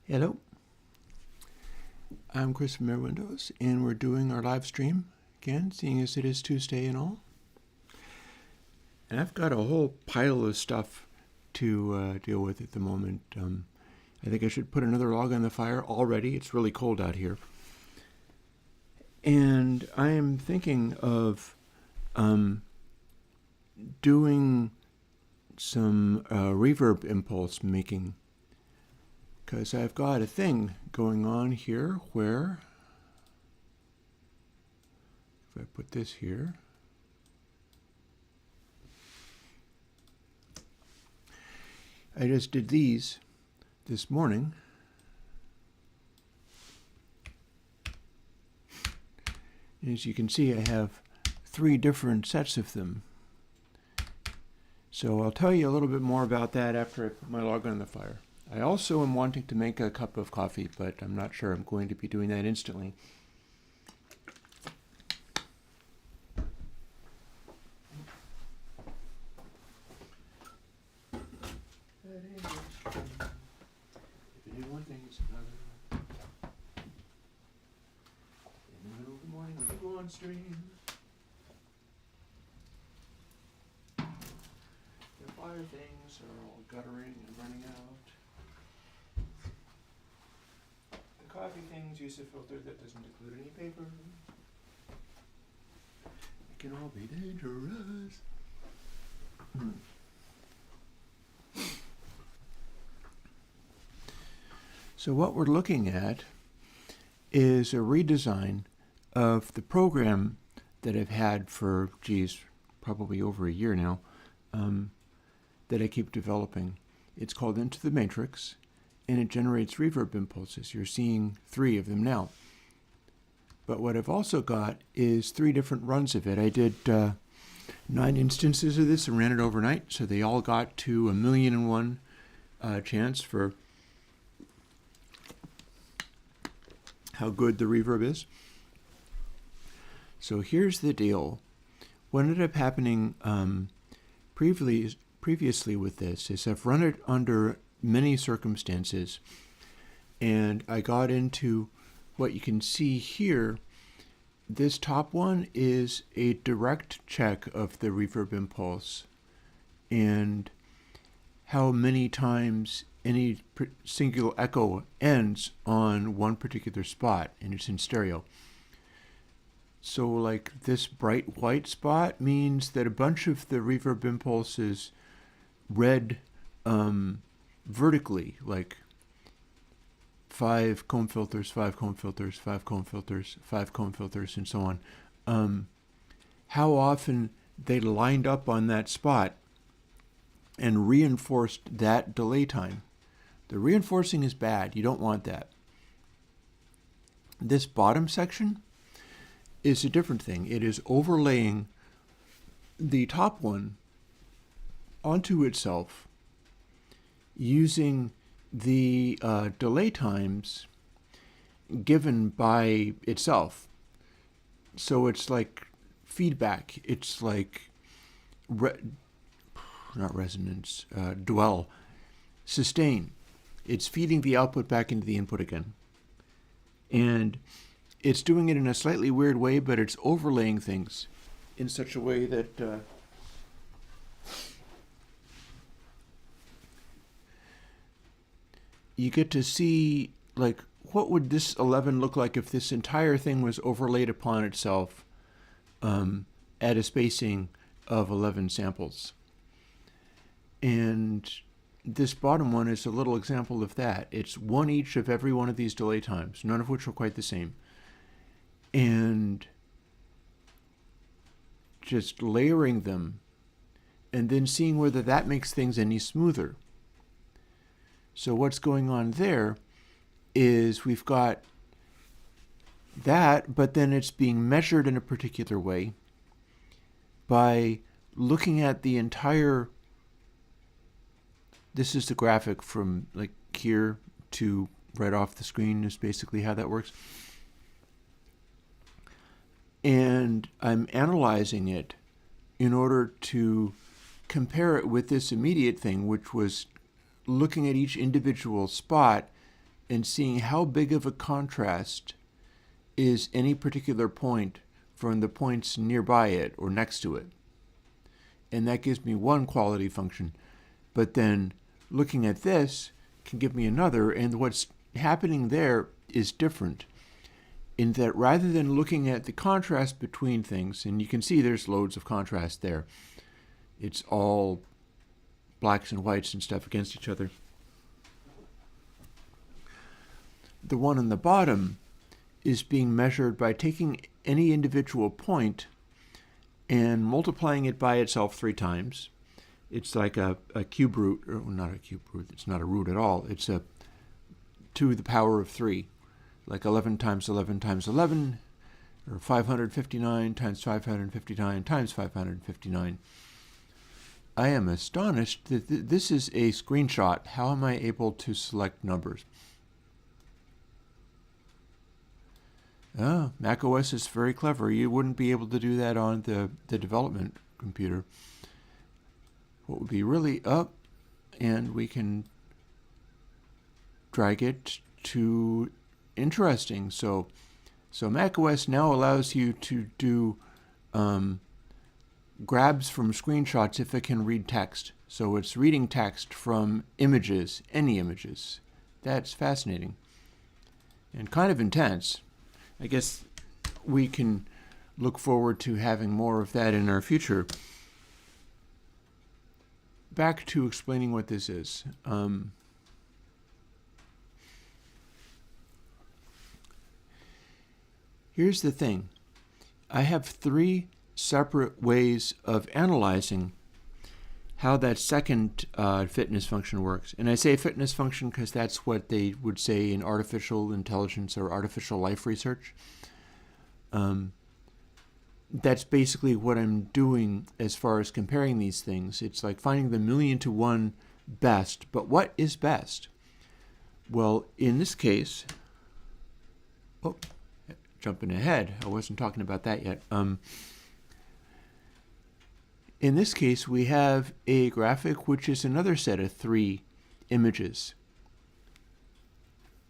Hello, I'm Chris from Airwindows, and we're doing our live stream again, seeing as it is Tuesday and all. And I've got a whole pile of stuff to deal with at the moment. I think I should put another log on the fire already. It's really cold out here. And I am thinking of doing some reverb impulse making, because I've got a thing going on here where, if I put this here, I just did these this morning. And as you can see, I have 3 different sets of them. So I'll tell you a little bit more about that after I put my log on the fire. I also am wanting to make a cup of coffee, but I'm not sure I'm going to be doing that instantly. If you do one thing, it's another. In the middle of the morning when you go on stream. The fire things are all guttering and running out. The coffee things use a filter that doesn't include any paper. It can all be dangerous. So what we're looking at is a redesign of the program that I've had for, probably over a year now, that I keep developing. It's called Into the Matrix, and it generates reverb impulses. You're seeing 3 of them now. But what I've also got is 3 different runs of it. I did 9 instances of this and ran it overnight, so they all got to 1,000,001 chance for how good the reverb is. So here's the deal. What ended up happening previously with this is I've run it under many circumstances, and I got into what you can see here. This top one is a direct check of the reverb impulse and how many times any single echo ends on one particular spot, and it's in stereo. So like this bright white spot means that a bunch of the reverb impulses read vertically, like 5 comb filters, 5 comb filters, 5 comb filters, 5 comb filters, and so on. How often they lined up on that spot and reinforced that delay time. The reinforcing is bad. You don't want that. This bottom section is a different thing. It is overlaying the top one onto itself using the delay times given by itself. So it's like feedback. It's like not resonance, dwell, sustain. It's feeding the output back into the input again. And it's doing it in a slightly weird way, but it's overlaying things in such a way that you get to see, like, what would this 11 look like if this entire thing was overlaid upon itself at a spacing of 11 samples. And this bottom one is a little example of that. It's 1 each of every one of these delay times, none of which are quite the same. And just layering them and then seeing whether that makes things any smoother. So what's going on there is we've got that, but then it's being measured in a particular way by looking at the entire. This is the graphic from like here to right off the screen is basically how that works. And I'm analyzing it in order to compare it with this immediate thing, which was looking at each individual spot and seeing how big of a contrast is any particular point from the points nearby it or next to it. And that gives me one quality function. But then looking at this can give me another, and what's happening there is different in that rather than looking at the contrast between things, and you can see there's loads of contrast there. It's all blacks and whites and stuff against each other. The one on the bottom is being measured by taking any individual point and multiplying it by itself 3 times. It's like a cube root, or not a cube root, it's not a root at all. It's a to the power of 3, like 11 times 11 times 11, or 559 times 559 times 559. I am astonished that this is a screenshot. How am I able to select numbers? macOS is very clever. You wouldn't be able to do that on the development computer. What would be really up, and we can drag it to interesting. So macOS now allows you to do grabs from screenshots if it can read text. So it's reading text from images, any images. That's fascinating and kind of intense. I guess we can look forward to having more of that in our future. Back to explaining what this is. Here's the thing. I have 3 separate ways of analyzing how that second fitness function works. And I say fitness function because that's what they would say in artificial intelligence or artificial life research. That's basically what I'm doing as far as comparing these things. It's like finding the 1,000,000 to 1 best. But what is best? Well, in this case, jumping ahead, I wasn't talking about that yet. In this case, we have a graphic which is another set of 3 images.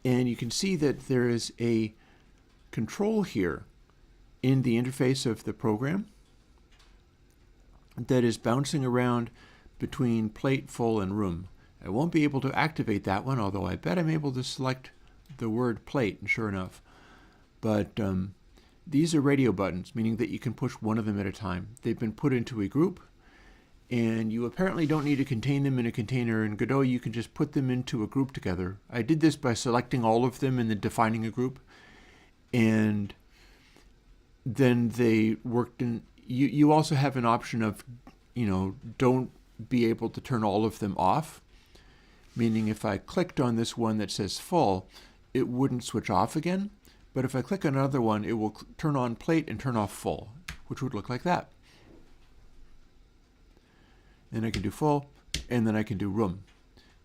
And you can see that there is a control here in the interface of the program that is bouncing around between plate, full, and room. I won't be able to activate that one, although I bet I'm able to select the word plate, and sure enough. But these are radio buttons, meaning that you can push one of them at a time. They've been put into a group, and you apparently don't need to contain them in a container. In Godot, you can just put them into a group together. I did this by selecting all of them and then defining a group, and then they worked in. You also have an option of, don't be able to turn all of them off, meaning if I clicked on this one that says full, it wouldn't switch off again. But if I click on another one, it will turn on plate and turn off full, which would look like that. Then I can do full, and then I can do room.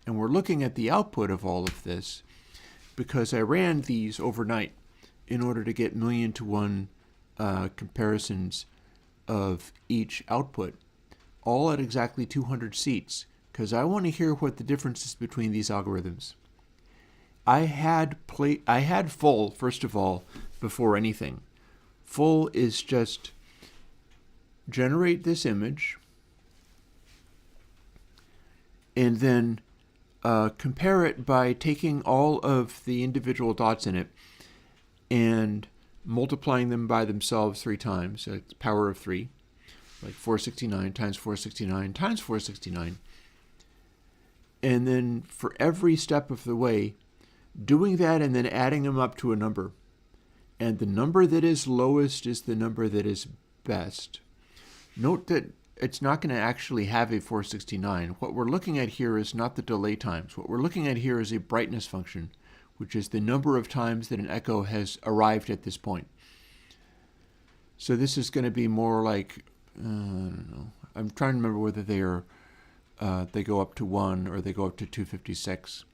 And we're looking at the output of all of this because I ran these overnight in order to get 1,000,000 to 1 comparisons of each output, all at exactly 200 seats, because I want to hear what the difference is between these algorithms. I had full, first of all, before anything. Full is just generate this image and then compare it by taking all of the individual dots in it and multiplying them by themselves 3 times, so it's power of 3, like 469 times 469 times 469. And then for every step of the way, doing that and then adding them up to a number. And the number that is lowest is the number that is best. Note that it's not going to actually have a 469. What we're looking at here is not the delay times. What we're looking at here is a brightness function, which is the number of times that an echo has arrived at this point. So this is going to be more like, I don't know. I'm trying to remember whether they go up to 1 or they go up to 256.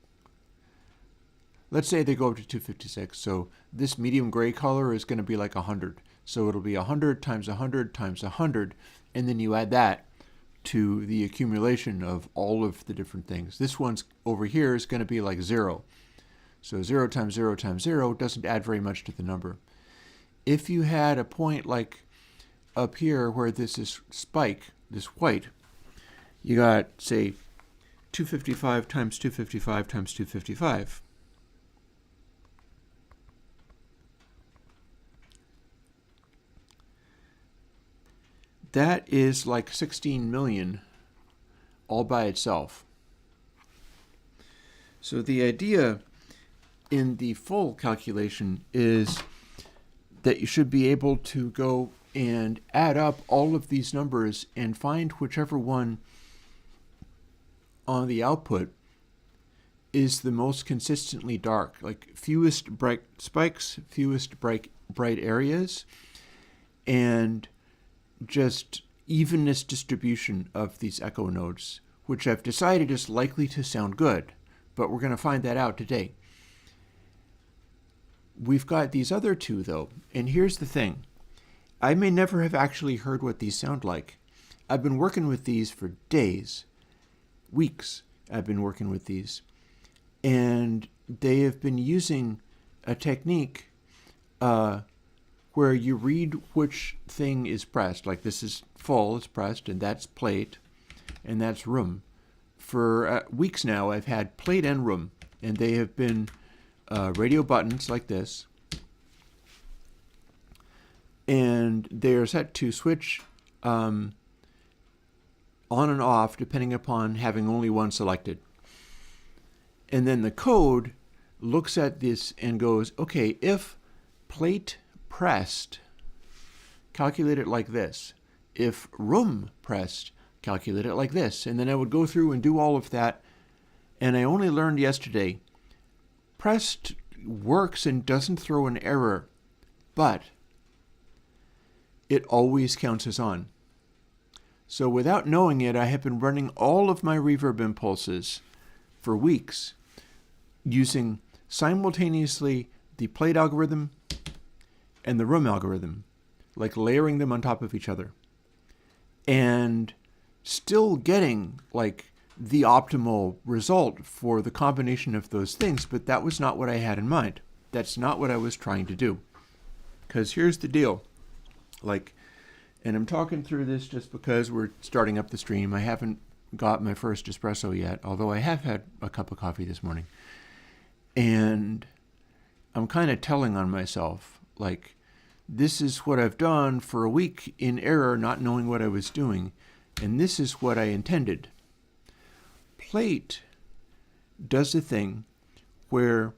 Let's say they go up to 256. So this medium gray color is going to be like 100. So it'll be 100 times 100 times 100, and then you add that to the accumulation of all of the different things. This one's over here is going to be like 0. So 0 times 0 times 0 doesn't add very much to the number. If you had a point like up here where this is spike, this white, you got, say, 255 times 255 times 255. That is like 16 million all by itself. So the idea in the full calculation is that you should be able to go and add up all of these numbers and find whichever one on the output is the most consistently dark, like fewest bright spikes, fewest bright areas, and just evenness distribution of these echo nodes, which I've decided is likely to sound good, but we're going to find that out today. We've got these other two, though, and here's the thing. I may never have actually heard what these sound like. I've been working with these for days, weeks I've been working with these, and they have been using a technique where you read which thing is pressed. Like this is full, it's pressed, and that's plate, and that's room. For weeks now, I've had plate and room, and they have been radio buttons like this, and they're set to switch on and off depending upon having only one selected. And then the code looks at this and goes, okay, if plate pressed, calculate it like this. If room pressed, calculate it like this. And then I would go through and do all of that. And I only learned yesterday, pressed works and doesn't throw an error, but it always counts as on. So without knowing it, I have been running all of my reverb impulses for weeks using simultaneously the plate algorithm and the room algorithm, like layering them on top of each other, and still getting like the optimal result for the combination of those things, but that was not what I had in mind. That's not what I was trying to do. Because here's the deal. And I'm talking through this just because we're starting up the stream. I haven't got my first espresso yet, although I have had a cup of coffee this morning. And I'm kind of telling on myself, like, this is what I've done for a week in error, not knowing what I was doing. And this is what I intended. Plate does a thing where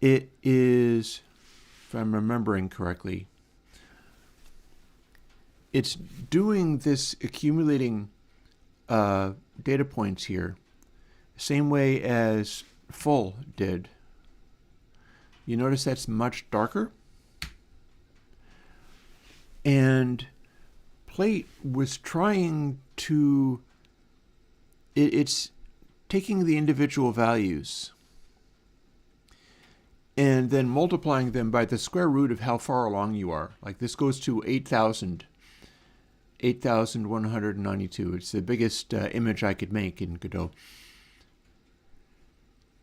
it is, if I'm remembering correctly, it's doing this accumulating data points here, same way as full did. You notice that's much darker? And plate was trying to, it's taking the individual values and then multiplying them by the square root of how far along you are. Like this goes to 8,192. It's the biggest image I could make in Godot.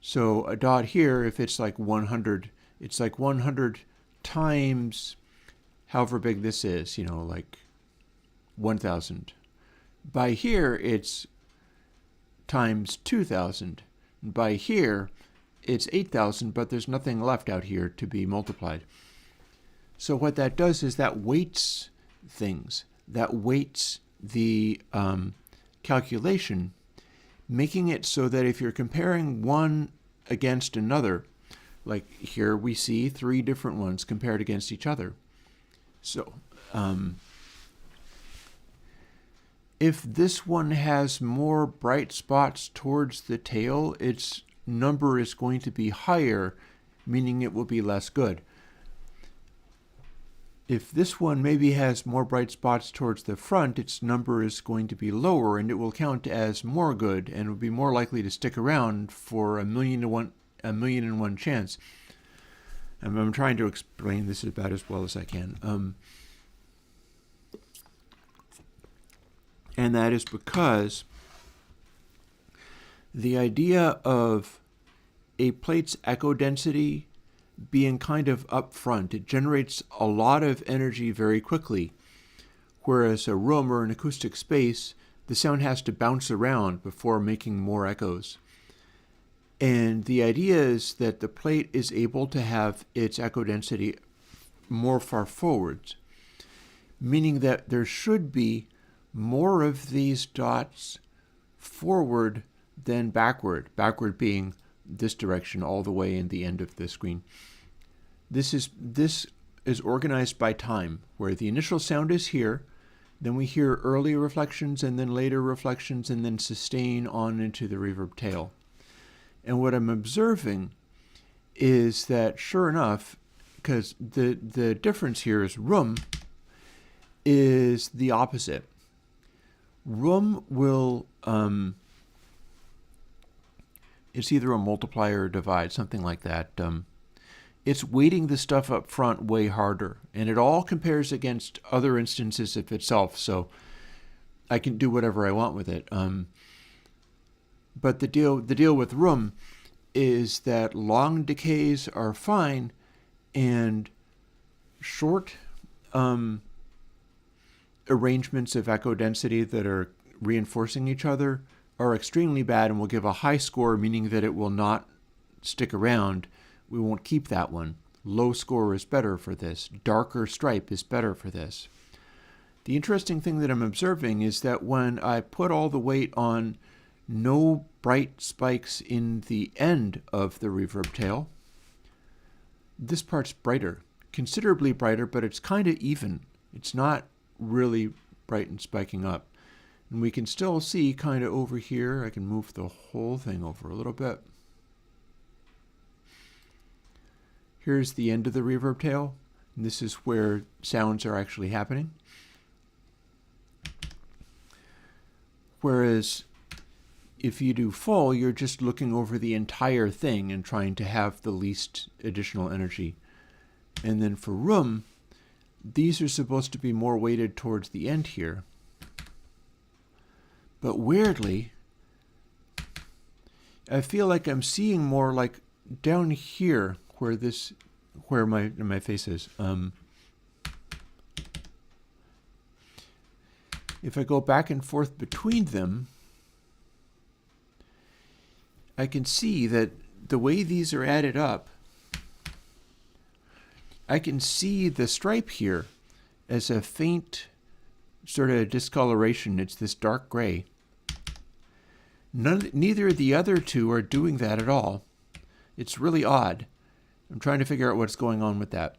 So a dot here, if it's like 100, it's like 100 times however big this is, like 1,000. By here, it's times 2,000. By here, it's 8,000, but there's nothing left out here to be multiplied. So what that does is that weights things. That weights the calculation, making it so that if you're comparing one against another, like here we see 3 different ones compared against each other. So if this one has more bright spots towards the tail, its number is going to be higher, meaning it will be less good. If this one maybe has more bright spots towards the front, its number is going to be lower, and it will count as more good, and will be more likely to stick around for a million and one chance. I'm trying to explain this about as well as I can. And that is because the idea of a plate's echo density being kind of upfront. It generates a lot of energy very quickly, whereas a room or an acoustic space, the sound has to bounce around before making more echoes. And the idea is that the plate is able to have its echo density more far forwards, meaning that there should be more of these dots forward than backward, backward being this direction all the way in the end of the screen. This is organized by time, where the initial sound is here, then we hear early reflections and then later reflections and then sustain on into the reverb tail. And what I'm observing is that, sure enough, because the difference here is room is the opposite. Room will, it's either a multiplier or divide, something like that. It's weighting the stuff up front way harder, and it all compares against other instances of itself, so I can do whatever I want with it. But the deal with room is that long decays are fine, and short arrangements of echo density that are reinforcing each other are extremely bad and will give a high score, meaning that it will not stick around. We won't keep that one. Low score is better for this. Darker stripe is better for this. The interesting thing that I'm observing is that when I put all the weight on no bright spikes in the end of the reverb tail, this part's brighter, considerably brighter, but it's kind of even. It's not really bright and spiking up. And we can still see kind of over here, I can move the whole thing over a little bit. Here's the end of the reverb tail, and this is where sounds are actually happening. Whereas if you do full, you're just looking over the entire thing and trying to have the least additional energy. And then for room, these are supposed to be more weighted towards the end here. But weirdly, I feel like I'm seeing more like down here where my face is. If I go back and forth between them, I can see that the way these are added up, I can see the stripe here as a faint sort of discoloration. It's this dark gray. Neither of the other two are doing that at all. It's really odd. I'm trying to figure out what's going on with that,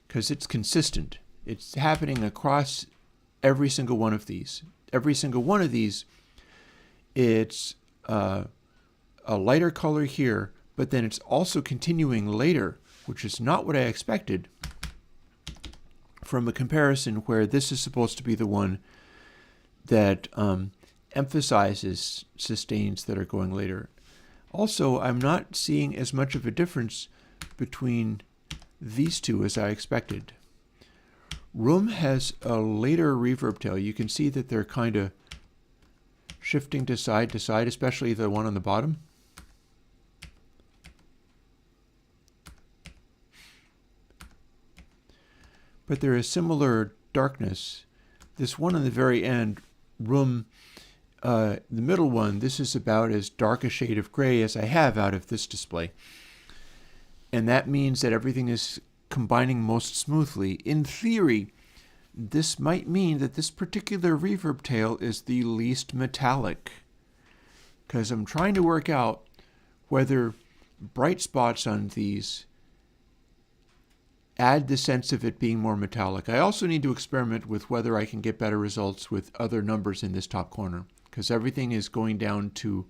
because it's consistent. It's happening across every single one of these. Every single one of these, it's a lighter color here, but then it's also continuing later, which is not what I expected from a comparison where this is supposed to be the one that emphasizes sustains that are going later. Also, I'm not seeing as much of a difference between these two as I expected. Room has a later reverb tail. You can see that they're kind of shifting to side, especially the one on the bottom. But there is similar darkness. This one on the very end, room, the middle one, this is about as dark a shade of gray as I have out of this display. And that means that everything is combining most smoothly. In theory, this might mean that this particular reverb tail is the least metallic, because I'm trying to work out whether bright spots on these add the sense of it being more metallic. I also need to experiment with whether I can get better results with other numbers in this top corner, because everything is going down to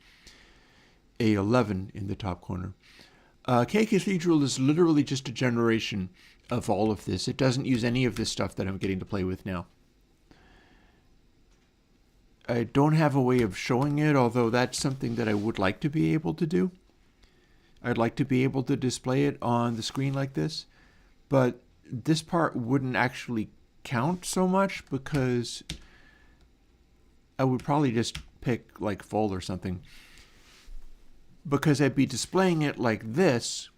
a 11 in the top corner. K Cathedral is literally just a generation of all of this. It doesn't use any of this stuff that I'm getting to play with now. I don't have a way of showing it, although that's something that I would like to be able to do. I'd like to be able to display it on the screen like this, but this part wouldn't actually count so much because I would probably just pick like full or something. because I'd be displaying it like this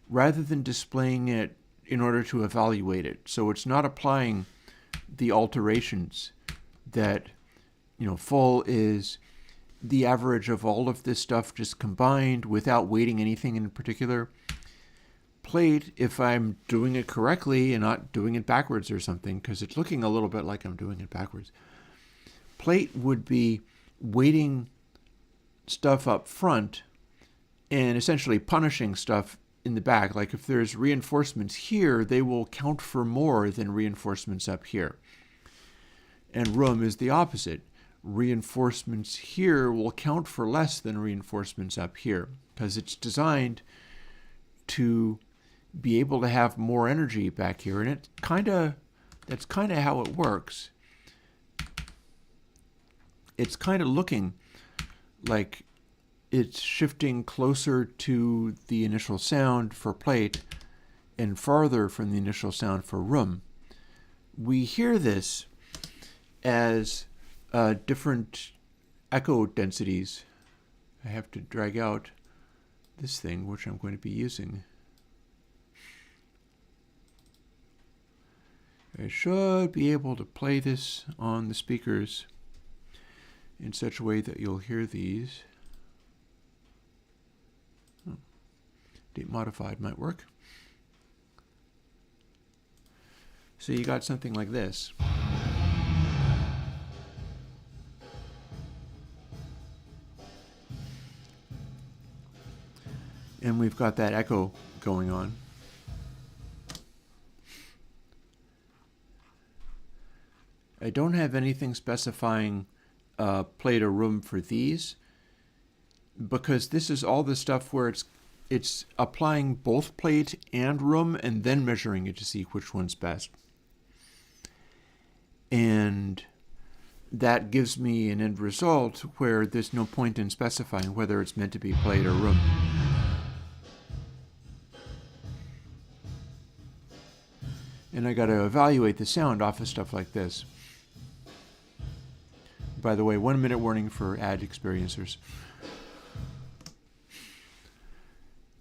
rather than displaying it in order to evaluate it. So it's not applying the alterations that, full is the average of all of this stuff just combined without weighting anything in particular. Plate, if I'm doing it correctly and not doing it backwards or something, because it's looking a little bit like I'm doing it backwards, plate would be weighting stuff up front and essentially punishing stuff in the back. Like if there's reinforcements here, they will count for more than reinforcements up here. And room is the opposite. Reinforcements here will count for less than reinforcements up here, because it's designed to be able to have more energy back here. And that's kind of how it works. It's kind of looking like it's shifting closer to the initial sound for plate and farther from the initial sound for room. We hear this as different echo densities. I have to drag out this thing, which I'm going to be using. I should be able to play this on the speakers in such a way that you'll hear these. Date modified might work. So you got something like this. And we've got that echo going on. I don't have anything specifying plate or room for these, because this is all the stuff where it's applying both plate and room and then measuring it to see which one's best. And that gives me an end result where there's no point in specifying whether it's meant to be plate or room. And I got to evaluate the sound off of stuff like this. By the way, 1 minute warning for ad experiencers.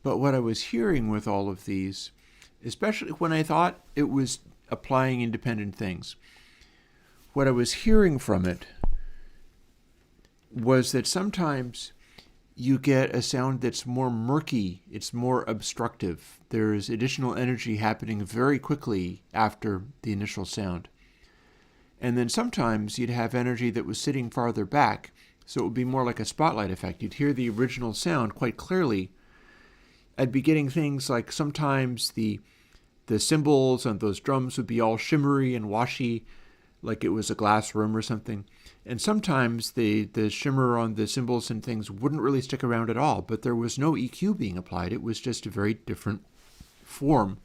But what I was hearing with all of these, especially when I thought it was applying independent things, what I was hearing from it was that sometimes you get a sound that's more murky, it's more obstructive. There's additional energy happening very quickly after the initial sound. And then sometimes you'd have energy that was sitting farther back, so it would be more like a spotlight effect. You'd hear the original sound quite clearly. I'd be getting things like sometimes the cymbals and those drums would be all shimmery and washy, like it was a glass room or something. And sometimes the shimmer on the cymbals and things wouldn't really stick around at all, but there was no EQ being applied. It was just a very different form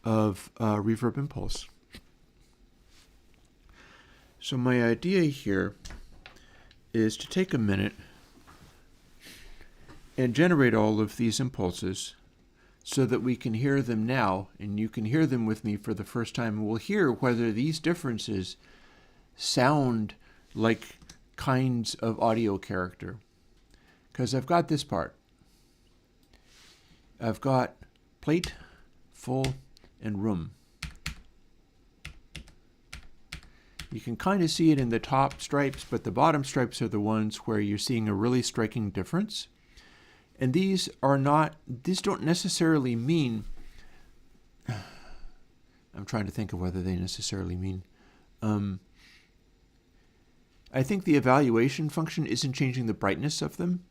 of reverb impulse. So my idea here is to take a minute and generate all of these impulses so that we can hear them now, and you can hear them with me for the first time, and we'll hear whether these differences sound like kinds of audio character. Because I've got this part. I've got plate, full, and room. You can kind of see it in the top stripes, but the bottom stripes are the ones where you're seeing a really striking difference. And these don't necessarily mean, I'm trying to think of whether they necessarily mean, I think the evaluation function isn't changing the brightness of them.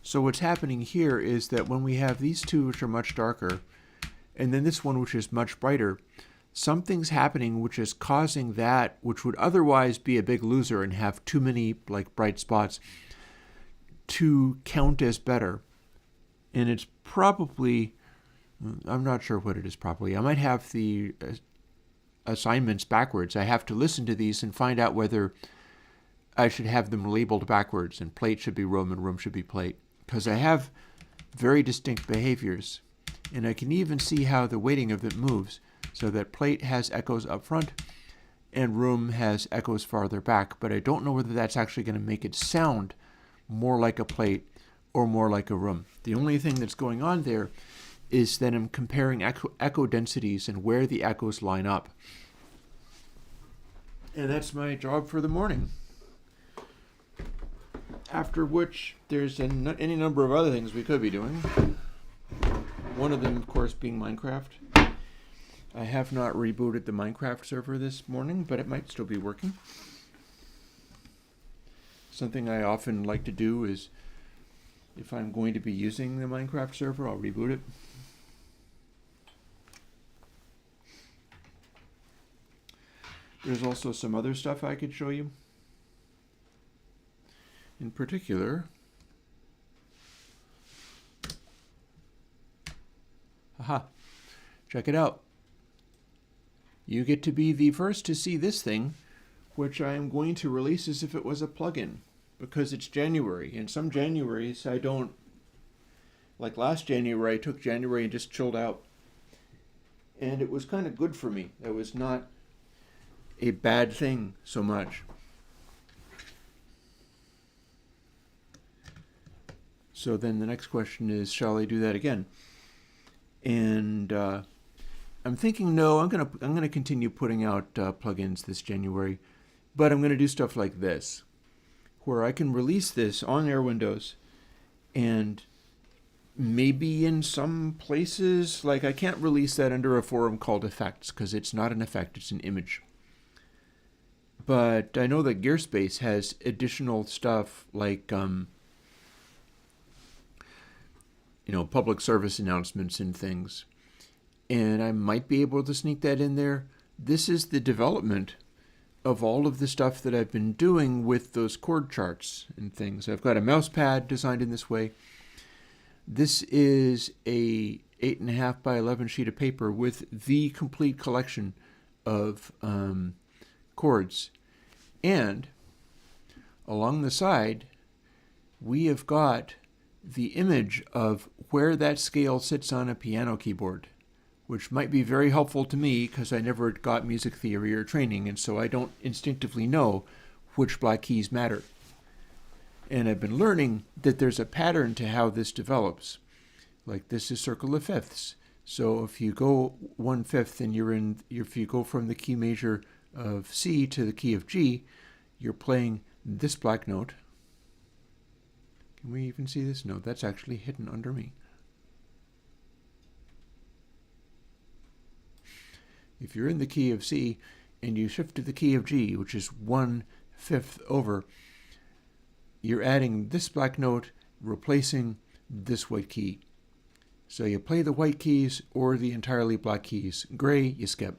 So what's happening here is that when we have these two which are much darker, and then this one which is much brighter, something's happening which is causing that which would otherwise be a big loser and have too many bright spots to count as better. And it's probably, I'm not sure what it is probably. I might have the assignments backwards. I have to listen to these and find out whether I should have them labeled backwards and plate should be room and room should be plate. Because I have very distinct behaviors. And I can even see how the weighting of it moves, so that plate has echoes up front and room has echoes farther back. But I don't know whether that's actually going to make it sound more like a plate or more like a room. The only thing that's going on there is that I'm comparing echo densities and where the echoes line up. And that's my job for the morning. After which, there's any number of other things we could be doing. One of them, of course, being Minecraft. I have not rebooted the Minecraft server this morning, but it might still be working. Something I often like to do is, if I'm going to be using the Minecraft server, I'll reboot it. There's also some other stuff I could show you. In particular, check it out. You get to be the first to see this thing, which I am going to release as if it was a plugin, because it's January. And some Januaries I don't, like last January, I took January and just chilled out. And it was kind of good for me. It was not a bad thing so much. So then the next question is, shall I do that again? And I'm thinking, no, I'm gonna continue putting out plugins this January, but I'm gonna do stuff like this, where I can release this on Airwindows, and maybe in some places, like I can't release that under a forum called effects, because it's not an effect, it's an image. But I know that Gearspace has additional stuff like public service announcements and things. And I might be able to sneak that in there. This is the development of all of the stuff that I've been doing with those chord charts and things. I've got a mouse pad designed in this way. This is a 8.5 by 11 sheet of paper with the complete collection of chords. And along the side, we have got the image of where that scale sits on a piano keyboard, which might be very helpful to me because I never got music theory or training, and so I don't instinctively know which black keys matter. And I've been learning that there's a pattern to how this develops. Like this is circle of fifths. So if you go 1/5 and if you go from the key major of C to the key of G, you're playing this black note. Can we even see this? No, that's actually hidden under me. If you're in the key of C and you shift to the key of G, which is 1/5 over, you're adding this black note, replacing this white key. So you play the white keys or the entirely black keys. Gray, you skip.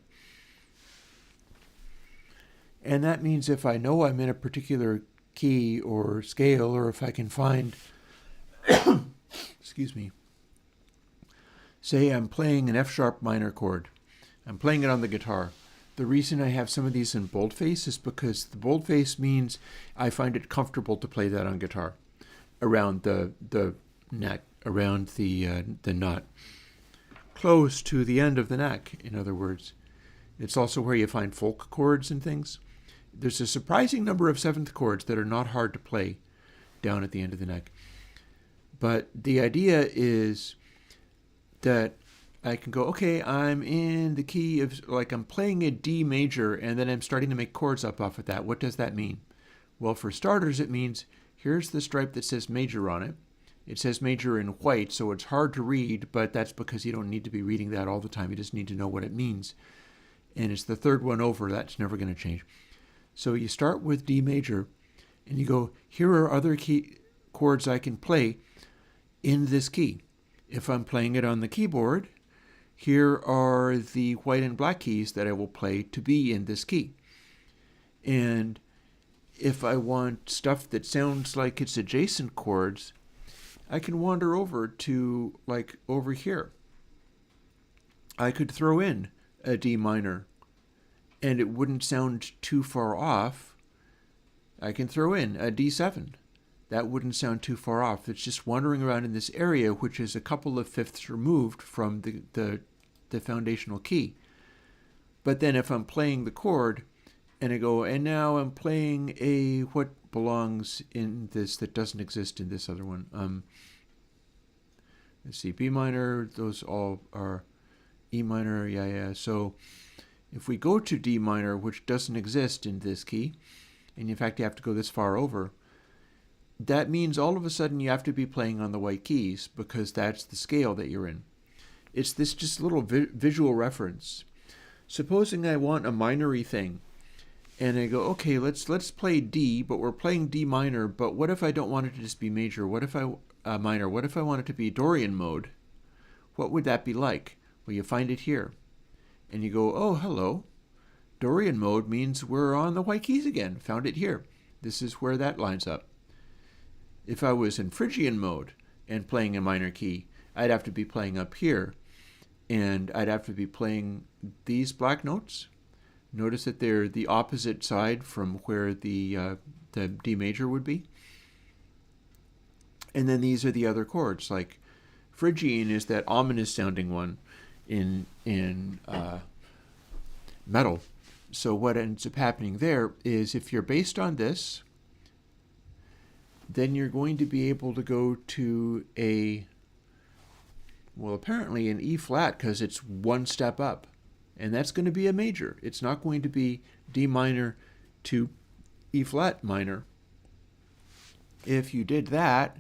And that means if I know I'm in a particular key or scale, or if I can find, excuse me, say I'm playing an F-sharp minor chord. I'm playing it on the guitar. The reason I have some of these in boldface is because the boldface means I find it comfortable to play that on guitar, around the neck, around the nut, close to the end of the neck, in other words. It's also where you find folk chords and things. There's a surprising number of seventh chords that are not hard to play down at the end of the neck. But the idea is that I can go, okay, I'm in the key of, like I'm playing a D major, and then I'm starting to make chords up off of that. What does that mean? Well, for starters, it means here's the stripe that says major on it. It says major in white, so it's hard to read, but that's because you don't need to be reading that all the time. You just need to know what it means. And it's the third one over. That's never going to change. So you start with D major, and you go, here are other key chords I can play in this key. If I'm playing it on the keyboard, here are the white and black keys that I will play to be in this key. And if I want stuff that sounds like it's adjacent chords, I can wander over to, like, over here. I could throw in a D minor, and it wouldn't sound too far off. I can throw in a D7. That wouldn't sound too far off. It's just wandering around in this area, which is a couple of fifths removed from the foundational key. But then if I'm playing the chord, and I go, and now I'm playing a, what belongs in this that doesn't exist in this other one. Let's see, B minor, those all are E minor, yeah. So if we go to D minor, which doesn't exist in this key, and in fact you have to go this far over, that means all of a sudden you have to be playing on the white keys because that's the scale that you're in. It's this just little visual reference. Supposing I want a minor-y thing, and I go, okay, let's play D, but we're playing D minor, but what if I don't want it to just be major? What if minor? What if I want it to be Dorian mode? What would that be like? Well, you find it here. And you go, oh, hello. Dorian mode means we're on the white keys again. Found it here. This is where that lines up. If I was in Phrygian mode and playing a minor key, I'd have to be playing up here. And I'd have to be playing these black notes. Notice that they're the opposite side from where the D major would be. And then these are the other chords. Like Phrygian is that ominous sounding one in metal. So what ends up happening there is if you're based on this, then you're going to be able to go to apparently an E flat because it's one step up. And that's going to be a major. It's not going to be D minor to E flat minor. If you did that,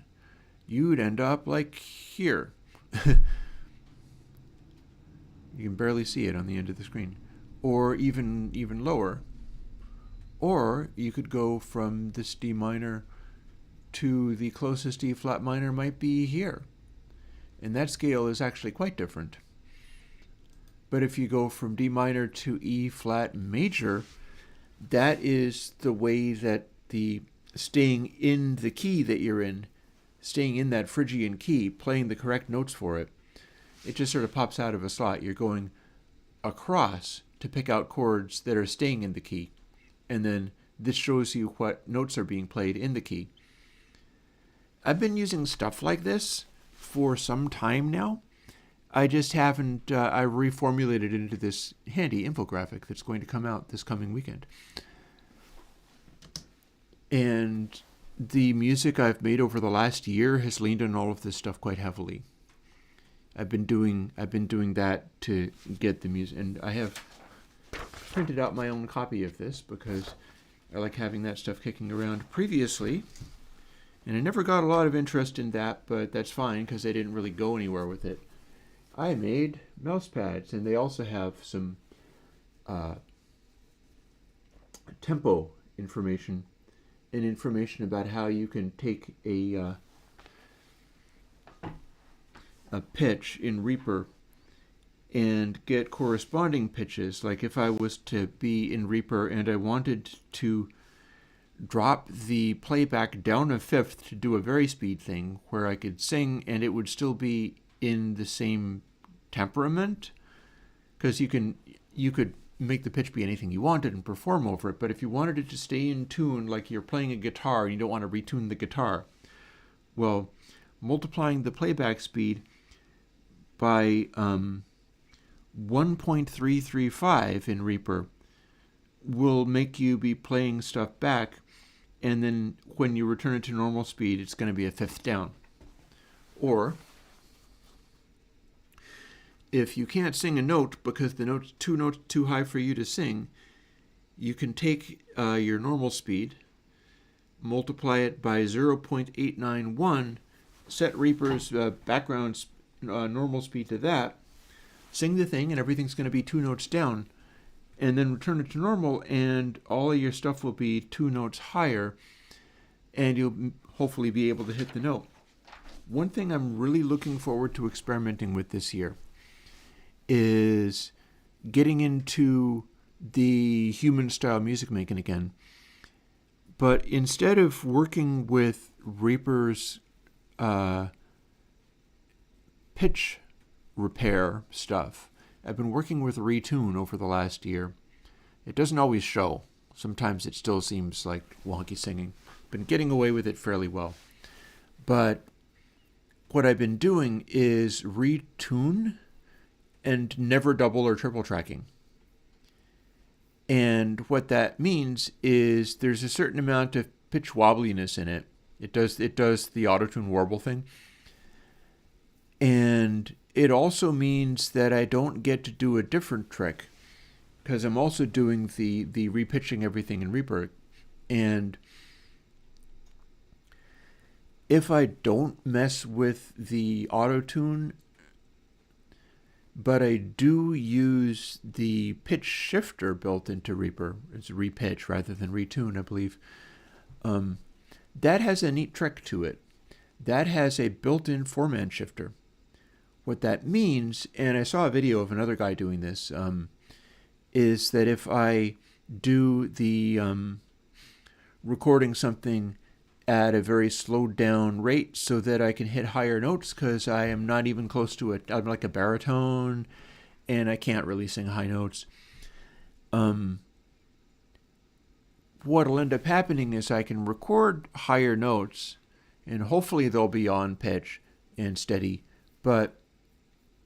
you'd end up like here. You can barely see it on the end of the screen. Or even lower. Or you could go from this D minor to the closest E flat minor might be here. And that scale is actually quite different. But if you go from D minor to E flat major, that is the way that the staying in the key that you're in, staying in that Phrygian key, playing the correct notes for it, it just sort of pops out of a slot. You're going across to pick out chords that are staying in the key. And then this shows you what notes are being played in the key. I've been using stuff like this for some time now. I just haven't, I reformulated it into this handy infographic that's going to come out this coming weekend. And the music I've made over the last year has leaned on all of this stuff quite heavily. I've been doing that to get the music, and I have printed out my own copy of this because I like having that stuff kicking around. Previously, and I never got a lot of interest in that, but that's fine because I didn't really go anywhere with it. I made mouse pads, and they also have some tempo information and information about how you can take a pitch in Reaper and get corresponding pitches. Like if I was to be in Reaper and I wanted to drop the playback down a fifth to do a varispeed thing where I could sing and it would still be in the same temperament, because you could make the pitch be anything you wanted and perform over it, but if you wanted it to stay in tune like you're playing a guitar and you don't want to retune the guitar, well, multiplying the playback speed by 1.335 in Reaper will make you be playing stuff back, and then when you return it to normal speed, it's going to be a fifth down. Or if you can't sing a note because the note's two notes too high for you to sing, you can take your normal speed, multiply it by 0.891, set Reaper's background normal speed to that, sing the thing, and everything's going to be two notes down, and then return it to normal, and all of your stuff will be two notes higher, and you'll hopefully be able to hit the note. One thing I'm really looking forward to experimenting with this year is getting into the human-style music making again. But instead of working with Reaper's pitch repair stuff, I've been working with Retune over the last year. It doesn't always show. Sometimes it still seems like wonky singing. Been getting away with it fairly well. But what I've been doing is retune and never double or triple tracking. And what that means is there's a certain amount of pitch wobbliness in it. It does the auto-tune warble thing. And it also means that I don't get to do a different trick, because I'm also doing the repitching everything in Reaper. And if I don't mess with the auto-tune, but I do use the pitch shifter built into Reaper, it's repitch rather than retune, I believe, that has a neat trick to it. That has a built-in 4-man shifter. What that means, and I saw a video of another guy doing this, is that if I do the recording something at a very slowed down rate so that I can hit higher notes, because I am not even close to it. I'm like a baritone and I can't really sing high notes. What'll end up happening is I can record higher notes and hopefully they'll be on pitch and steady, but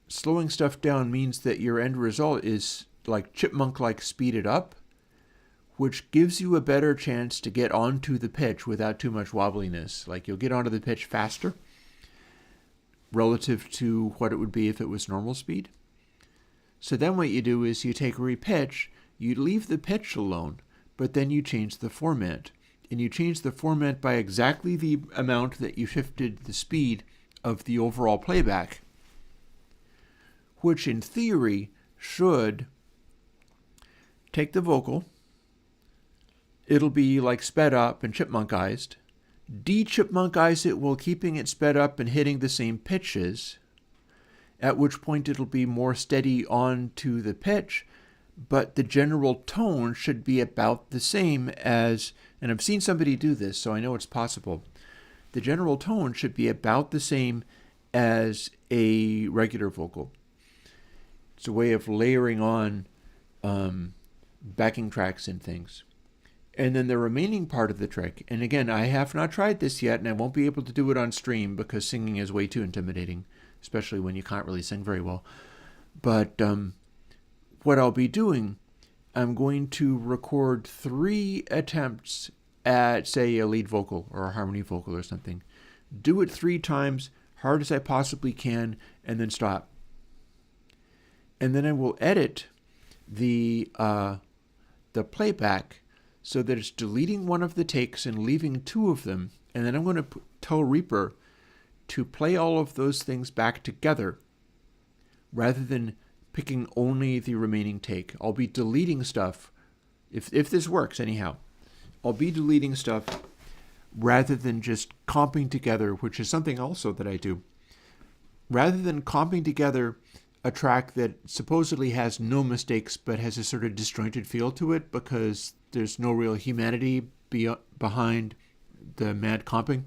slowing stuff down means that your end result is like chipmunk-like speeded up, which gives you a better chance to get onto the pitch without too much wobbliness. Like you'll get onto the pitch faster relative to what it would be if it was normal speed. So then what you do is you take a repitch, you leave the pitch alone, but then you change the format. And you change the format by exactly the amount that you shifted the speed of the overall playback, which in theory should take the vocal, it'll be like sped up and chipmunkized, de-chipmunkize it while keeping it sped up and hitting the same pitches, at which point it'll be more steady onto the pitch, but the general tone should be about the same as, and I've seen somebody do this, so I know it's possible, the general tone should be about the same as a regular vocal. It's a way of layering on backing tracks and things. And then the remaining part of the trick, and again, I have not tried this yet, and I won't be able to do it on stream because singing is way too intimidating, especially when you can't really sing very well. But what I'll be doing, I'm going to record 3 attempts at, say, a lead vocal or a harmony vocal or something. Do it 3 times, hard as I possibly can, and then stop. And then I will edit the playback so that it's deleting one of the takes and leaving 2 of them. And then I'm going to tell Reaper to play all of those things back together rather than picking only the remaining take. I'll be deleting stuff, if this works anyhow, I'll be deleting stuff rather than just comping together, which is something also that I do. Rather than comping together a track that supposedly has no mistakes but has a sort of disjointed feel to it because there's no real humanity behind the mad comping.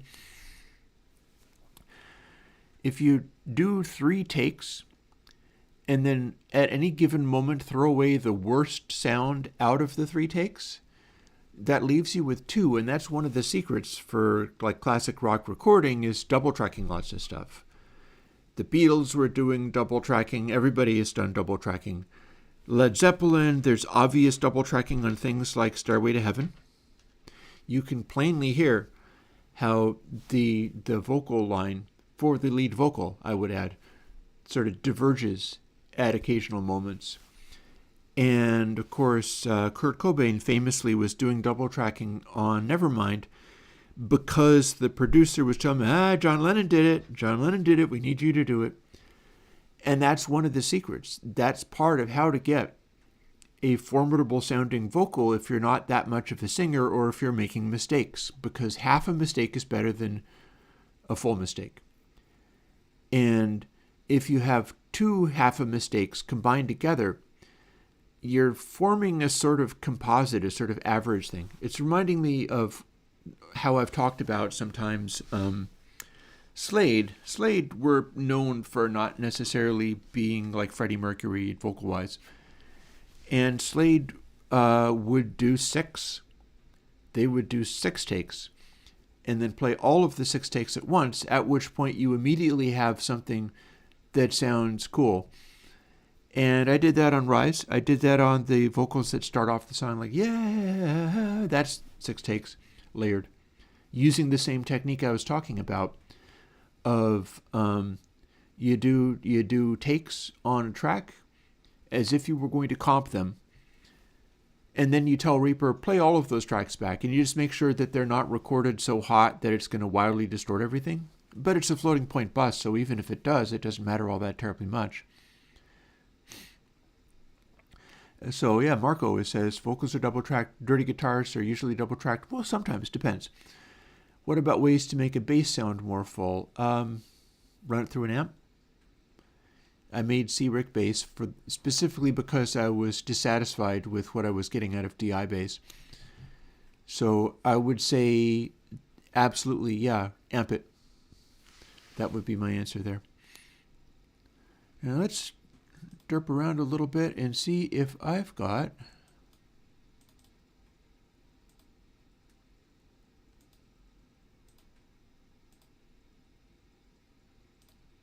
If you do 3 takes and then at any given moment throw away the worst sound out of the 3 takes, that leaves you with 2, and that's one of the secrets for like classic rock recording is double tracking lots of stuff. The Beatles were doing double tracking. Everybody has done double tracking. Led Zeppelin, there's obvious double tracking on things like Stairway to Heaven. You can plainly hear how the vocal line for the lead vocal, I would add, sort of diverges at occasional moments. And of course, Kurt Cobain famously was doing double tracking on Nevermind because the producer was telling me, John Lennon did it. John Lennon did it. We need you to do it. And that's one of the secrets. That's part of how to get a formidable sounding vocal if you're not that much of a singer or if you're making mistakes, because half a mistake is better than a full mistake. And if you have 2 half a mistakes combined together, you're forming a sort of composite, a sort of average thing. It's reminding me of how I've talked about sometimes Slade. Slade were known for not necessarily being like Freddie Mercury vocal-wise. And Slade would do 6. They would do 6 takes and then play all of the 6 takes at once, at which point you immediately have something that sounds cool. And I did that on Rise. I did that on the vocals that start off the song like, yeah, that's 6 takes layered. using the same technique I was talking about of you do takes on a track as if you were going to comp them, and then you tell Reaper, play all of those tracks back, and you just make sure that they're not recorded so hot that it's going to wildly distort everything. But it's a floating point bus, so even if it does, it doesn't matter all that terribly much. So yeah, Marco says, vocals are double-tracked, dirty guitars are usually double-tracked. Well, sometimes, depends. What about ways to make a bass sound more full? Run it through an amp. I made C-Rick bass specifically because I was dissatisfied with what I was getting out of DI bass. So I would say absolutely, yeah, amp it. That would be my answer there. Now let's derp around a little bit and see if I've got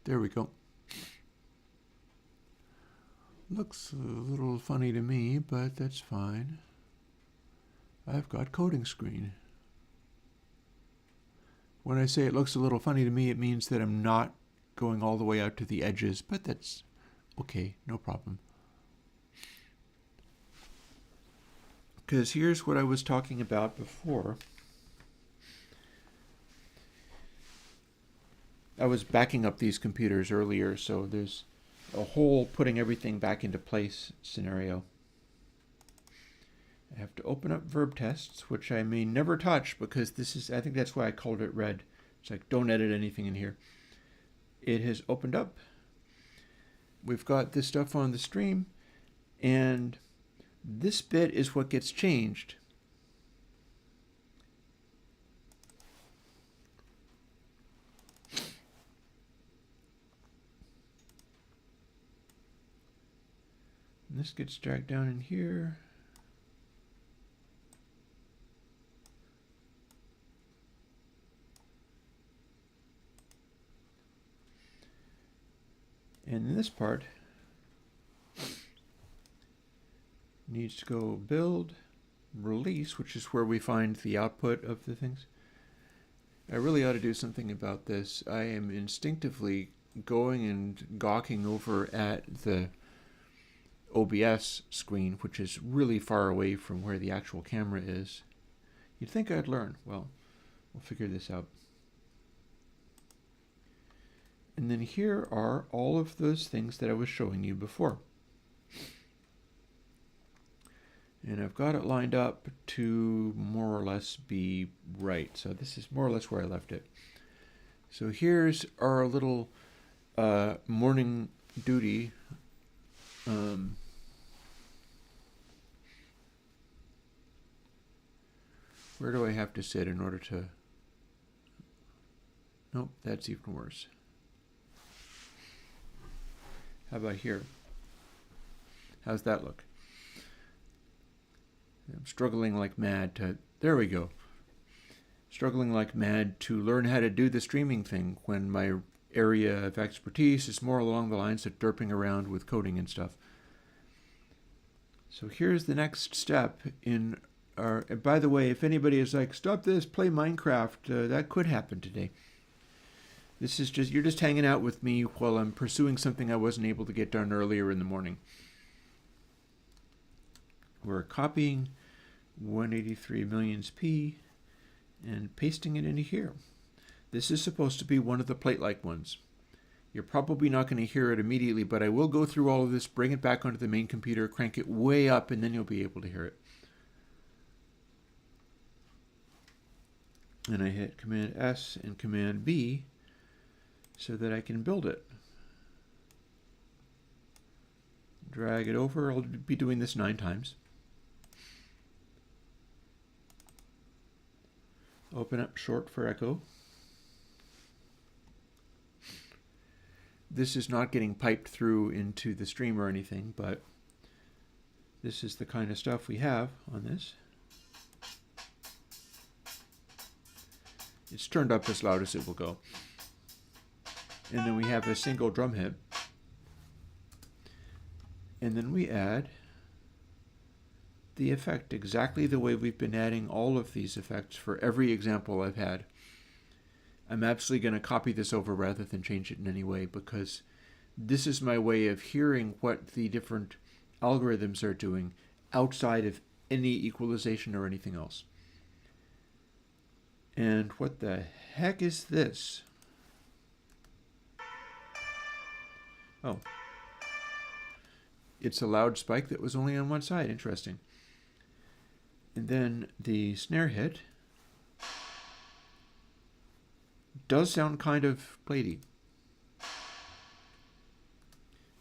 there we go. Looks a little funny to me, but that's fine. I've got coding screen. When I say it looks a little funny to me, it means that I'm not going all the way out to the edges, but that's okay, no problem. Because here's what I was talking about before. I was backing up these computers earlier, so there's a whole putting everything back into place scenario. I have to open up verb tests, which I may never touch because this is, I think that's why I called it red. It's like, don't edit anything in here. It has opened up. We've got this stuff on the stream, and this bit is what gets changed. And this gets dragged down in here. And this part needs to go build, release, which is where we find the output of the things. I really ought to do something about this. I am instinctively going and gawking over at the OBS screen, which is really far away from where the actual camera is. You'd think I'd learn. Well, we'll figure this out. And then here are all of those things that I was showing you before. And I've got it lined up to more or less be right. So this is more or less where I left it. So here's our little morning duty. Where do I have to sit in order to... Nope, that's even worse. How about here? How's that look? I'm struggling like mad to... There we go. Struggling like mad to learn how to do the streaming thing when my area of expertise is more along the lines of derping around with coding and stuff. So here's the next step in our... By the way, if anybody is like, stop this, play Minecraft, that could happen today. This is just, you're just hanging out with me while I'm pursuing something I wasn't able to get done earlier in the morning. We're copying 183 millions p and pasting it into here. This is supposed to be one of the plate-like ones. You're probably not going to hear it immediately, but I will go through all of this, bring it back onto the main computer, crank it way up, and then you'll be able to hear it. And I hit Command S and Command B so that I can build it. Drag it over. I'll be doing this 9 times. Open up short for echo. This is not getting piped through into the stream or anything, but this is the kind of stuff we have on this. It's turned up as loud as it will go. And then we have a single drum hit. And then we add the effect exactly the way we've been adding all of these effects for every example I've had. I'm absolutely going to copy this over rather than change it in any way, because this is my way of hearing what the different algorithms are doing outside of any equalization or anything else. And what the heck is this? Oh. It's a loud spike that was only on one side. Interesting. And then the snare hit does sound kind of platey.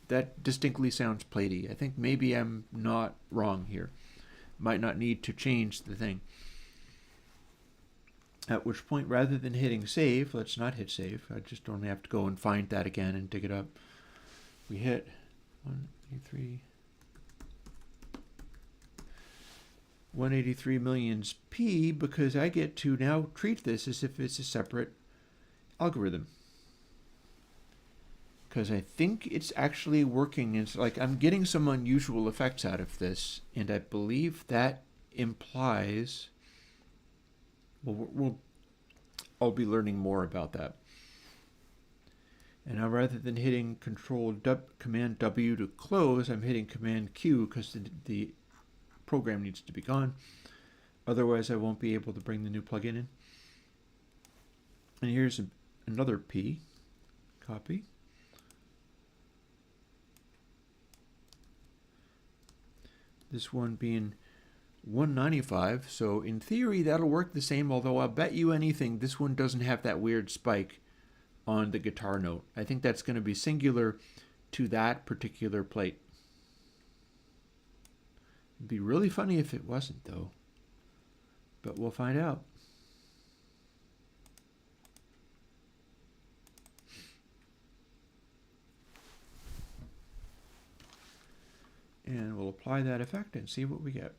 That distinctly sounds platey. I think maybe I'm not wrong here. Might not need to change the thing. At which point, rather than hitting save, let's not hit save. I just don't have to go and find that again and dig it up. We hit 183 millions P, because I get to now treat this as if it's a separate algorithm. Because I think it's actually working. It's like I'm getting some unusual effects out of this, and I believe that implies, I'll be learning more about that. And now rather than hitting Command W to close, I'm hitting Command Q because the program needs to be gone. Otherwise, I won't be able to bring the new plugin in. And here's another P. Copy. This one being 195. So in theory, that'll work the same, although I'll bet you anything this one doesn't have that weird spike on the guitar note. I think that's going to be singular to that particular plate. It'd be really funny if it wasn't, though. But we'll find out. And we'll apply that effect and see what we get.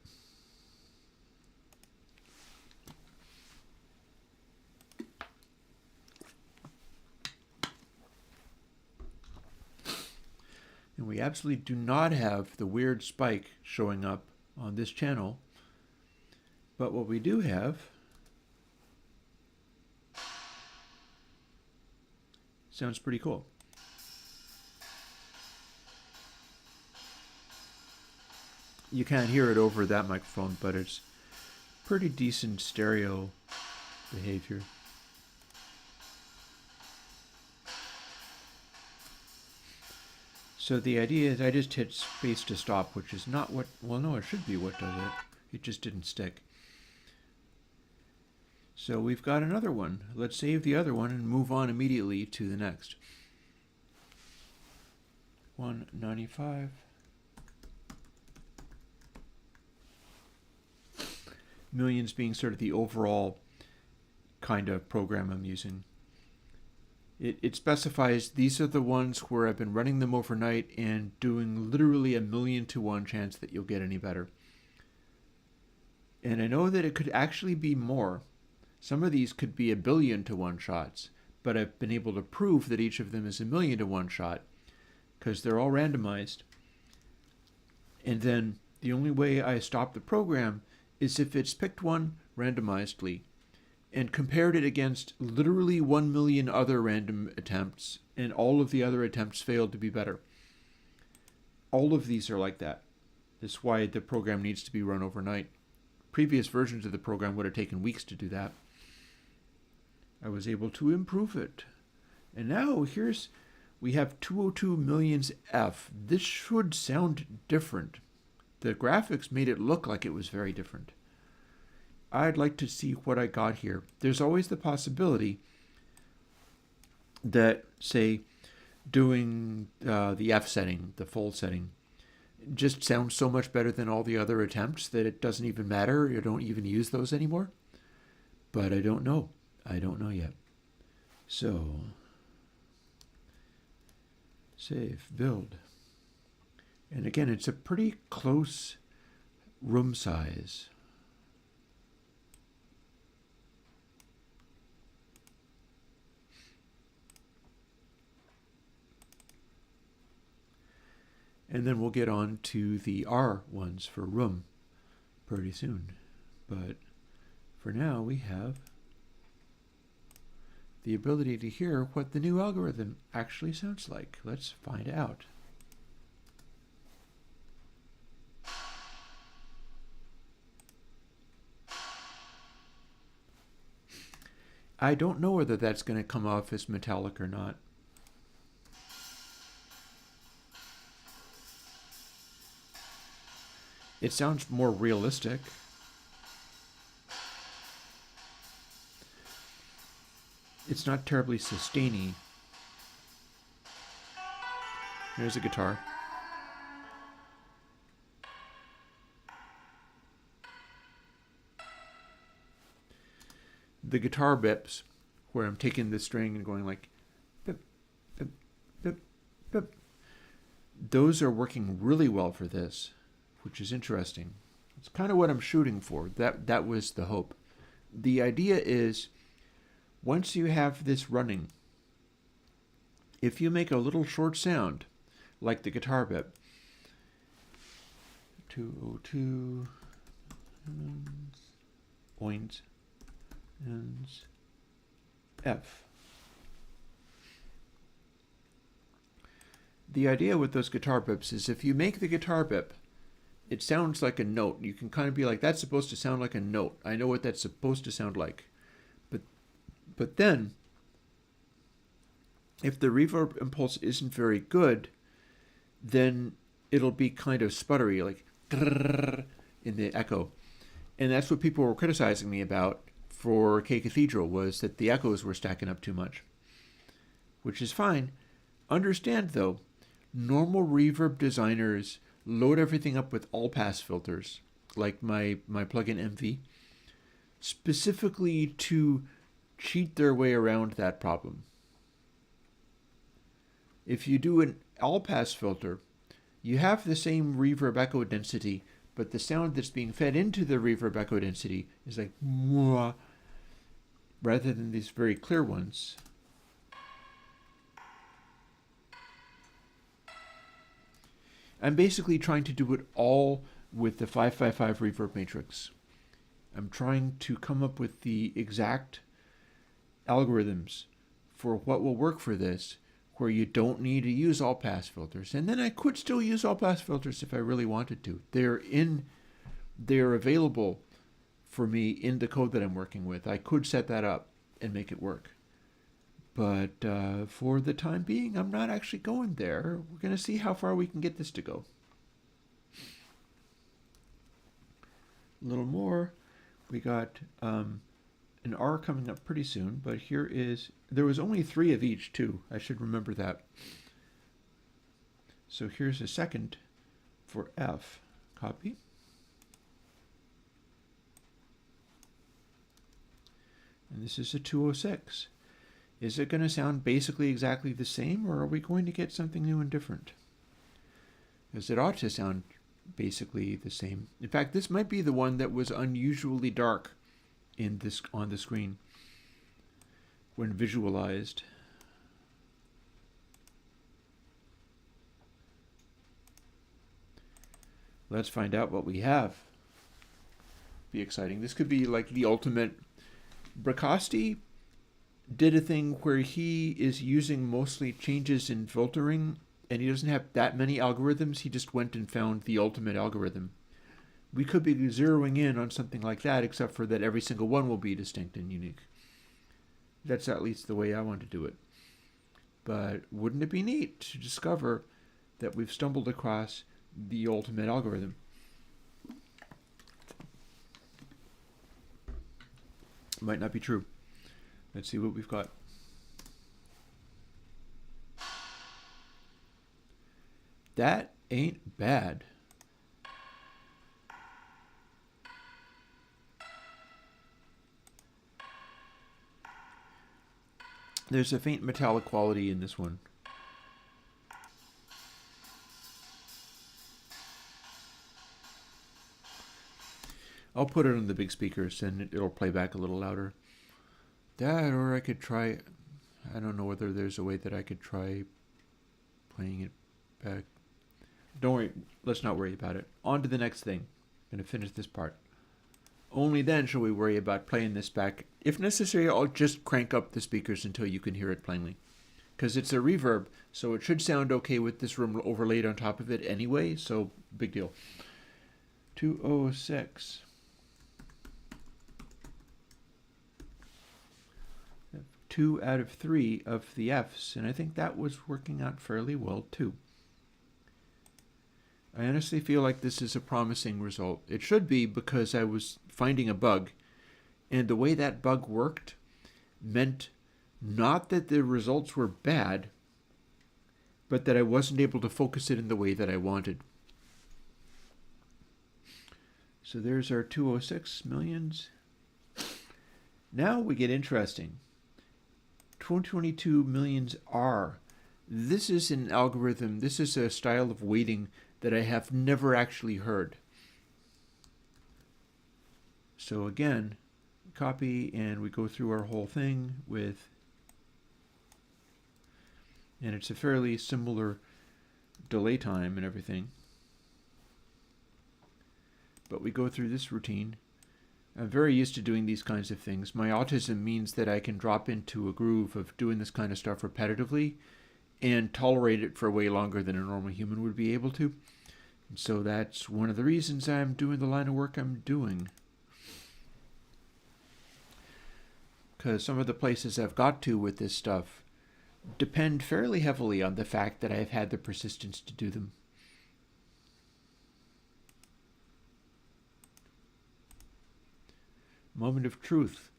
And we absolutely do not have the weird spike showing up on this channel. But what we do have sounds pretty cool. You can't hear it over that microphone, but it's pretty decent stereo behavior. So the idea is I just hit space to stop, which is not what, well, no, it should be what does it. It just didn't stick. So we've got another one. Let's save the other one and move on immediately to the next. 195. Millions being sort of the overall kind of program I'm using. It specifies these are the ones where I've been running them overnight and doing literally 1,000,000 to 1 chance that you'll get any better. And I know that it could actually be more. Some of these could be 1,000,000,000 to 1 shots, but I've been able to prove that each of them is 1,000,000 to 1 shot because they're all randomized. And then the only way I stop the program is if it's picked one randomizedly and compared it against literally 1,000,000 other random attempts, and all of the other attempts failed to be better. All of these are like that. That's why the program needs to be run overnight. Previous versions of the program would have taken weeks to do that. I was able to improve it. And now we have 202 millions F. This should sound different. The graphics made it look like it was very different. I'd like to see what I got here. There's always the possibility that, say, doing the F setting, the fold setting, just sounds so much better than all the other attempts that it doesn't even matter. You don't even use those anymore. But I don't know. I don't know yet. So, save, build. And again, it's a pretty close room size. And then we'll get on to the R ones for room. pretty soon. But for now, we have the ability to hear what the new algorithm actually sounds like. Let's find out. I don't know whether that's going to come off as metallic or not. It sounds more realistic. It's not terribly sustainy. There's a guitar. The guitar bips, where I'm taking the string and going like, bip, bip, bip, bip, those are working really well for this, which is interesting. It's kind of what I'm shooting for. That was the hope. The idea is, once you have this running, if you make a little short sound, like the guitar bip, 202, oins, and F. The idea with those guitar bips is if you make the guitar bip, it sounds like a note. You can kind of be like, that's supposed to sound like a note. I know what that's supposed to sound like. But then, if the reverb impulse isn't very good, then it'll be kind of sputtery, like in the echo. And that's what people were criticizing me about for K Cathedral, was that the echoes were stacking up too much, which is fine. Understand, though, normal reverb designers load everything up with all-pass filters, like my plugin MV, specifically to cheat their way around that problem. If you do an all-pass filter, you have the same reverb echo density, but the sound that's being fed into the reverb echo density is like mwah, rather than these very clear ones. I'm basically trying to do it all with the 555 reverb matrix. I'm trying to come up with the exact algorithms for what will work for this, where you don't need to use all pass filters. And then I could still use all pass filters if I really wanted to. They're available for me in the code that I'm working with. I could set that up and make it work. But for the time being, I'm not actually going there. We're going to see how far we can get this to go. A little more. We got an R coming up pretty soon, but there was only 3 of each too. I should remember that. So here's a second for F. Copy. And this is a 206. Is it going to sound basically exactly the same, or are we going to get something new and different? Because it ought to sound basically the same. In fact, this might be the one that was unusually dark on the screen when visualized. Let's find out what we have. Be exciting. This could be like the ultimate. Bracosti did a thing where he is using mostly changes in filtering, and he doesn't have that many algorithms. He just went and found the ultimate algorithm. We could be zeroing in on something like that, except for that every single one will be distinct and unique. That's at least the way I want to do it. But wouldn't it be neat to discover that we've stumbled across the ultimate algorithm? Might not be true. Let's see what we've got. That ain't bad. There's a faint metallic quality in this one. I'll put it on the big speakers and it'll play back a little louder. That, or I could try, I don't know whether there's a way that I could try playing it back. Don't worry, let's not worry about it. On to the next thing. I'm going to finish this part. Only then shall we worry about playing this back. If necessary, I'll just crank up the speakers until you can hear it plainly. Because it's a reverb, so it should sound okay with this room overlaid on top of it anyway, so big deal. 206. 2 out of 3 of the Fs, and I think that was working out fairly well too. I honestly feel like this is a promising result. It should be, because I was finding a bug, and the way that bug worked meant not that the results were bad, but that I wasn't able to focus it in the way that I wanted. So there's our 206 millions. Now we get interesting. 222 millions R. This is an algorithm, this is a style of weighting that I have never actually heard. So again, copy, and we go through our whole thing with, and it's a fairly similar delay time and everything. But we go through this routine. I'm very used to doing these kinds of things. My autism means that I can drop into a groove of doing this kind of stuff repetitively and tolerate it for way longer than a normal human would be able to. And so that's one of the reasons I'm doing the line of work I'm doing. Because some of the places I've got to with this stuff depend fairly heavily on the fact that I've had the persistence to do them. Moment of truth.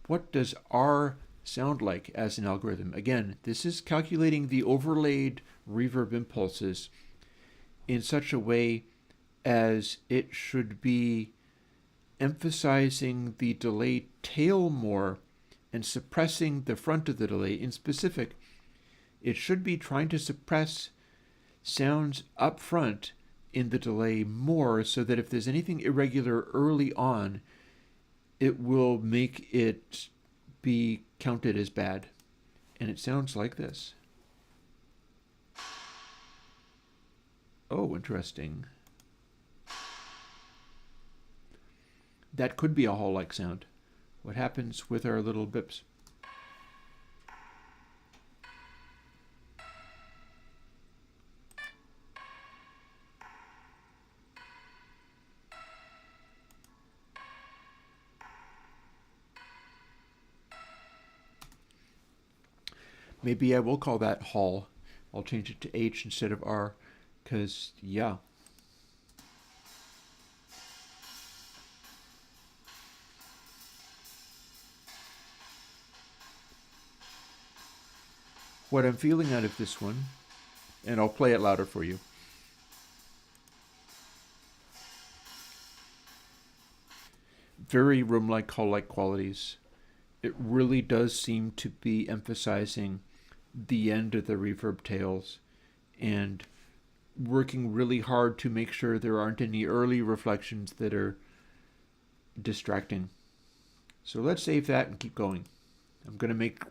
What does R sound like as an algorithm? Again, this is calculating the overlaid reverb impulses in such a way as it should be emphasizing the delay tail more and suppressing the front of the delay. In specific, it should be trying to suppress sounds up front in the delay more, so that if there's anything irregular early on, it will make it be counted as bad. And it sounds like this. Oh, interesting. That could be a hall-like sound. What happens with our little bips? Maybe I will call that hall. I'll change it to H instead of R, because, yeah. What I'm feeling out of this one, and I'll play it louder for you. Very room-like, hall-like qualities. It really does seem to be emphasizing the end of the reverb tails and working really hard to make sure there aren't any early reflections that are distracting. So let's save that and keep going. I'm going to make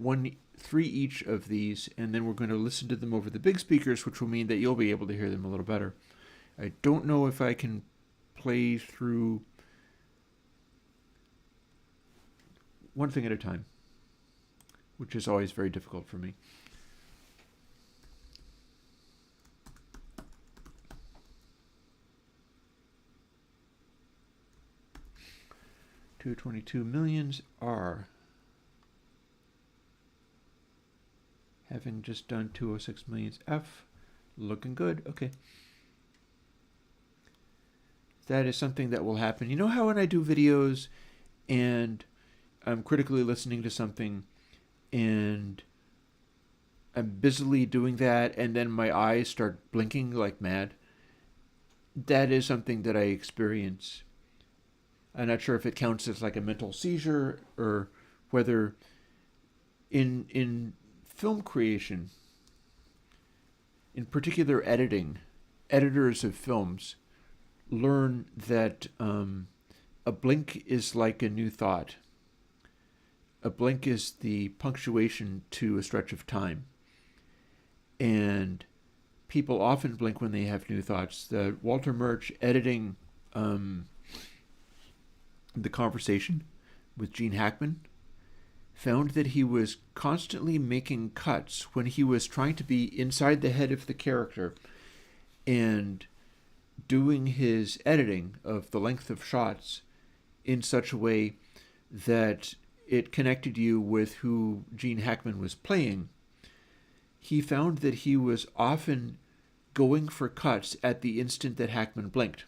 3 each of these, and then we're going to listen to them over the big speakers, which will mean that you'll be able to hear them a little better. I don't know if I can play through one thing at a time, which is always very difficult for me. $222 millions R. Having just done 206 millions F. Looking good. Okay. That is something that will happen. You know how when I do videos and I'm critically listening to something and I'm busily doing that and then my eyes start blinking like mad? That is something that I experience. I'm not sure if it counts as like a mental seizure, or whether in film creation, in particular editing, editors of films learn that a blink is like a new thought. A blink is the punctuation to a stretch of time. And people often blink when they have new thoughts. The Walter Murch editing the conversation with Gene Hackman, found that he was constantly making cuts when he was trying to be inside the head of the character and doing his editing of the length of shots in such a way that it connected you with who Gene Hackman was playing. He found that he was often going for cuts at the instant that Hackman blinked.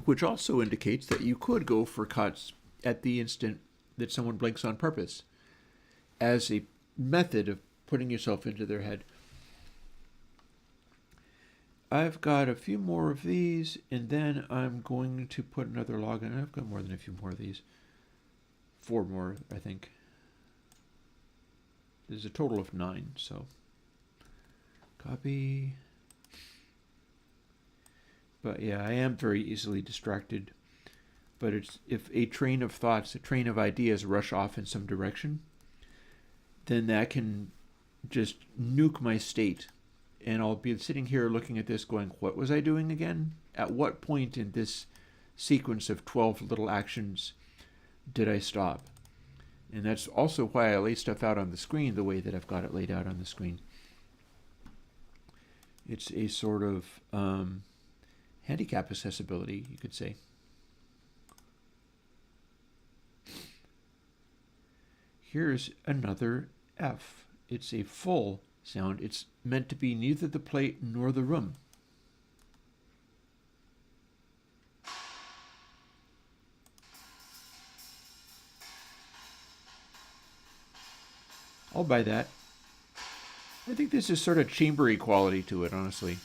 Which also indicates that you could go for cuts at the instant that someone blinks on purpose as a method of putting yourself into their head. I've got a few more of these, and then I'm going to put another log in. I've got more than a few more of these. 4 more, I think. There's a total of 9, so copy. But yeah, I am very easily distracted. But it's if a train of thoughts, a train of ideas rush off in some direction, then that can just nuke my state. And I'll be sitting here looking at this going, what was I doing again? At what point in this sequence of 12 little actions did I stop? And that's also why I lay stuff out on the screen the way that I've got it laid out on the screen. It's a sort of handicap accessibility, you could say. Here's another F. It's a full sound. It's meant to be neither the plate nor the room. I'll buy that. I think this is sort of chambery quality to it, honestly.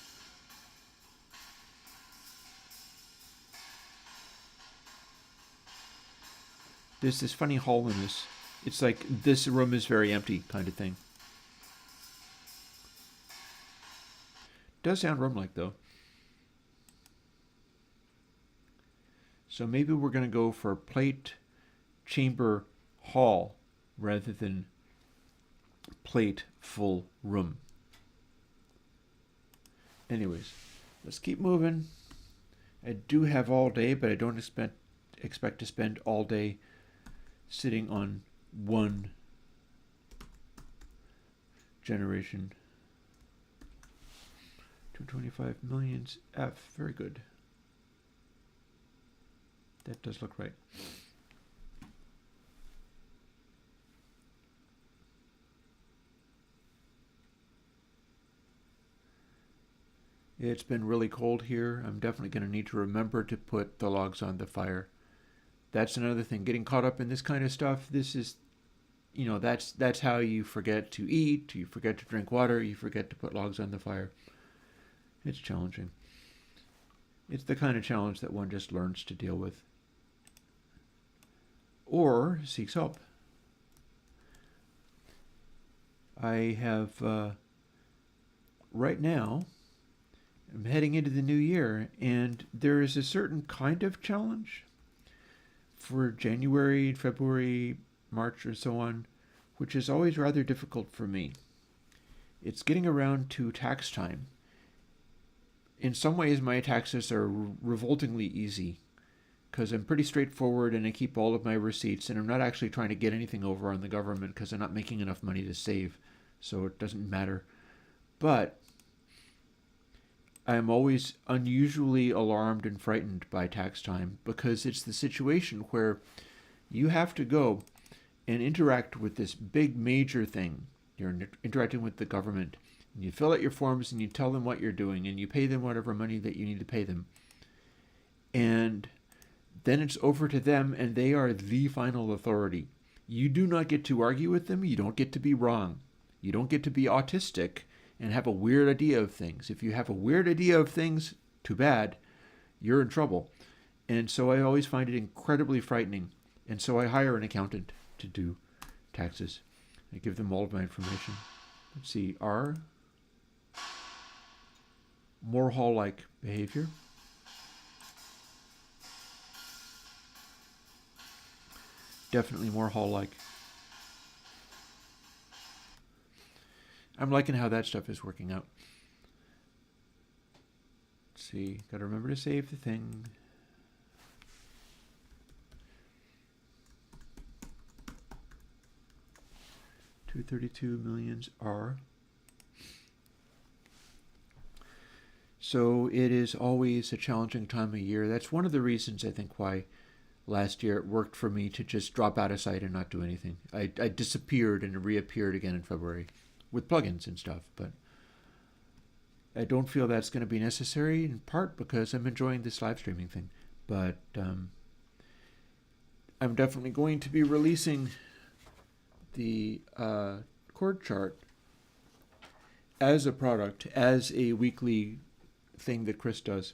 There's this funny hollowness. It's like this room is very empty kind of thing. Does sound room-like though. So maybe we're going to go for plate, chamber, hall rather than plate, full room. Anyways, let's keep moving. I do have all day, but I don't expect to spend all day sitting on one generation. 225 millions F. Very good. That does look right. It's been really cold here. I'm definitely going to need to remember to put the logs on the fire. That's another thing. Getting caught up in this kind of stuff, this is, you know, that's how you forget to eat, you forget to drink water, you forget to put logs on the fire. It's challenging. It's the kind of challenge that one just learns to deal with. Or seeks help. I have, right now, I'm heading into the new year, and there is a certain kind of challenge for January, February, March, or so on, which is always rather difficult for me. It's getting around to tax time. In some ways, my taxes are revoltingly easy because I'm pretty straightforward and I keep all of my receipts, and I'm not actually trying to get anything over on the government because I'm not making enough money to save, so it doesn't matter. But I'm always unusually alarmed and frightened by tax time because it's the situation where you have to go and interact with this big major thing. You're interacting with the government. And you fill out your forms and you tell them what you're doing and you pay them whatever money that you need to pay them. And then it's over to them and they are the final authority. You do not get to argue with them. You don't get to be wrong. You don't get to be autistic and have a weird idea of things. If you have a weird idea of things, too bad, you're in trouble. And so I always find it incredibly frightening. And so I hire an accountant to do taxes. I give them all of my information. Let's see, R. More hall-like behavior. Definitely more hall-like. I'm liking how that stuff is working out. Let's see, gotta remember to save the thing. $232 million R. So it is always a challenging time of year. That's one of the reasons I think why last year it worked for me to just drop out of sight and not do anything. I disappeared and reappeared again in February with plugins and stuff, but I don't feel that's going to be necessary, in part because I'm enjoying this live streaming thing. But I'm definitely going to be releasing the chord chart as a product, as a weekly thing that Chris does,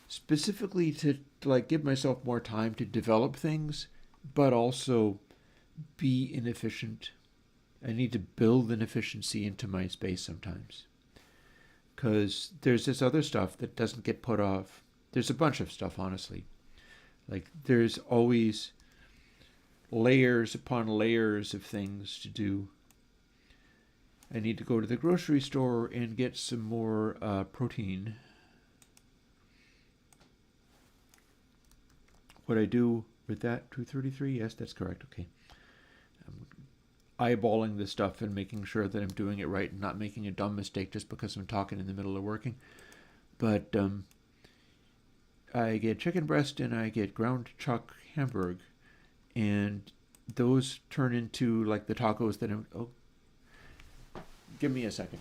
specifically to like give myself more time to develop things, but also be inefficient. I need to build an efficiency into my space sometimes, because there's this other stuff that doesn't get put off. There's a bunch of stuff, honestly. Like there's always layers upon layers of things to do. I need to go to the grocery store and get some more protein. What I do with that, 233? Yes, that's correct. Okay. I'm eyeballing this stuff and making sure that I'm doing it right and not making a dumb mistake just because I'm talking in the middle of working. But I get chicken breast and I get ground chuck hamburg, and those turn into like the tacos that I'm... Oh, give me a second.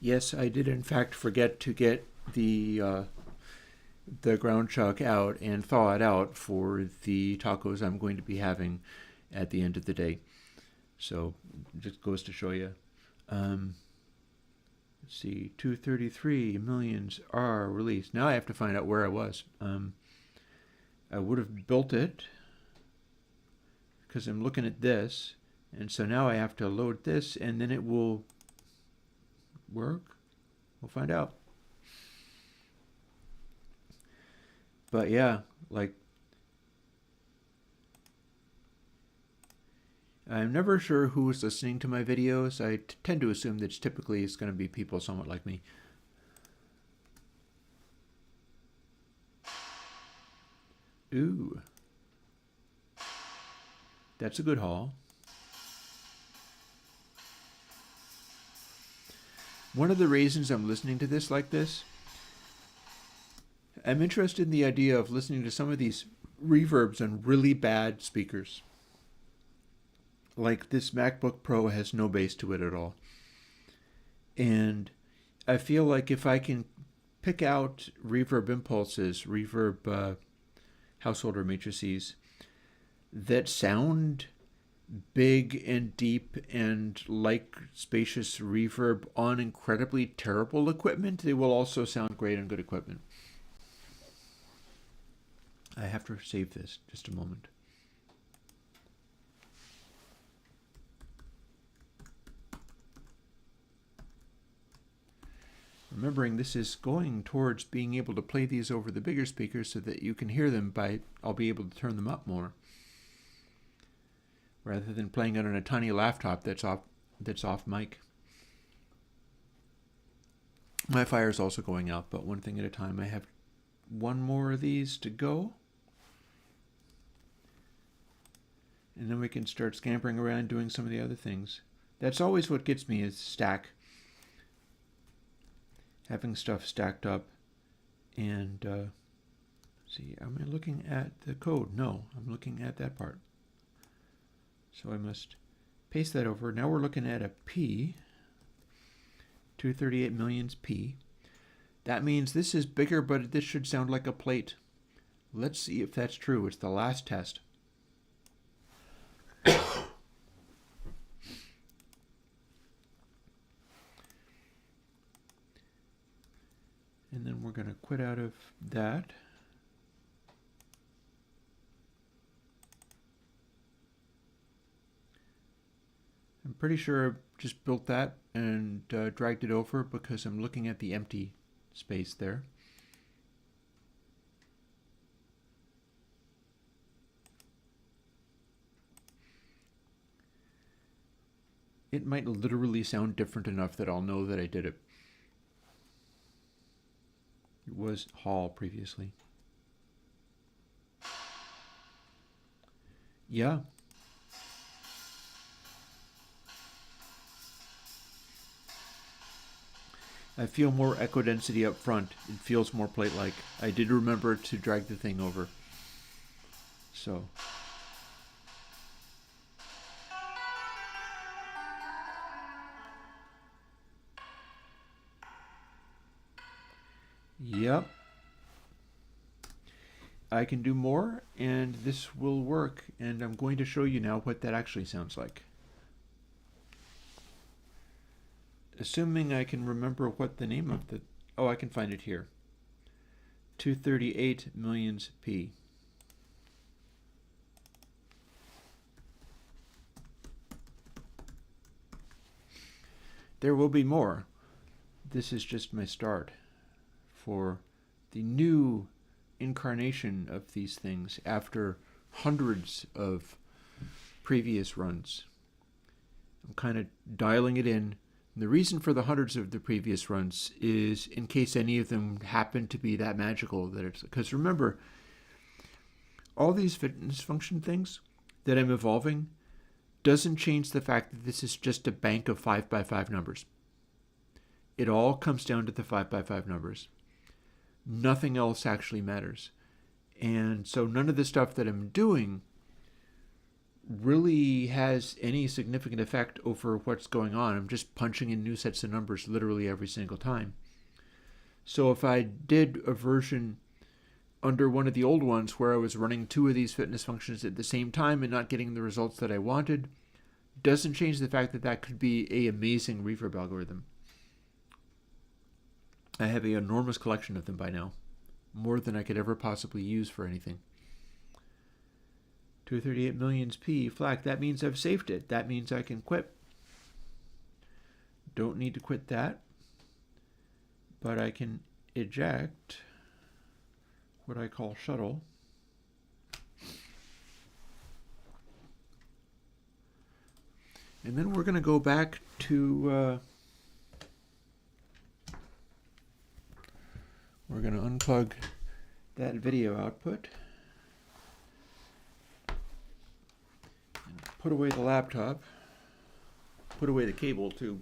Yes, I did in fact forget to get the ground chuck out and thaw it out for the tacos I'm going to be having at the end of the day. So it just goes to show you. Let's see, 233 million are released. Now I have to find out where I was. I would have built it because I'm looking at this, and so now I have to load this, and then it will work. We'll find out. But yeah, like I'm never sure who's listening to my videos. I tend to assume that typically it's going to be people somewhat like me. Ooh, that's a good haul. One of the reasons I'm listening to this like this, I'm interested in the idea of listening to some of these reverbs on really bad speakers. Like this MacBook Pro has no bass to it at all. And I feel like if I can pick out reverb impulses, reverb householder matrices that sound big and deep and like spacious reverb on incredibly terrible equipment, they will also sound great on good equipment. I have to save this just a moment. Remembering this is going towards being able to play these over the bigger speakers so that you can hear them I'll be able to turn them up more, rather than playing it on a tiny laptop that's off mic. My fire is also going out, but one thing at a time. I have one more of these to go, and then we can start scampering around doing some of the other things. That's always what gets me, is stack. Having stuff stacked up. And see, am I looking at the code? No, I'm looking at that part. So I must paste that over. Now we're looking at a P, 238 million P. That means this is bigger, but this should sound like a plate. Let's see if that's true. It's the last test. And then we're going to quit out of that. pretty sure I just built that and dragged it over because I'm looking at the empty space there. It might literally sound different enough that I'll know that I did it. It was Hall previously. Yeah. I feel more echo density up front. It feels more plate-like. I did remember to drag the thing over. So. Yep. I can do more, and this will work, and I'm going to show you now what that actually sounds like. Assuming I can remember what the name of the... Oh, I can find it here. 238 millions P. There will be more. This is just my start for the new incarnation of these things after hundreds of previous runs. I'm kind of dialing it in. And the reason for the hundreds of the previous runs is in case any of them happen to be that magical that it's, because remember, all these fitness function things that I'm evolving doesn't change the fact that this is just a bank of 5x5 numbers. It all comes down to the 5x5 numbers. Nothing else actually matters. And so none of the stuff that I'm doing really has any significant effect over what's going on. I'm just punching in new sets of numbers literally every single time. So if I did a version under one of the old ones where I was running two of these fitness functions at the same time and not getting the results that I wanted, doesn't change the fact that that could be an amazing reverb algorithm. I have an enormous collection of them by now, more than I could ever possibly use for anything. 238 millions P flag, that means I've saved it. That means I can quit. Don't need to quit that, but I can eject what I call shuttle. And then we're going to go back to, we're going to unplug that video output and put away the laptop, put away the cable too.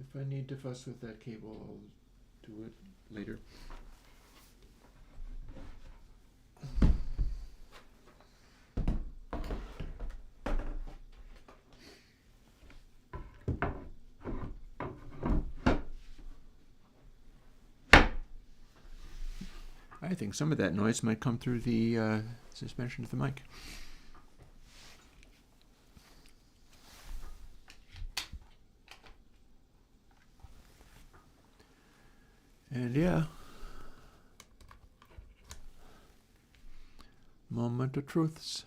If I need to fuss with that cable, I'll do it later. I think some of that noise might come through the suspension of the mic. And yeah, moment of truths.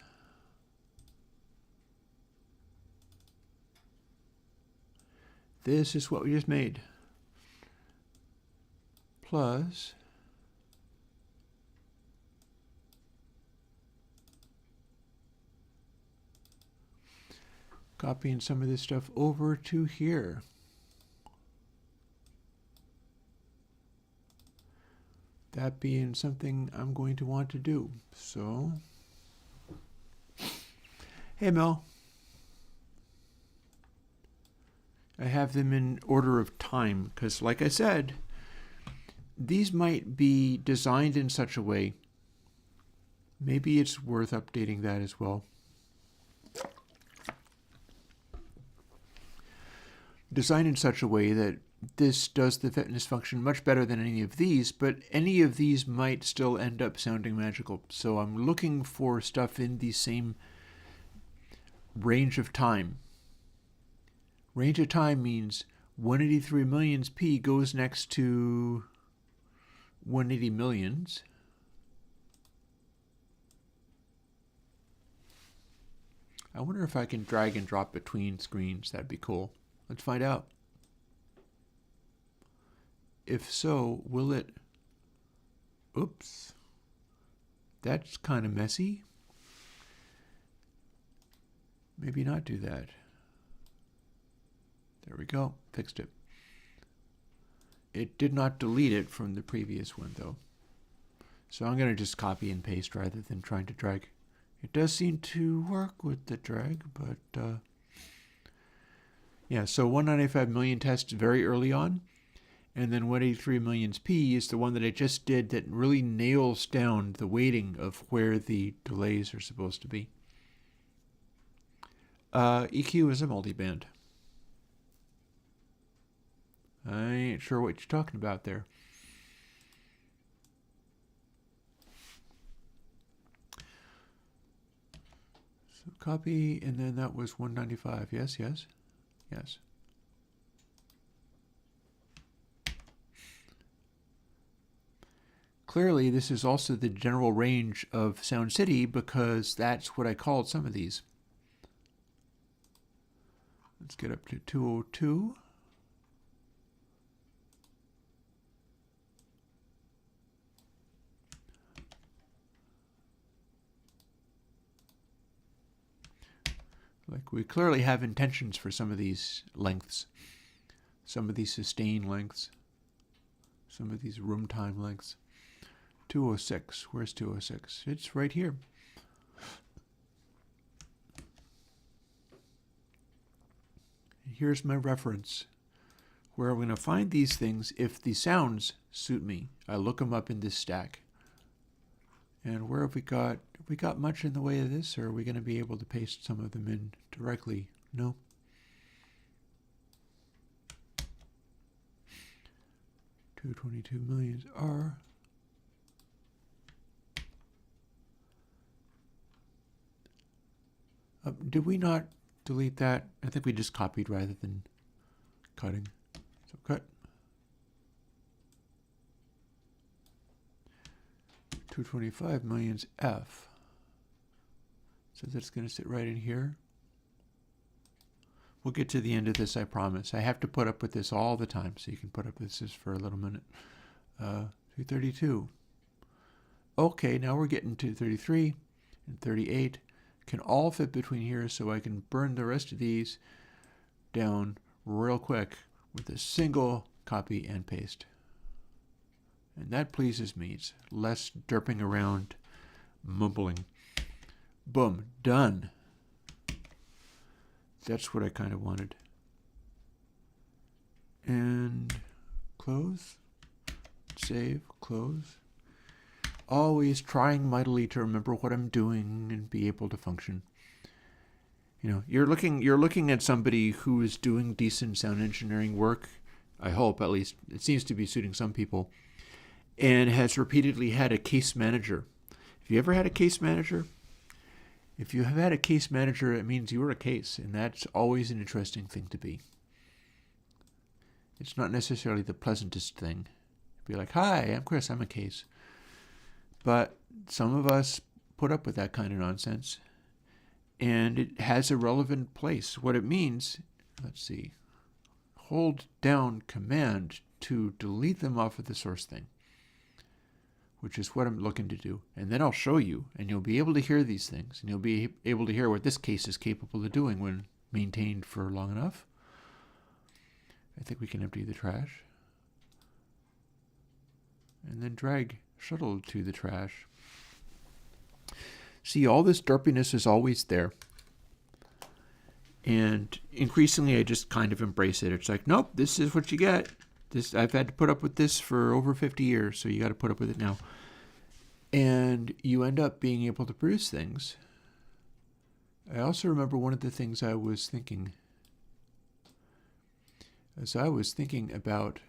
This is what we just made. Plus copying some of this stuff over to here. That being something I'm going to want to do. So, hey Mel. I have them in order of time because, like I said, these might be designed in such a way. Maybe it's worth updating that as well. Designed in such a way that this does the fitness function much better than any of these, but any of these might still end up sounding magical. So I'm looking for stuff in the same range of time. Range of time means 183 millions p goes next to 180 millions. I wonder if I can drag and drop between screens. That'd be cool. Let's find out. If so, will it... Oops. That's kind of messy. Maybe not do that. There we go. Fixed it. It did not delete it from the previous one, though. So I'm going to just copy and paste rather than trying to drag. It does seem to work with the drag, but yeah, so 195 million tests very early on, and then 183 millions p is the one that I just did that really nails down the weighting of where the delays are supposed to be. EQ is a multiband. I ain't sure what you're talking about there. So copy, and then that was 195. Yes, yes, yes. Clearly, this is also the general range of Sound City because that's what I called some of these. Let's get up to 202. Like we clearly have intentions for some of these lengths, some of these sustain lengths, some of these room time lengths. 206, where's 206? It's right here. Here's my reference where I'm going to find these things if the sounds suit me. I look them up in this stack. And where have we got? Have we got much in the way of this, or are we going to be able to paste some of them in directly? No. $222 million are. Did we not delete that? I think we just copied rather than cutting. So cut. 225 millions F. So that's going to sit right in here. We'll get to the end of this, I promise. I have to put up with this all the time, so you can put up with this for a little minute. 232. Okay, now we're getting to 33 and 38. Can all fit between here, so I can burn the rest of these down real quick with a single copy and paste. And that pleases me. It's less derping around, mumbling. Boom, done. That's what I kind of wanted. And close, save, close. Always trying mightily to remember what I'm doing and be able to function. You know, you're looking at somebody who is doing decent sound engineering work. I hope, at least. It seems to be suiting some people. And has repeatedly had a case manager. Have you ever had a case manager? If you have had a case manager, it means you were a case, and that's always an interesting thing to be. It's not necessarily the pleasantest thing. Be like, hi, I'm Chris, I'm a case. But some of us put up with that kind of nonsense, and it has a relevant place. What it means, let's see, hold down Command to delete them off of the source thing, which is what I'm looking to do. And then I'll show you, and you'll be able to hear these things, and you'll be able to hear what this case is capable of doing when maintained for long enough. I think we can empty the trash. And then drag shuttle to the trash. See, all this derpiness is always there. And increasingly, I just kind of embrace it. It's like, nope, this is what you get. This, I've had to put up with this for over 50 years, so you got to put up with it now. And you end up being able to produce things. I also remember one of the things I was thinking. As I was thinking about,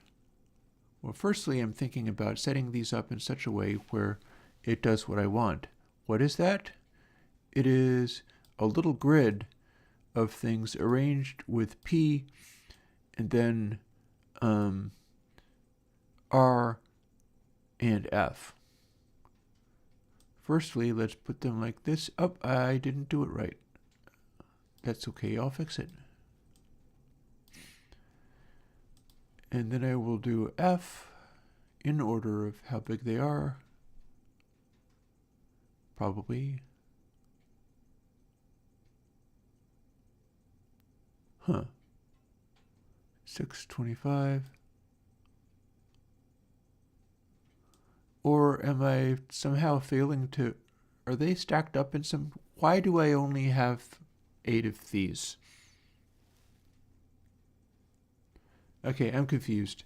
well, firstly, I'm thinking about setting these up in such a way where it does what I want. What is that? It is a little grid of things arranged with P and then R and F. Firstly, let's put them like this. Oh, I didn't do it right. That's okay, I'll fix it. And then I will do F in order of how big they are. Probably. 625. Or am I somehow failing to... Are they stacked up in some... Why do I only have 8 of these? Okay, I'm confused.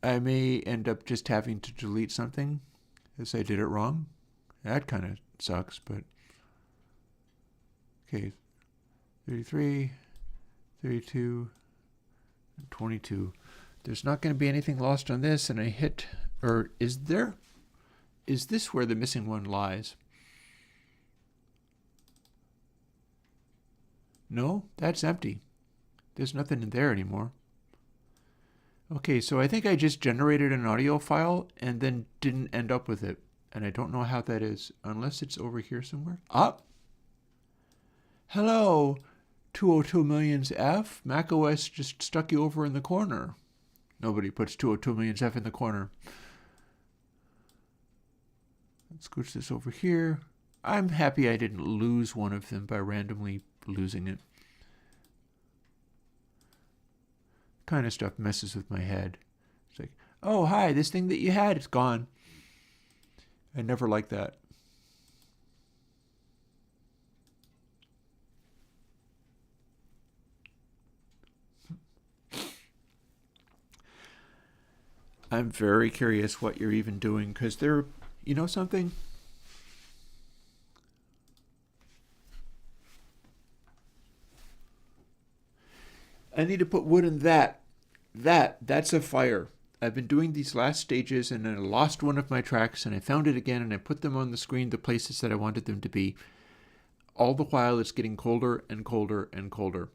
I may end up just having to delete something as I did it wrong. That kind of sucks, but... Okay, 33, 32, and 22. There's not going to be anything lost on this, and I hit... Or is there? Is this where the missing one lies? No, that's empty. There's nothing in there anymore. Okay, so I think I just generated an audio file and then didn't end up with it. And I don't know how that is, unless it's over here somewhere. Ah! Hello, 202 millions F. macOS just stuck you over in the corner. Nobody puts 202 millions F in the corner. Let's scooch this over here. I'm happy I didn't lose one of them by randomly losing it. Kind of stuff messes with my head. It's like, oh, hi, this thing that you had, it's gone. I never like that. I'm very curious what you're even doing, because they're, you know something? I need to put wood in that. That's a fire. I've been doing these last stages and I lost one of my tracks and I found it again and I put them on the screen, the places that I wanted them to be. All the while it's getting colder and colder and colder.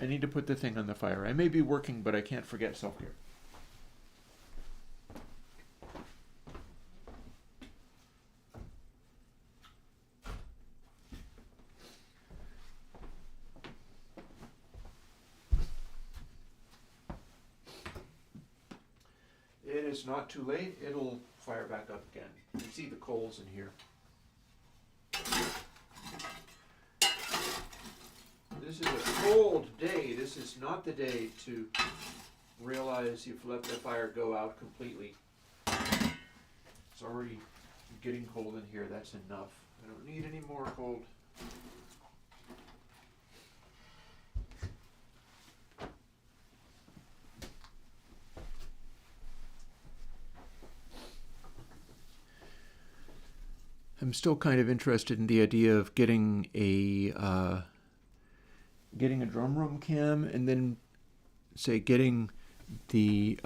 I need to put the thing on the fire. I may be working, but I can't forget self-care. It is not too late. It'll fire back up again. You can see the coals in here. This is a cold day. This is not the day to realize you've let the fire go out completely. It's already getting cold in here. That's enough. I don't need any more cold. I'm still kind of interested in the idea of getting a drum room cam and then say getting the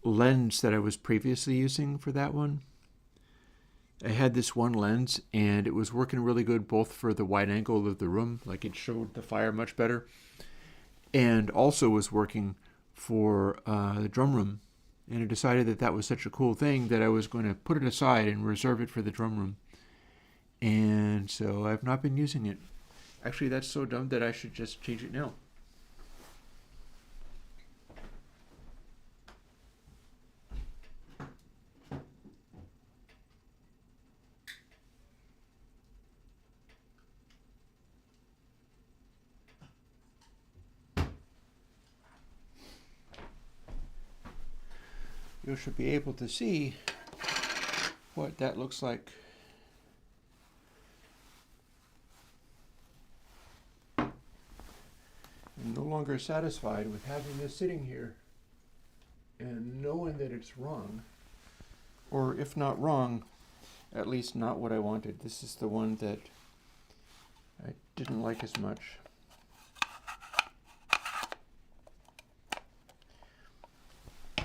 lens that I was previously using for that one. I had this one lens and it was working really good both for the wide angle of the room, like it showed the fire much better, and also was working for the drum room. And I decided that that was such a cool thing that I was going to put it aside and reserve it for the drum room. And so I've not been using it. Actually, that's so dumb that I should just change it now. You should be able to see what that looks like. I'm no longer satisfied with having this sitting here and knowing that it's wrong, or if not wrong, at least not what I wanted. This is the one that I didn't like as much.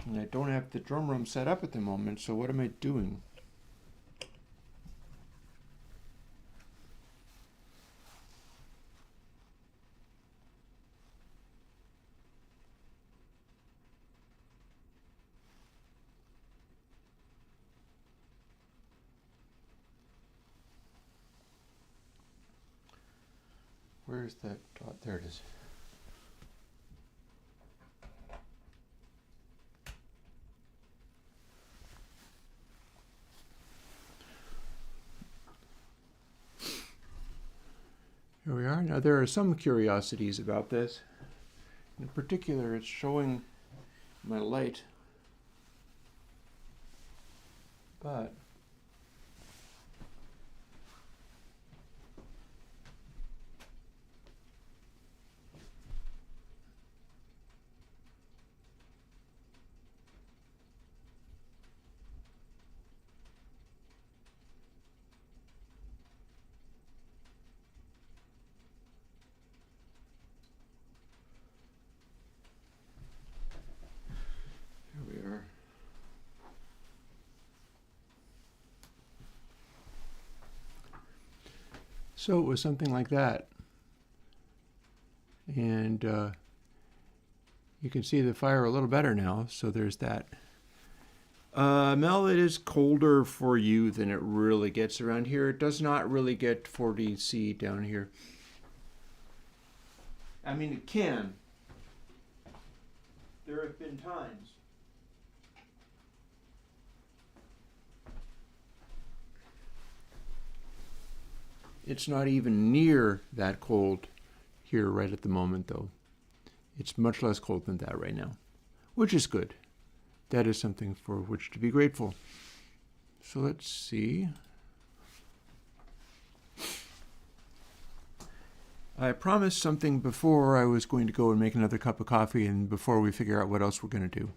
And I don't have the drum room set up at the moment, so what am I doing? Where's that dot? There it is. Here we are. Now there are some curiosities about this. In particular, it's showing my light, but so it was something like that. And you can see the fire a little better now, so there's that. Mel, it is colder for you than it really gets around here. It does not really get 40 C down here. I mean, it can. There have been times. It's not even near that cold here right at the moment, though. It's much less cold than that right now, which is good. That is something for which to be grateful. So let's see. I promised something before. I was going to go and make another cup of coffee and before we figure out what else we're going to do.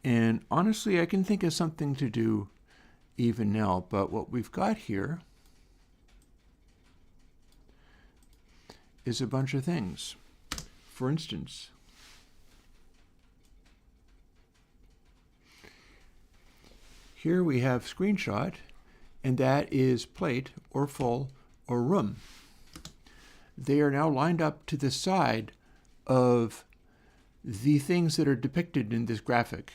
And honestly, I can think of something to do even now, but what we've got here is a bunch of things. For instance, here we have screenshot, and that is plate or full or room. They are now lined up to the side of the things that are depicted in this graphic.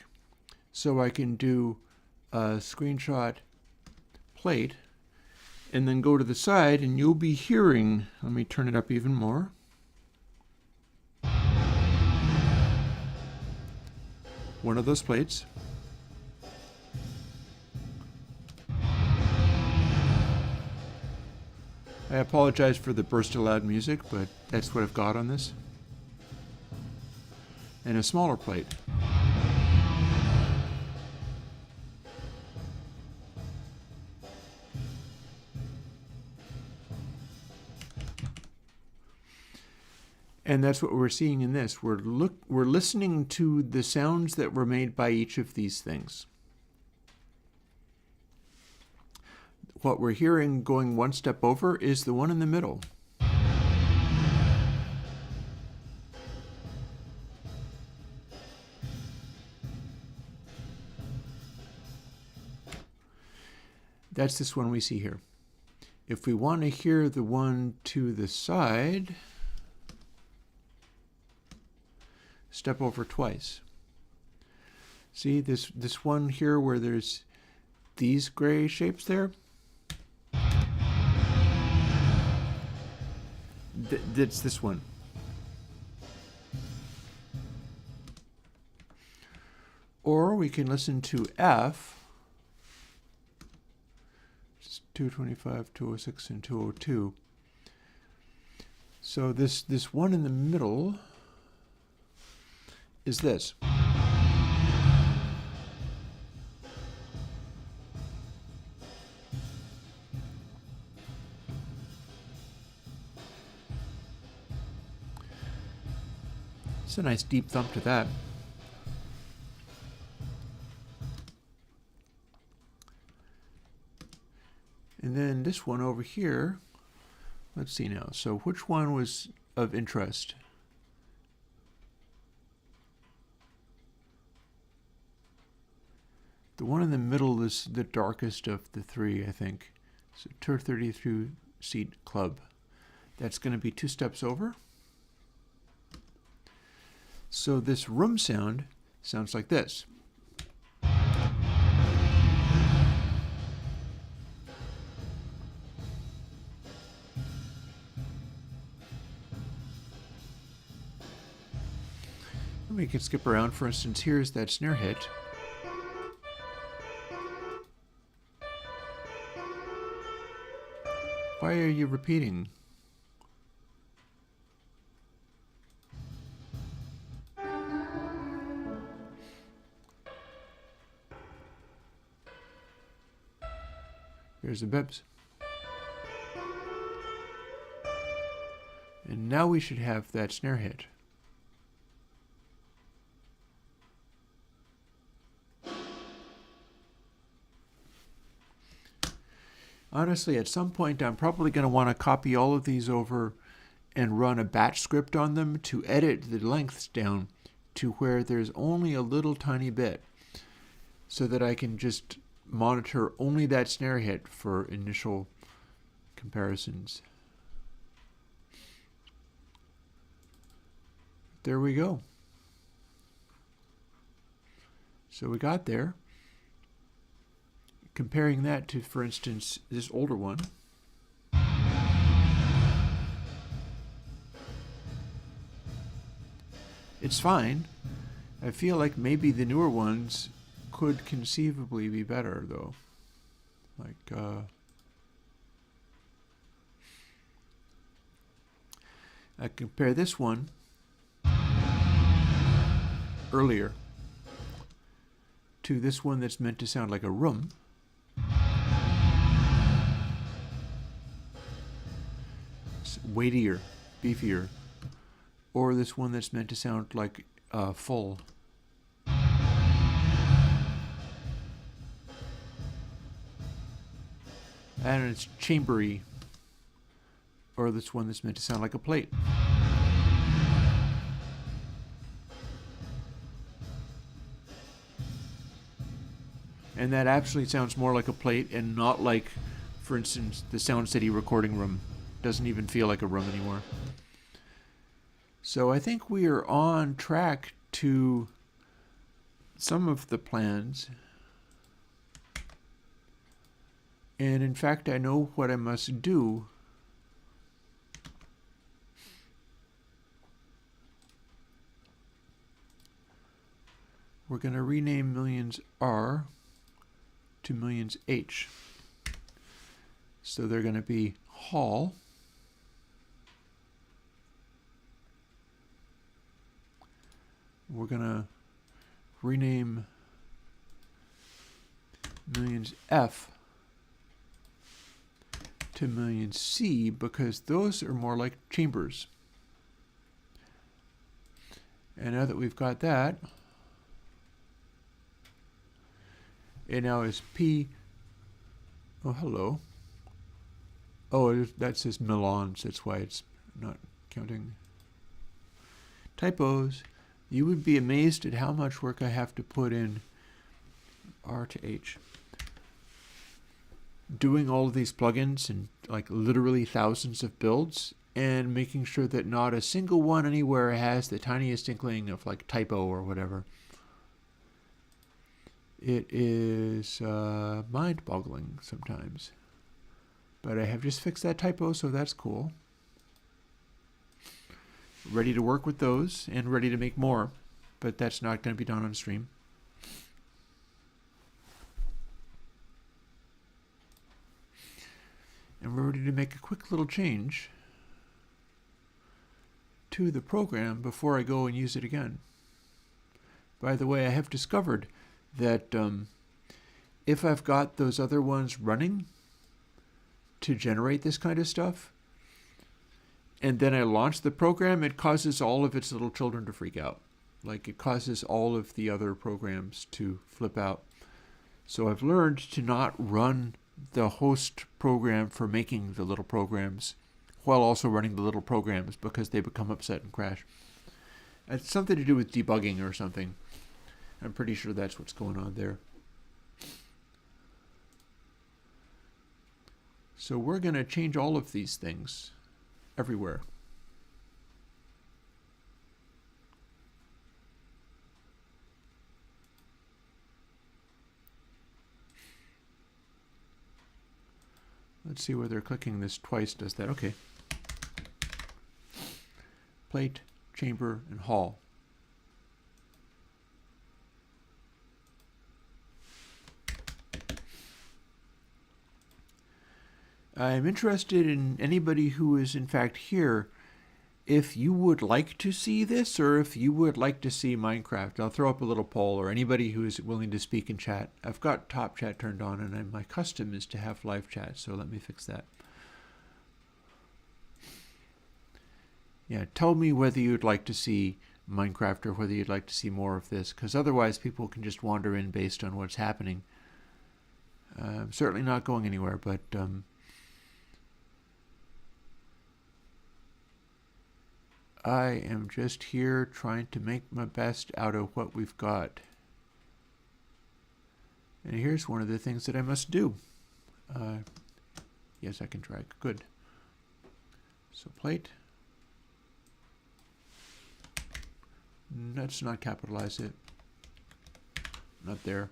So I can do a screenshot plate and then go to the side, and you'll be hearing, let me turn it up even more. One of those plates. I apologize for the burst of loud music, but that's what I've got on this. And a smaller plate. And that's what we're seeing in this. We're listening to the sounds that were made by each of these things. What we're hearing going one step over is the one in the middle. That's this one we see here. If we want to hear the one to the side, step over twice. See this one here where there's these gray shapes there? That's this one. Or we can listen to F, 225, 206, and 202. So this one in the middle is this. It's a nice deep thump to that. And then this one over here, let's see now. So which one was of interest? The one in the middle is the darkest of the three, I think. So 232 seat club. That's going to be two steps over. So this room sound sounds like this. We can skip around. For instance, here's that snare hit. Why are you repeating? Here's the bips. And now we should have that snare hit. Honestly, at some point I'm probably going to want to copy all of these over and run a batch script on them to edit the lengths down to where there's only a little tiny bit, so that I can just monitor only that snare hit for initial comparisons. There we go. So we got there. Comparing that to, for instance, this older one. It's fine. I feel like maybe the newer ones could conceivably be better, though. Like, I compare this one earlier to this one that's meant to sound like a room. It's weightier, beefier. Or this one that's meant to sound like full. And it's chambery. Or this one that's meant to sound like a plate. And that actually sounds more like a plate and not like, for instance, the Sound City recording room. Doesn't even feel like a room anymore. So I think we are on track to some of the plans. And in fact, I know what I must do. We're going to rename millions R to millions H. So they're going to be Hall. We're going to rename millions F to millions C because those are more like chambers. And now that we've got that, it now is P. Oh, hello. Oh, that says Milans. That's why it's not counting. Typos. You would be amazed at how much work I have to put in R to H. Doing all of these plugins and like literally thousands of builds and making sure that not a single one anywhere has the tiniest inkling of like typo or whatever. It is mind-boggling sometimes. But I have just fixed that typo, so that's cool. Ready to work with those and ready to make more, but that's not going to be done on stream. And we're ready to make a quick little change to the program before I go and use it again. By the way, I have discovered that if I've got those other ones running to generate this kind of stuff, and then I launch the program, it causes all of its little children to freak out. Like it causes all of the other programs to flip out. So I've learned to not run the host program for making the little programs while also running the little programs because they become upset and crash. It's something to do with debugging or something. I'm pretty sure that's what's going on there. So we're going to change all of these things everywhere. Let's see whether clicking this twice does that. Okay. Plate, chamber, and hall. I'm interested in anybody who is in fact here, if you would like to see this or if you would like to see Minecraft. I'll throw up a little poll, or anybody who is willing to speak in chat. I've got top chat turned on, and my custom is to have live chat, so let me fix that. Yeah, tell me whether you'd like to see Minecraft or whether you'd like to see more of this, because otherwise people can just wander in based on what's happening. I'm certainly not going anywhere, but I am just here trying to make my best out of what we've got. And here's one of the things that I must do. Yes, I can drag. Good. So plate. Let's not capitalize it. Not there.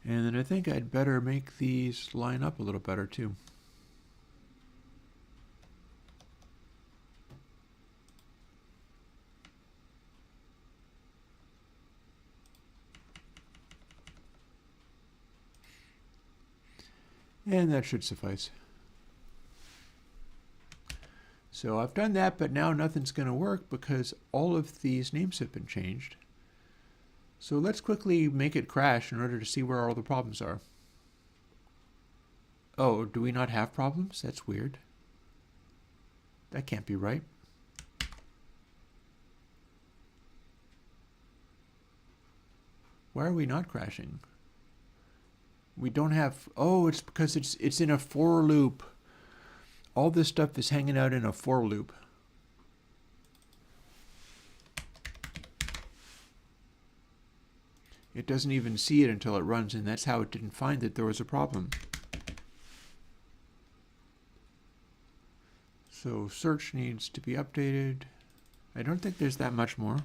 And then I think I'd better make these line up a little better too. And that should suffice. So I've done that, but now nothing's going to work because all of these names have been changed. So let's quickly make it crash in order to see where all the problems are. Oh, do we not have problems? That's weird. That can't be right. Why are we not crashing? We don't have... Oh, it's because it's in a for loop. All this stuff is hanging out in a for loop. It doesn't even see it until it runs, and that's how it didn't find that there was a problem. So search needs to be updated. I don't think there's that much more.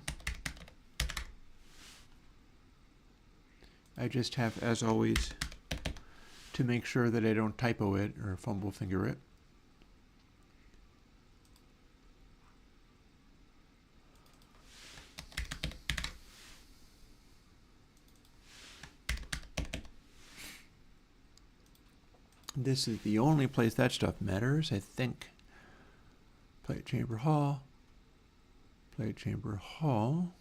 I just have, as always, to make sure that I don't typo it or fumble finger it. This is the only place that stuff matters, I think. Plate chamber hall. Plate chamber hall.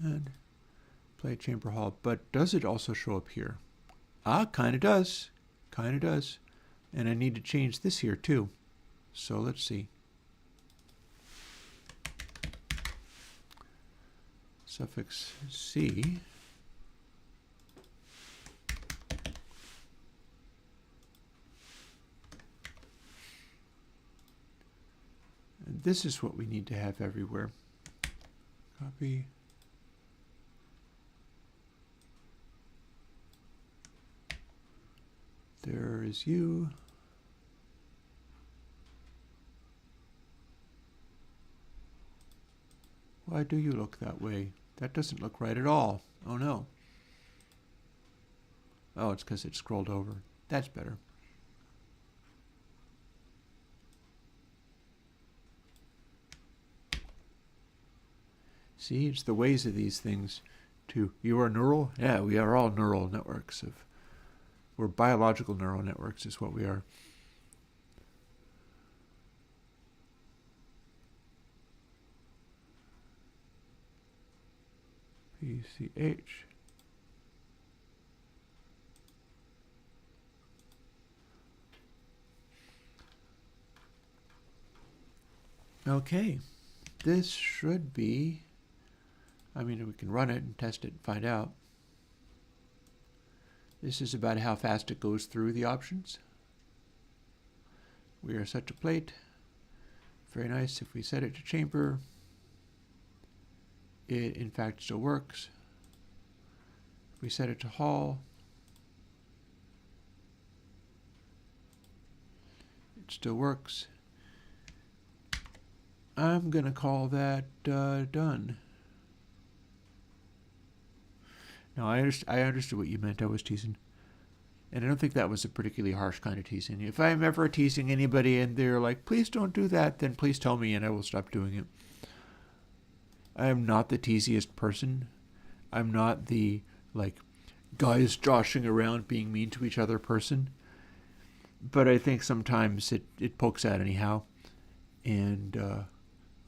And plate chamber hall. But does it also show up here? Ah, kind of does. Kind of does. And I need to change this here too. So let's see. Suffix C. And this is what we need to have everywhere. Copy. There is you. Why do you look that way? That doesn't look right at all. Oh no. Oh, it's because it scrolled over. That's better. See, it's the ways of these things to... You are neural? Yeah, we are all neural networks. We're biological neural networks is what we are. PCH. Okay, this should be... I mean, we can run it and test it and find out. This is about how fast it goes through the options. We are set to plate. Very nice. If we set it to chamber, it in fact still works. If we set it to hall, it still works. I'm going to call that done. No, I understood what you meant. I was teasing. And I don't think that was a particularly harsh kind of teasing. If I'm ever teasing anybody and they're like, please don't do that, then please tell me and I will stop doing it. I am not the teasiest person. I'm not the, like, guys joshing around being mean to each other person. But I think sometimes it pokes out anyhow. And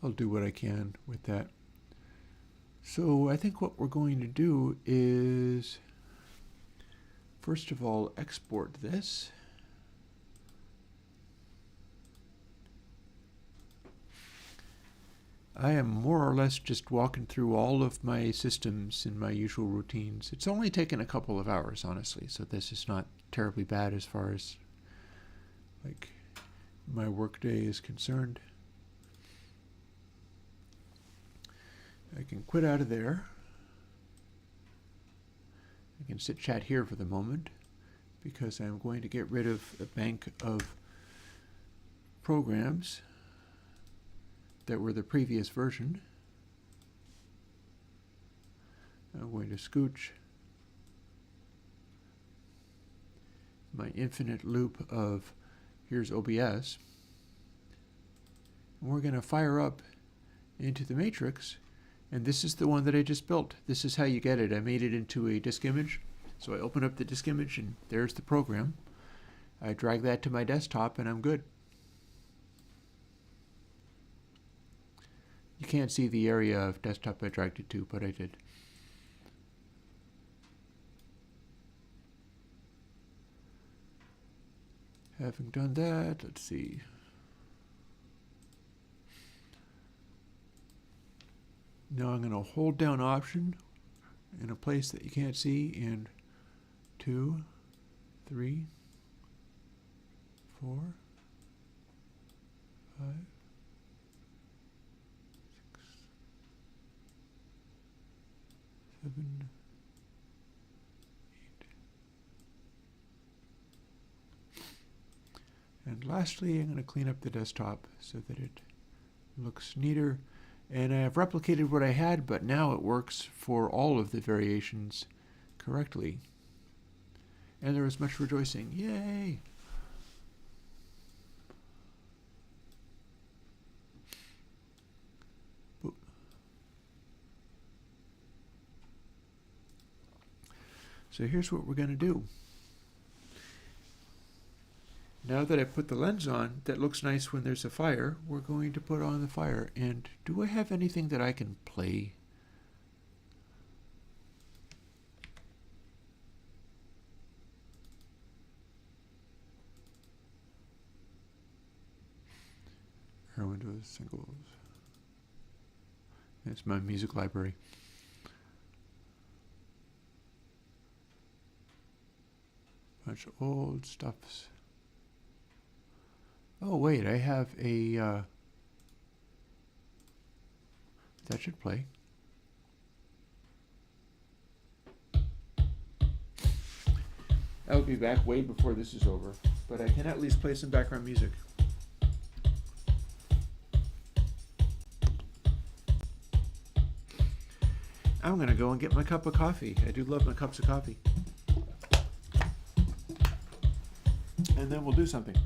I'll do what I can with that. So I think what we're going to do is, first of all, export this. I am more or less just walking through all of my systems in my usual routines. It's only taken a couple of hours, honestly, so this is not terribly bad as far as like my workday is concerned. I can quit out of there. I can sit chat here for the moment because I'm going to get rid of a bank of programs that were the previous version. I'm going to scooch my infinite loop of here's OBS. And we're going to fire up into the matrix, and this is the one that I just built. This is how you get it. I made it into a disk image. So I open up the disk image and there's the program. I drag that to my desktop and I'm good. You can't see the area of desktop I dragged it to, but I did. Having done that, let's see. Now I'm going to hold down Option in a place that you can't see, and 2, 3, 4, 5, 7, 8. And lastly, I'm going to clean up the desktop so that it looks neater. And I have replicated what I had, but now it works for all of the variations correctly. And there was much rejoicing. Yay! So here's what we're going to do. Now that I put the lens on, that looks nice when there's a fire, we're going to put on the fire. And do I have anything that I can play? Airwindows singles. It's my music library. Bunch of old stuffs. Oh wait, I have a that should play. I'll be back way before this is over, but I can at least play some background music. I'm gonna go and get my cup of coffee. I do love my cups of coffee. And then we'll do something.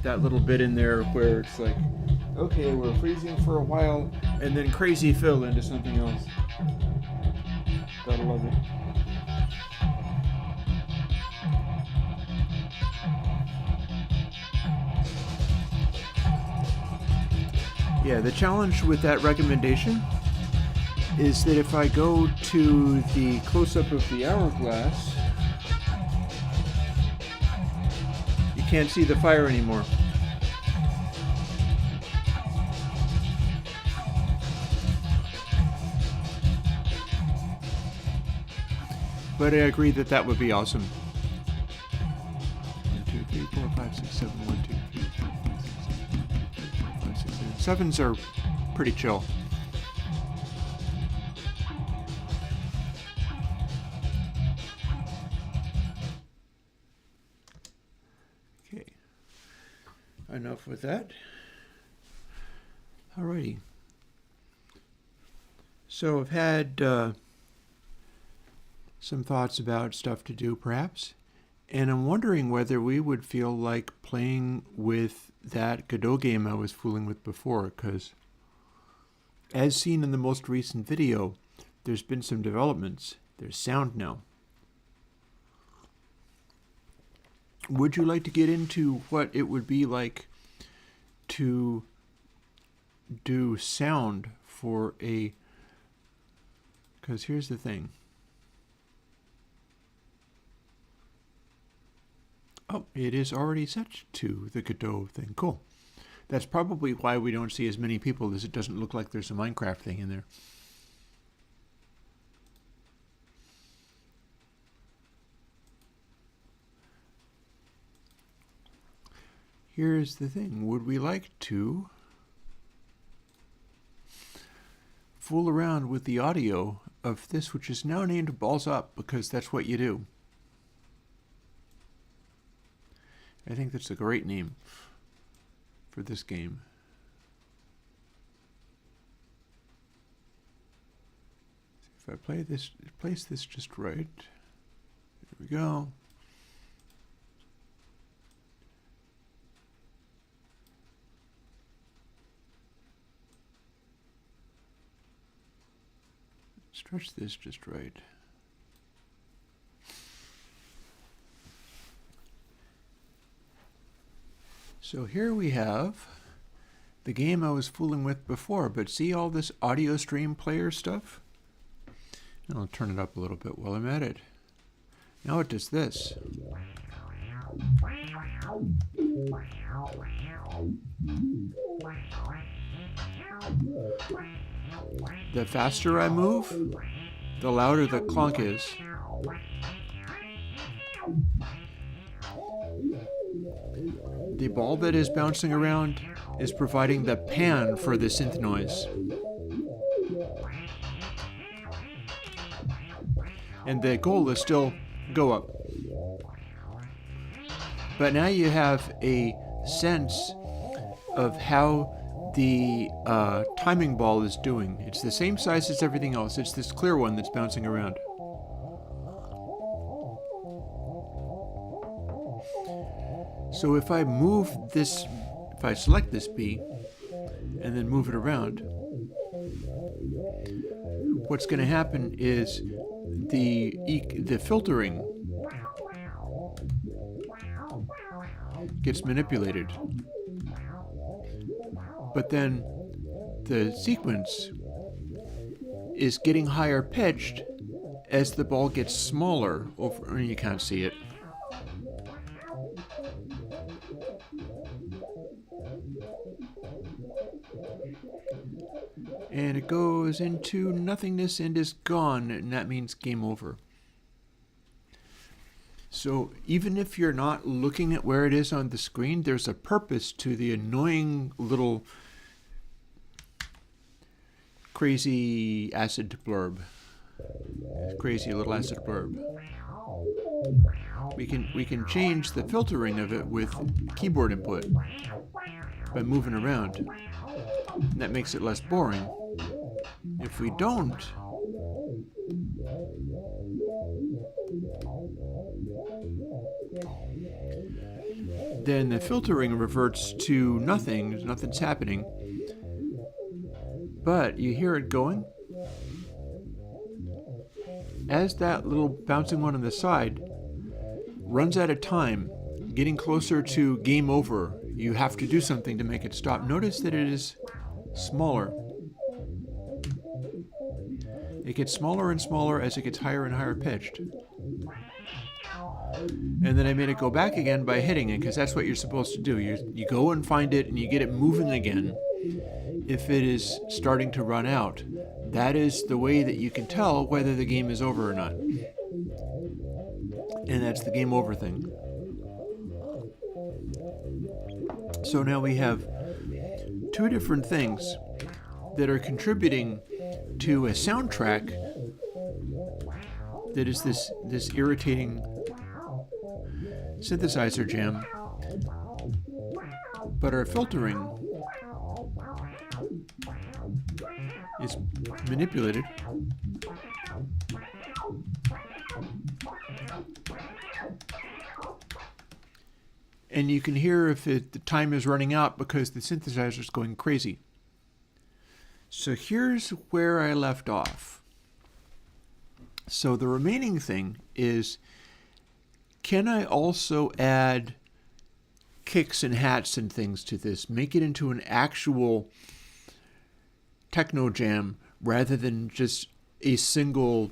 that little bit in there where it's like, okay, we're freezing for a while, and then crazy fill into something else. Gotta love it. Yeah, the challenge with that recommendation is that if I go to the close-up of the hourglass, you can't see the fire anymore. But I agree that that would be awesome. 1, 2, 3, 4, 5, 6, 7, 1, 2, 3, 4, 5, 6, 7, 5, 6, 7. Sevens are pretty chill. Okay. Enough with that. Alrighty. So I've had some thoughts about stuff to do, perhaps, and I'm wondering whether we would feel like playing with that Godot game I was fooling with before, because as seen in the most recent video, there's been some developments. There's sound now. Would you like to get into what it would be like to do sound for a... Because here's the thing. Oh, it is already set to the Godot thing. Cool. That's probably why we don't see as many people, as it doesn't look like there's a Minecraft thing in there. Here's the thing. Would we like to fool around with the audio of this, which is now named Balls Up, because that's what you do? I think that's a great name for this game. If I place this just right, there we go. Stretch this just right. So here we have the game I was fooling with before, but see all this audio stream player stuff? And I'll turn it up a little bit while I'm at it. Now it does this. The faster I move, the louder the clunk is. The ball that is bouncing around is providing the pan for the synth noise. And the goal is still go up. But now you have a sense of how the timing ball is doing. It's the same size as everything else. It's this clear one that's bouncing around. So if I move this, if I select this B and then move it around, what's going to happen is the filtering gets manipulated. But then the sequence is getting higher pitched as the ball gets smaller over, and you can't see it. And it goes into nothingness and is gone, and that means game over. So even if you're not looking at where it is on the screen, there's a purpose to the annoying little crazy acid blurb. Crazy little acid blurb. We can change the filtering of it with keyboard input by moving around. And that makes it less boring. If we don't, then the filtering reverts to nothing. Nothing's happening. But you hear it going. As that little bouncing one on the side runs out of time, getting closer to game over, you have to do something to make it stop. Notice that it is smaller. It gets smaller and smaller as it gets higher and higher pitched. And then I made it go back again by hitting it, because that's what you're supposed to do. You go and find it and you get it moving again if it is starting to run out. That is the way that you can tell whether the game is over or not. And that's the game over thing. So now we have two different things that are contributing to a soundtrack that is this irritating synthesizer jam, but our filtering is manipulated and you can hear if the time is running out because the synthesizer is going crazy. So here's where I left off. So the remaining thing is, can I also add kicks and hats and things to this? Make it into an actual techno jam rather than just a single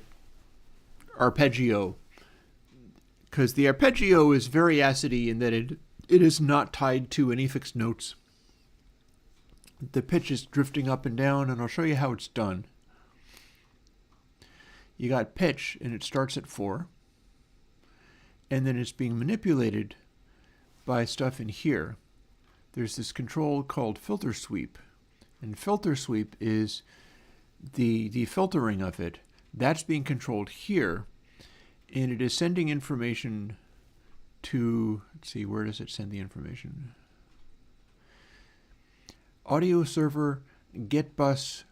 arpeggio. Because the arpeggio is very acidy in that it is not tied to any fixed notes. The pitch is drifting up and down, and I'll show you how it's done. You got pitch, and it starts at 4. And then it's being manipulated by stuff in here. There's this control called filter sweep. And filter sweep is the filtering of it. That's being controlled here. And it is sending information to, let's see, where does it send the information? Audio server, get bus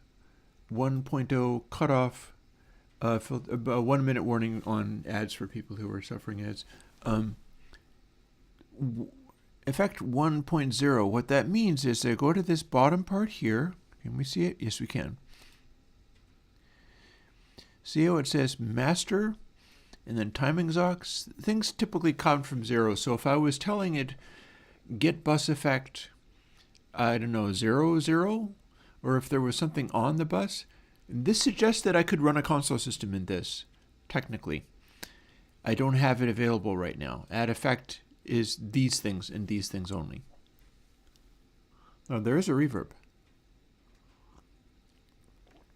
1.0 cutoff, 1 minute warning on ads for people who are suffering ads. Effect 1.0, what that means is they go to this bottom part here. Can we see it? Yes, we can. See how it says master and then timing zox? Things typically come from 0. So if I was telling it get bus effect, I don't know, 0, 0, or if there was something on the bus, this suggests that I could run a console system in this, technically. I don't have it available right now. Add effect is these things and these things only. Oh, there is a reverb.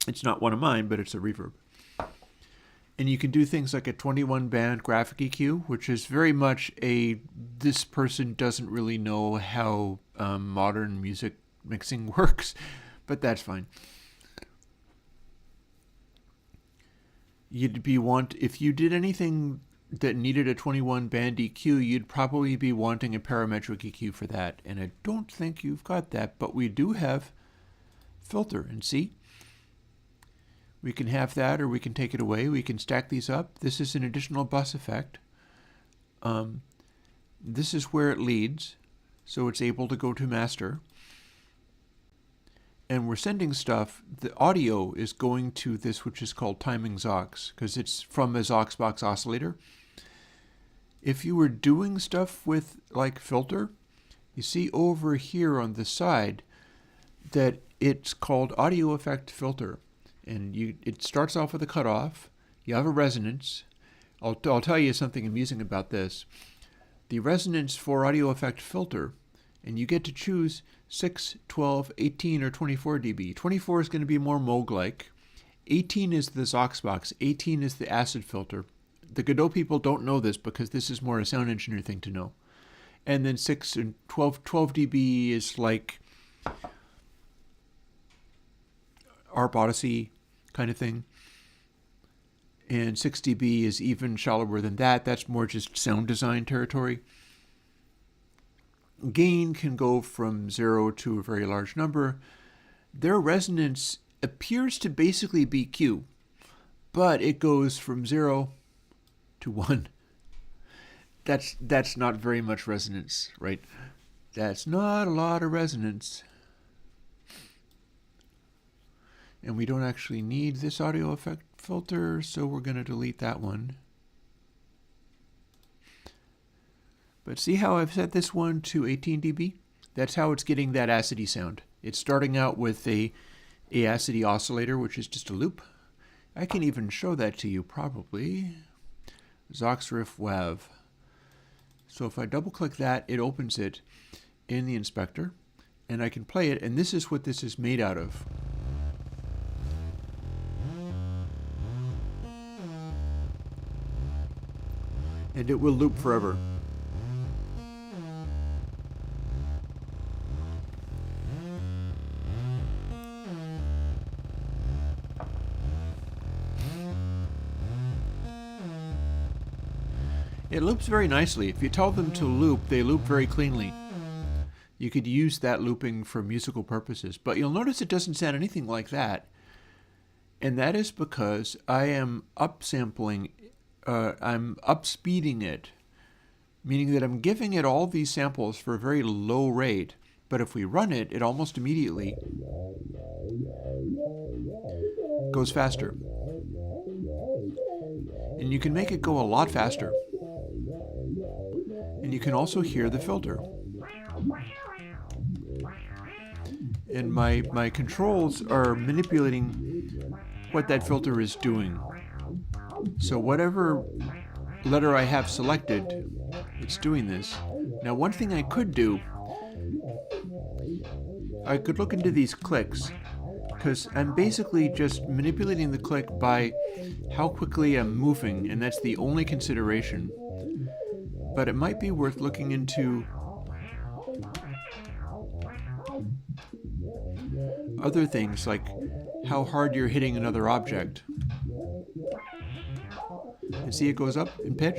It's not one of mine, but it's a reverb. And you can do things like a 21 band graphic EQ, which is very much this person doesn't really know how modern music mixing works, but that's fine. If you did anything that needed a 21 band EQ, you'd probably be wanting a parametric EQ for that. And I don't think you've got that, but we do have filter. And see, we can have that, or we can take it away. We can stack these up. This is an additional bus effect. This is where it leads, so it's able to go to master. And we're sending stuff. The audio is going to this, which is called timing zox, because it's from a Zoxbox oscillator. If you were doing stuff with like filter, you see over here on the side that it's called audio effect filter. And it starts off with a cutoff. You have a resonance. I'll tell you something amusing about this. The resonance for audio effect filter, and you get to choose 6, 12, 18, or 24 dB. 24 is going to be more Moog-like. 18 is the Zoxbox. 18 is the acid filter. The Godot people don't know this because this is more a sound engineer thing to know. And then 6 and 12 dB is like ARP Odyssey kind of thing. And 6 dB is even shallower than that. That's more just sound design territory. Gain can go from 0 to a very large number. Their resonance appears to basically be Q, but it goes from 0 to 1. that's not very much resonance, right? That's not a lot of resonance. And we don't actually need this audio effect filter, so we're going to delete that one. But see how I've set this one to 18 dB? That's how it's getting that acidy sound. It's starting out with a acidy oscillator, which is just a loop. I can even show that to you probably. Zoxriff WAV. So if I double click that, it opens it in the inspector, and I can play it, and this is what this is made out of. And it will loop forever. It loops very nicely. If you tell them to loop, they loop very cleanly. You could use that looping for musical purposes, but you'll notice it doesn't sound anything like that. And that is because I am upsampling, I'm upspeeding it, meaning that I'm giving it all these samples for a very low rate, but if we run it, it almost immediately goes faster. And you can make it go a lot faster. And you can also hear the filter. And my controls are manipulating what that filter is doing. So whatever letter I have selected, it's doing this. Now one thing I could do, I could look into these clicks, because I'm basically just manipulating the click by how quickly I'm moving, and that's the only consideration. But it might be worth looking into other things, like how hard you're hitting another object. And see, it goes up in pitch.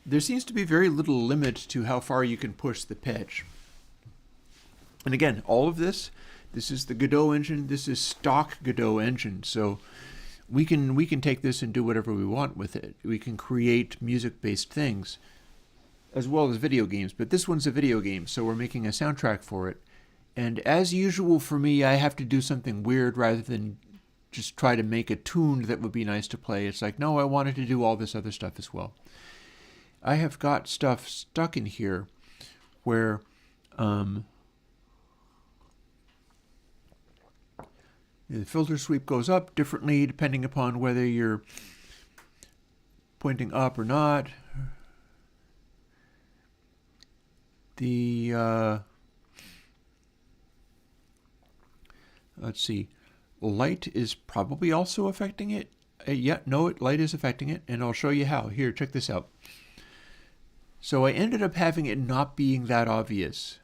There seems to be very little limit to how far you can push the pitch. And again, all of this is the Godot engine. This is stock Godot engine. So we can take this and do whatever we want with it. We can create music-based things as well as video games. But this one's a video game, so we're making a soundtrack for it. And as usual for me, I have to do something weird rather than just try to make a tune that would be nice to play. It's like, no, I wanted to do all this other stuff as well. I have got stuff stuck in here where the filter sweep goes up differently depending upon whether you're pointing up or not. The let's see, light is probably also affecting it. Light is affecting it, and I'll show you how. Here, check this out. So I ended up having it not being that obvious,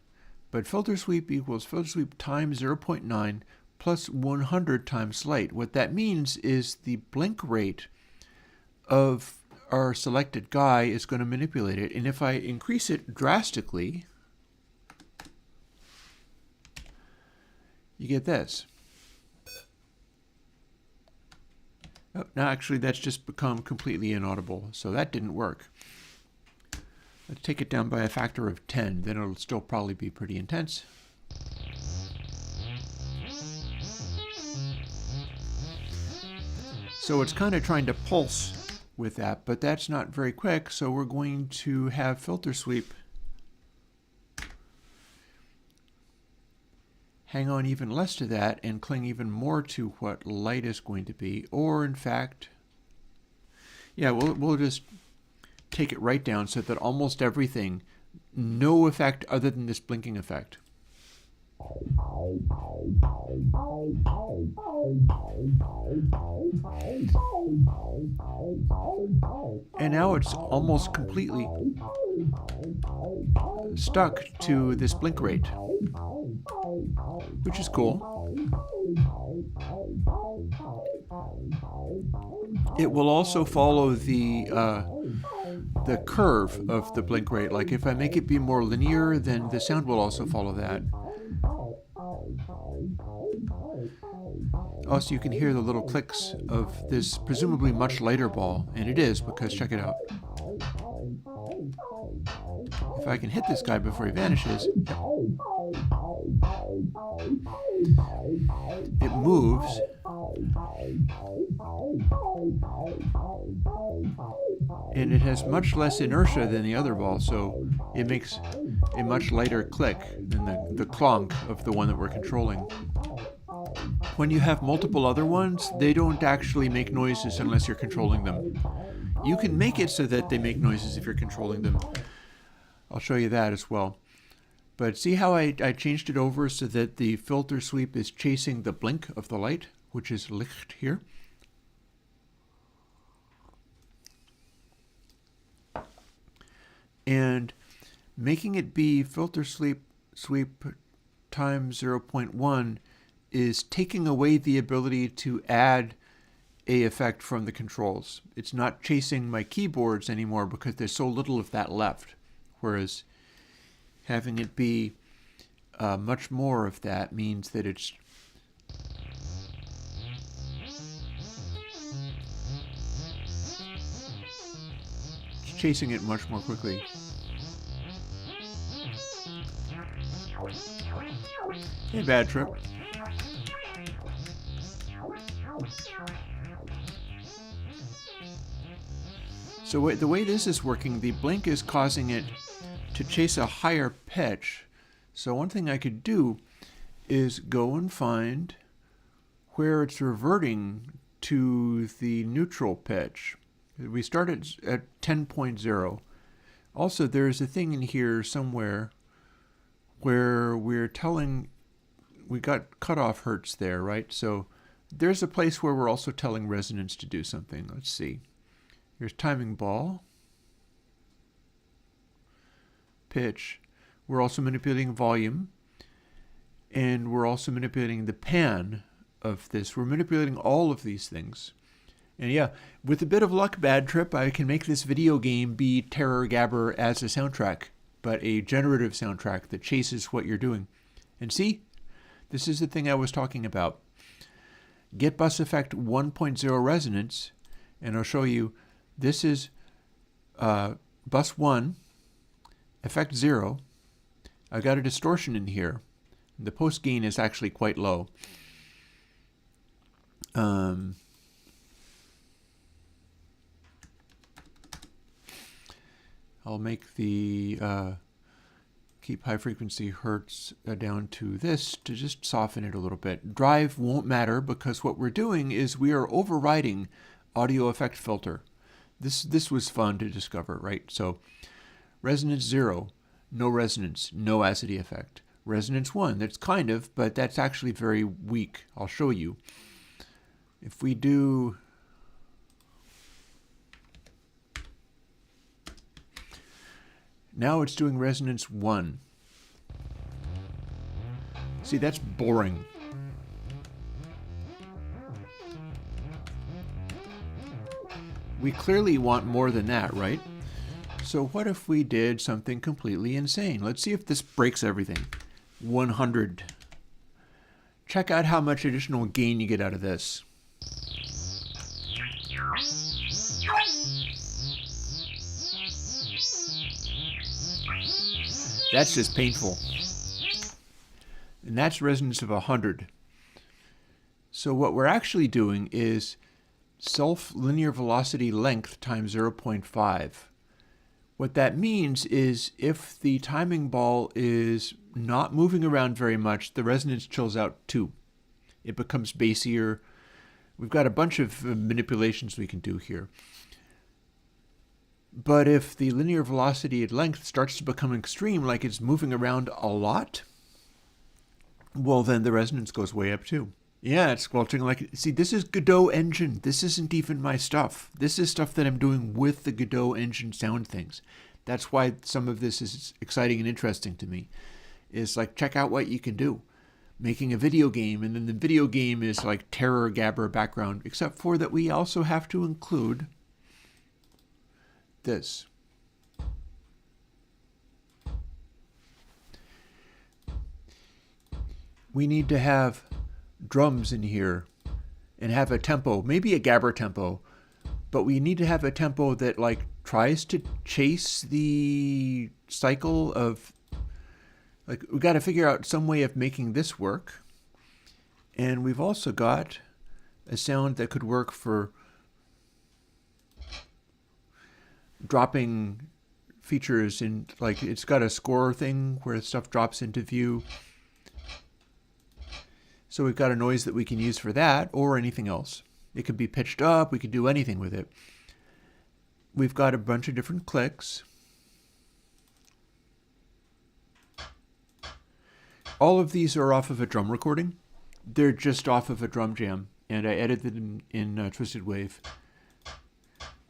but filter sweep equals filter sweep times 0.9 plus 100 times light. What that means is the blink rate of our selected guy is going to manipulate it, and if I increase it drastically, you get this. Oh, now actually that's just become completely inaudible, so that didn't work. Let's take it down by a factor of 10, then it'll still probably be pretty intense. So it's kind of trying to pulse with that, but that's not very quick, so we're going to have filter sweep hang on even less to that and cling even more to what light is going to be, or in fact, yeah, we'll just take it right down so that almost everything, no effect other than this blinking effect. And now it's almost completely stuck to this blink rate, which is cool. It will also follow the curve of the blink rate. Like if I make it be more linear, then the sound will also follow that. Also, you can hear the little clicks of this presumably much lighter ball, and it is, because check it out. If I can hit this guy before he vanishes, it moves. And it has much less inertia than the other ball, so it makes a much lighter click than the clonk of the one that we're controlling. When you have multiple other ones, they don't actually make noises unless you're controlling them. You can make it so that they make noises if you're controlling them. I'll show you that as well. But see how I changed it over so that the filter sweep is chasing the blink of the light, which is Licht here. And making it be filter sweep times 0.1 is taking away the ability to add a effect from the controls. It's not chasing my keyboards anymore because there's so little of that left. Whereas having it be much more of that means that it's chasing it much more quickly. Hey, Bad Trip. So the way this is working, the blink is causing it to chase a higher pitch. So one thing I could do is go and find where it's reverting to the neutral pitch. We started at 10.0. Also, there's a thing in here somewhere where we're telling, we got cutoff hertz there, right? So there's a place where we're also telling resonance to do something. Let's see. Here's timing ball, pitch. We're also manipulating volume, and we're also manipulating the pan of this. We're manipulating all of these things. And yeah, with a bit of luck, Bad Trip, I can make this video game be Terror Gabber as a soundtrack, but a generative soundtrack that chases what you're doing. And see, this is the thing I was talking about. Get bus effect 1.0 resonance, and I'll show you. This is bus 1, effect 0. I've got a distortion in here. The post gain is actually quite low. I'll make the keep high frequency hertz down to this to just soften it a little bit. Drive won't matter because what we're doing is we are overriding audio effect filter. This was fun to discover, right? So resonance 0, no resonance, no acid effect. Resonance 1, that's kind of, but that's actually very weak. I'll show you. If we do now, it's doing resonance 1. See, that's boring. We clearly want more than that, right? So what if we did something completely insane? Let's see if this breaks everything. 100. Check out how much additional gain you get out of this. That's just painful. And that's resonance of 100. So what we're actually doing is self-linear velocity length times 0.5. What that means is if the timing ball is not moving around very much, the resonance chills out too. It becomes bassier. We've got a bunch of manipulations we can do here. But if the linear velocity at length starts to become extreme, like it's moving around a lot, well, then the resonance goes way up too. Yeah, it's squelching like... See, this is Godot engine. This isn't even my stuff. This is stuff that I'm doing with the Godot engine sound things. That's why some of this is exciting and interesting to me. Is like, check out what you can do. Making a video game, and then the video game is like Terror Gabber background, except for that we also have to include this. We need to have drums in here and have a tempo, maybe a gabber tempo, but we need to have a tempo that like tries to chase the cycle of, like, we got to figure out some way of making this work. And we've also got a sound that could work for dropping features in, like, it's got a score thing where stuff drops into view. So we've got a noise that we can use for that, or anything else. It could be pitched up, we could do anything with it. We've got a bunch of different clicks. All of these are off of a drum recording. They're just off of a drum jam, and I edited them in Twisted Wave.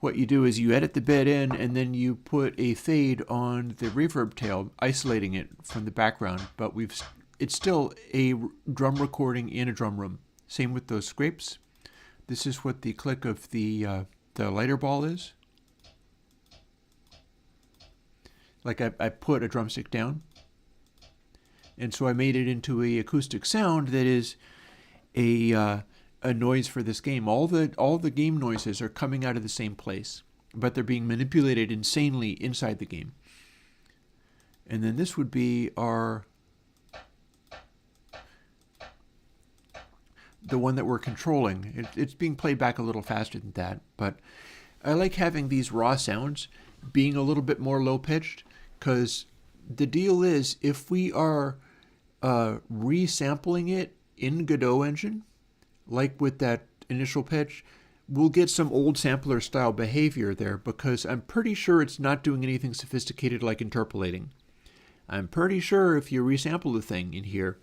What you do is you edit the bit in, and then you put a fade on the reverb tail, isolating it from the background, but it's still a drum recording in a drum room. Same with those scrapes. This is what the click of the lighter ball is. Like I put a drumstick down. And so I made it into a acoustic sound that is a noise for this game. All the game noises are coming out of the same place, but they're being manipulated insanely inside the game. And then this would be the one that we're controlling. It's being played back a little faster than that, but I like having these raw sounds being a little bit more low-pitched, because the deal is, if we are resampling it in Godot engine, like with that initial pitch, we'll get some old sampler style behavior there, because I'm pretty sure it's not doing anything sophisticated like interpolating. I'm pretty sure if you resample the thing in here,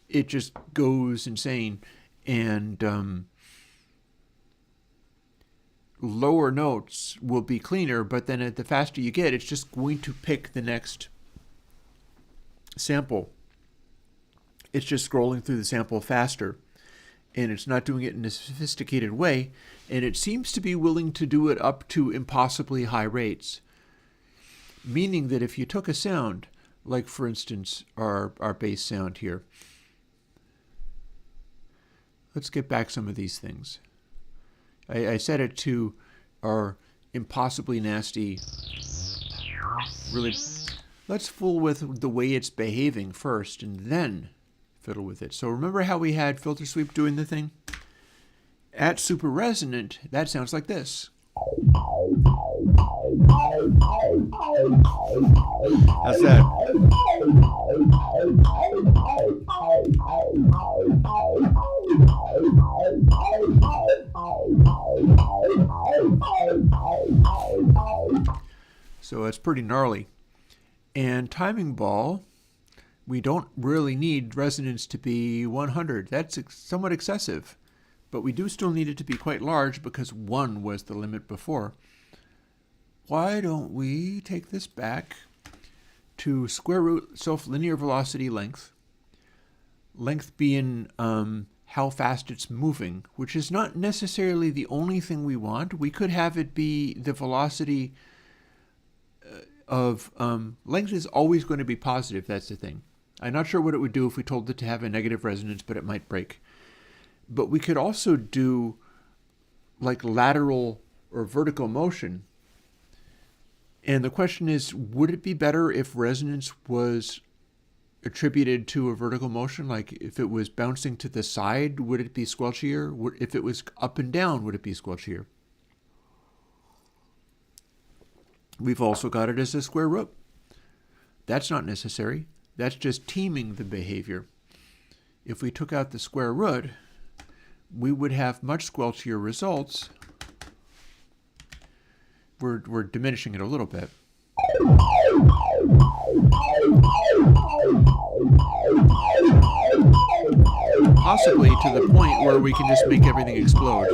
it just goes insane, and lower notes will be cleaner, but then the faster you get, it's just going to pick the next sample. It's just scrolling through the sample faster, and it's not doing it in a sophisticated way, and it seems to be willing to do it up to impossibly high rates. Meaning that if you took a sound, like for instance our bass sound here, let's get back some of these things. I set it to our impossibly nasty, really, let's fool with the way it's behaving first and then fiddle with it. So remember how we had filter sweep doing the thing? At super resonant, that sounds like this. How's that? So it's pretty gnarly. And timing ball, we don't really need resonance to be 100. That's somewhat excessive, but we do still need it to be quite large, because 1 was the limit before. Why don't we take this back to square root self-linear velocity length, length being how fast it's moving, which is not necessarily the only thing we want. We could have it be the velocity of length is always going to be positive. That's the thing. I'm not sure what it would do if we told it to have a negative resonance, but it might break. But we could also do like lateral or vertical motion. And the question is, would it be better if resonance was attributed to a vertical motion? Like if it was bouncing to the side, would it be squelchier? If it was up and down, would it be squelchier? We've also got it as a square root. That's not necessary. That's just teaming the behavior. If we took out the square root, we would have much squelchier results. We're diminishing it a little bit. Possibly to the point where we can just make everything explode.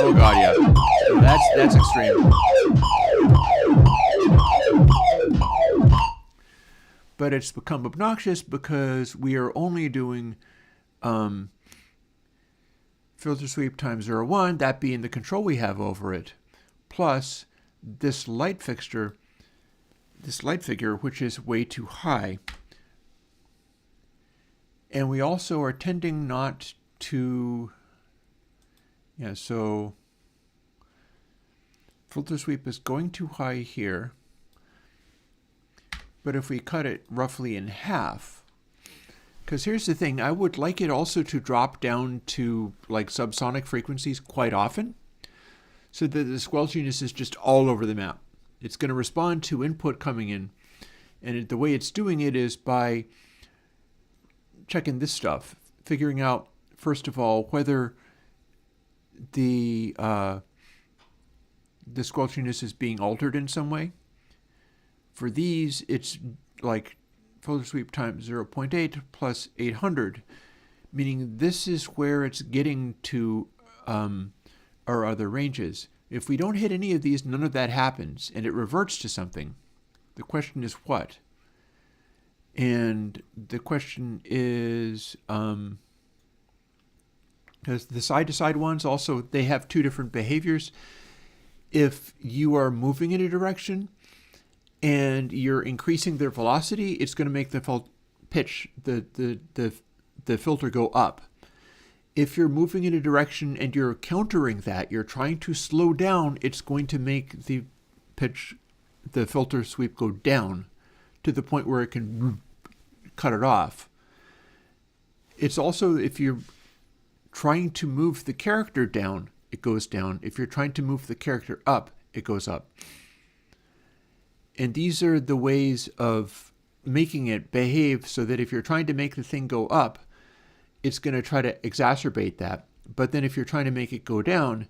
Oh god, yeah. That's extreme. But it's become obnoxious because we are only doing filter sweep times 0.1, that being the control we have over it, plus this light figure, which is way too high. And we also are tending not to, so filter sweep is going too high here. But if we cut it roughly in half, because here's the thing, I would like it also to drop down to like subsonic frequencies quite often, so that the squelchiness is just all over the map. It's going to respond to input coming in, and the way it's doing it is by checking this stuff, figuring out, first of all, whether the squelchiness is being altered in some way. For these, it's like filter sweep times 0.8 plus 800, meaning this is where it's getting to our other ranges. If we don't hit any of these, none of that happens, and it reverts to something. The question is what? And the question is, because the side-to-side ones also, they have two different behaviors. If you are moving in a direction and you're increasing their velocity, it's going to make the pitch, the filter go up. If you're moving in a direction and you're countering that, you're trying to slow down, it's going to make the pitch, the filter sweep go down to the point where it can cut it off. It's also, if you're trying to move the character down, it goes down. If you're trying to move the character up, it goes up. And these are the ways of making it behave so that if you're trying to make the thing go up, it's going to try to exacerbate that. But then if you're trying to make it go down,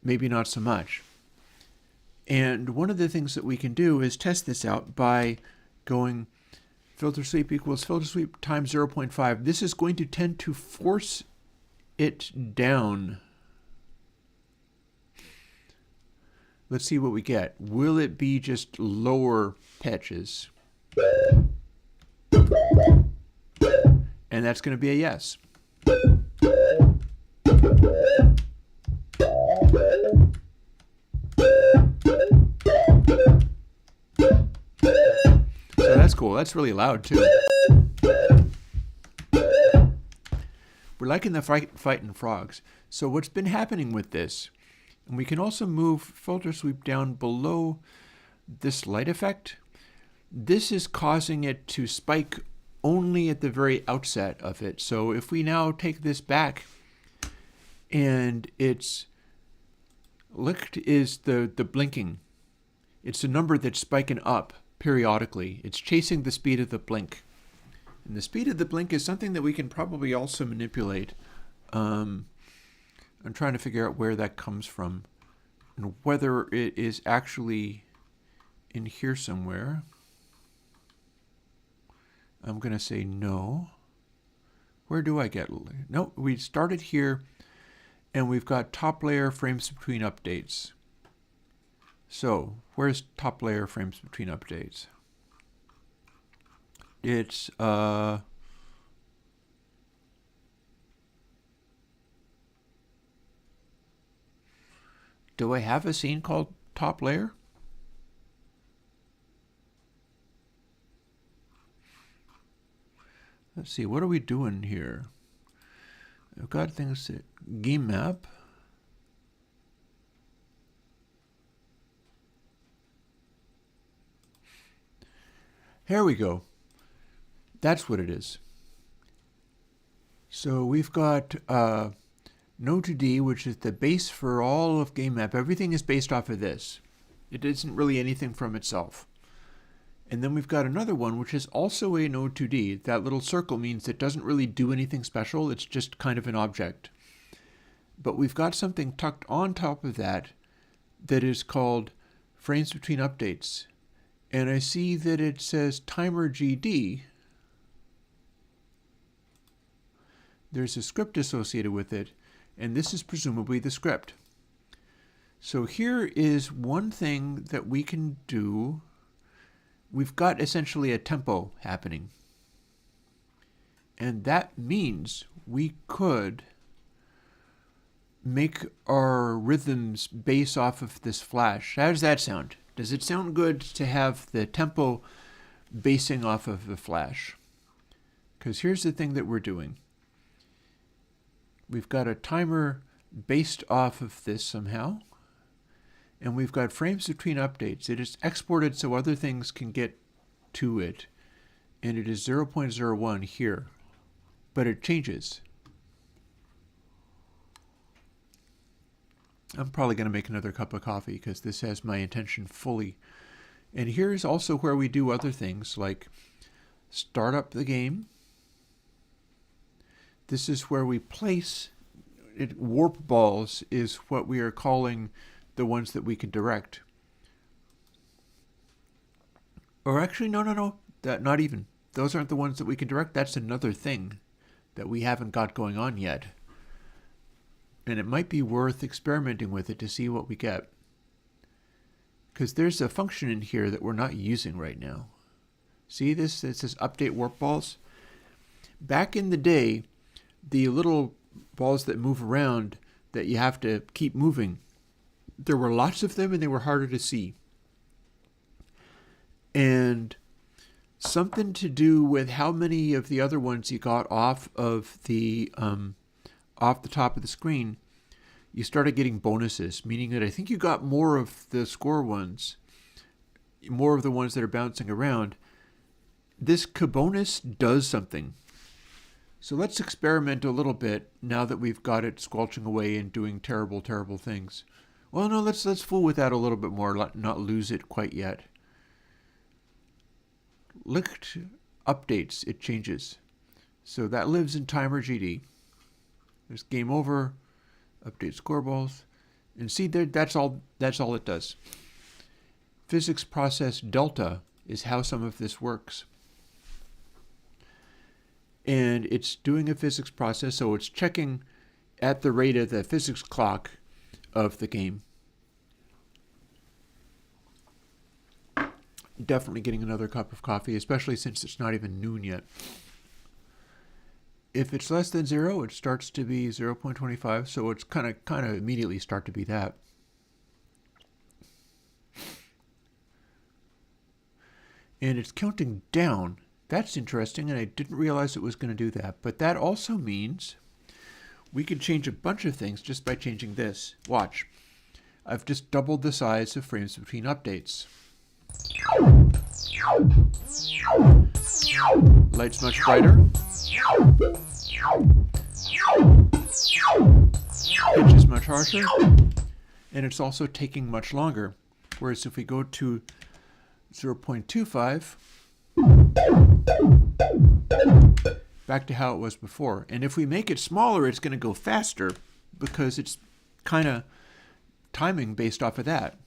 maybe not so much. And one of the things that we can do is test this out by going filter sweep equals filter sweep times 0.5. This is going to tend to force it down. Let's see what we get. Will it be just lower pitches? And that's going to be a yes. So that's cool. That's really loud too. We're liking the fighting frogs. So what's been happening with this, and we can also move filter sweep down below this light effect. This is causing it to spike only at the very outset of it. So if we now take this back, and it's licked is the blinking. It's a number that's spiking up periodically. It's chasing the speed of the blink. And the speed of the blink is something that we can probably also manipulate. I'm trying to figure out where that comes from and whether it is actually in here somewhere. I'm going to say no. Where do I get? No, we started here and we've got top layer frames between updates. So where's top layer frames between updates? It's do I have a scene called top layer? Let's see, what are we doing here? I've got things that game map. Here we go. That's what it is. So we've got Node2D, which is the base for all of game map. Everything is based off of this. It isn't really anything from itself. And then we've got another one, which is also a Node2D. That little circle means it doesn't really do anything special. It's just kind of an object. But we've got something tucked on top of that that is called frames between updates. And I see that it says timer GD. There's a script associated with it, and this is presumably the script. So here is one thing that we can do. We've got essentially a tempo happening. And that means we could make our rhythms base off of this flash. How does that sound? Does it sound good to have the tempo basing off of the flash? Because here's the thing that we're doing. We've got a timer based off of this somehow. And we've got frames between updates. It is exported so other things can get to it. And it is 0.01 here. But it changes. I'm probably going to make another cup of coffee because this has my attention fully. And here's also where we do other things like start up the game. This is where we place it. Warp balls is what we are calling the ones that we can direct. Or actually, no. That not even. Those aren't the ones that we can direct. That's another thing that we haven't got going on yet. And it might be worth experimenting with it to see what we get. Because there's a function in here that we're not using right now. See this? It says update warp balls. Back in the day, the little balls that move around that you have to keep moving, there were lots of them and they were harder to see. And something to do with how many of the other ones you got off the top of the screen, you started getting bonuses, meaning that I think you got more of the score ones, more of the ones that are bouncing around. This bonus does something. So let's experiment a little bit now that we've got it squelching away and doing terrible, terrible things. Well, no, let's fool with that a little bit more, not lose it quite yet. Licked updates, it changes. So that lives in timer GD. There's game over, update score balls, and see there. That's all it does. Physics process delta is how some of this works, and it's doing a physics process, so it's checking at the rate of the physics clock of the game. Definitely getting another cup of coffee, especially since it's not even noon yet. If it's less than 0, it starts to be 0.25, so it's kind of immediately start to be that. And it's counting down. That's interesting, and I didn't realize it was going to do that. But that also means we can change a bunch of things just by changing this. Watch. I've just doubled the size of frames between updates. Light's much brighter. Pitch is much harsher. And it's also taking much longer. Whereas if we go to 0.25, back to how it was before. And if we make it smaller, it's going to go faster because it's kind of timing based off of that.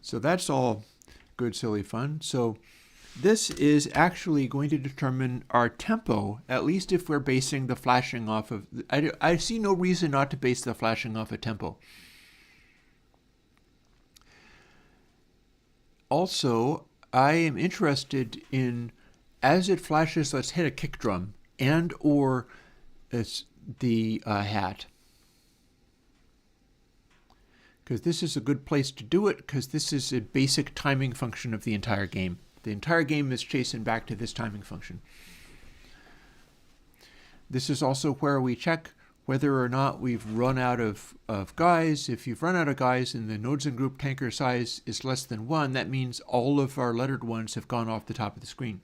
So that's all good, silly fun. So this is actually going to determine our tempo, at least if we're basing the flashing off of... I see no reason not to base the flashing off of tempo. Also, I am interested in, as it flashes, let's hit a kick drum and or the hat. Because this is a good place to do it, because this is a basic timing function of the entire game. The entire game is chasing back to this timing function. This is also where we check whether or not we've run out of guys. If you've run out of guys and the nodes and group tanker size is less than 1, that means all of our lettered ones have gone off the top of the screen.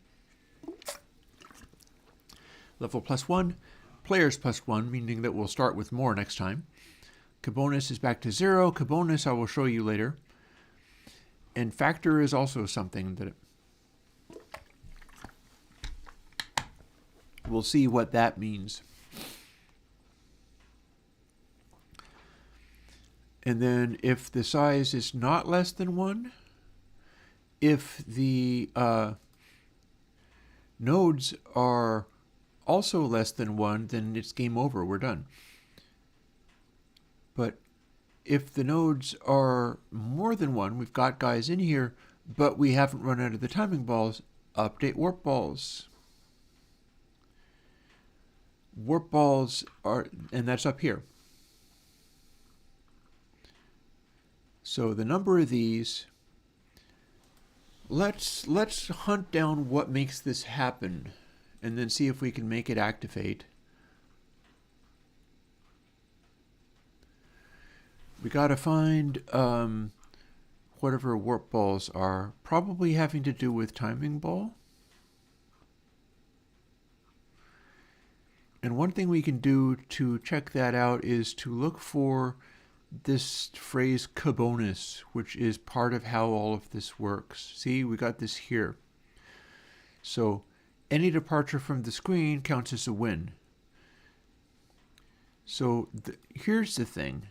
Level +1, players +1, meaning that we'll start with more next time. Bonus is back to 0. Bonus I will show you later. And factor is also something that we'll see what that means. And then if the size is not less than 1, if the nodes are also less than 1, then it's game over. We're done. But if the nodes are more than 1, we've got guys in here, but we haven't run out of the timing balls, update warp balls. Warp balls are, and that's up here. So the number of these, let's hunt down what makes this happen and then see if we can make it activate. We got to find whatever warp balls are, probably having to do with timing ball. And one thing we can do to check that out is to look for this phrase "bonus," which is part of how all of this works. See, we got this here. So any departure from the screen counts as a win. So here's the thing.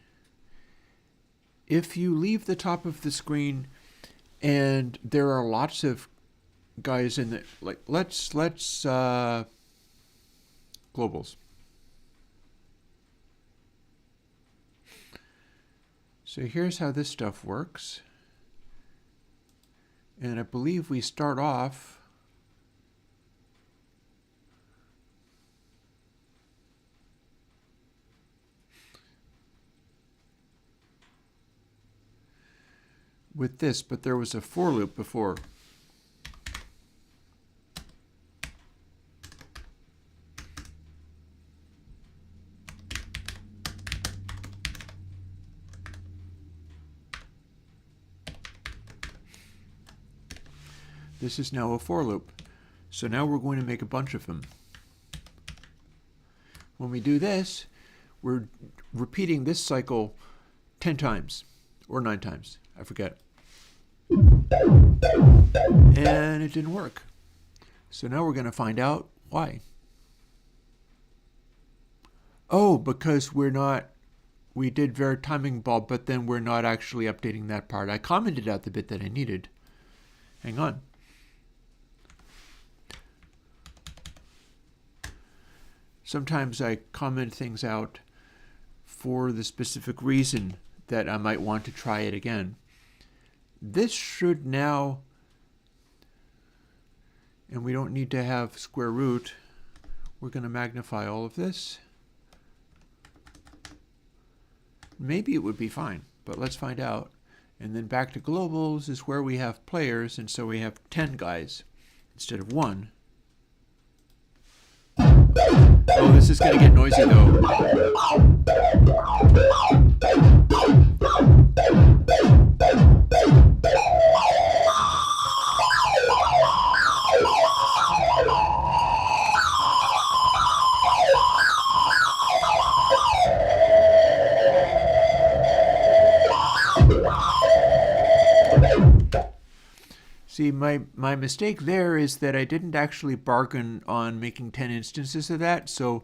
If you leave the top of the screen and there are lots of guys in the, like, let's globals. So here's how this stuff works. And I believe we start off with this, but there was a for loop before. This is now a for loop. So now we're going to make a bunch of them. When we do this, we're repeating this cycle 10 times or 9 times. I forget. And it didn't work. So now we're going to find out why. Oh, because we did var timing ball, but then we're not actually updating that part. I commented out the bit that I needed. Hang on. Sometimes I comment things out for the specific reason that I might want to try it again. This should now, and we don't need to have square root. We're going to magnify all of this. Maybe it would be fine, but let's find out. And then back to globals is where we have players, and so we have 10 guys instead of 1. Oh, this is going to get noisy though. See, my mistake there is that I didn't actually bargain on making 10 instances of that, so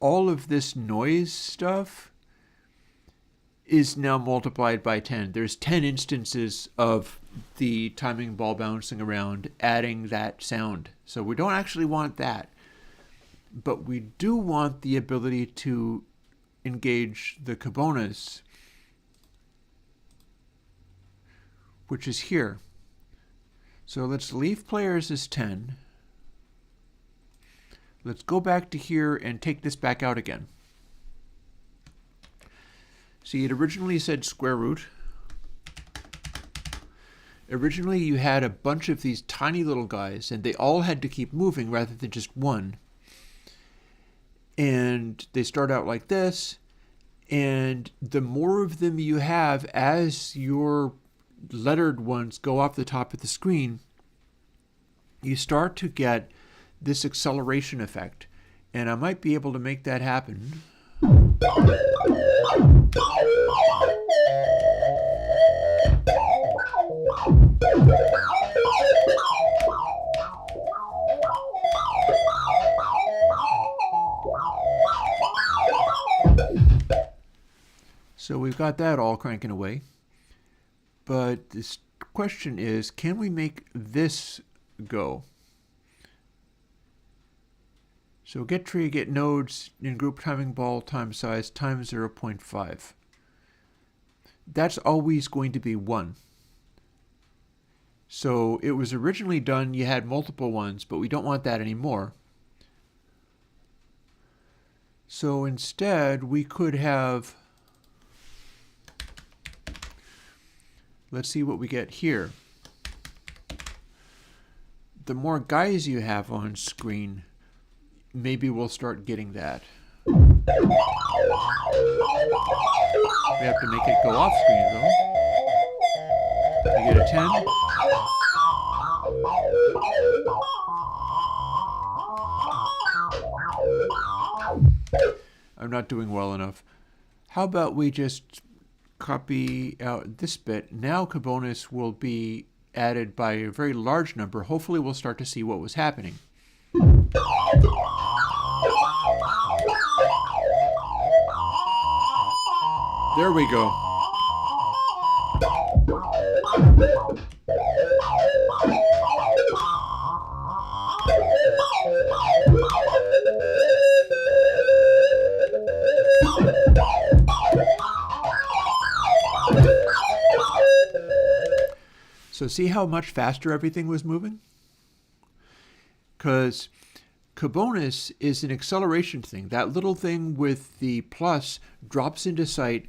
all of this noise stuff is now multiplied by 10. There's 10 instances of the timing ball bouncing around, adding that sound. So we don't actually want that, but we do want the ability to engage the bonus, which is here. So let's leave players as 10. Let's go back to here and take this back out again. See, it originally said square root. Originally you had a bunch of these tiny little guys and they all had to keep moving rather than just one. And they start out like this, and the more of them you have as your lettered ones go off the top of the screen, you start to get this acceleration effect. And I might be able to make that happen. So we've got that all cranking away. But this question is, can we make this go? So get tree, get nodes in group timing ball time size times 0.5. That's always going to be 1. So it was originally done, you had multiple ones, but we don't want that anymore. So instead, we could have, let's see what we get here. The more guys you have on screen, maybe we'll start getting that. We have to make it go off screen though. We get a 10. I'm not doing well enough. How about we just copy out this bit? Now Kubonus will be added by a very large number. Hopefully we'll start to see what was happening. There we go. So see how much faster everything was moving? Because Kubonus is an acceleration thing. That little thing with the plus drops into sight,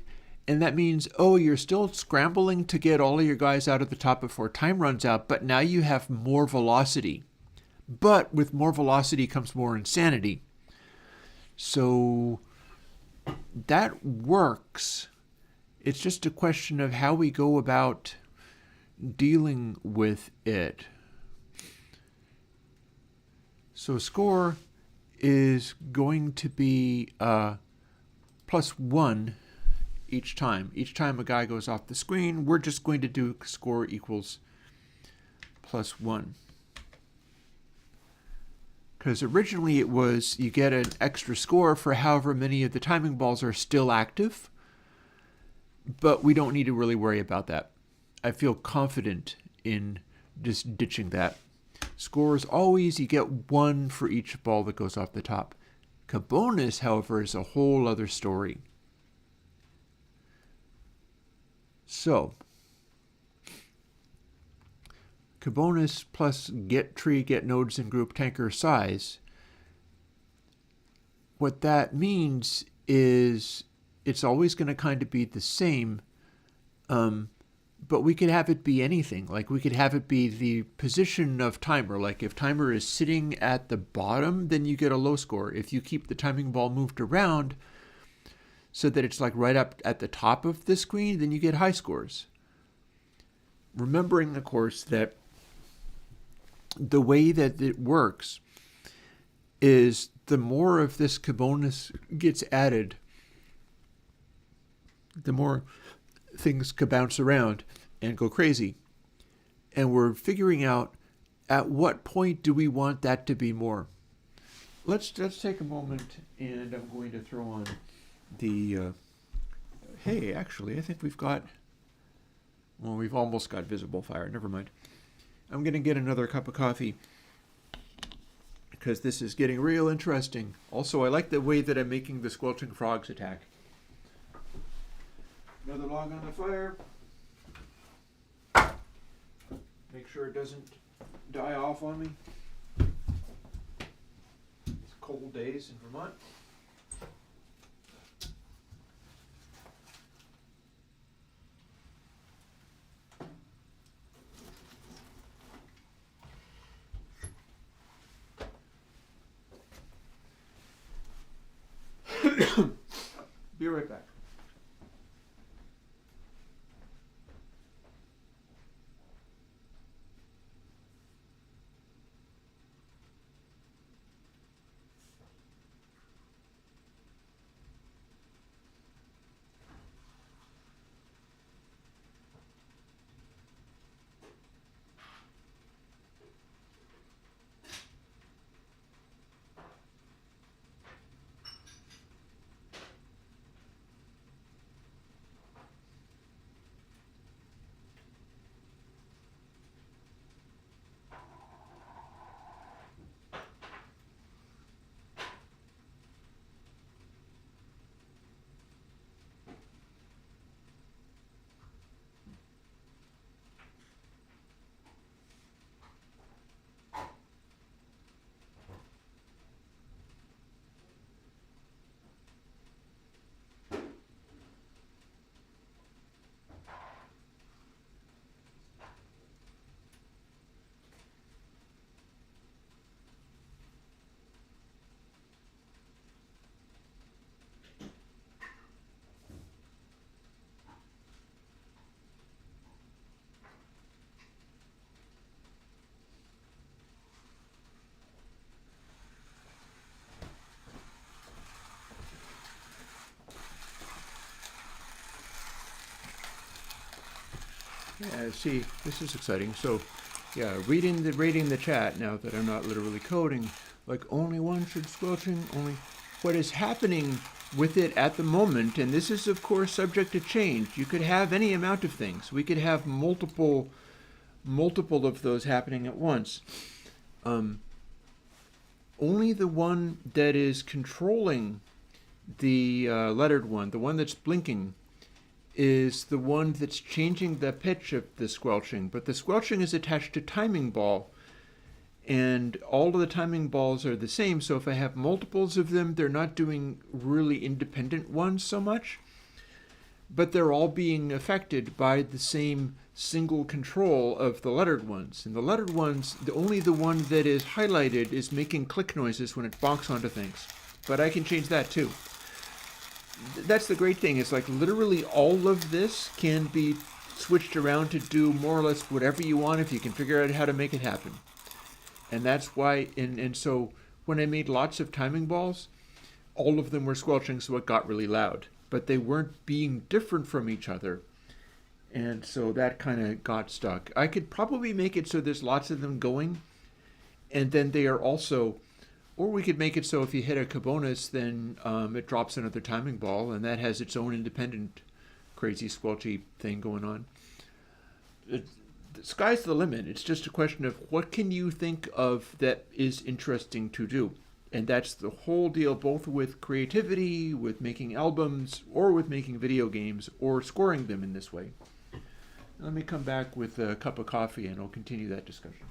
and that means, oh, you're still scrambling to get all of your guys out at the top before time runs out, but now you have more velocity. But with more velocity comes more insanity. So that works. It's just a question of how we go about dealing with it. So score is going to be +1 each time. Each time a guy goes off the screen, we're just going to do score equals +1. Because originally it was you get an extra score for however many of the timing balls are still active, but we don't need to really worry about that. I feel confident in just ditching that. Score is always, you get 1 for each ball that goes off the top. Kubonus, however, is a whole other story. So, Kubonus plus get tree, get nodes, and group tanker size. What that means is it's always going to kind of be the same, but we could have it be anything. Like we could have it be the position of timer. Like if timer is sitting at the bottom, then you get a low score. If you keep the timing ball moved around so that it's like right up at the top of the screen, then you get high scores. Remembering, of course, that the way that it works is the more of this Kubonus gets added, the more things could bounce around and go crazy. And we're figuring out at what point do we want that to be more. Let's take a moment, and I'm going to throw on the hey, actually I think we've almost got visible fire. Never mind. I'm going to get another cup of coffee because this is getting real interesting. Also, I like the way that I'm making the squelching frogs attack. Another log on the fire. Make sure it doesn't die off on me. It's cold days in Vermont. Be right back. See, this is exciting. So, yeah, reading the chat now that I'm not literally coding, like only one should squelching, only what is happening with it at the moment, and this is of course subject to change. You could have any amount of things. We could have multiple of those happening at once. Only the one that is controlling the lettered one, the one that's blinking, is the one that's changing the pitch of the squelching. But the squelching is attached to timing ball, and all of the timing balls are the same. So if I have multiples of them, they're not doing really independent ones so much, but they're all being affected by the same single control of the lettered ones. And the lettered ones, only the one that is highlighted is making click noises when it bonks onto things. But I can change that too. That's the great thing. It's like literally all of this can be switched around to do more or less whatever you want if you can figure out how to make it happen. And that's why, and so when I made lots of timing balls, all of them were squelching, so it got really loud. But they weren't being different from each other. And so that kind of got stuck. I could probably make it so there's lots of them going, and then they are also, or we could make it so if you hit a Cabonus, then it drops another timing ball, and that has its own independent crazy squelchy thing going on. The sky's the limit. It's just a question of what can you think of that is interesting to do. And that's the whole deal, both with creativity, with making albums, or with making video games, or scoring them in this way. Let me come back with a cup of coffee and I'll continue that discussion.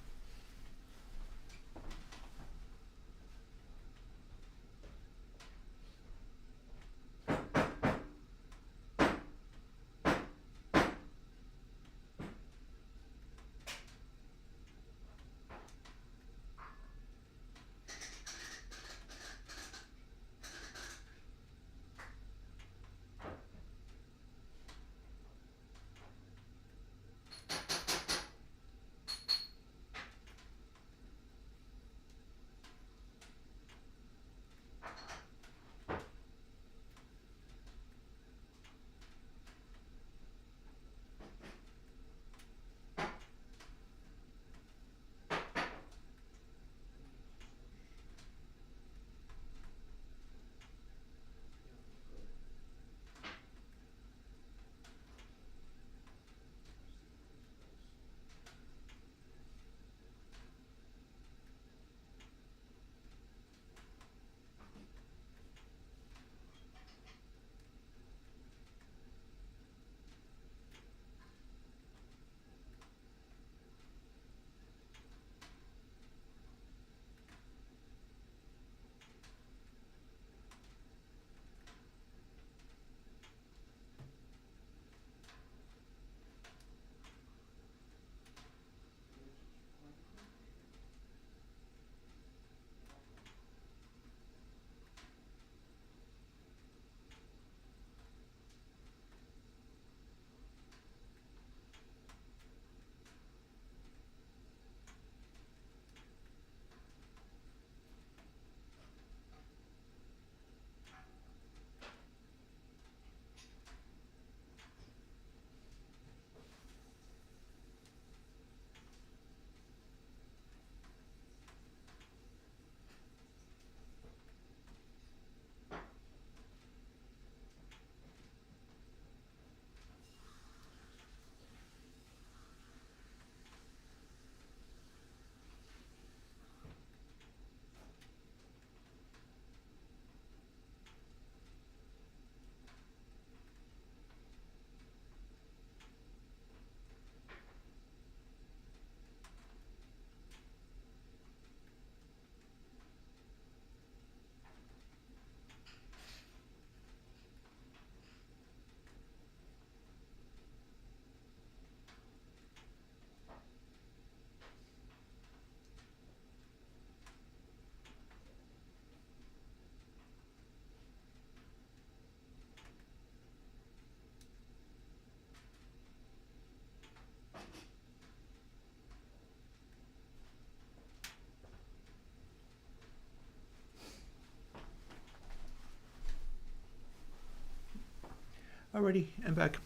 Alrighty, I'm back.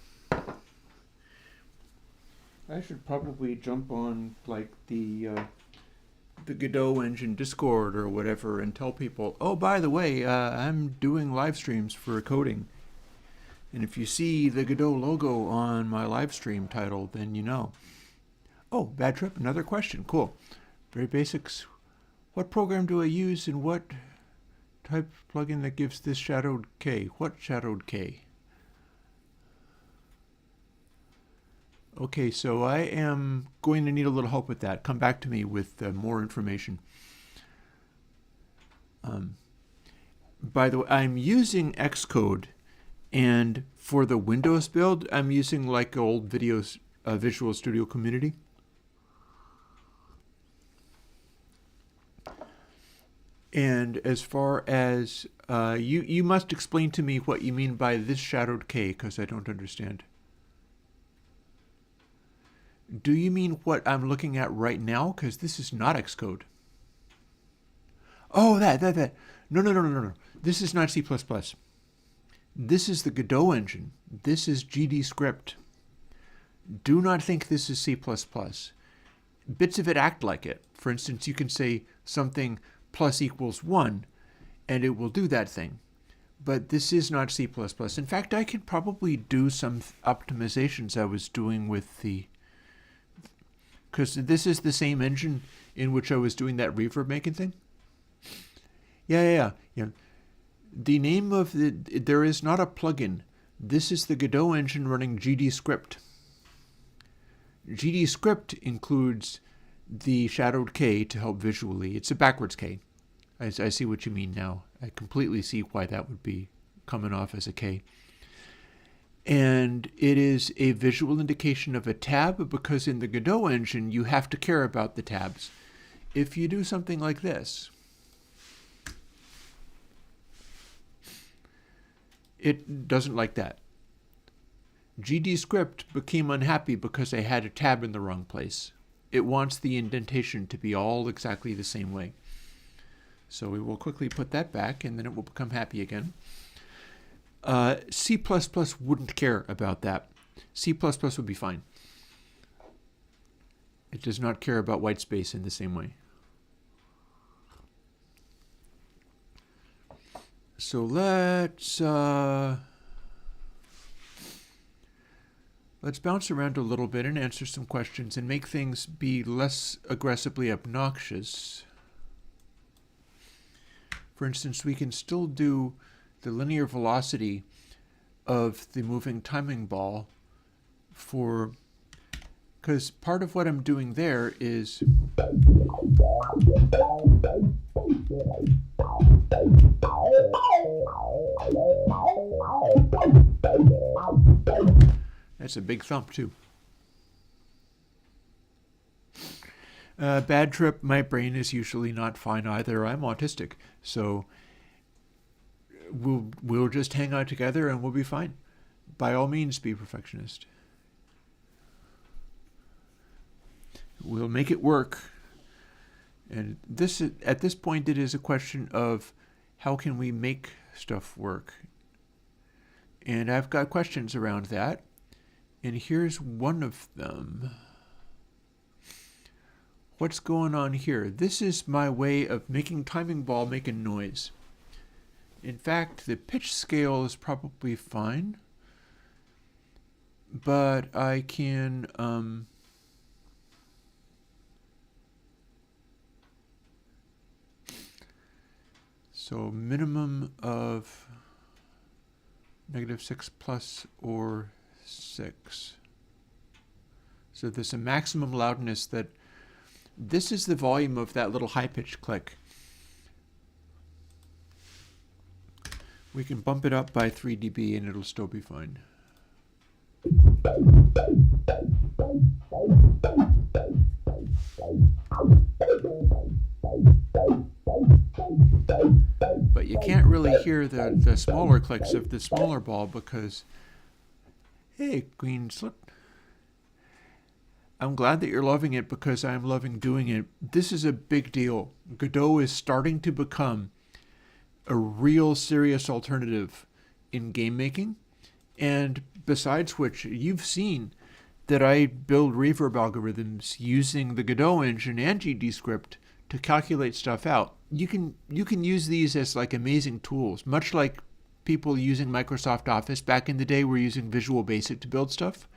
I should probably jump on like the Godot engine Discord or whatever and tell people, oh, by the way, I'm doing live streams for coding. And if you see the Godot logo on my live stream title, then you know. Oh, bad trip, another question. Cool. Very basics. What program do I use and what type of plugin that gives this shadowed K? What shadowed K? Okay, so I am going to need a little help with that. Come back to me with more information. By the way, I'm using Xcode, and for the Windows build, I'm using like old Visual Studio Community. And as far as you must explain to me what you mean by this shadowed K, because I don't understand. Do you mean what I'm looking at right now? Because this is not Xcode. Oh, that. No. This is not C++. This is the Godot engine. This is GD script. Do not think this is C++. Bits of it act like it. For instance, you can say something plus equals 1, and it will do that thing. But this is not C++. In fact, I could probably do some optimizations I was doing with the... Because this is the same engine in which I was doing that reverb making thing. Yeah. The name of there is not a plugin. This is the Godot engine running GD script. GD script includes the shadowed K to help visually. It's a backwards K. I see what you mean now. I completely see why that would be coming off as a K. And it is a visual indication of a tab because in the Godot engine, you have to care about the tabs. If you do something like this, it doesn't like that. GD script became unhappy because I had a tab in the wrong place. It wants the indentation to be all exactly the same way. So we will quickly put that back and then it will become happy again. C++ wouldn't care about that. C++ would be fine. It does not care about white space in the same way. So let's bounce around a little bit and answer some questions and make things be less aggressively obnoxious. For instance, we can still do the linear velocity of the moving timing ball because part of what I'm doing there is that's a big thump too. Bad trip, my brain is usually not fine either. I'm autistic, so we'll just hang out together and we'll be fine. By all means, be a perfectionist. We'll make it work. And at this point, it is a question of how can we make stuff work? And I've got questions around that. And here's one of them. What's going on here? This is my way of making timing ball make a noise. In fact, the pitch scale is probably fine, but I can so minimum of -6 plus or 6. So there's a maximum loudness that this is the volume of that little high-pitched click. We can bump it up by 3 dB and it'll still be fine. But you can't really hear the smaller clicks of the smaller ball because, hey, green slip. I'm glad that you're loving it because I'm loving doing it. This is a big deal. Godot is starting to become a real serious alternative in game making. And besides which, you've seen that I build reverb algorithms using the Godot engine and GDScript to calculate stuff out. You can use these as like amazing tools, much like people using Microsoft Office back in the day were using Visual Basic to build stuff.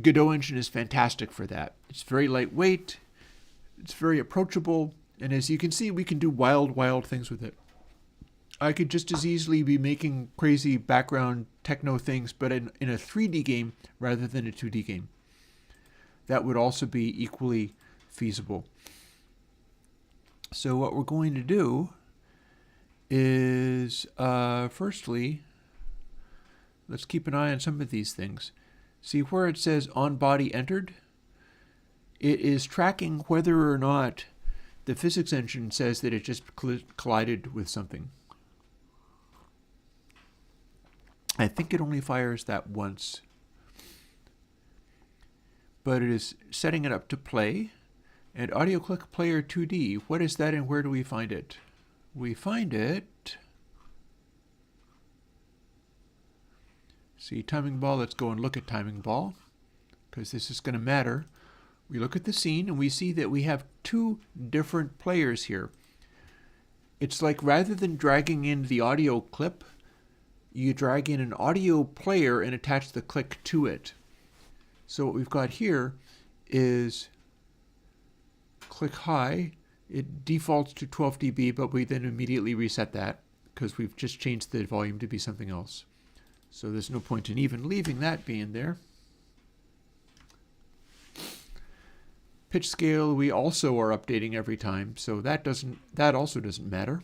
Godot engine is fantastic for that. It's very lightweight, it's very approachable, and as you can see, we can do wild things with it. I could just as easily be making crazy background techno things, but in a 3D game rather than a 2D game. That would also be equally feasible. So what we're going to do is, firstly, let's keep an eye on some of these things. See where it says on body entered? It is tracking whether or not the physics engine says that it just collided with something. I think it only fires that once. But it is setting it up to play. And audio click player 2D, what is that and where do we find it? We find it, see timing ball, let's go and look at timing ball, because this is going to matter. We look at the scene and we see that we have two different players here. It's like rather than dragging in the audio clip, you drag in an audio player and attach the click to it. So what we've got here is click high. It defaults to 12 dB, but we then immediately reset that because we've just changed the volume to be something else. So there's no point in even leaving that being there. Pitch scale we also are updating every time, so that also doesn't matter.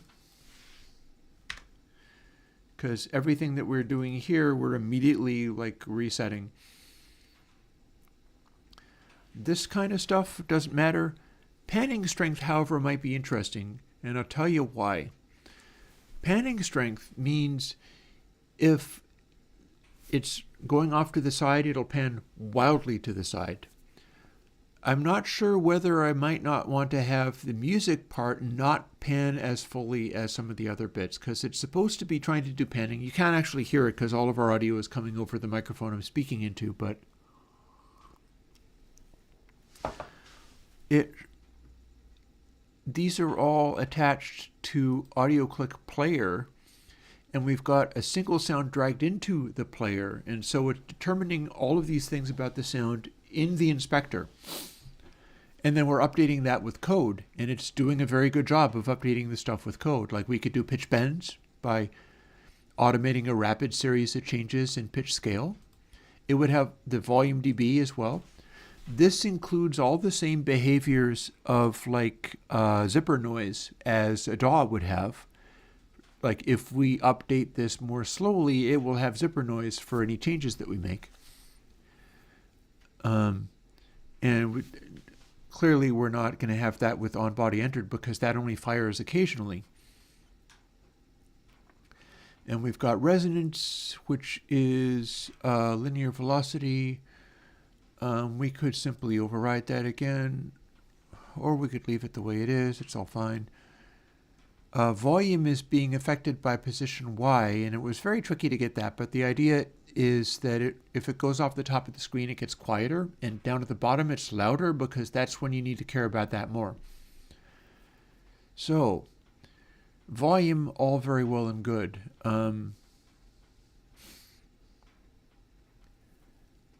Because everything that we're doing here, we're immediately like resetting. This kind of stuff doesn't matter. Panning strength, however, might be interesting, and I'll tell you why. Panning strength means if it's going off to the side, it'll pan wildly to the side. I'm not sure whether I might not want to have the music part not pan as fully as some of the other bits, because it's supposed to be trying to do panning. You can't actually hear it because all of our audio is coming over the microphone I'm speaking into, but these are all attached to audio click player, and we've got a single sound dragged into the player, and so it's determining all of these things about the sound in the inspector. And then we're updating that with code, and it's doing a very good job of updating the stuff with code. Like we could do pitch bends by automating a rapid series of changes in pitch scale. It would have the volume dB as well. This includes all the same behaviors of like zipper noise as a DAW would have. Like if we update this more slowly, it will have zipper noise for any changes that we make. Clearly we're not going to have that with on body entered because that only fires occasionally. And we've got resonance, which is linear velocity. We could simply override that again, or we could leave it the way it is. It's all fine. Volume is being affected by position Y, and it was very tricky to get that, but the idea is that if it goes off the top of the screen, it gets quieter, and down at the bottom it's louder because that's when you need to care about that more. So, volume, all very well and good.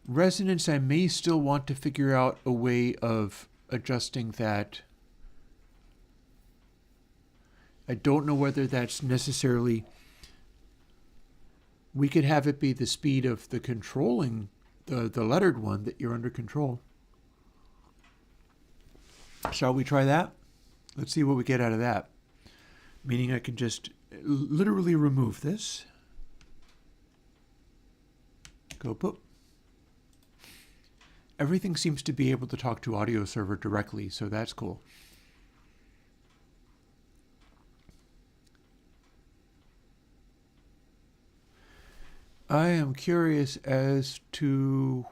Resonance, I may still want to figure out a way of adjusting that. I don't know whether that's necessarily... We could have it be the speed of the controlling, the lettered one that you're under control. Shall we try that? Let's see what we get out of that. Meaning I can just literally remove this. Go boop. Everything seems to be able to talk to audio server directly, so that's cool. I am curious as to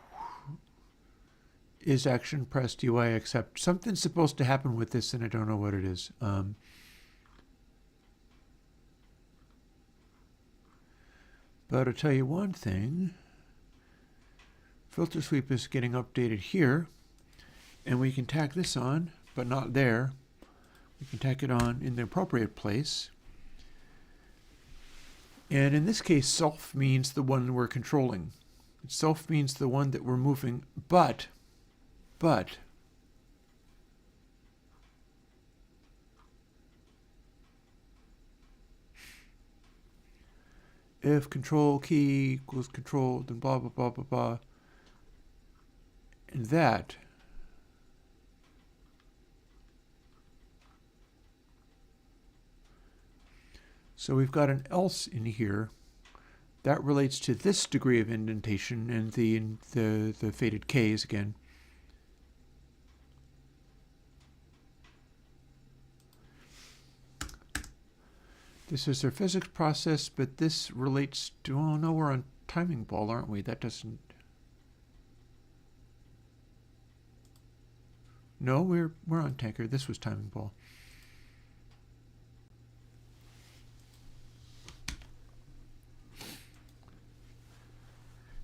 is action pressed UI accept. Something's supposed to happen with this and I don't know what it is. But I'll tell you one thing. filter sweep is getting updated here, and we can tack this on, but not there. We can tack it on in the appropriate place. And in this case, self means the one we're controlling. Self means the one that we're moving, but if control key equals control, then blah, blah, blah, blah, blah, and that. So we've got an else in here that relates to this degree of indentation and the faded K's again. This is our physics process, but this relates to, oh no, we're on timing ball, aren't we? That doesn't, no, we're on tanker. This was timing ball.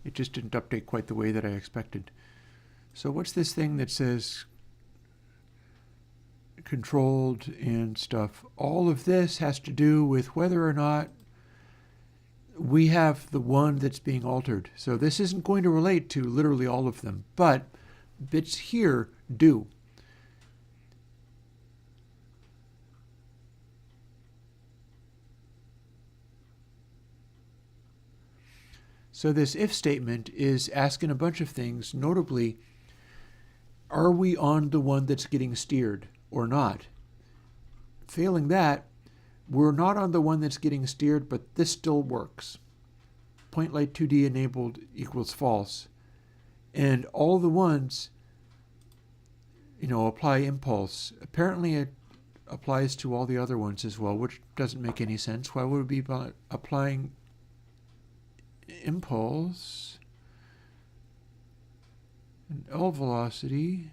It just didn't update quite the way that I expected. So what's this thing that says controlled and stuff? All of this has to do with whether or not we have the one that's being altered. So this isn't going to relate to literally all of them, but bits here do. So this if statement is asking a bunch of things, notably, are we on the one that's getting steered or not? Failing that, we're not on the one that's getting steered, but this still works. Point light 2D enabled equals false. And all the ones, apply impulse. Apparently it applies to all the other ones as well, which doesn't make any sense. Why would we be applying impulse and L velocity?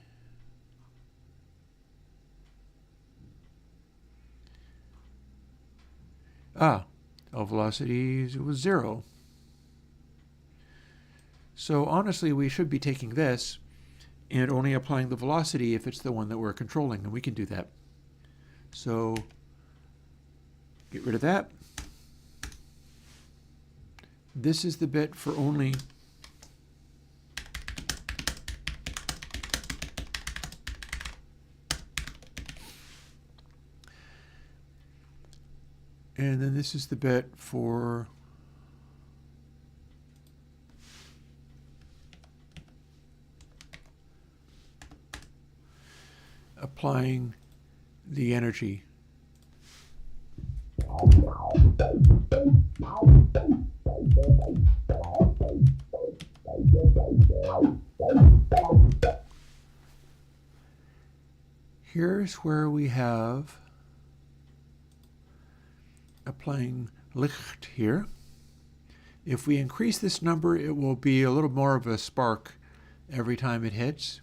L velocity was 0. So honestly, we should be taking this and only applying the velocity if it's the one that we're controlling, and we can do that. So get rid of that. This is the bit for only and then this is the bit for applying the energy. Here's where we have applying Licht here. If we increase this number, it will be a little more of a spark every time it hits.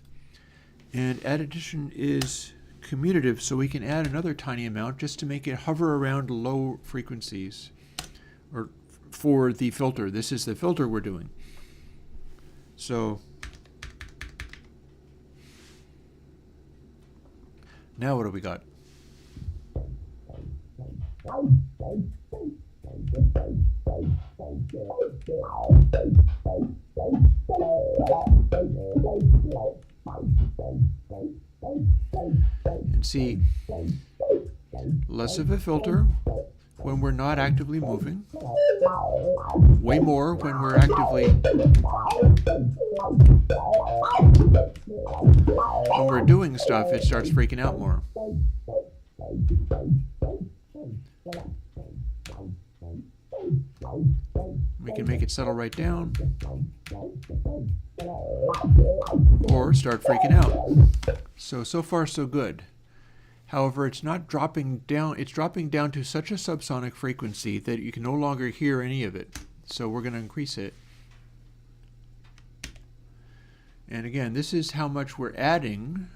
And add addition is commutative, so we can add another tiny amount just to make it hover around low frequencies, or for the filter. This is the filter we're doing. So now what do we got? And see, less of a filter when we're not actively moving, way more when we're actively, when we're doing stuff, it starts freaking out more. We can make it settle right down, or start freaking out. So far so good. However, it's not dropping down, it's dropping down to such a subsonic frequency that you can no longer hear any of it. So we're going to increase it. And again, this is how much we're adding.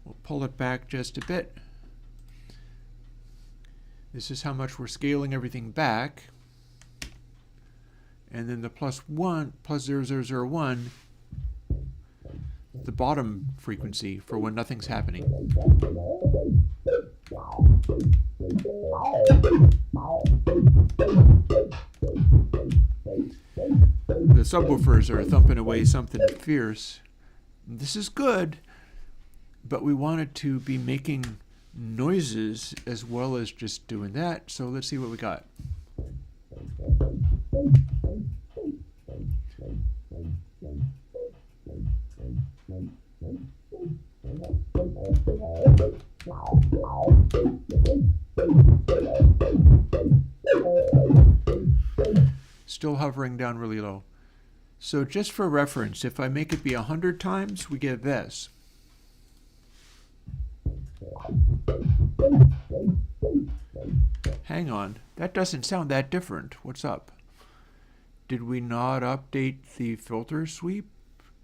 We'll pull it back just a bit. This is how much we're scaling everything back. and then the +1, +0001, the bottom frequency for when nothing's happening. The subwoofers are thumping away something fierce. This is good, but we want it to be making noises as well as just doing that. So let's see what we got. Still hovering down really low. So just for reference, if I make it be 100 times, we get this. Hang on, that doesn't sound that different. What's up? Did we not update the filter sweep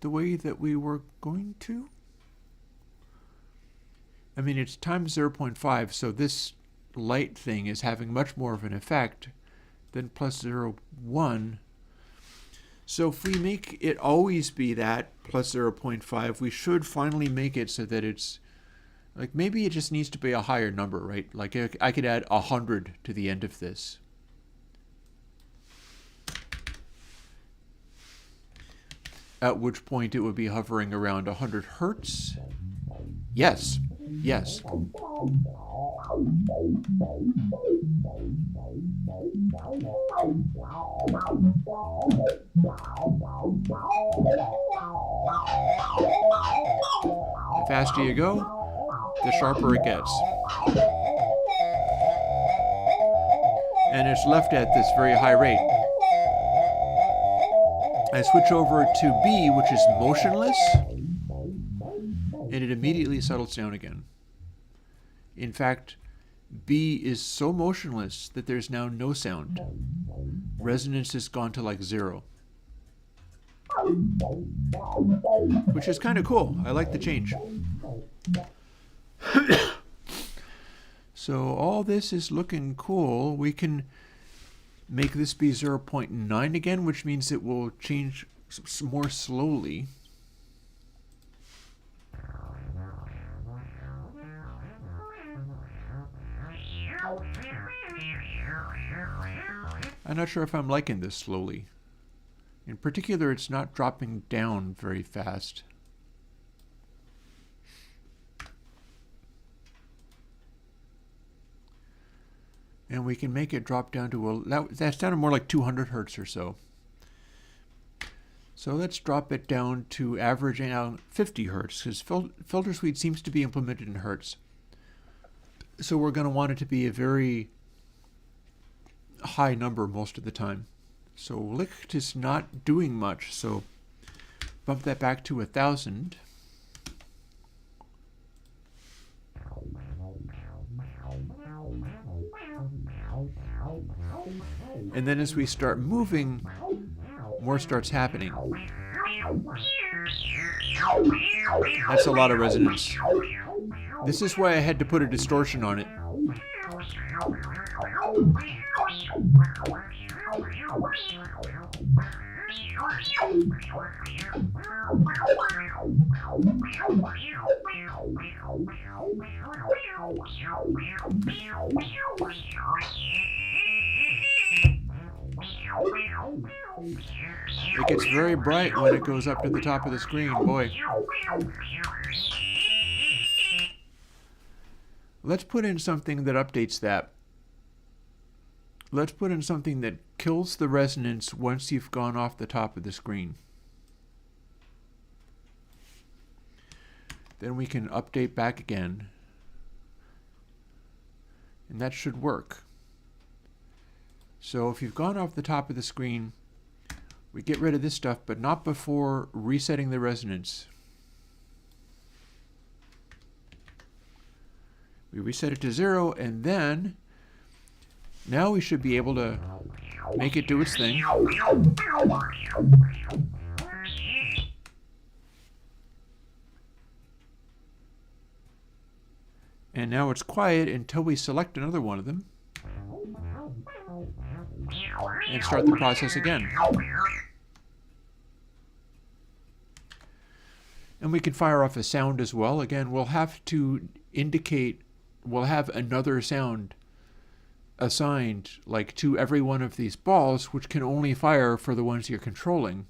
the way that we were going to? I mean, it's times 0.5, so this light thing is having much more of an effect than +0.1. So if we make it always be that +0.5, we should finally make it so that it's like, maybe it just needs to be a higher number, right? Like I could add 100 to the end of this. At which point it would be hovering around 100 hertz. Yes, yes. The faster you go, the sharper it gets. And it's left at this very high rate. I switch over to B, which is motionless, and it immediately settles down again. In fact, B is so motionless that there's now no sound. Resonance has gone to like 0. Which is kind of cool. I like the change. So all this is looking cool. We can make this be 0.9 again, which means it will change more slowly. I'm not sure if I'm liking this slowly. In particular, it's not dropping down very fast. And we can make it drop down to that's down to more like 200 hertz or so. So let's drop it down to averaging out 50 hertz, because filter suite seems to be implemented in hertz. So we're going to want it to be a very high number most of the time. So licht is not doing much, so bump that back to 1,000. And then as we start moving, more starts happening. That's a lot of resonance. This is why I had to put a distortion on it. It gets very bright when it goes up to the top of the screen, boy. Let's put in something that updates that. Let's put in something that kills the resonance once you've gone off the top of the screen. Then we can update back again. And that should work. So if you've gone off the top of the screen, we get rid of this stuff, but not before resetting the resonance. We reset it to 0, and then now we should be able to make it do its thing. And now it's quiet until we select another one of them. and start the process again. And we can fire off a sound as well. Again, we'll have to indicate, we'll have another sound assigned like to every one of these balls, which can only fire for the ones you're controlling.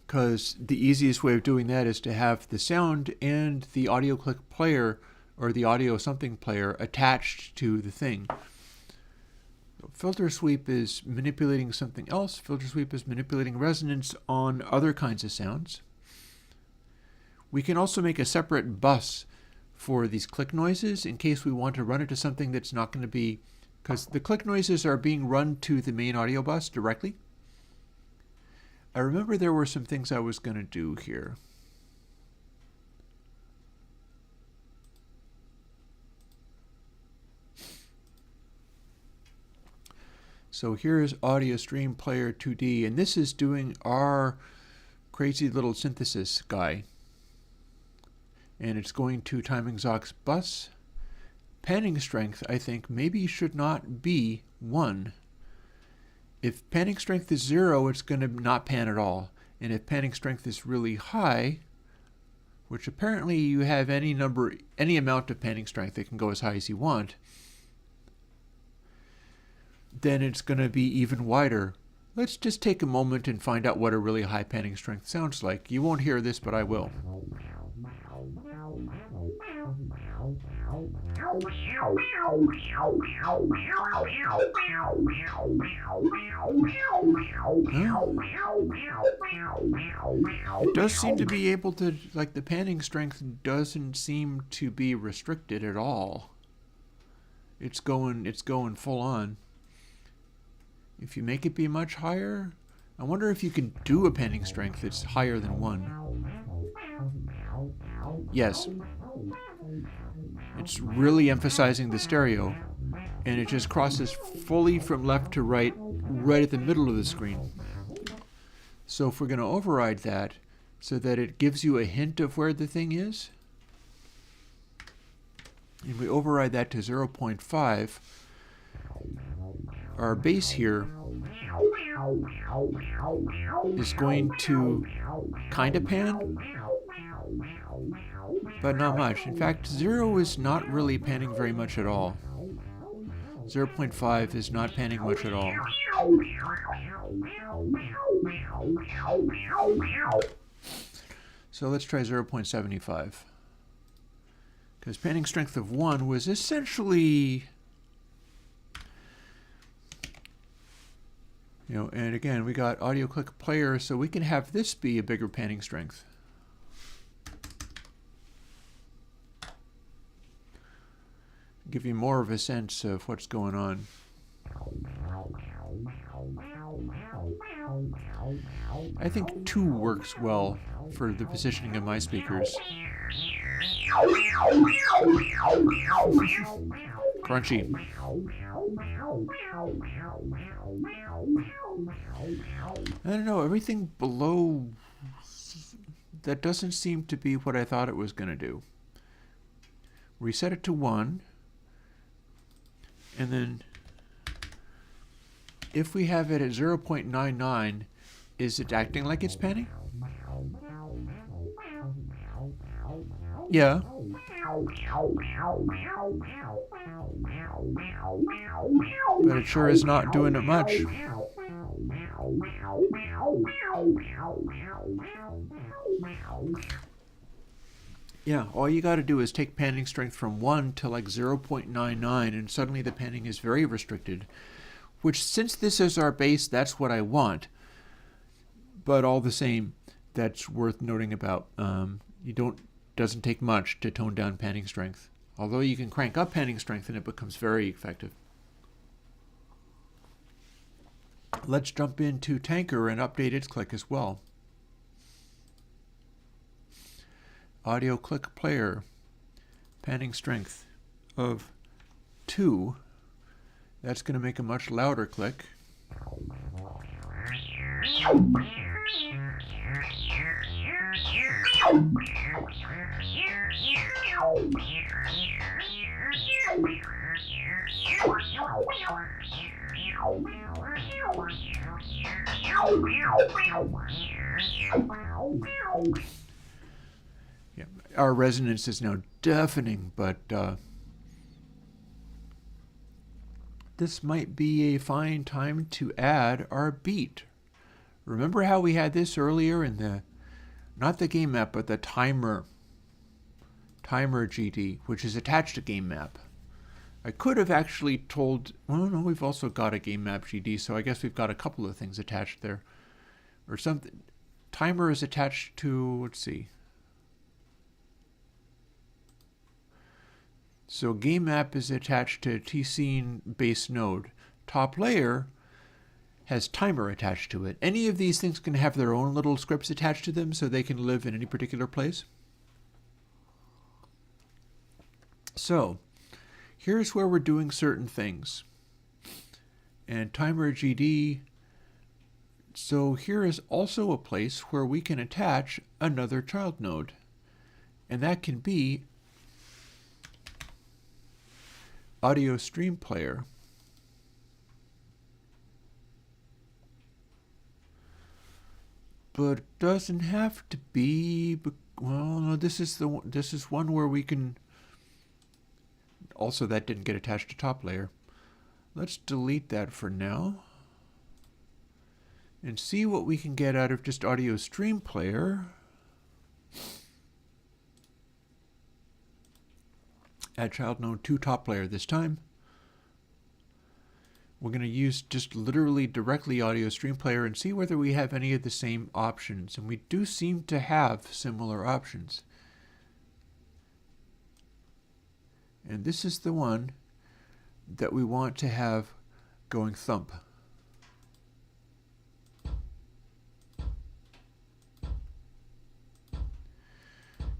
Because the easiest way of doing that is to have the sound and the audio click player or the audio something player attached to the thing. Filter sweep is manipulating something else. Filter sweep is manipulating resonance on other kinds of sounds. We can also make a separate bus for these click noises in case we want to run it to something that's not going to be, because the click noises are being run to the main audio bus directly. I remember there were some things I was going to do here. So here's Audio Stream Player 2D, and this is doing our crazy little synthesis guy. And it's going to Timing Zox bus. Panning strength, I think, maybe should not be 1. If panning strength is 0, it's going to not pan at all. And if panning strength is really high, which apparently you have any amount of panning strength that can go as high as you want, then it's going to be even wider. Let's just take a moment and find out what a really high panning strength sounds like. You won't hear this, but I will. It does seem to be able to, like, the panning strength doesn't seem to be restricted at all. It's going full on. If you make it be much higher, I wonder if you can do a panning strength that's higher than 1. Yes. It's really emphasizing the stereo, and it just crosses fully from left to right, right at the middle of the screen. So if we're going to override that so that it gives you a hint of where the thing is, and we override that to 0.5, our bass here is going to kind of pan, but not much. In fact, 0 is not really panning very much at all. 0.5 is not panning much at all. So let's try 0.75. Because panning strength of 1 was essentially, and again, we got audio click player, so we can have this be a bigger panning strength. Give you more of a sense of what's going on. I think 2 works well for the positioning of my speakers. Crunchy. I don't know, everything below that doesn't seem to be what I thought it was going to do. Reset it to 1. And then if we have it at 0.99, is it acting like it's panning? Yeah. But it sure is not doing it much. Yeah, all you got to do is take panning strength from 1 to like 0.99, and suddenly the panning is very restricted, which, since this is our bass, that's what I want. But all the same, that's worth noting about. Doesn't take much to tone down panning strength. Although you can crank up panning strength and it becomes very effective. Let's jump into Tanker and update its click as well. Audio click player, panning strength of 2. That's going to make a much louder click. our resonance is now deafening, but this might be a fine time to add our beat. Remember how we had this earlier in the, not the game map, but the timer GD, which is attached to game map. I could have actually told, well, no, we've also got a game map GD, so I guess we've got a couple of things attached there. Or something. Timer is attached to, let's see. So game map is attached to tscene base node. Top layer has timer attached to it. Any of these things can have their own little scripts attached to them so they can live in any particular place. So here's where we're doing certain things. And timer GD. So here is also a place where we can attach another child node. And that can be audio stream player. But it doesn't have to be, well, no, this is one where we can, also that didn't get attached to top layer. Let's delete that for now and see what we can get out of just audio stream player. Add child node to top layer this time. We're going to use just literally directly audio stream player and see whether we have any of the same options. And we do seem to have similar options. And this is the one that we want to have going thump.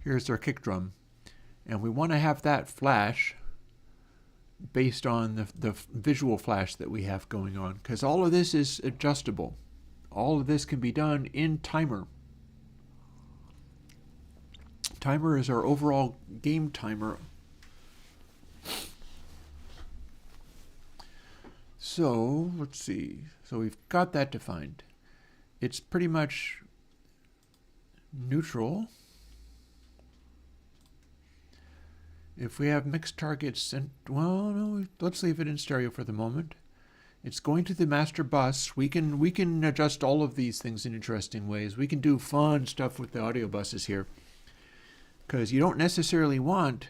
Here's our kick drum. And we want to have that flash based on the visual flash that we have going on, because all of this is adjustable. All of this can be done in timer. Timer is our overall game timer. So let's see. So we've got that defined. It's pretty much neutral. If we have mixed targets, and well, no, let's leave it in stereo for the moment. It's going to the master bus. We can adjust all of these things in interesting ways. We can do fun stuff with the audio buses here, because you don't necessarily want,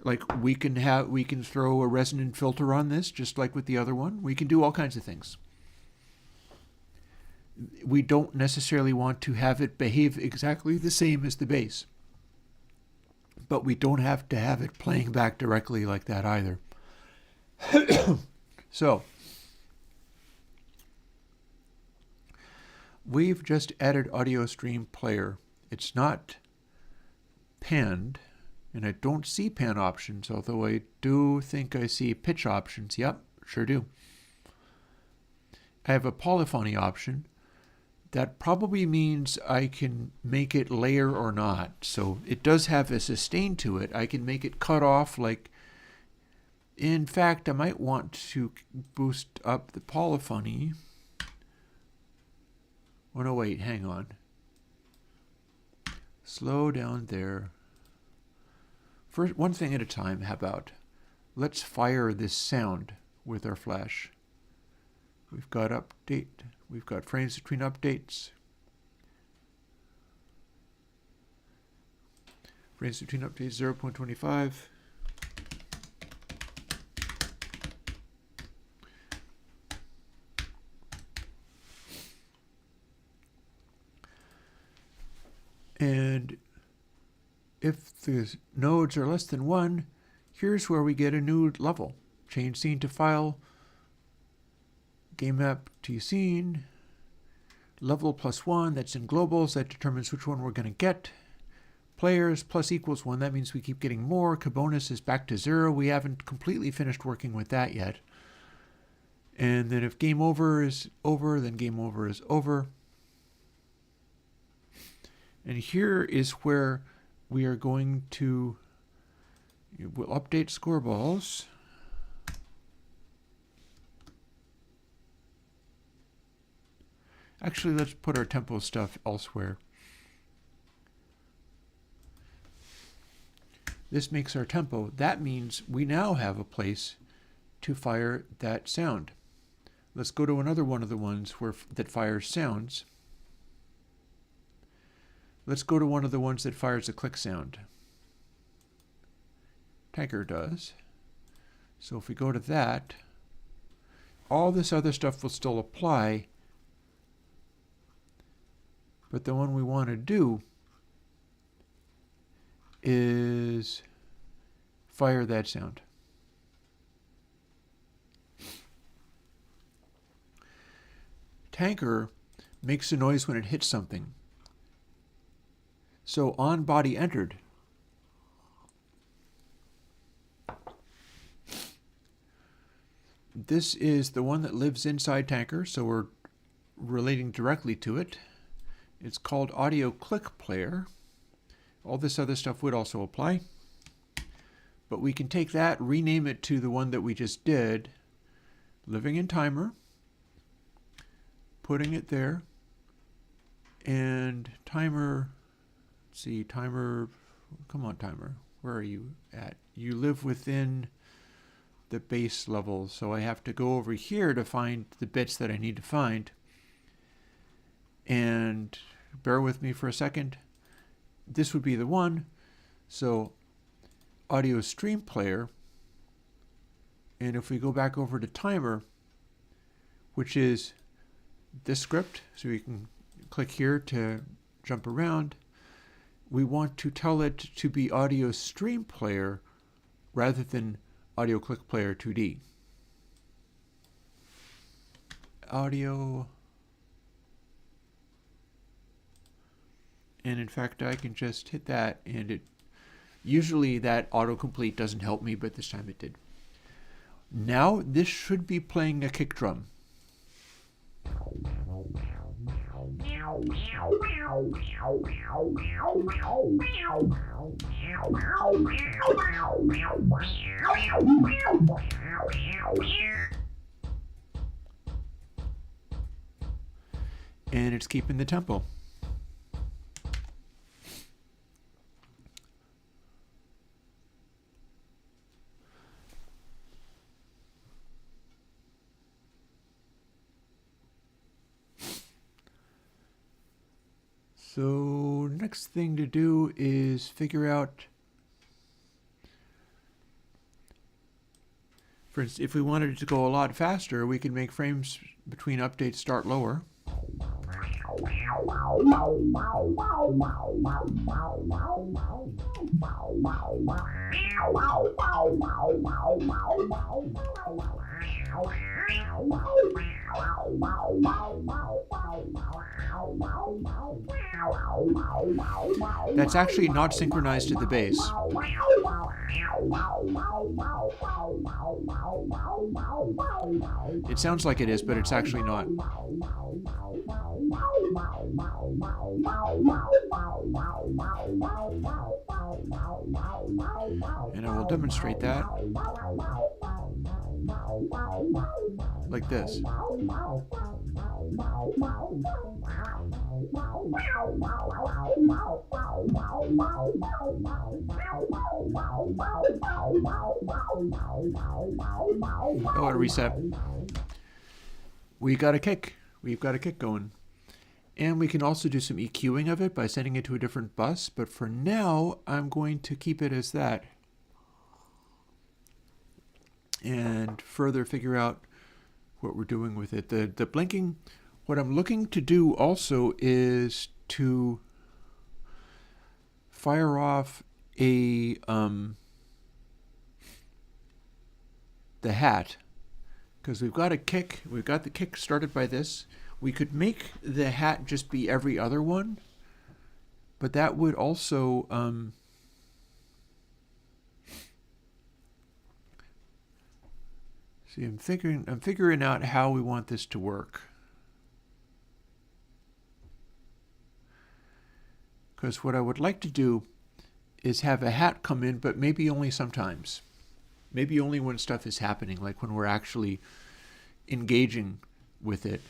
like, we can throw a resonant filter on this just like with the other one. We can do all kinds of things. We don't necessarily want to have it behave exactly the same as the bass. But we don't have to have it playing back directly like that either. So, we've just added audio stream player. It's not panned, and I don't see pan options, although I do think I see pitch options. Yep, sure do. I have a polyphony option. That probably means I can make it layer or not. So it does have a sustain to it. I can make it cut off like, in fact, I might want to boost up the polyphony. Oh no, wait, hang on. Slow down there. First, one thing at a time, how about? Let's fire this sound with our flash. We've got update. We've got frames between updates. Frames between updates 0.25. And if the nodes are less than 1, here's where we get a new level. Change scene to file. Game map to scene, level +1, that's in globals, that determines which one we're going to get. Players plus equals 1, that means we keep getting more. Bonus is back to 0. We haven't completely finished working with that yet. And then if game over is over, then game over is over. And here is where we are going to, we'll update score balls. Actually, let's put our tempo stuff elsewhere. This makes our tempo. That means we now have a place to fire that sound. Let's go to another one of the ones that fires sounds. Let's go to one of the ones that fires a click sound. Tanker does. So if we go to that, all this other stuff will still apply, but the one we want to do is fire that sound. Tanker makes a noise when it hits something. So on body entered, this is the one that lives inside Tanker, so we're relating directly to it. It's called Audio Click Player. All this other stuff would also apply. But we can take that, rename it to the one that we just did, living in timer, putting it there, and timer, let's see, timer, come on timer, where are you at? You live within the base level, so I have to go over here to find the bits that I need to find. And bear with me for a second. This would be the one. So audio stream player, and if we go back over to timer, which is this script, so we can click here to jump around, we want to tell it to be audio stream player rather than audio click player 2D. Audio, and in fact I can just hit that, and it usually that autocomplete doesn't help me, but this time it did. Now this should be playing a kick drum. And it's keeping the tempo. So next thing to do is figure out, for instance, if we wanted it to go a lot faster, we can make frames between updates start lower. That's actually not synchronized to the bass. It sounds like it is, but it's actually not. And I will demonstrate that like this. Oh, a reset. We got a kick. We've got a kick going. And we can also do some EQing of it by sending it to a different bus, but for now I'm going to keep it as that and further figure out what we're doing with it. The blinking, what I'm looking to do also is to fire off a the hat, because we've got a kick, we've got the kick started by this. We could make the hat just be every other one, but that would also see, I'm figuring out how we want this to work. Because what I would like to do is have a hat come in, but maybe only sometimes. Maybe only when stuff is happening, like when we're actually engaging with it.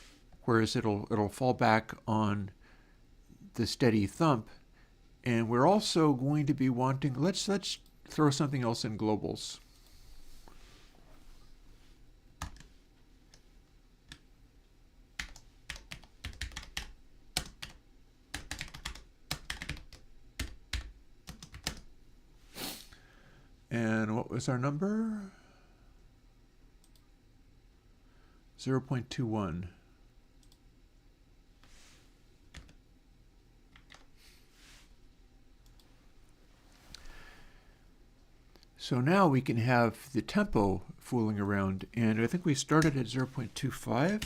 Whereas it'll fall back on the steady thump. And we're also going to be wanting, let's throw something else in globals. And what was our number? 0.21. So now we can have the tempo fooling around, and I think we started at 0.25.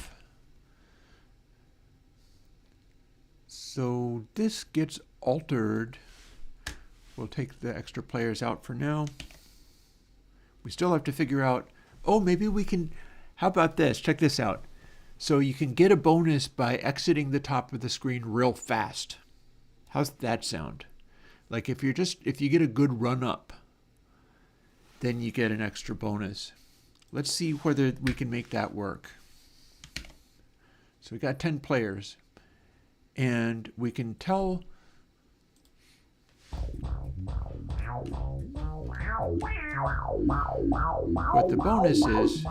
So this gets altered. We'll take the extra players out for now. We still have to figure out, oh, maybe we can, how about this? Check this out. So you can get a bonus by exiting the top of the screen real fast. How's that sound? Like if you get a good run up, then you get an extra bonus. Let's see whether we can make that work. So we got 10 players, and we can tell what the bonus is.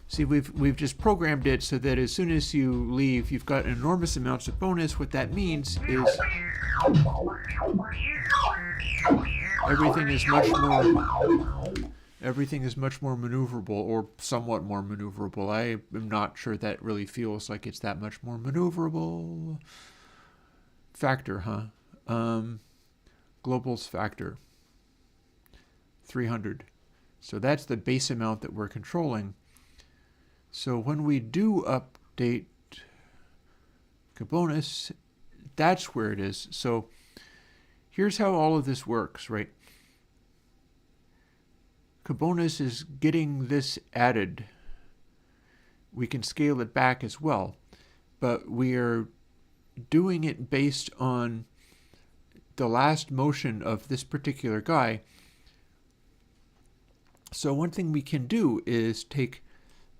See, we've just programmed it so that as soon as you leave, you've got enormous amounts of bonus. What that means is everything is much more maneuverable, or somewhat more maneuverable. I am not sure that really feels like it's that much more maneuverable. Factor, huh? Globals factor 300. So that's the base amount that we're controlling. So when we do update bonus, that's where it is. So here's how all of this works, right? Bonus is getting this added. We can scale it back as well, but we are doing it based on the last motion of this particular guy. So one thing we can do is take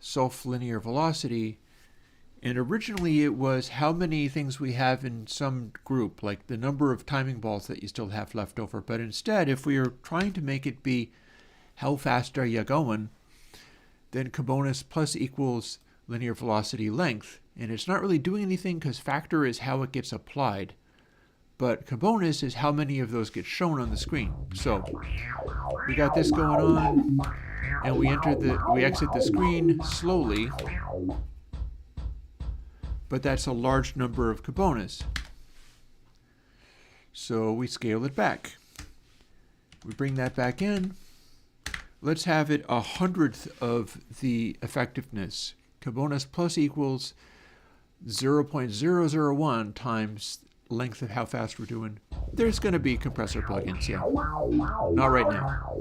self-linear velocity, and originally it was how many things we have in some group, like the number of timing balls that you still have left over. But instead, if we are trying to make it be how fast are you going, then bonus plus equals linear velocity length. And it's not really doing anything because factor is how it gets applied, but bonus is how many of those get shown on the screen. So we got this going on, and we exit the screen slowly, but that's a large number of bonus. So we scale it back. We bring that back in. Let's have it 100th of the effectiveness. Bonus plus equals 0.001 times length of how fast we're doing. There's going to be compressor plugins, yeah. Not right now.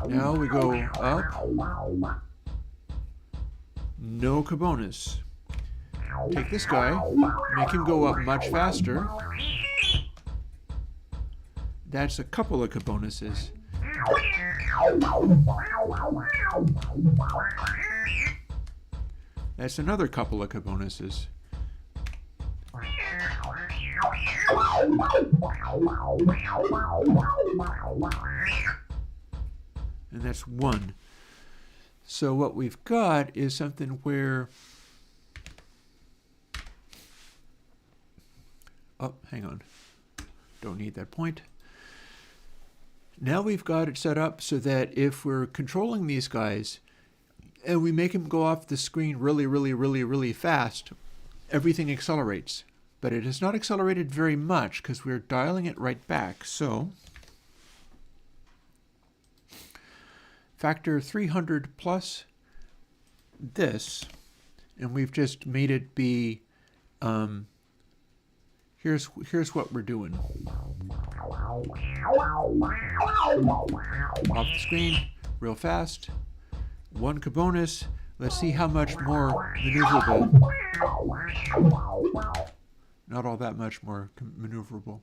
Now we go up. No bonus. Take this guy, make him go up much faster. That's a couple of bonuses. That's another couple of bonuses. And that's one. So what we've got is something where, oh, hang on. Don't need that point. Now we've got it set up so that if we're controlling these guys and we make them go off the screen really fast, everything accelerates. But it has not accelerated very much because we're dialing it right back. So factor 300 plus this, and we've just made it be, here's what we're doing. Off the screen, real fast. One bonus. Let's see how much more maneuverable. Not all that much more maneuverable.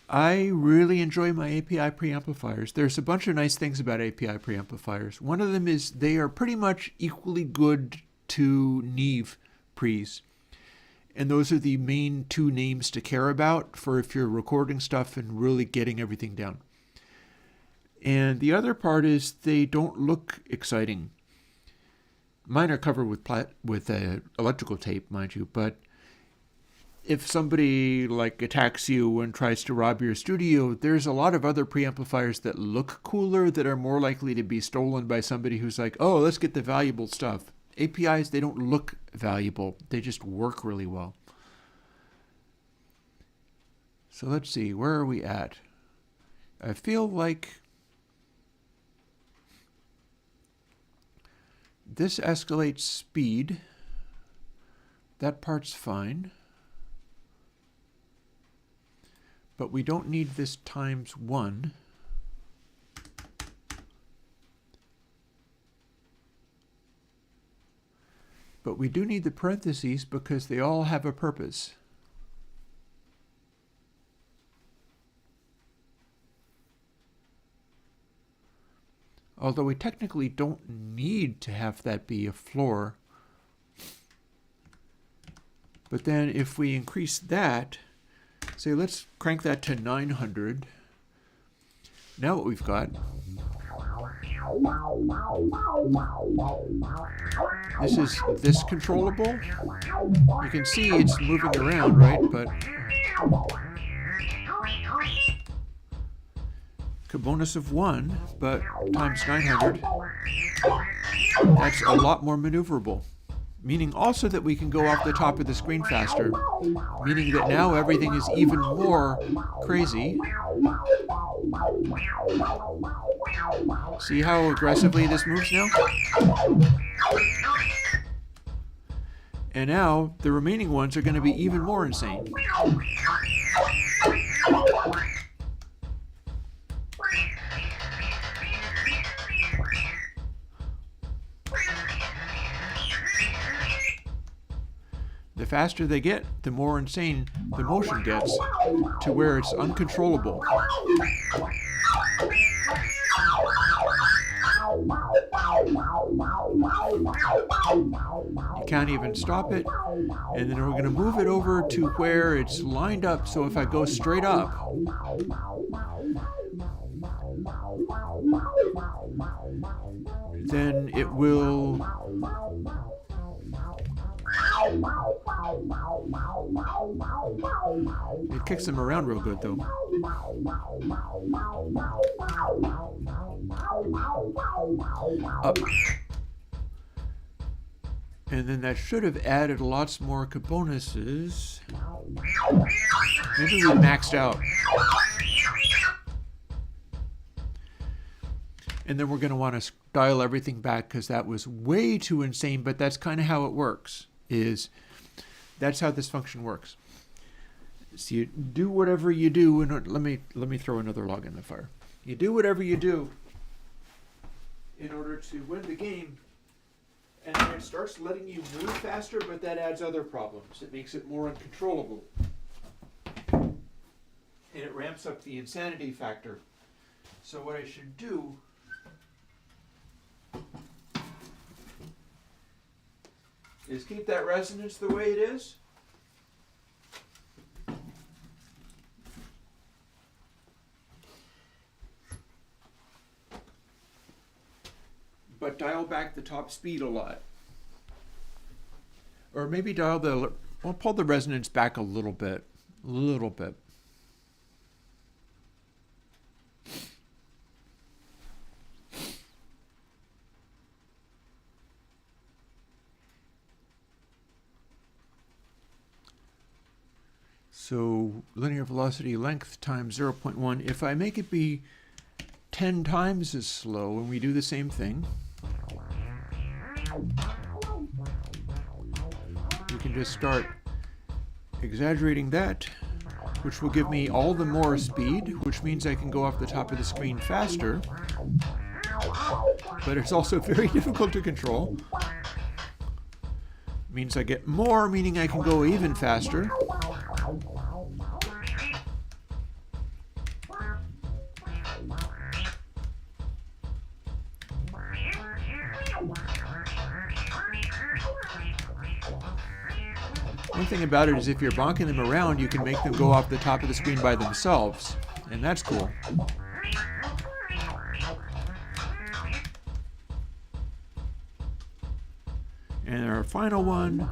I really enjoy my API preamplifiers. There's a bunch of nice things about API preamplifiers. One of them is they are pretty much equally good 2 Neve pre's. And those are the main 2 names to care about for if you're recording stuff and really getting everything down. And the other part is they don't look exciting. Mine are covered with electrical tape, mind you, but if somebody like attacks you and tries to rob your studio, there's a lot of other preamplifiers that look cooler that are more likely to be stolen by somebody who's like, oh, let's get the valuable stuff. APIs, they don't look valuable. They just work really well. So let's see, where are we at? I feel like this escalates speed. That part's fine. But we don't need this times 1. But we do need the parentheses because they all have a purpose. Although we technically don't need to have that be a floor. But then if we increase that, say let's crank that to 900. Now what we've got, this is this controllable. You can see it's moving around, right? But a bonus of 1, but times 900, that's a lot more maneuverable. Meaning also that we can go off the top of the screen faster, meaning that now everything is even more crazy. See how aggressively this moves now? And now the remaining ones are going to be even more insane. The faster they get, the more insane the motion gets, to where it's uncontrollable. You can't even stop it. And then we're going to move it over to where it's lined up, so if I go straight up, then it will... It kicks them around real good, though. Up. And then that should have added lots more bonuses. Maybe we maxed out. And then we're going to want to dial everything back because that was way too insane, but that's kind of how it works. That's how this function works. So you do whatever you do, and let me throw another log in the fire. You do whatever you do in order to win the game, and then it starts letting you move faster, but that adds other problems. It makes it more uncontrollable, and it ramps up the insanity factor. So what I should do is keep that resonance the way it is. But dial back the top speed a lot. Or maybe pull the resonance back a little bit. So linear velocity length times 0.1. If I make it be 10 times as slow and we do the same thing, we can just start exaggerating that, which will give me all the more speed, which means I can go off the top of the screen faster. But it's also very difficult to control. It means I get more, meaning I can go even faster. One thing about it is if you're bonking them around, you can make them go off the top of the screen by themselves, and that's cool. And our final one.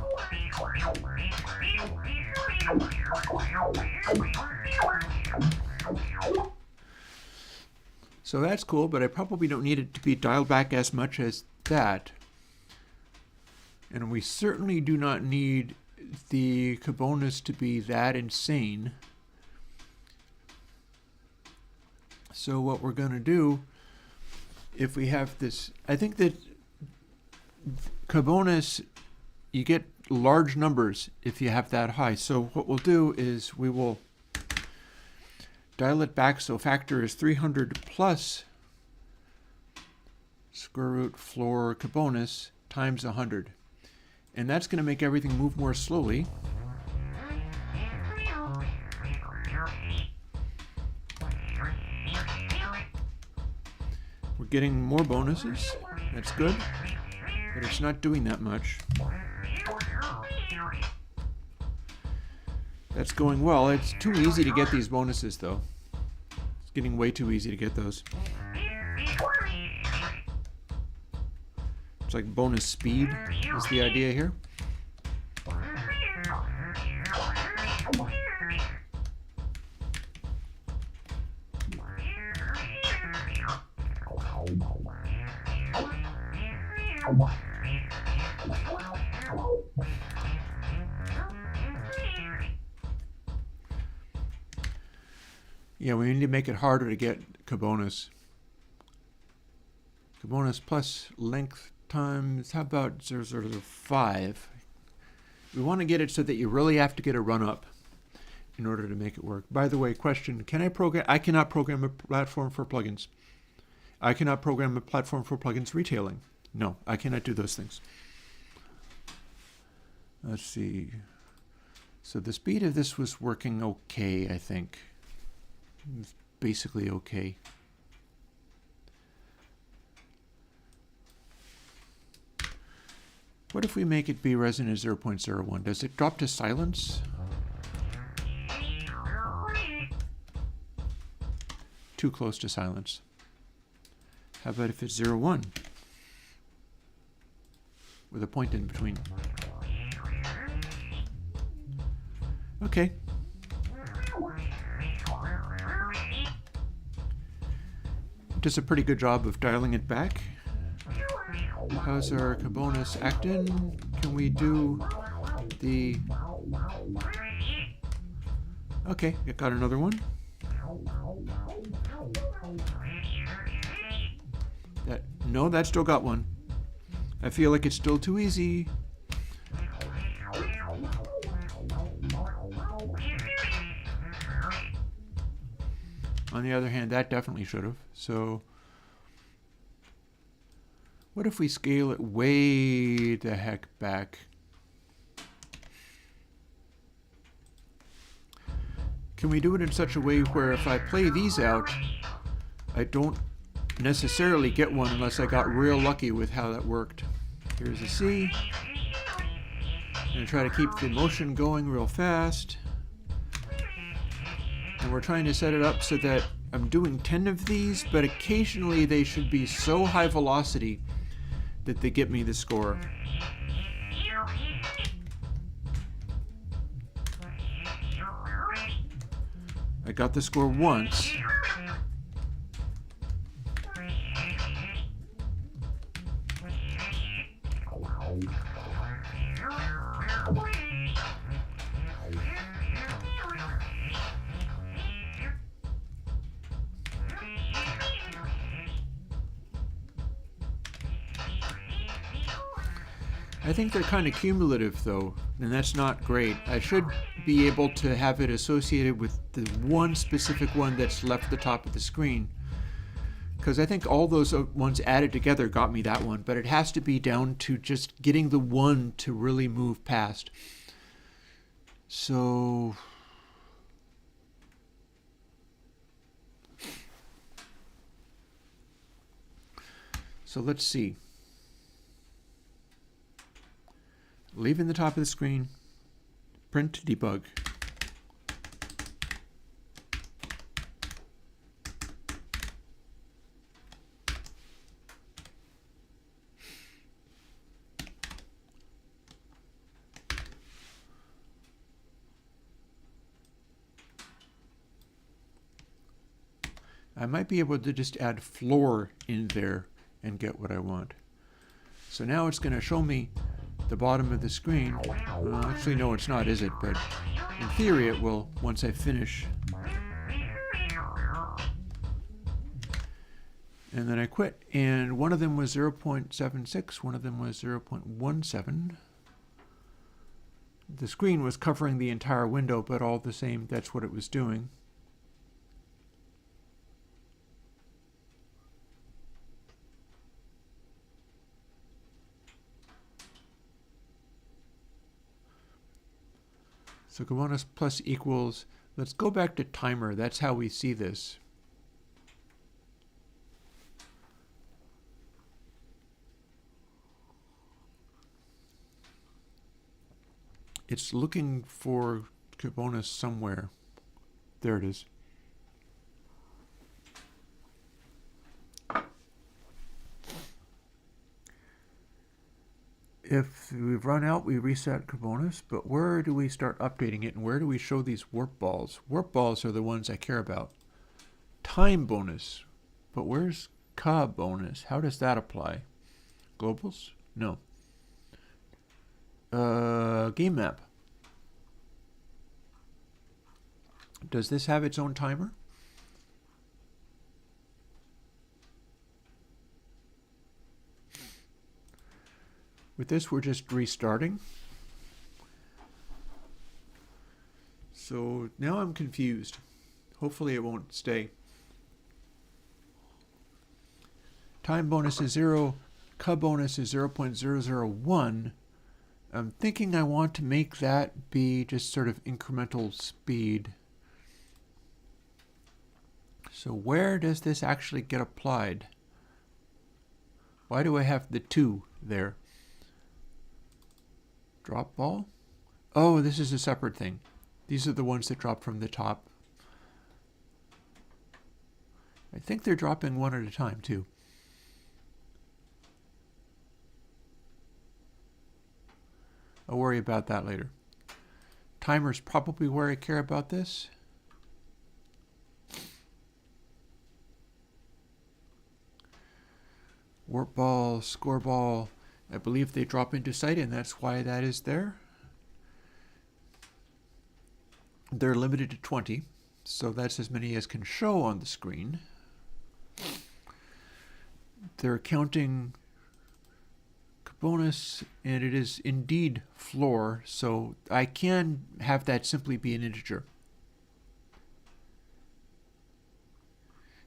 So that's cool, but I probably don't need it to be dialed back as much as that. And we certainly do not need the bonus to be that insane. So what we're going to do, if we have this, I think that bonus, you get large numbers if you have that high. So what we'll do is we will dial it back so factor is 300 plus square root floor bonus times 100. And that's going to make everything move more slowly. We're getting more bonuses. That's good. But it's not doing that much. That's going well. It's too easy to get these bonuses, though. It's getting way too easy to get those. It's like bonus speed is the idea here. Yeah, we need to make it harder to get bonus. Bonus plus length times, how about 0.05? We want to get it so that you really have to get a run up in order to make it work. By the way, question, can I program? I cannot program a platform for plugins. I cannot program a platform for plugins retailing. No, I cannot do those things. Let's see. So the speed of this was working okay, I think. It was basically okay. What if we make it be resonant 0.01? Does it drop to silence? Too close to silence. How about if it's 0.1? With a point in between. Okay. It does a pretty good job of dialing it back. How's our bonus acting? Can we do the... Okay, I got another one. No, that still got one. I feel like it's still too easy. On the other hand, that definitely should have. So what if we scale it way the heck back? Can we do it in such a way where if I play these out, I don't necessarily get one unless I got real lucky with how that worked? Here's a C. I'm going to try to keep the motion going real fast. And we're trying to set it up so that I'm doing 10 of these, but occasionally they should be so high velocity that they get me the score. I got the score once. I think they're kind of cumulative though, and that's not great. I should be able to have it associated with the one specific one that's left the top of the screen, because I think all those ones added together got me that one, but it has to be down to just getting the one to really move past. So let's see. Leaving the top of the screen, Print debug. I might be able to just add floor in there and get what I want. So now it's going to show me the bottom of the screen. Actually, no, it's not, is it? But in theory, it will once I finish. And then I quit. And one of them was 0.76, one of them was 0.17. The screen was covering the entire window, but all the same, that's what it was doing. So Kubonus plus equals, let's go back to timer. That's how we see this. It's looking for Kubonus somewhere. There it is. If we've run out, we reset Kubonus, but where do we start updating it and where do we show these warp balls? Warp balls are the ones I care about. Time bonus, but where's Kubonus? How does that apply? Globals? No. Game map. Does this have its own timer? With this, we're just restarting. So now I'm confused. Hopefully it won't stay. Time bonus is 0. Kubonus is 0.001. I'm thinking I want to make that be just sort of incremental speed. So where does this actually get applied? Why do I have the 2 there? Drop ball? Oh, this is a separate thing. These are the ones that drop from the top. I think they're dropping one at a time, too. I'll worry about that later. Timer's probably where I care about this. Warp ball, score ball. I believe they drop into sight, and that's why that is there. They're limited to 20, so that's as many as can show on the screen. They're counting Kubonus, and it is indeed floor, so I can have that simply be an integer.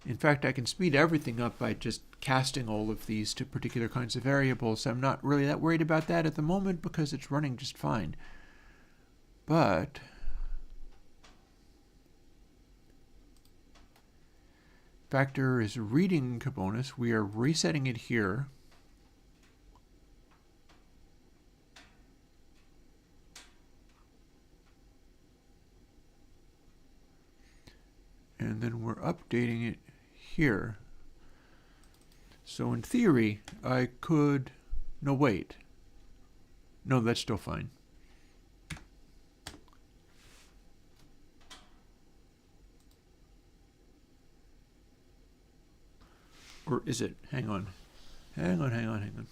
In fact, I can speed everything up by just casting all of these to particular kinds of variables. I'm not really that worried about that at the moment because it's running just fine. But factor is reading Kubonus. We are resetting it here. And then we're updating it here. So in theory, I could, no wait. No, that's still fine. Or is it? Hang on. Hang on.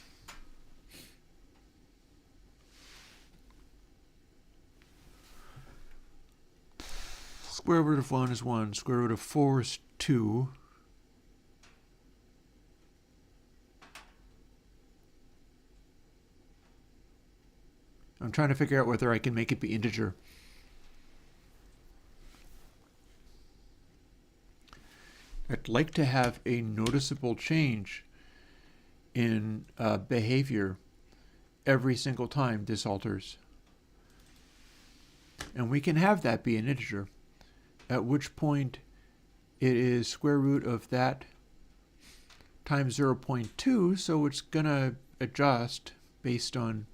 Square root of 1 is 1. Square root of 4 is 2. I'm trying to figure out whether I can make it be integer. I'd like to have a noticeable change in behavior every single time this alters. And we can have that be an integer, at which point it is square root of that times 0.2, so it's going to adjust based on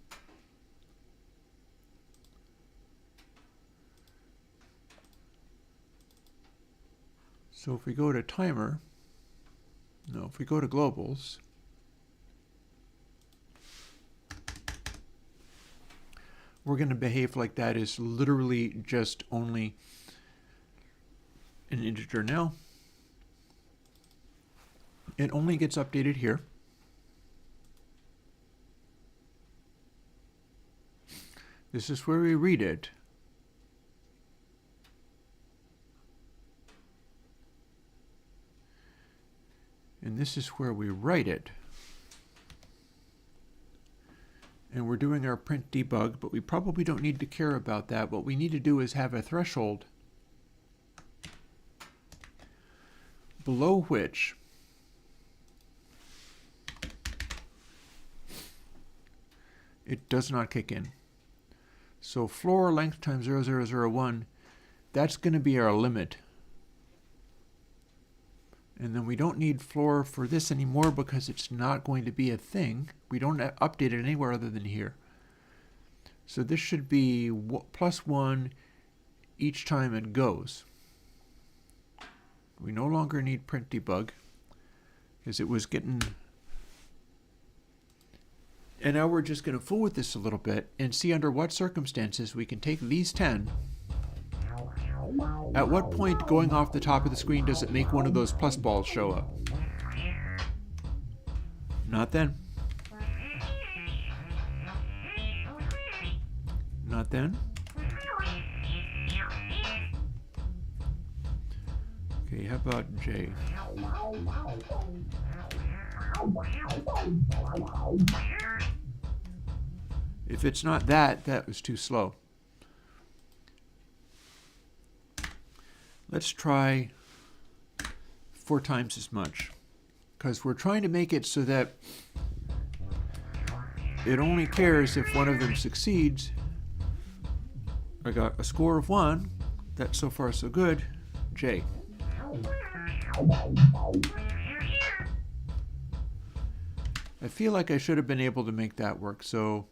So if we go to timer, no, if we go to globals, we're going to behave like that is literally just only an integer now. It only gets updated here. This is where we read it. And this is where we write it. And we're doing our print debug, but we probably don't need to care about that. What we need to do is have a threshold below which it does not kick in. So floor length times 0001, that's going to be our limit. And then we don't need floor for this anymore because it's not going to be a thing. We don't update it anywhere other than here. So this should be +1 each time it goes. We no longer need print debug because it was getting... And now we're just going to fool with this a little bit and see under what circumstances we can take these 10. At what point going off the top of the screen does it make one of those plus balls show up? Not then. Not then. Okay, how about J? If it's not that, that was too slow. Let's try 4 times as much, because we're trying to make it so that it only cares if one of them succeeds. I got a score of 1. That's so far so good. J. I feel like I should have been able to make that work, so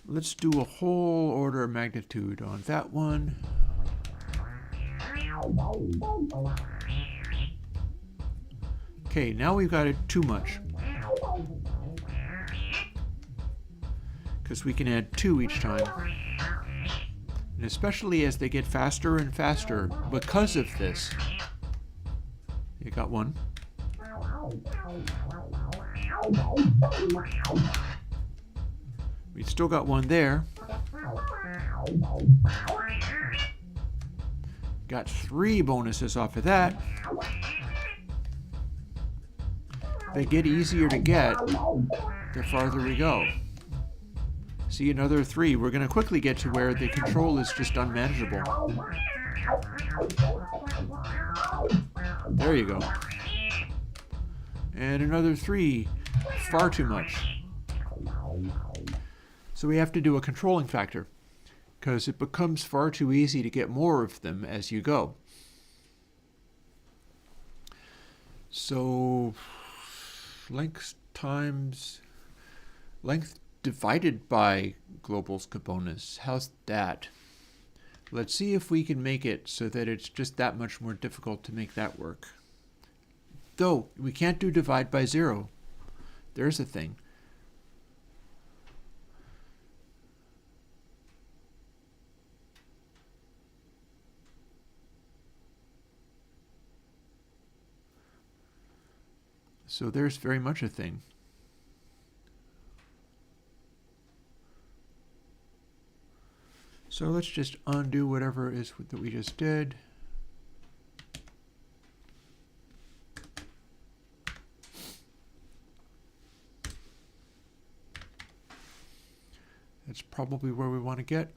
let's do a whole order of magnitude on that one. Okay, now we've got it too much, because we can add 2 each time. And especially as they get faster and faster because of this. You got 1. We still got 1 there. Got 3 bonuses off of that. They get easier to get the farther we go. See, another 3. We're going to quickly get to where the control is just unmanageable. There you go. And another 3. Far too much. So we have to do a controlling factor, because it becomes far too easy to get more of them as you go. So length divided by globals components. How's that? Let's see if we can make it so that it's just that much more difficult to make that work. Though we can't do divide by 0. There's a thing. So there's very much a thing. So let's just undo whatever it is that we just did. That's probably where we want to get.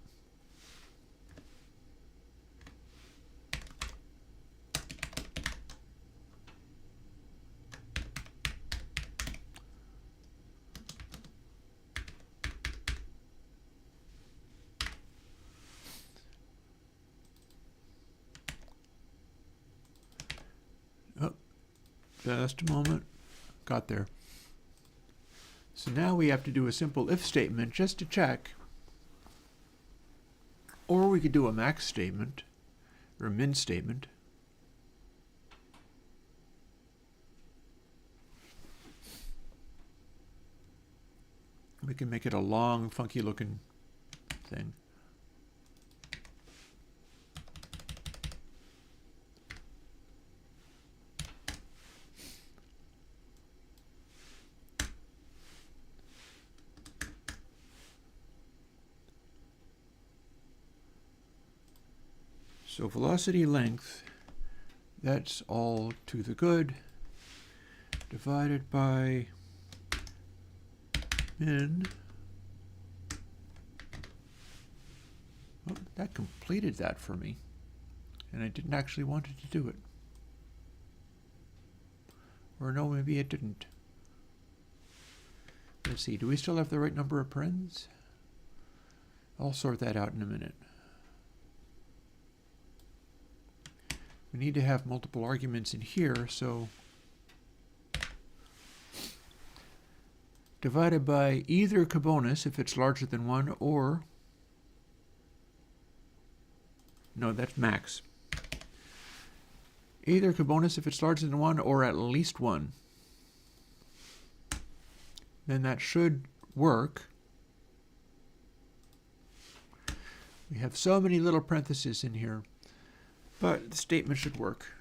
Just a moment. Got there. So now we have to do a simple if statement just to check. Or we could do a max statement or a min statement. We can make it a long, funky looking thing. So velocity length, that's all to the good, divided by min. Well, that completed that for me, and I didn't actually want it to do it. Or no, maybe it didn't. Let's see, do we still have the right number of parens? I'll sort that out in a minute. We need to have multiple arguments in here, so divided by either kbonus if it's larger than 1, or no, that's max. Either kbonus if it's larger than 1 or at least 1. Then that should work. We have so many little parentheses in here, but the statement should work.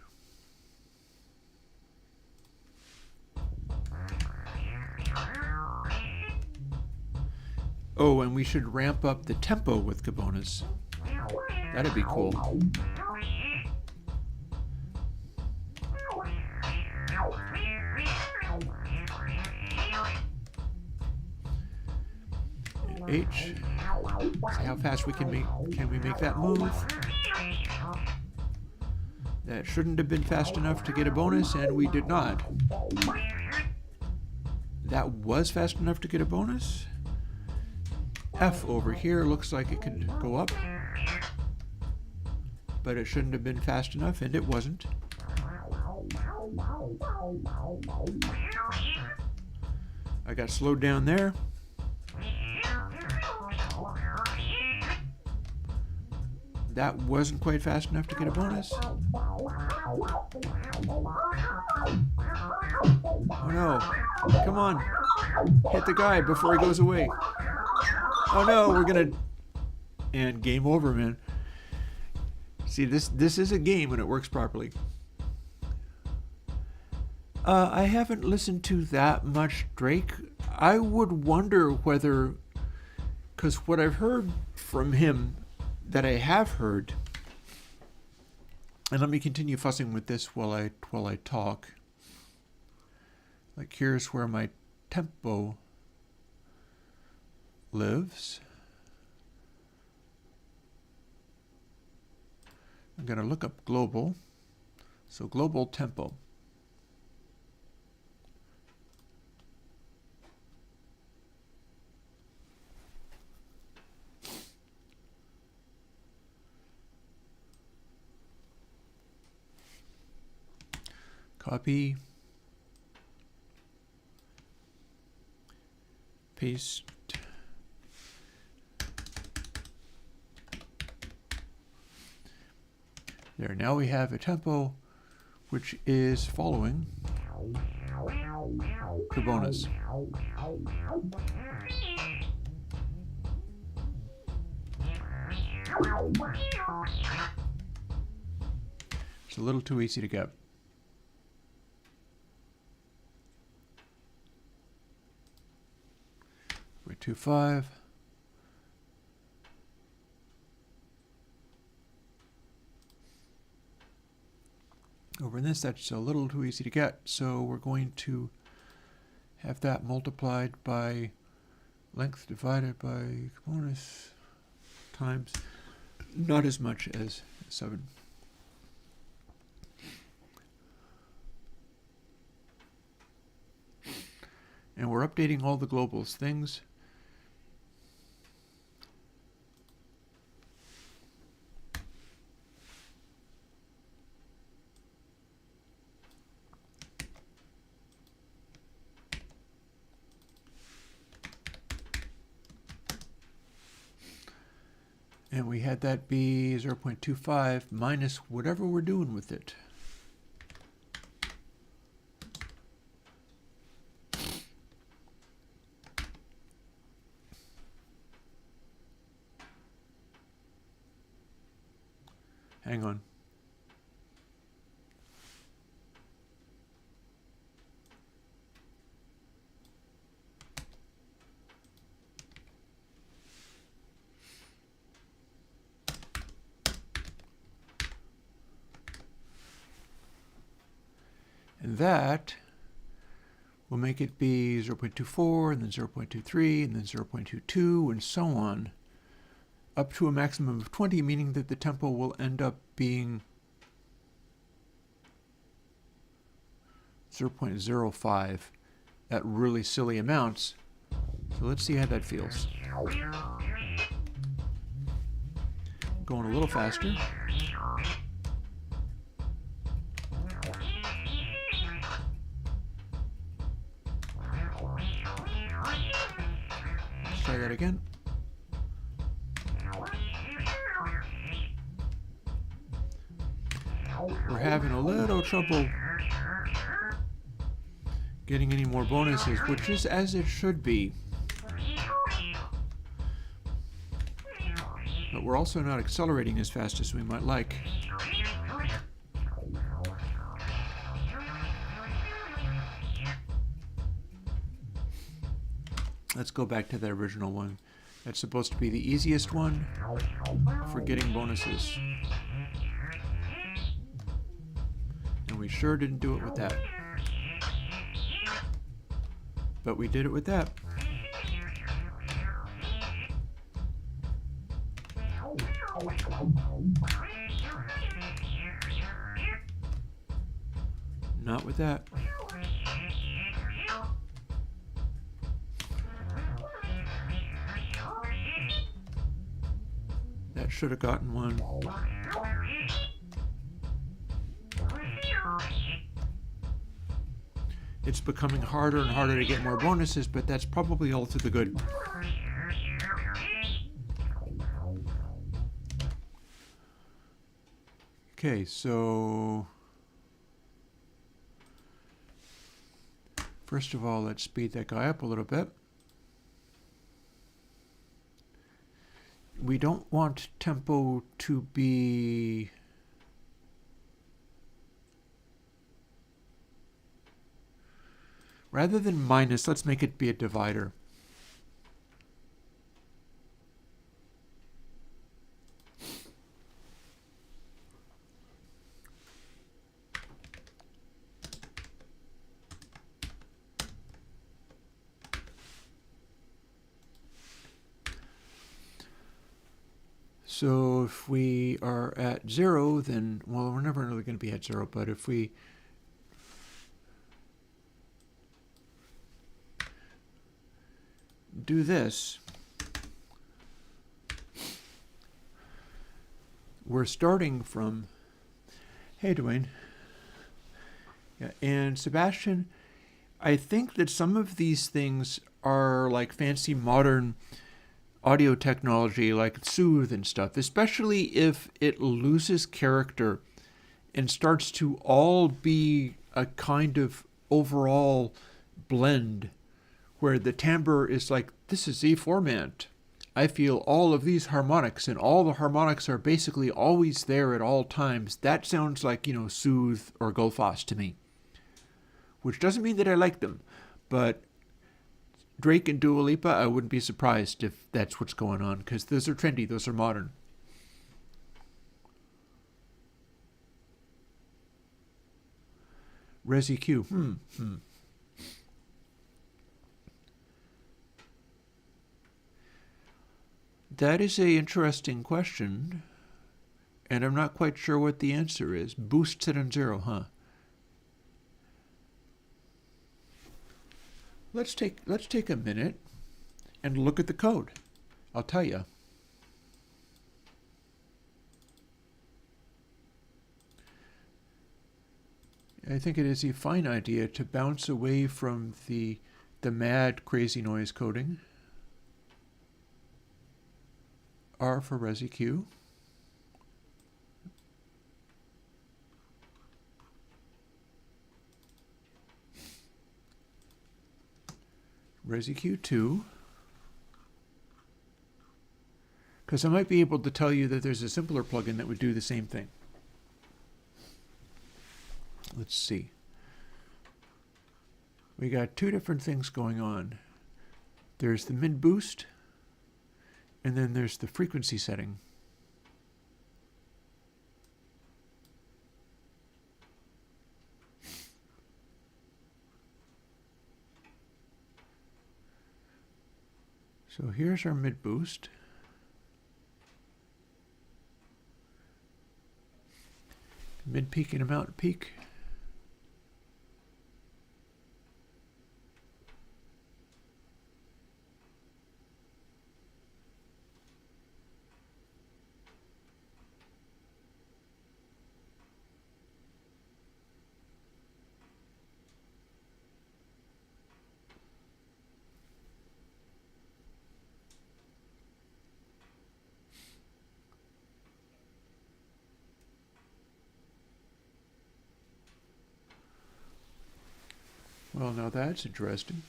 Oh, and we should ramp up the tempo with kbonus. That'd be cool. H. See how fast we can we make that move? That shouldn't have been fast enough to get a bonus, and we did not. That was fast enough to get a bonus. F over here looks like it could go up, but it shouldn't have been fast enough, and it wasn't. I got slowed down there. That wasn't quite fast enough to get a bonus. Oh no, come on, hit the guy before he goes away. Oh no, we're gonna, and game over, man. See, this is a game when it works properly. I haven't listened to that much Drake. I would wonder whether, because what I've heard from him that I have heard, and let me continue fussing with this while I talk. Like, here's where my tempo lives. I'm going to look up global. So global tempo. Copy, paste, there. Now we have a tempo which is following kbonus. It's a little too easy to get. We're 2.5. Over in this, that's a little too easy to get, so we're going to have that multiplied by length divided by kbonus times not as much as 7. And we're updating all the globals things. And we had that be 0.25 minus whatever we're doing with it. Hang on. And that will make it be 0.24, and then 0.23, and then 0.22, and so on, up to a maximum of 20, meaning that the tempo will end up being 0.05 at really silly amounts. So let's see how that feels. Going a little faster. Let's try that again. We're having a little trouble getting any more bonuses, which is as it should be. But we're also not accelerating as fast as we might like. Let's go back to that original one. That's supposed to be the easiest one for getting bonuses. And we sure didn't do it with that. But we did it with that. Not with that. That should have gotten one. It's becoming harder and harder to get more bonuses, but that's probably all to the good. Okay, so first of all, let's speed that guy up a little bit. We don't want tempo to be rather than minus, let's make it be a divider. So if we are at 0, then, well, we're never really going to be at 0, but if we do this, we're starting from, hey Dwayne, yeah, and Sebastian, I think that some of these things are like fancy modern audio technology like Soothe and stuff, especially if it loses character and starts to all be a kind of overall blend where the timbre is like, this is E format. I feel all of these harmonics, and all the harmonics are basically always there at all times. That sounds like, Soothe or Gullfoss to me. Which doesn't mean that I like them, but Drake and Dua Lipa, I wouldn't be surprised if that's what's going on, because those are trendy, those are modern. Resi Q, That is an interesting question, and I'm not quite sure what the answer is. Boosts it on 0, huh? Let's take a minute and look at the code. I'll tell you. I think it is a fine idea to bounce away from the mad crazy noise coding. R for Resi Q. Resi Q2. because I might be able to tell you that there's a simpler plugin that would do the same thing. Let's see. We got two different things going on. There's the mid boost, and then there's the frequency setting. So here's our mid boost. Mid peak and amount peak. Well, now that's interesting.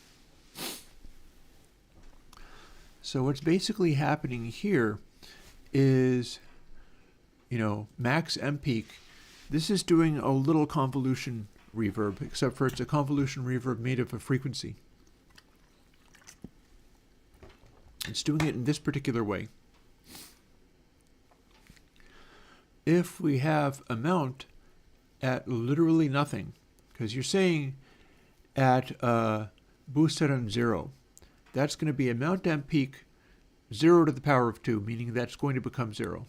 So what's basically happening here is, max M peak. This is doing a little convolution reverb, except for it's a convolution reverb made of a frequency. It's doing it in this particular way. If we have amount at literally nothing, because you're saying at boost set on 0, that's going to be amount amp peak 0 to the power of 2, meaning that's going to become 0.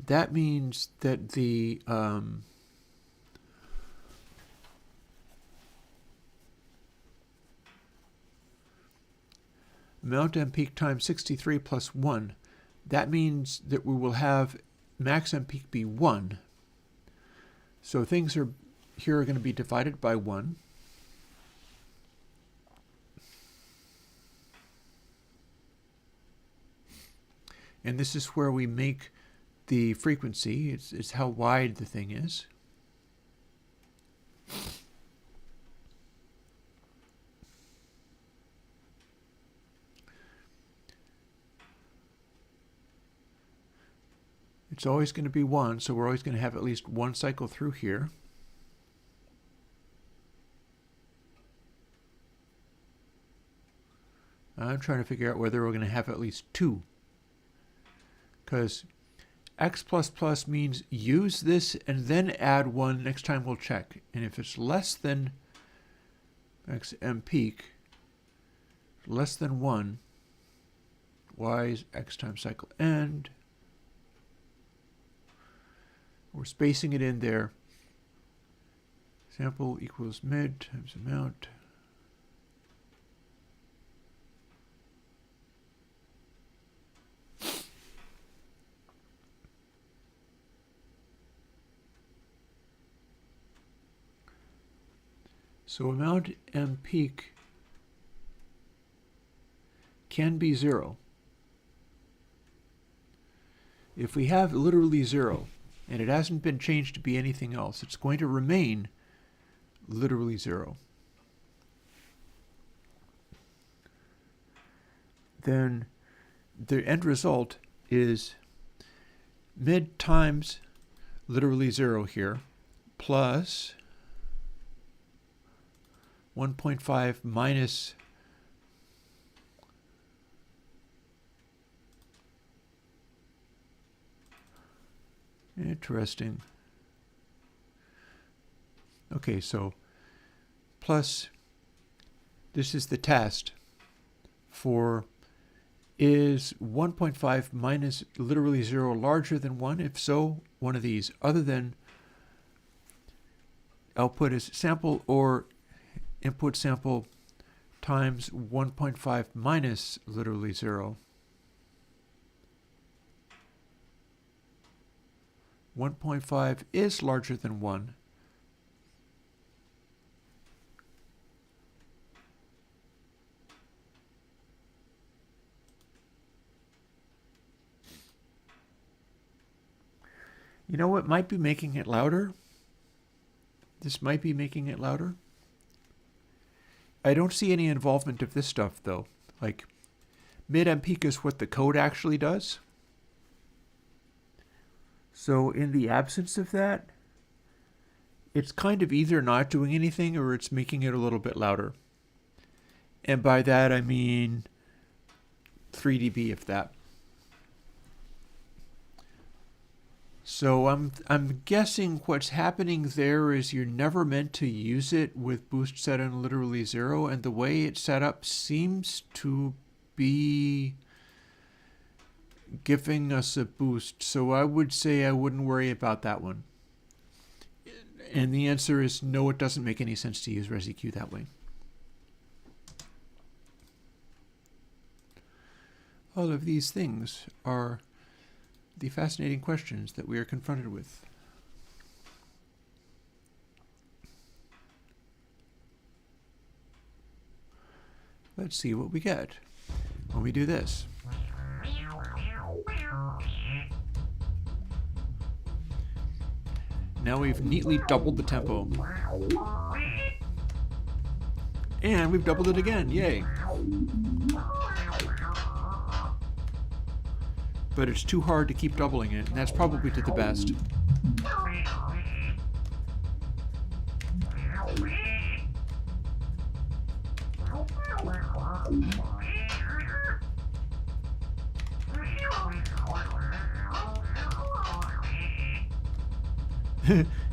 That means that the amount amp peak times 63 plus 1, that means that we will have max amp peak be 1. So things are here are going to be divided by 1. And this is where we make the frequency. It's how wide the thing is. It's always going to be 1, so we're always going to have at least one cycle through here. I'm trying to figure out whether we're going to have at least 2. Because x++ means use this and then add 1 next time we'll check. And if it's less than x m peak, less than 1, y is x times cycle end. We're spacing it in there. Sample equals mid times amount. So amount M peak can be 0. If we have literally 0, and it hasn't been changed to be anything else, it's going to remain literally 0. Then the end result is mid times literally 0 here, plus 1.5 minus interesting. Okay, so plus, this is the test for is 1.5 minus literally 0 larger than 1? If so, one of these. Other than output is sample or input sample times 1.5 minus literally 0. 1.5 is larger than 1. You know what might be making it louder? This might be making it louder. I don't see any involvement of this stuff though. Like mid and peak is what the code actually does. So in the absence of that, it's kind of either not doing anything or it's making it a little bit louder. And by that I mean 3 dB if that. So I'm guessing what's happening there is you're never meant to use it with boost set on literally 0, and the way it's set up seems to be giving us a boost. So I would say I wouldn't worry about that one. And the answer is no, it doesn't make any sense to use ResiQ that way. All of these things are the fascinating questions that we are confronted with. Let's see what we get when we do this. Now we've neatly doubled the tempo. And we've doubled it again, yay. But it's too hard to keep doubling it, and that's probably to the best.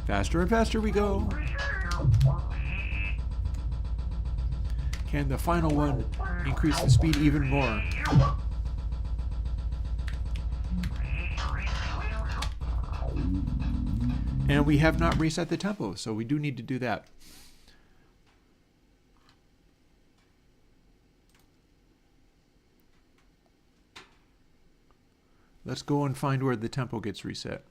Faster and faster we go. Can the final one increase the speed even more? And we have not reset the tempo, so we do need to do that. Let's go and find where the tempo gets reset.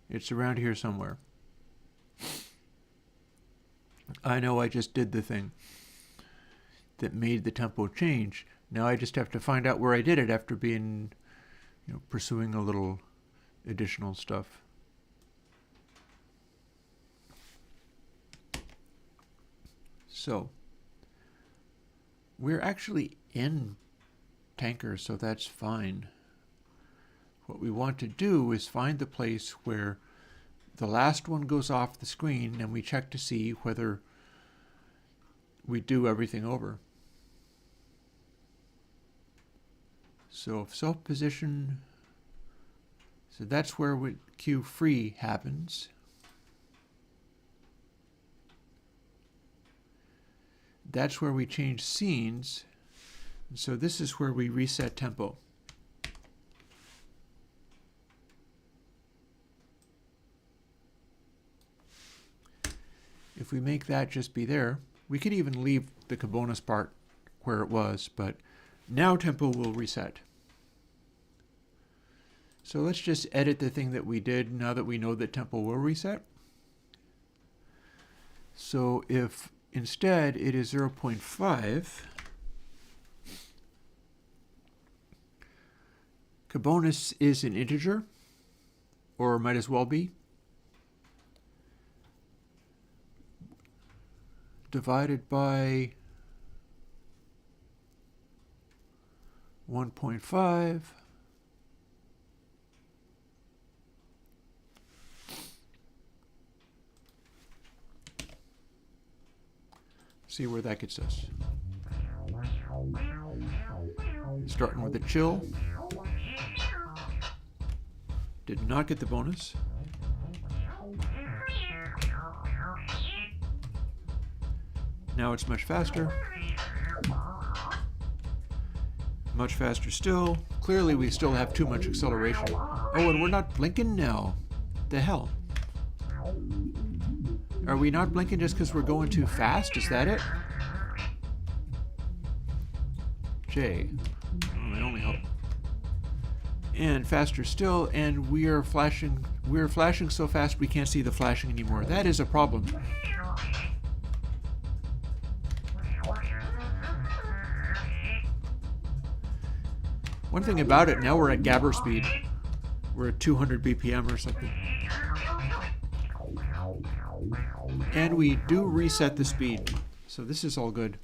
It's around here somewhere. I know I just did the thing that made the tempo change. Now I just have to find out where I did it after being, pursuing a little additional stuff. So, we're actually in Tanker, so that's fine. What we want to do is find the place where the last one goes off the screen and we check to see whether we do everything over. So if self position, so that's where Q free happens. That's where we change scenes. And so this is where we reset tempo. If we make that just be there, we could even leave the bonus part where it was, but now tempo will reset. So let's just edit the thing that we did now that we know that tempo will reset. So if instead it is 0.5, bonus is an integer, or might as well be, divided by 1.5. See where that gets us. Starting with a chill. Did not get the bonus. Now it's much faster. Much faster still. Clearly we still have too much acceleration. Oh, and we're not blinking now. The hell? Are we not blinking just because we're going too fast? Is that it? J. My only hope. And faster still, and we're flashing so fast we can't see the flashing anymore. That is a problem. One thing about it, now we're at gabber speed. We're at 200 BPM or something. And we do reset the speed, so this is all good.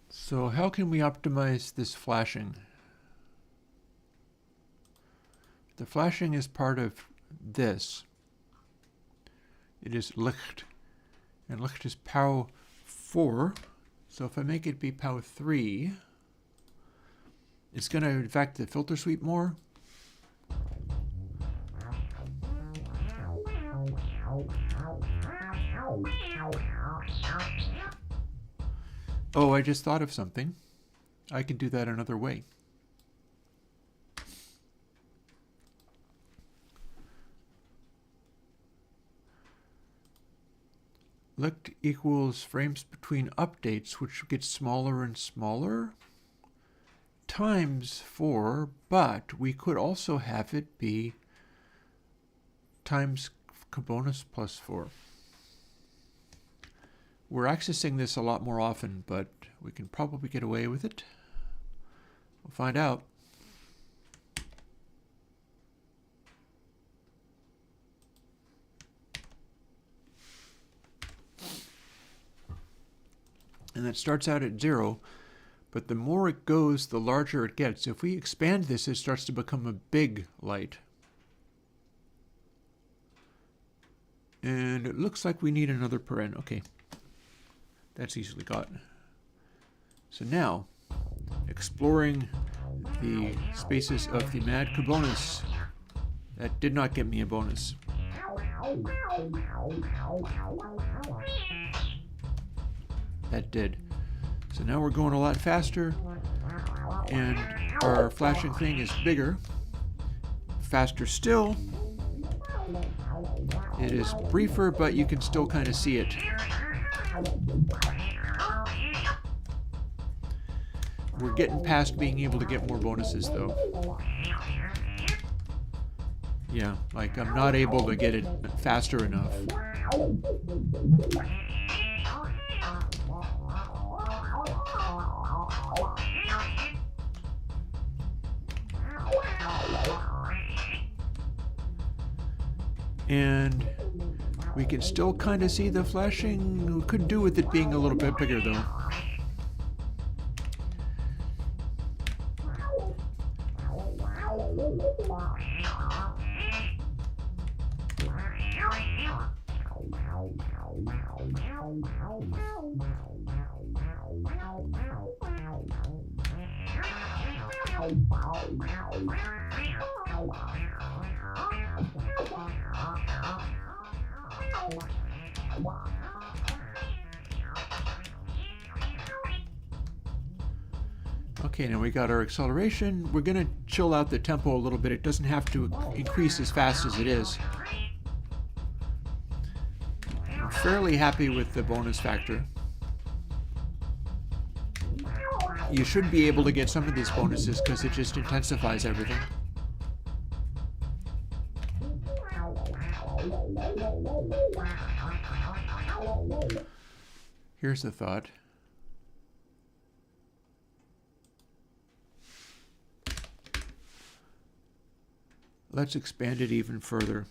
So how can we optimize this flashing? The flashing is part of this. It is Licht, and Licht is POW 4. So if I make it be POW 3, it's going to affect the filter sweep more. Oh, I just thought of something. I can do that another way. Licht equals frames between updates, which gets smaller and smaller, times 4, but we could also have it be times bonus plus 4. We're accessing this a lot more often, but we can probably get away with it. We'll find out. And that starts out at 0, but the more it goes, the larger it gets. If we expand this, it starts to become a big light. And it looks like we need another paren. Okay, that's easily got. So now, exploring the spaces of the mad bonus. That did not get me a bonus. That did. So now we're going a lot faster, and our flashing thing is bigger. Faster still. It is briefer, but you can still kind of see it. We're getting past being able to get more bonuses, though. Yeah, like I'm not able to get it faster enough. And we can still kind of see the flashing. We could do with it being a little bit bigger, though. Okay, now we got our acceleration. We're going to chill out the tempo a little bit. It doesn't have to increase as fast as it is. I'm fairly happy with the bonus factor. You should be able to get some of these bonuses because it just intensifies everything. Here's the thought. Let's expand it even further.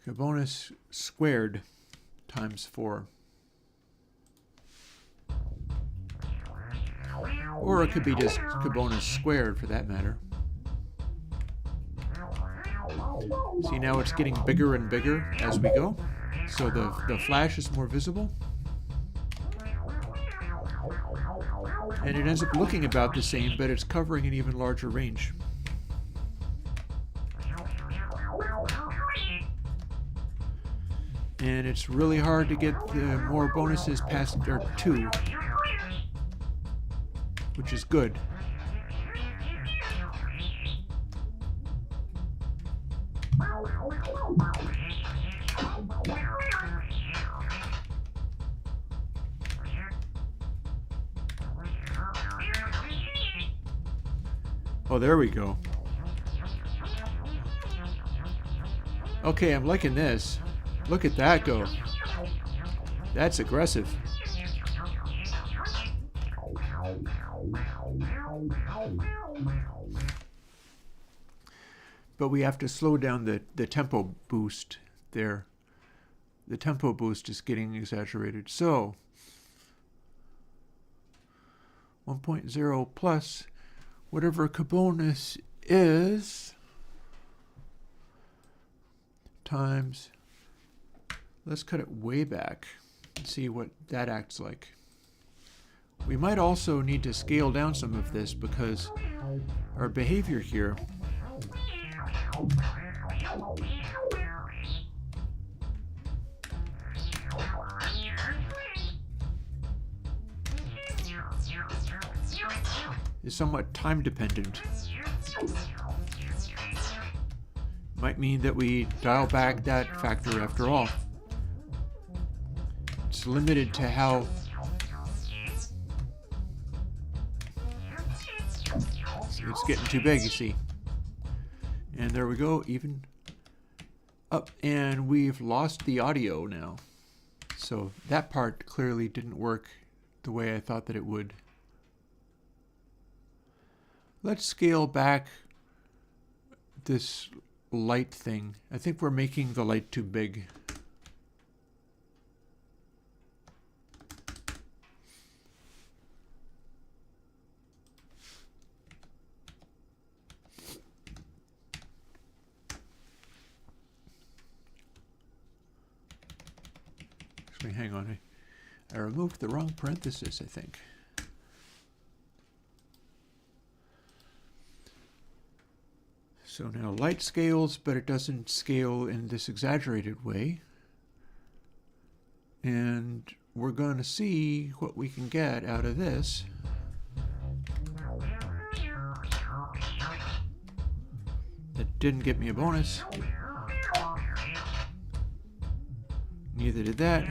Bonus squared times 4. Or it could be just bonus squared for that matter. See, now it's getting bigger and bigger as we go. So the flash is more visible. And it ends up looking about the same, but it's covering an even larger range. And it's really hard to get more bonuses past 2, which is good. Oh, there we go. Okay, I'm liking this. Look at that go. That's aggressive. But we have to slow down the tempo boost there. The tempo boost is getting exaggerated. So 1.0 plus whatever bonus is times, let's cut it way back and see what that acts like. We might also need to scale down some of this because our behavior here is somewhat time dependent. Might mean that we dial back that factor after all. It's limited to how it's getting too big, you see. And there we go, even up, and we've lost the audio now. So that part clearly didn't work the way I thought that it would. Let's scale back this light thing. I think we're making the light too big. Actually, hang on. I removed the wrong parenthesis, I think. So now light scales, but it doesn't scale in this exaggerated way. And we're going to see what we can get out of this. That didn't get me a bonus. Neither did that.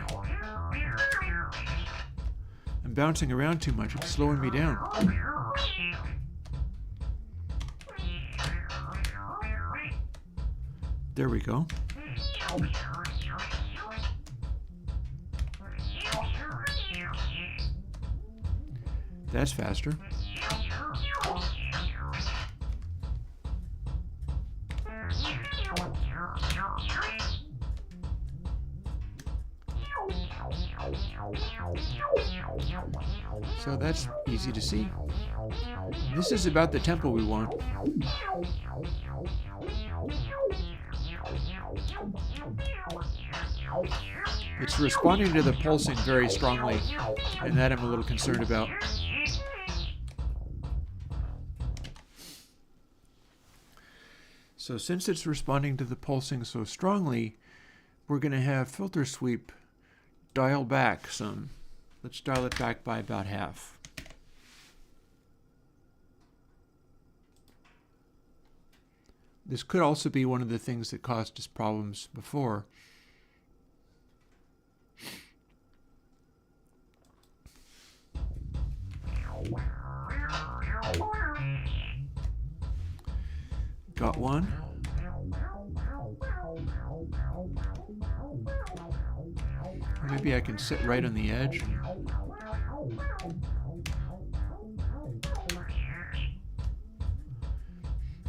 I'm bouncing around too much. It's slowing me down. There we go. That's faster. So that's easy to see. This is about the tempo we want. It's responding to the pulsing very strongly, and that I'm a little concerned about. So since it's responding to the pulsing so strongly, we're going to have filter sweep dial back some. Let's dial it back by about half. This could also be one of the things that caused us problems before. Got one. Maybe I can sit right on the edge.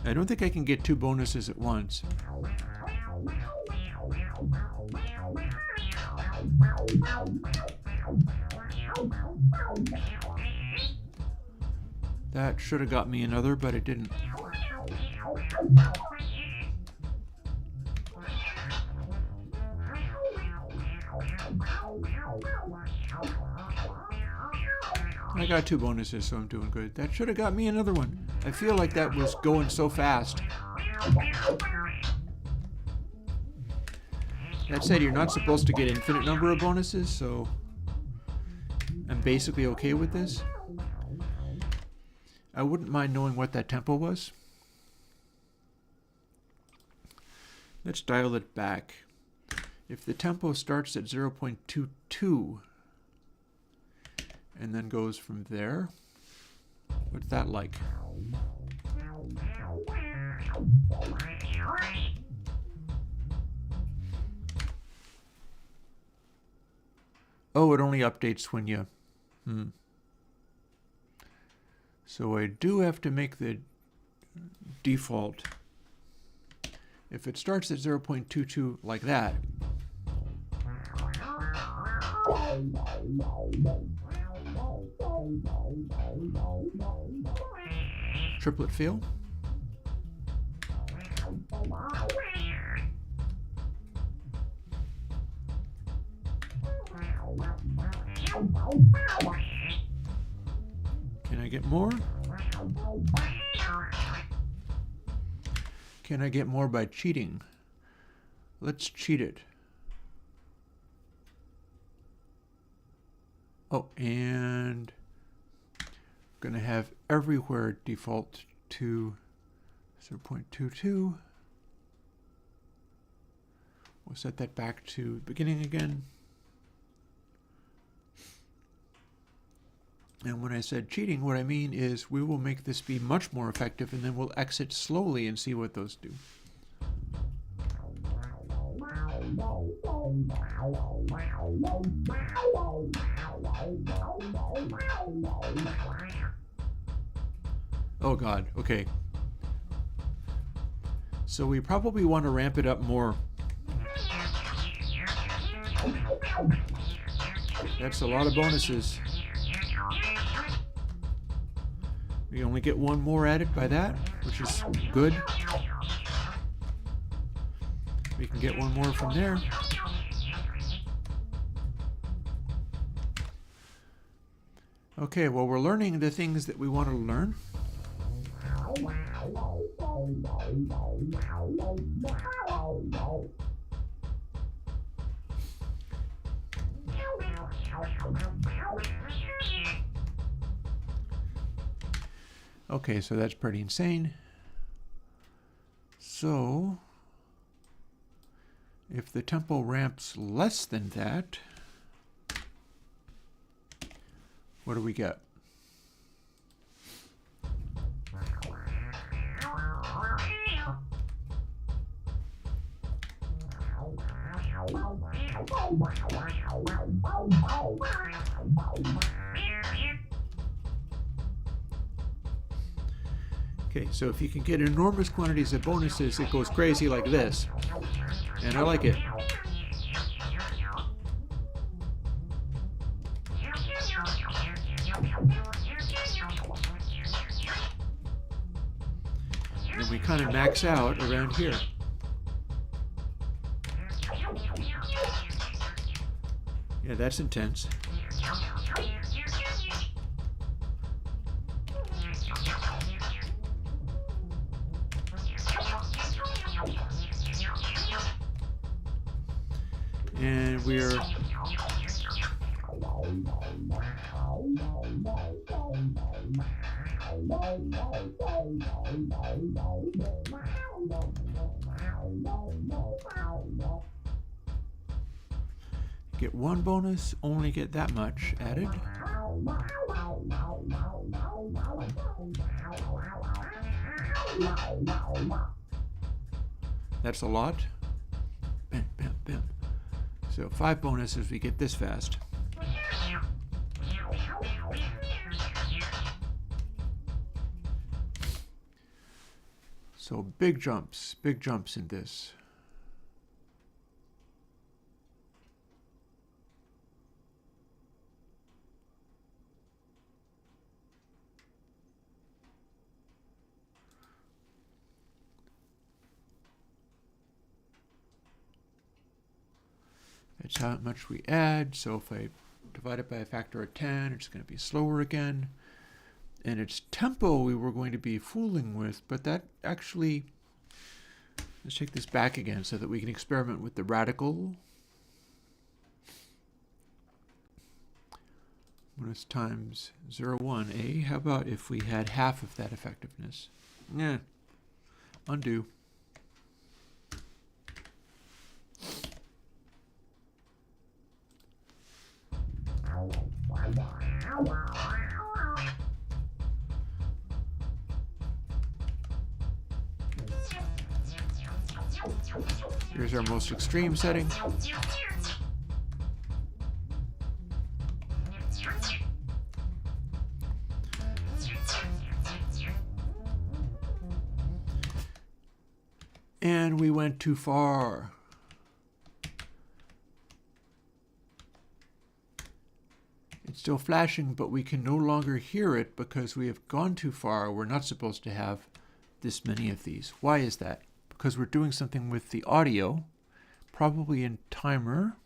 I don't think I can get two bonuses at once. That should have got me another, but it didn't. I got two bonuses, so I'm doing good. That should have got me another one. I feel like that was going so fast. That said, you're not supposed to get infinite number of bonuses, so I'm basically okay with this. I wouldn't mind knowing what that tempo was. Let's dial it back. If the tempo starts at 0.22 and then goes from there, what's that like? Oh, it only updates when you... So I do have to make the default. If it starts at 0.22 like that, triplet fail. Can I get more? Can I get more by cheating? Let's cheat it. Oh, and I'm going to have everywhere default to 0.22. We'll set that back to the beginning again. And when I said cheating, what I mean is we will make this be much more effective, and then we'll exit slowly and see what those do. Oh God, okay. So we probably want to ramp it up more. That's a lot of bonuses. We only get one more added by that, which is good. We can get one more from there. Okay, well, we're learning the things that we want to learn. Okay, so that's pretty insane. So, if the tempo ramps less than that, what do we get? Okay, so if you can get enormous quantities of bonuses, it goes crazy like this. And I like it. And we kind of max out around here. Yeah, that's intense. And we're get one bonus, only get that much added. That's a lot. Bam, bam, bam. So 5 bonuses, we get this fast. So big jumps in this. That's how much we add. So if I divide it by a factor of 10, it's going to be slower again. And it's tempo we were going to be fooling with, but that actually, let's take this back again so that we can experiment with the radical. Bonus times 0.1. How about if we had half of that effectiveness? Yeah, undo. Here's our most extreme setting. And we went too far. It's still flashing, but we can no longer hear it because we have gone too far. We're not supposed to have this many of these. Why is that? Because we're doing something with the audio, probably in timer.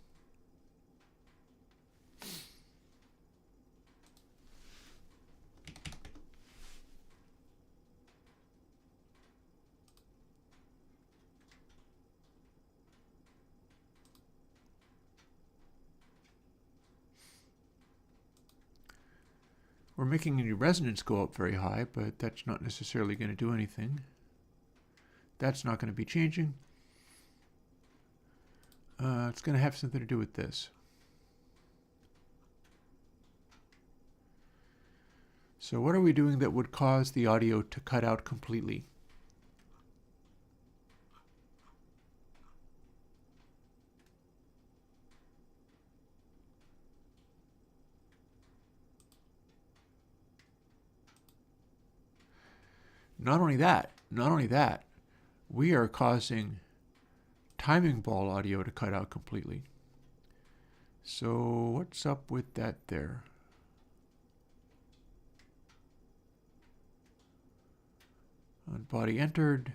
We're making the resonance go up very high, but that's not necessarily going to do anything. That's not going to be changing. It's going to have something to do with this. So what are we doing that would cause the audio to cut out completely? Not only that, we are causing timing ball audio to cut out completely. So what's up with that there? On body entered.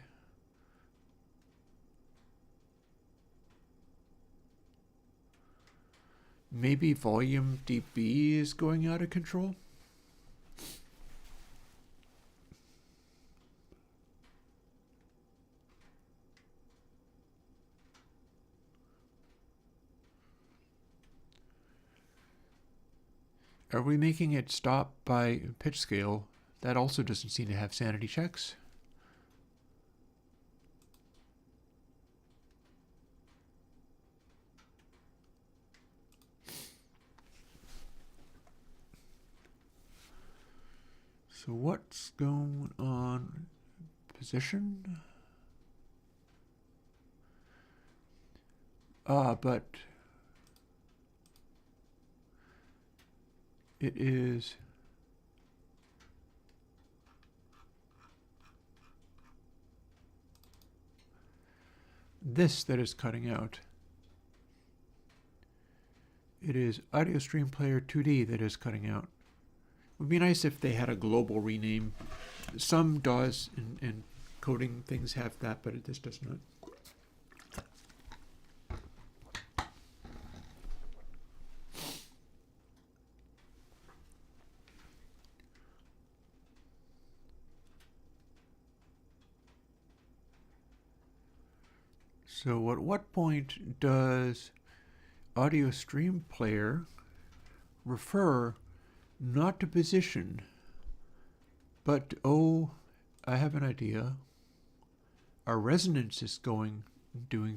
Maybe volume dB is going out of control? Are we making it stop by pitch scale? That also doesn't seem to have sanity checks. So what's going on? Position? But it is this that is cutting out. It is Audio Stream Player 2D that is cutting out. It would be nice if they had a global rename. Some DAWs and coding things have that, but this does not. So at what point does Audio Stream Player refer not to position, but, oh, I have an idea. Our resonance is doing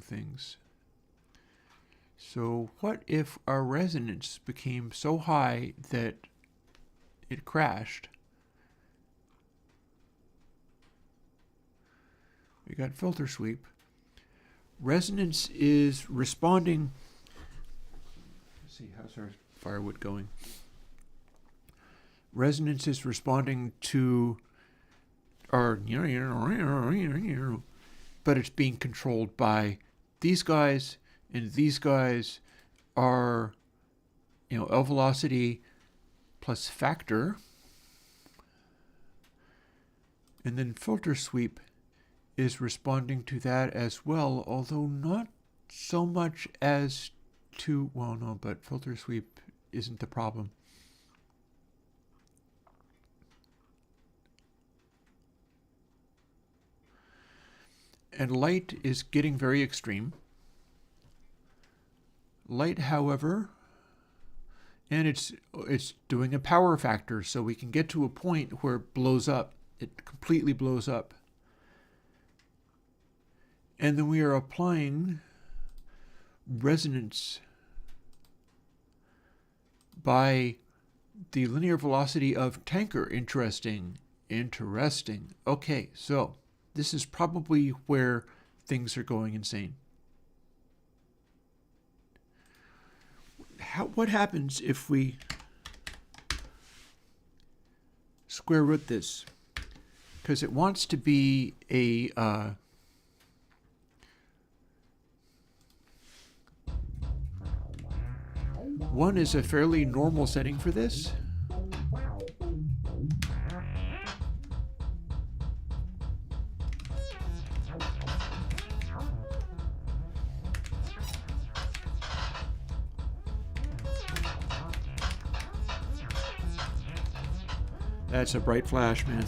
things. So what if our resonance became so high that it crashed? We got filter sweep. Resonance is responding. Let's see, how's our firewood going? Resonance is responding to our, but it's being controlled by these guys, and these guys are, L velocity plus factor, and then filter sweep is responding to that as well, although not so much as to, well, no, but filter sweep isn't the problem. And light is getting very extreme. Light, however, and it's doing a power factor, so we can get to a point where it blows up. It completely blows up. And then we are applying resonance by the linear velocity of tanker. Interesting. Okay, so this is probably where things are going insane. What happens if we square root this because it wants to be a 1 is a fairly normal setting for this. That's a bright flash, man.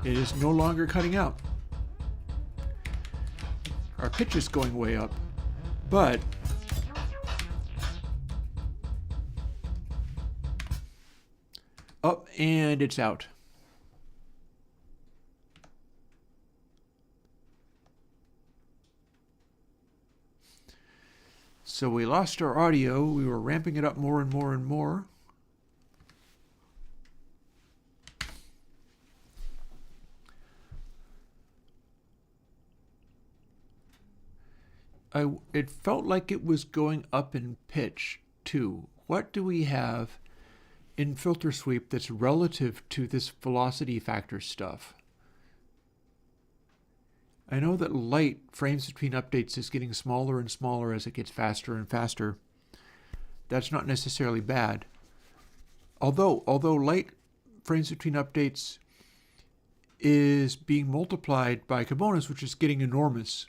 It is no longer cutting out. Our pitch is going way up, but up and it's out. So we lost our audio. We were ramping it up more and more and more. It felt like it was going up in pitch too. What do we have in filter sweep that's relative to this velocity factor stuff? I know that light frames between updates is getting smaller and smaller as it gets faster and faster. That's not necessarily bad. Although light frames between updates is being multiplied by components, which is getting enormous.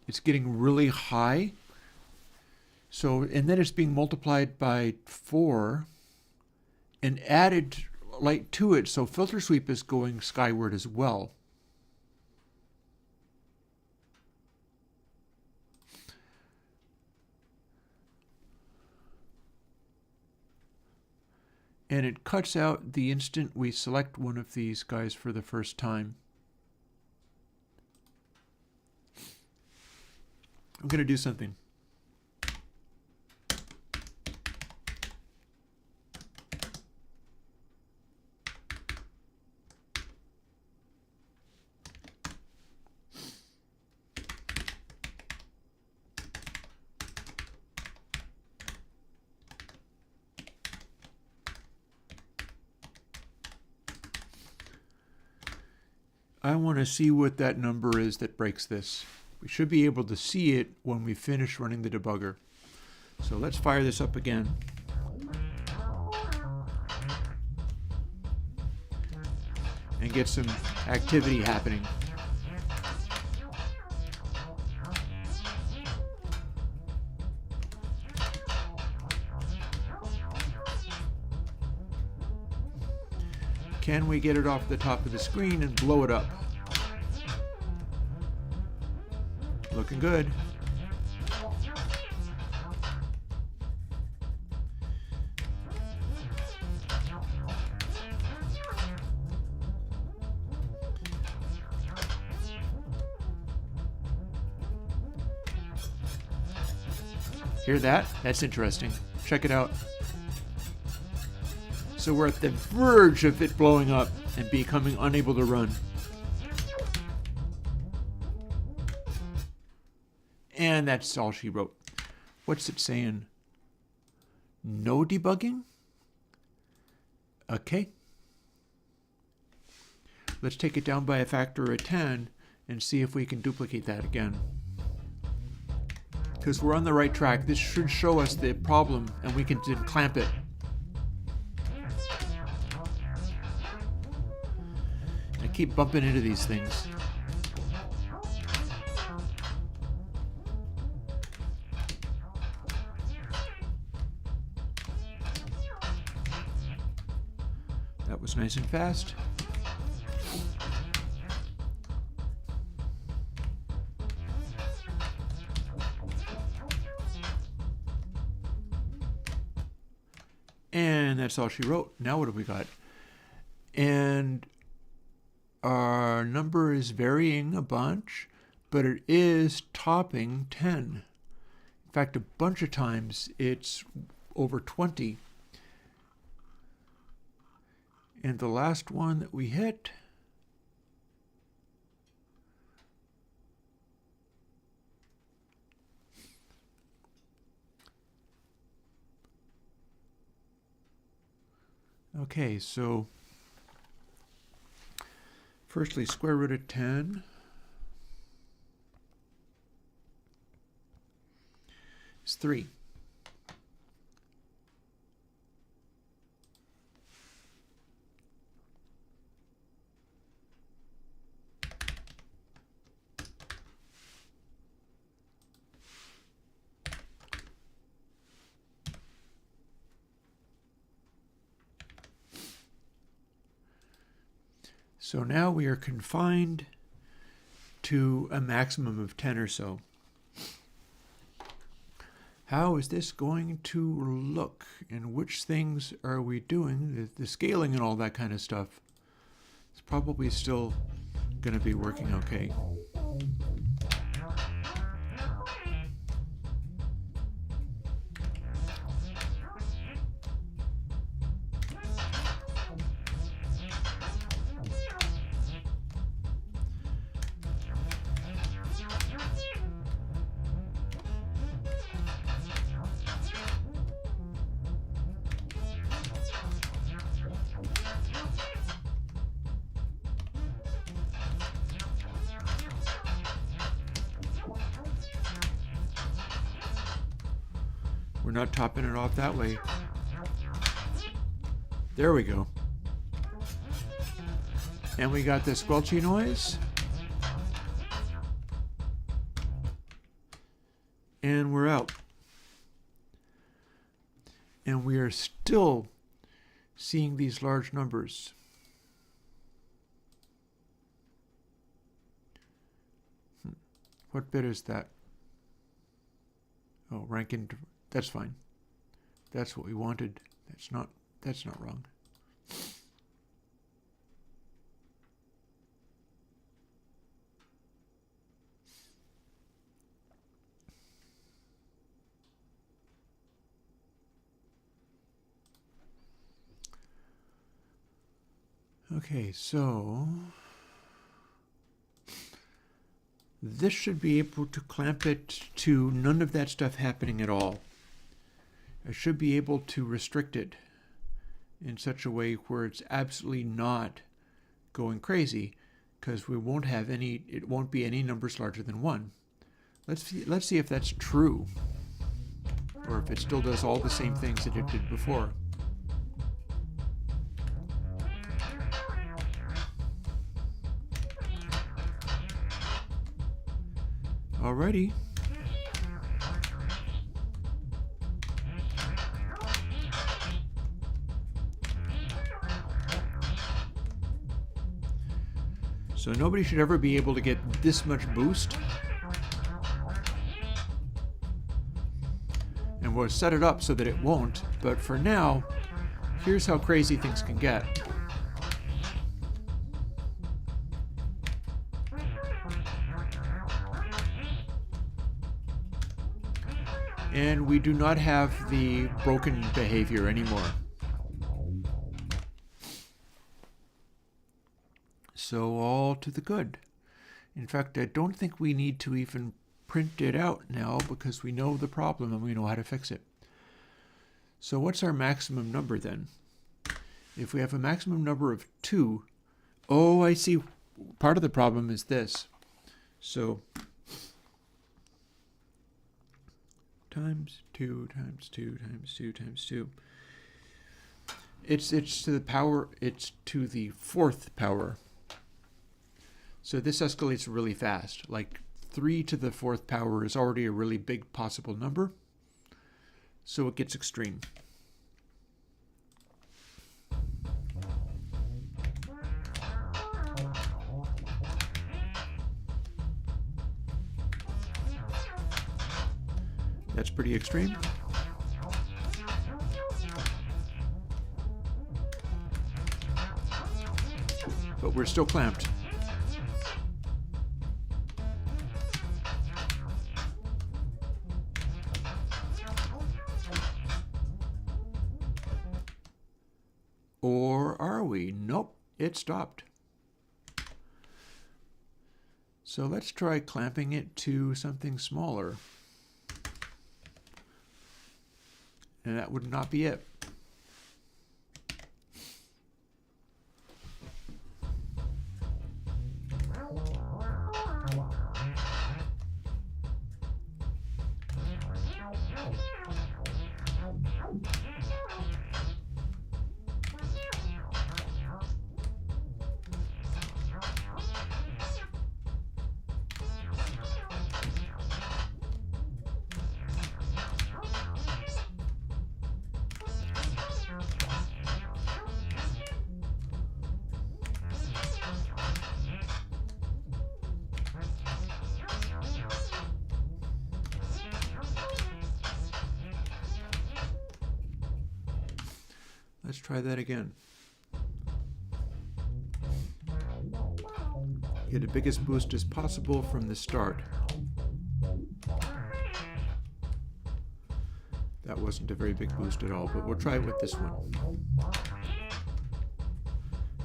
It's getting really high. So, and then it's being multiplied by 4 and added light to it. So filter sweep is going skyward as well. And it cuts out the instant we select one of these guys for the first time. I'm going to do something. I want to see what that number is that breaks this. We should be able to see it when we finish running the debugger. So let's fire this up again. And get some activity happening. Can we get it off the top of the screen and blow it up? Looking good. Hear that? That's interesting. Check it out. So we're at the verge of it blowing up and becoming unable to run. And that's all she wrote. What's it saying? No debugging? Okay. Let's take it down by a factor of 10 and see if we can duplicate that again. Because we're on the right track. This should show us the problem and we can then clamp it. I keep bumping into these things. That was nice and fast. And that's all she wrote. Now what have we got? And our number is varying a bunch, but it is topping 10. In fact, a bunch of times it's over 20. And the last one that we hit Okay, so firstly, square root of 10 is 3. So now we are confined to a maximum of 10 or so. How is this going to look, and which things are we doing? The scaling and all that kind of stuff is probably still going to be working okay. We're not topping it off that way. There we go. And we got the squelchy noise. And we're out. And we are still seeing these large numbers. What bit is that? Oh, ranking. That's fine. That's what we wanted. That's not wrong. Okay, so this should be able to clamp it to none of that stuff happening at all. I should be able to restrict it in such a way where it's absolutely not going crazy, because we won't have any, it won't be any numbers larger than 1. Let's see if that's true, or if it still does all the same things that it did before. Alrighty. So nobody should ever be able to get this much boost. And we'll set it up so that it won't, but for now, here's how crazy things can get. And we do not have the broken behavior anymore. So all to the good. In fact, I don't think we need to even print it out now, because we know the problem and we know how to fix it. So what's our maximum number then? If we have a maximum number of 2, oh, I see. Part of the problem is this. So times 2 times 2 times 2 times 2. It's to the power, it's to the 4th power. So this escalates really fast. Like 3 to the 4th power is already a really big possible number. So it gets extreme. That's pretty extreme. But we're still clamped. Or are we? Nope, it stopped. So let's try clamping it to something smaller. And that would not be it. try that again. Get the biggest boost as possible from the start. That wasn't a very big boost at all, but we'll try it with this one.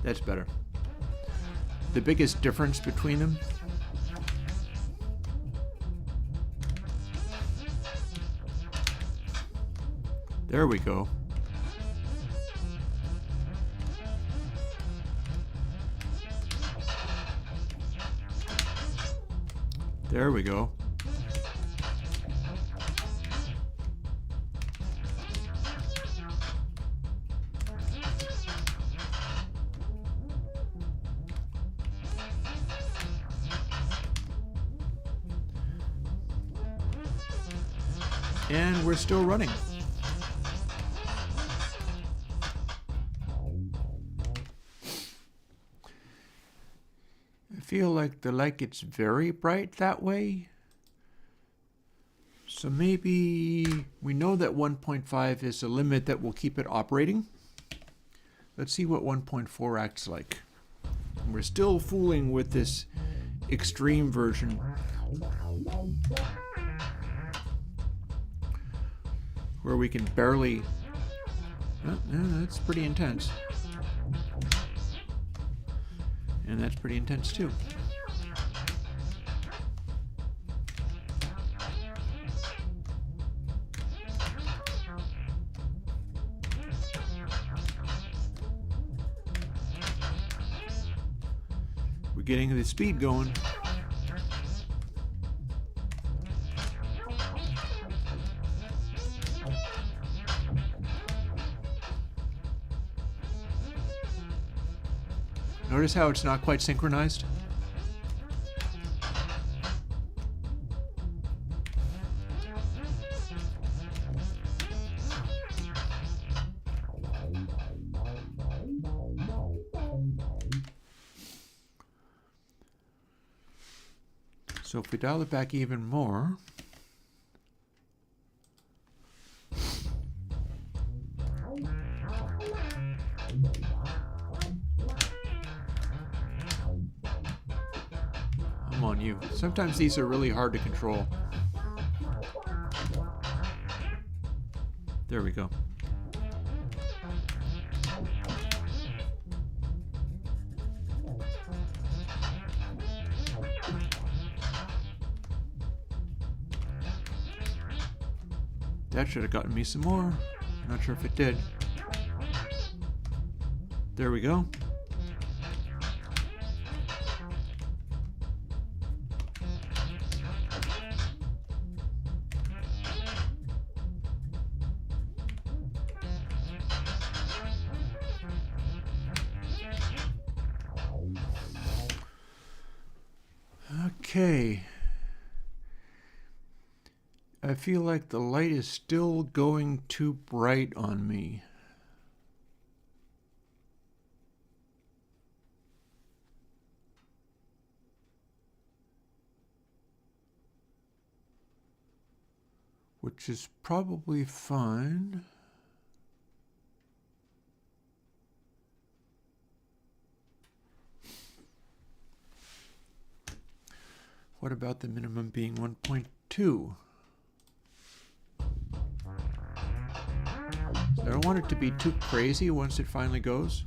That's better. The biggest difference between them there we go. There we go. And we're still running. I feel like the light gets very bright that way. So maybe we know that 1.5 is a limit that will keep it operating. Let's see what 1.4 acts like. We're still fooling with this extreme version. Where we can barely... Oh, yeah, that's pretty intense. And that's pretty intense too. We're getting the speed going. Notice how it's not quite synchronized? So if we dial it back even more, on you. Sometimes these are really hard to control. There we go. That should have gotten me some more. Not sure if it did. There we go. Okay. I feel like the light is still going too bright on me. Which is probably fine. What about the minimum being 1.2? I don't want it to be too crazy once it finally goes.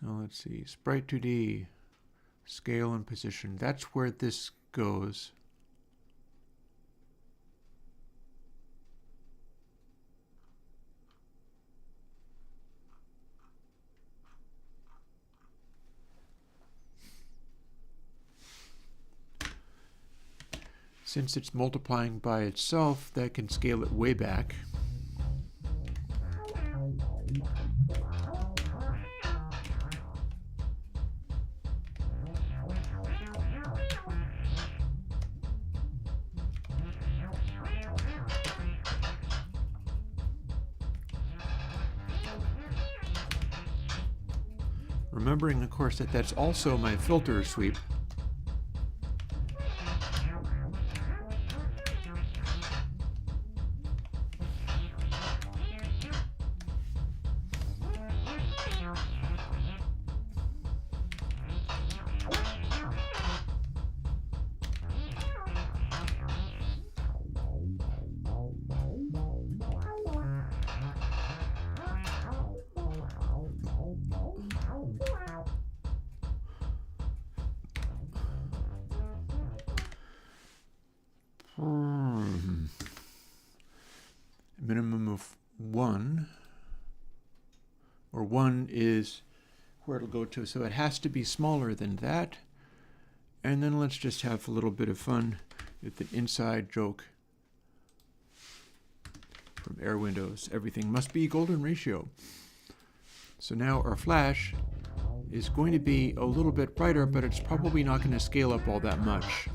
So let's see, Sprite 2D, scale and position. That's where this goes. Since it's multiplying by itself, that can scale it way back. Remembering, of course, that that's also my filter sweep. Minimum of 1, or 1 is where it'll go to, so it has to be smaller than that. And then let's just have a little bit of fun with an inside joke from Airwindows. Everything must be golden ratio. So now our flash is going to be a little bit brighter, but it's probably not going to scale up all that much.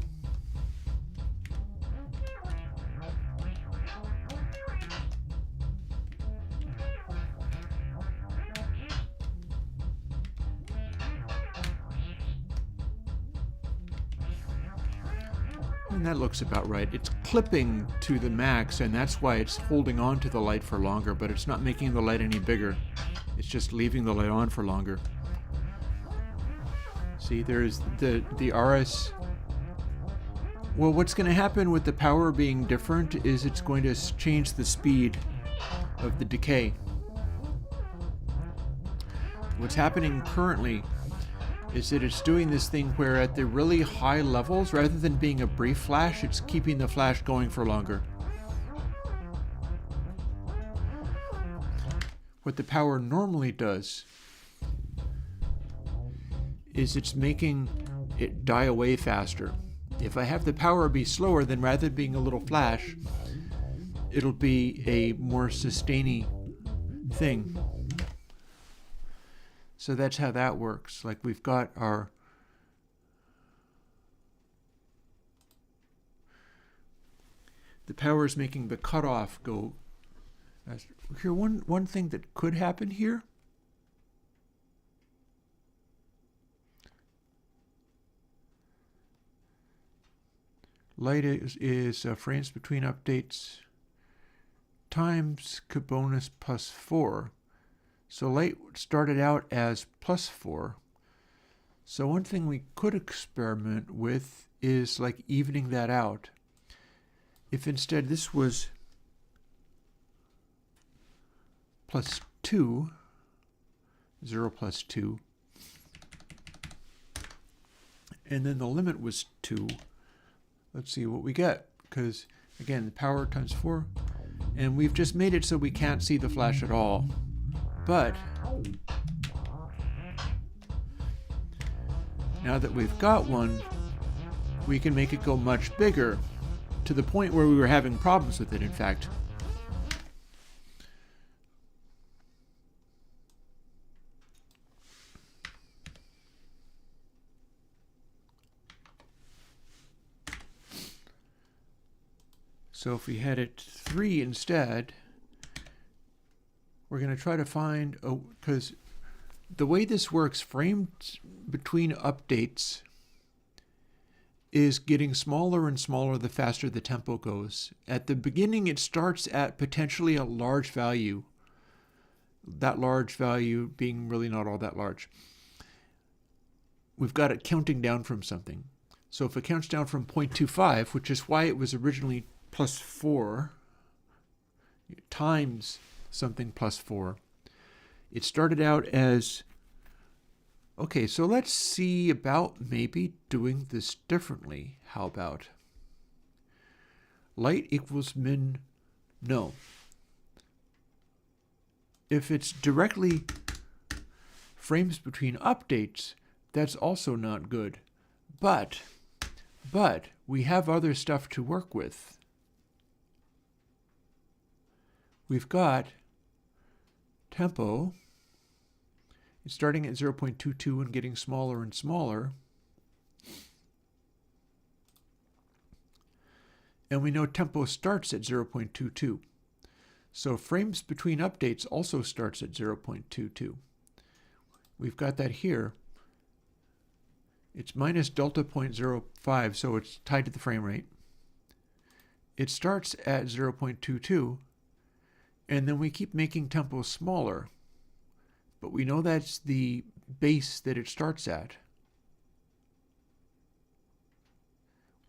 And that looks about right. It's clipping to the max, and that's why it's holding on to the light for longer, but it's not making the light any bigger. It's just leaving the light on for longer. See, there's the RS. Well, what's going to happen with the power being different is it's going to change the speed of the decay. What's happening currently is that it's doing this thing where at the really high levels, rather than being a brief flash, it's keeping the flash going for longer. What the power normally does is it's making it die away faster. If I have the power be slower, then rather than being a little flash, it'll be a more sustaining thing. So that's how that works. Like we've got our the power is making the cutoff go. Here, one thing that could happen here. Light is frames between updates times bonus plus 4. So light started out as plus 4. So one thing we could experiment with is like evening that out. If instead this was plus 2, 0 plus 2, and then the limit was 2, let's see what we get. Because again, the power times 4, and we've just made it so we can't see the flash at all. But now that we've got one, we can make it go much bigger, to the point where we were having problems with it, in fact. So if we had it 3 instead, we're going to try to find, because the way this works, frames between updates is getting smaller and smaller the faster the tempo goes. At the beginning, it starts at potentially a large value. That large value being really not all that large. We've got it counting down from something. So if it counts down from 0.25, which is why it was originally plus 4, times something plus 4. It started out as, okay, so let's see about maybe doing this differently. How about light equals min, no. If it's directly frames between updates, that's also not good. But we have other stuff to work with. We've got tempo. It's starting at 0.22 and getting smaller and smaller. And we know tempo starts at 0.22. So frames between updates also starts at 0.22. we've got that here. It's minus delta 0.05, so it's tied to the frame rate. It starts at 0.22, and then we keep making tempo smaller, but we know that's the base that it starts at.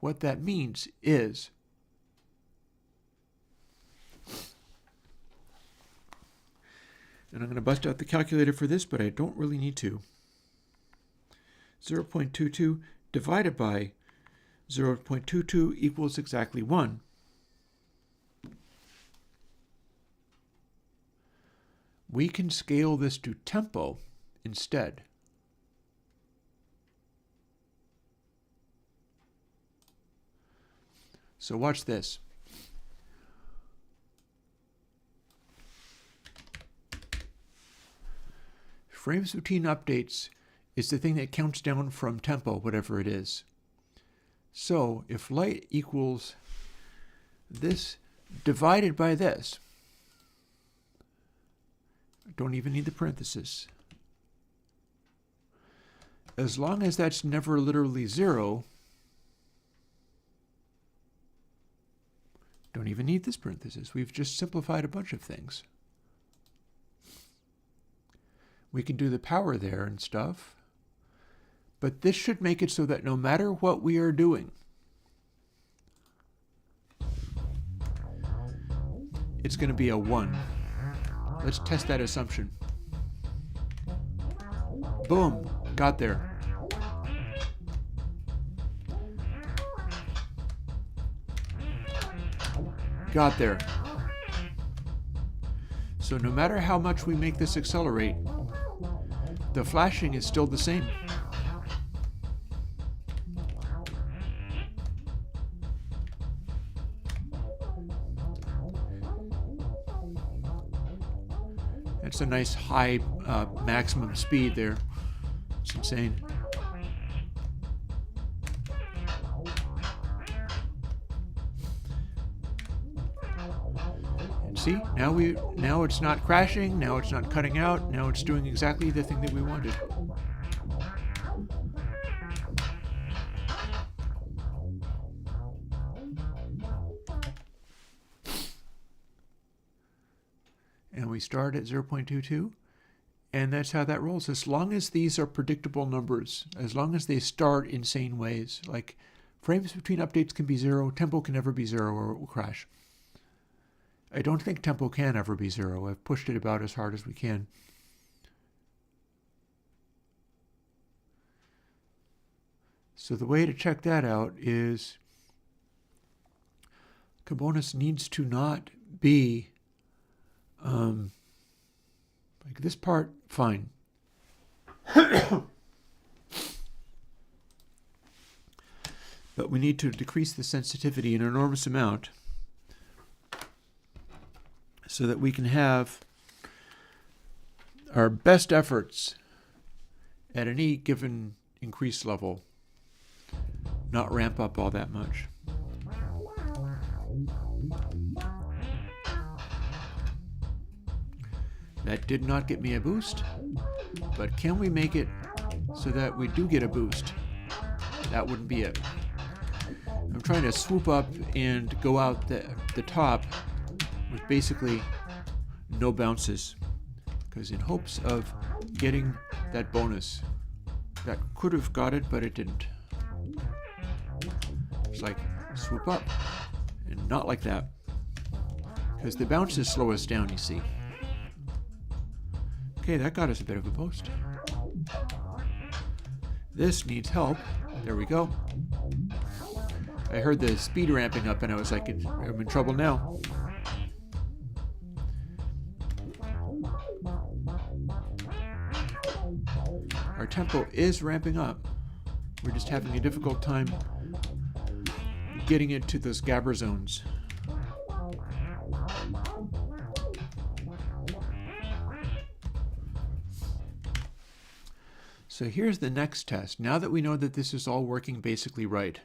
What that means is and I'm going to bust out the calculator for this, but I don't really need to. 0.22 divided by 0.22 equals exactly 1. We can scale this to tempo instead. So watch this. Frames between updates is the thing that counts down from tempo, whatever it is. So if light equals this divided by this, I don't even need the parenthesis. As long as that's never literally 0, don't even need this parenthesis. We've just simplified a bunch of things. We can do the power there and stuff. But this should make it so that no matter what we are doing, it's going to be a 1. Let's test that assumption. Boom, got there. Got there. So no matter how much we make this accelerate, the flashing is still the same. That's a nice high maximum speed there. It's insane. And see, now it's not crashing, now it's not cutting out, now it's doing exactly the thing that we wanted. And we start at 0.22, and that's how that rolls. As long as these are predictable numbers, as long as they start in sane ways, like frames between updates can be 0, tempo can never be 0 or it will crash. I don't think tempo can ever be 0. I've pushed it about as hard as we can. So the way to check that out is Bonus needs to not be like this part, fine. But we need to decrease the sensitivity an enormous amount so that we can have our best efforts at any given increase level not ramp up all that much. That did not get me a boost, but can we make it so that we do get a boost? That wouldn't be it. I'm trying to swoop up and go out the top with basically no bounces, because in hopes of getting that bonus. That could have got it, but it didn't. It's like swoop up, and not like that, because the bounces slow us down, you see. Okay, that got us a bit of a boost. This needs help. There we go. I heard the speed ramping up and I was like, I'm in trouble now. Our tempo is ramping up. We're just having a difficult time getting it to those gabber zones. So here's the next test. Now that we know that this is all working basically right,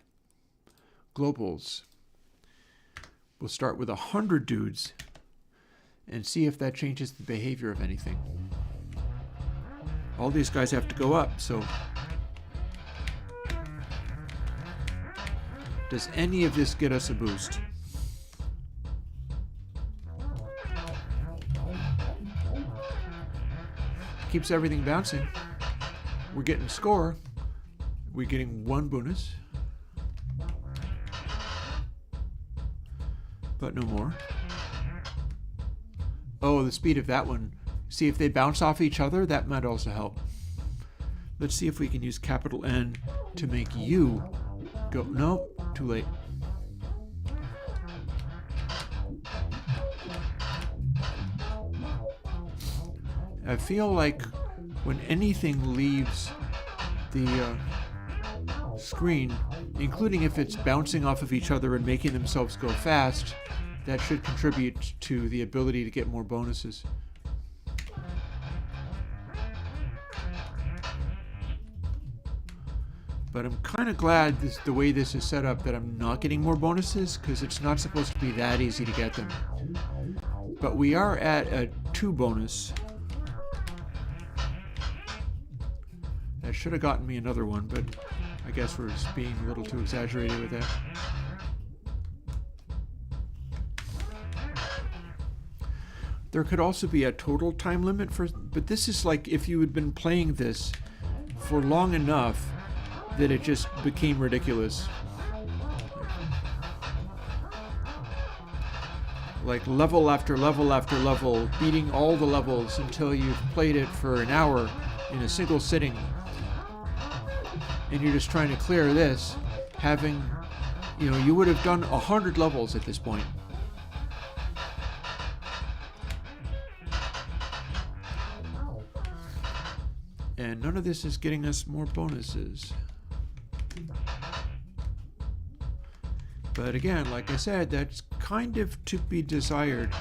globals. We'll start with 100 dudes and see if that changes the behavior of anything. all these guys have to go up, so does any of this get us a boost? Keeps everything bouncing. We're getting score. We're getting 1 bonus, but no more. Oh, the speed of that one. See, if they bounce off each other, that might also help. Let's see if we can use capital N to make you go. No, too late. I feel like when anything leaves the screen, including if it's bouncing off of each other and making themselves go fast, that should contribute to the ability to get more bonuses. But I'm kind of glad the way this is set up that I'm not getting more bonuses, because it's not supposed to be that easy to get them. But we are at a 2 bonus. That should have gotten me another one, but I guess we're just being a little too exaggerated with that. There could also be a total time limit for, but this is like if you had been playing this for long enough that it just became ridiculous. Like level after level after level, beating all the levels until you've played it for an hour in a single sitting. And you're just trying to clear this, having, you know, you would have done 100 levels at this point. And none of this is getting us more bonuses. But again, like I said, that's kind of to be desired.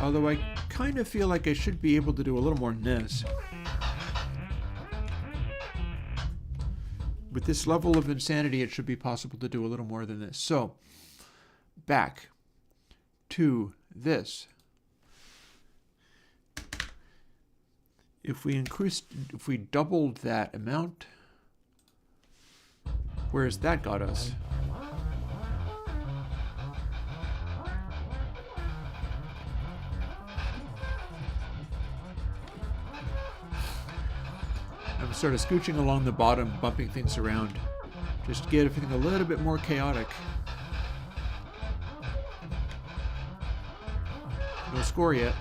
Although I kind of feel like I should be able to do a little more than this. With this level of insanity, it should be possible to do a little more than this. So, back to this. If we doubled that amount, where's that got us? I'm sort of scooching along the bottom, bumping things around, just to get everything a little bit more chaotic. No score yet.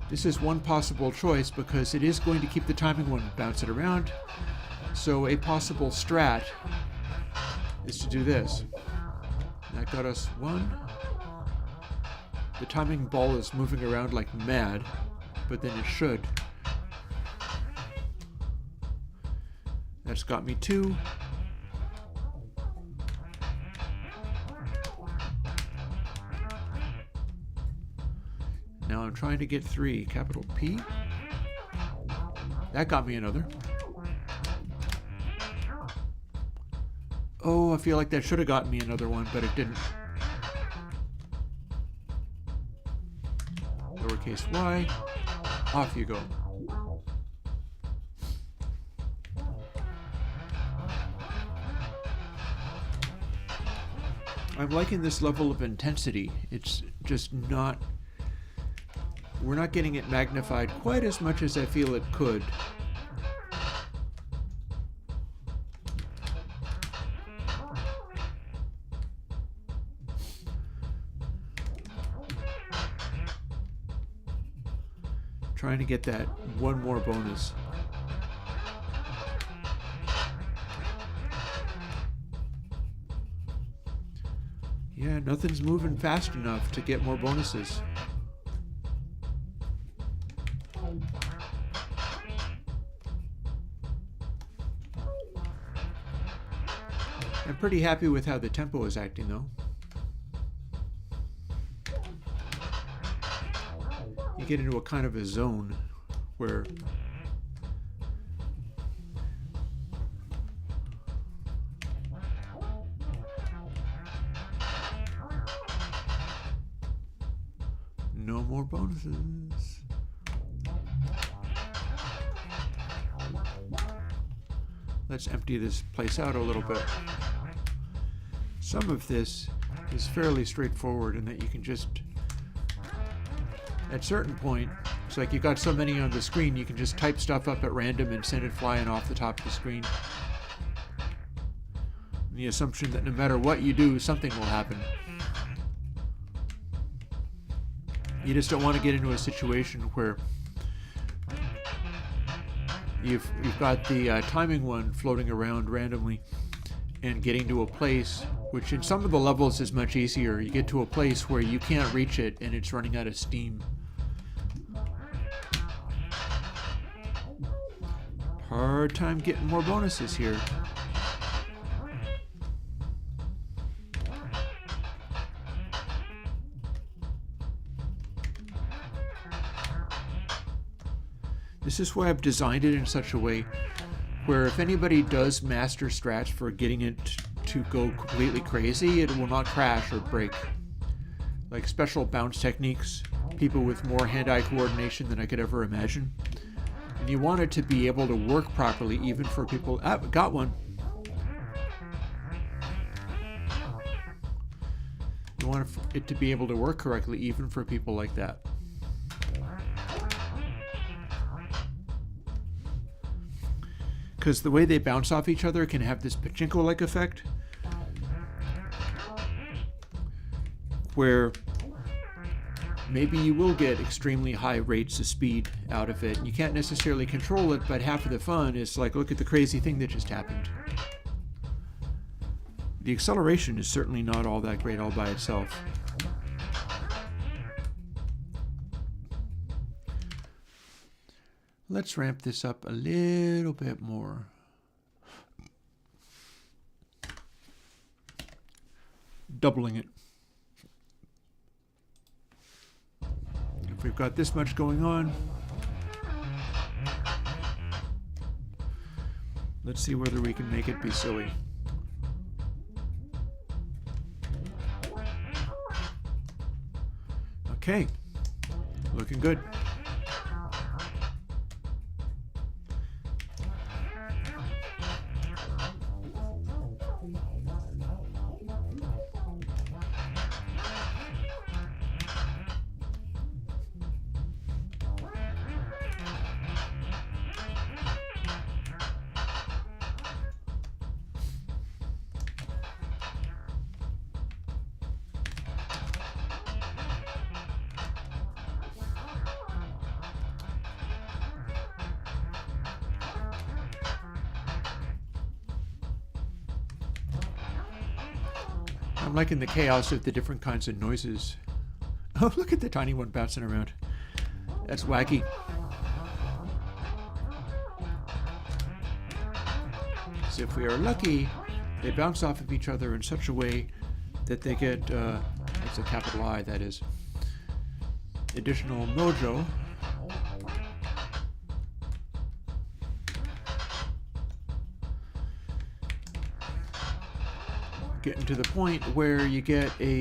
This is one possible choice because it is going to keep the timing one bouncing around. So a possible strat is to do this. That got us 1. The timing ball is moving around like mad, but then it should. That's got me 2. Now I'm trying to get 3, capital P. That got me another. Oh, I feel like that should have gotten me another one, but it didn't. Lowercase y. Off you go. I'm liking this level of intensity. It's just not... We're not getting it magnified quite as much as I feel it could. Trying to get that one more bonus. Yeah, nothing's moving fast enough to get more bonuses. I'm pretty happy with how the tempo is acting, though. You get into a kind of a zone where no more bonuses. Let's empty this place out a little bit. Some of this is fairly straightforward in that you can just, at a certain point, it's like you've got so many on the screen, you can just type stuff up at random and send it flying off the top of the screen. And the assumption that no matter what you do, something will happen. You just don't want to get into a situation where you've got the timing one floating around randomly and getting to a place, which in some of the levels is much easier. You get to a place where you can't reach it and it's running out of steam. Hard time getting more bonuses here. This is why I've designed it in such a way where if anybody does master strats for getting it to go completely crazy, it will not crash or break. Like special bounce techniques, people with more hand-eye coordination than I could ever imagine. And you want it to be able to work properly even for people... got one. You want it to be able to work correctly even for people like that. Because the way they bounce off each other can have this pachinko-like effect where maybe you will get extremely high rates of speed out of it. You can't necessarily control it, but half of the fun is like, look at the crazy thing that just happened. The acceleration is certainly not all that great all by itself. Let's ramp this up a little bit more. Doubling it. If we've got this much going on, let's see whether we can make it be silly. Okay, looking good. I'm liking the chaos of the different kinds of noises. Oh, look at the tiny one bouncing around. That's wacky. So if we are lucky, they bounce off of each other in such a way that they get, it's a capital I, that is, additional mojo. Getting to the point where you get a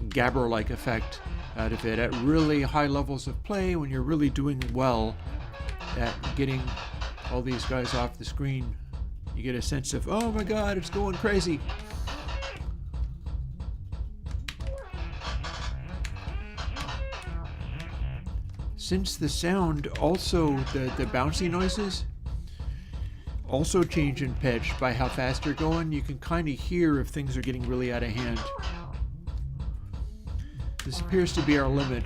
gabber-like effect out of it at really high levels of play when you're really doing well at getting all these guys off the screen. You get a sense of, oh my god, it's going crazy. Since the sound also, the bouncy noises also change in pitch by how fast you're going, you can kind of hear if things are getting really out of hand. This appears to be our limit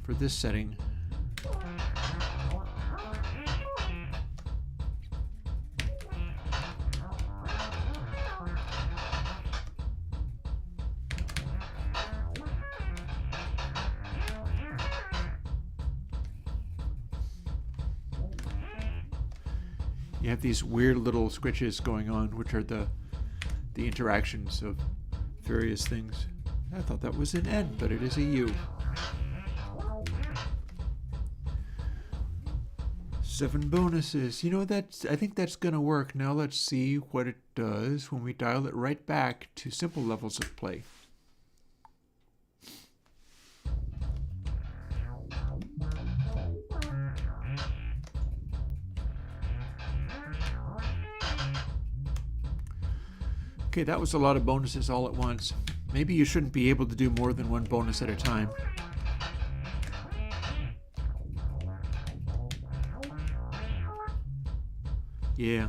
for this setting. You have these weird little scritches going on, which are the interactions of various things. I thought that was an N, but it is a U. 7 bonuses. You know, I think that's going to work. Now let's see what it does when we dial it right back to simple levels of play. Okay, that was a lot of bonuses all at once. Maybe you shouldn't be able to do more than one bonus at a time. Yeah.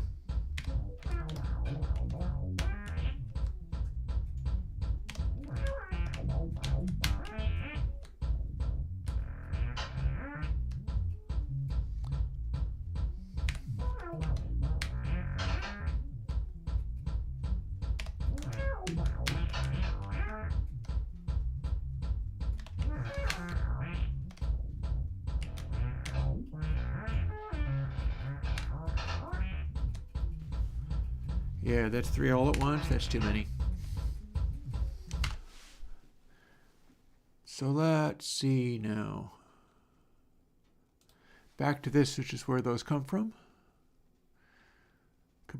Yeah, that's 3 all at once. That's too many. So let's see now. Back to this, which is where those come from.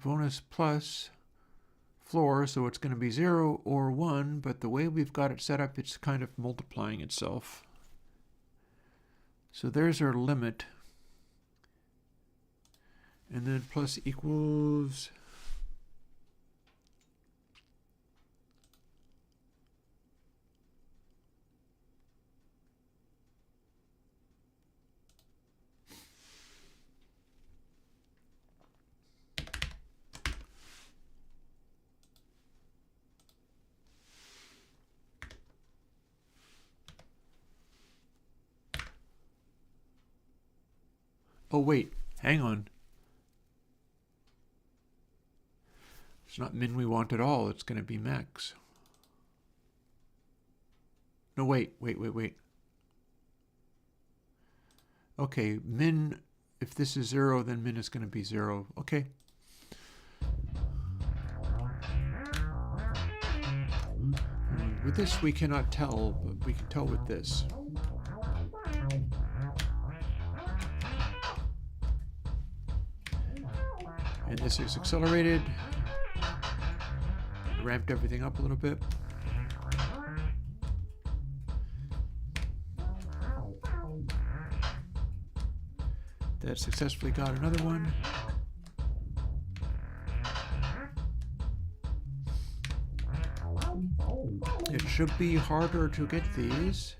Bonus plus floor, so it's going to be 0 or 1, but the way we've got it set up, it's kind of multiplying itself. So there's our limit. And then plus equals... Oh, wait, hang on. It's not min we want at all. It's going to be max. No, wait. Okay, min, if this is 0, then min is going to be 0. Okay. With this, we cannot tell, but we can tell with this. And this is accelerated. Ramped everything up a little bit. That successfully got another one. It should be harder to get these.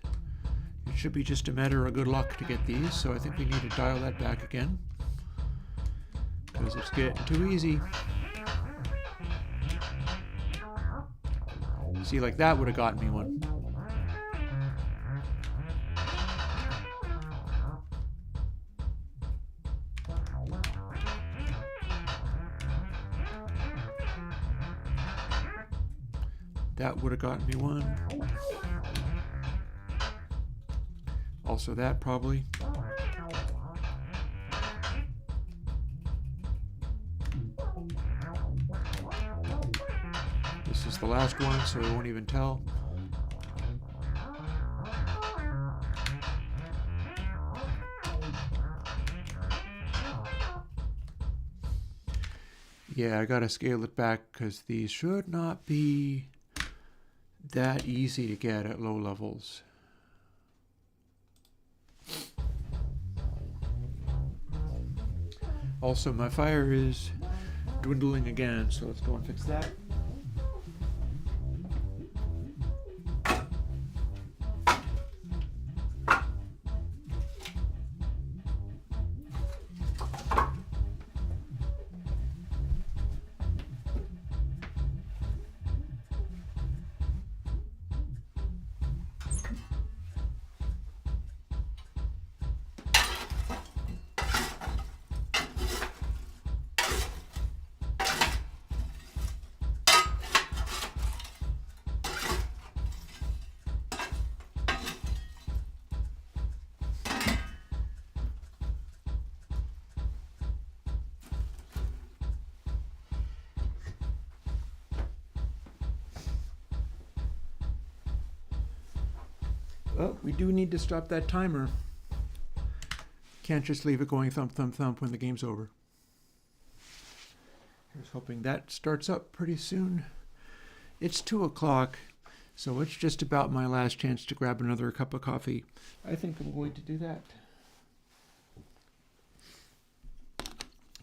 It should be just a matter of good luck to get these, so I think we need to dial that back again, because it's getting too easy. See, like that would have gotten me one. That would have gotten me one. Also that, probably. This is the last one, so we won't even tell. Yeah, I gotta scale it back because these should not be that easy to get at low levels. Also, my fire is dwindling again, so let's go and fix that. Oh, we do need to stop that timer. Can't just leave it going thump, thump, thump when the game's over. Here's hoping that starts up pretty soon. It's 2 o'clock, so it's just about my last chance to grab another cup of coffee. I think I'm going to do that.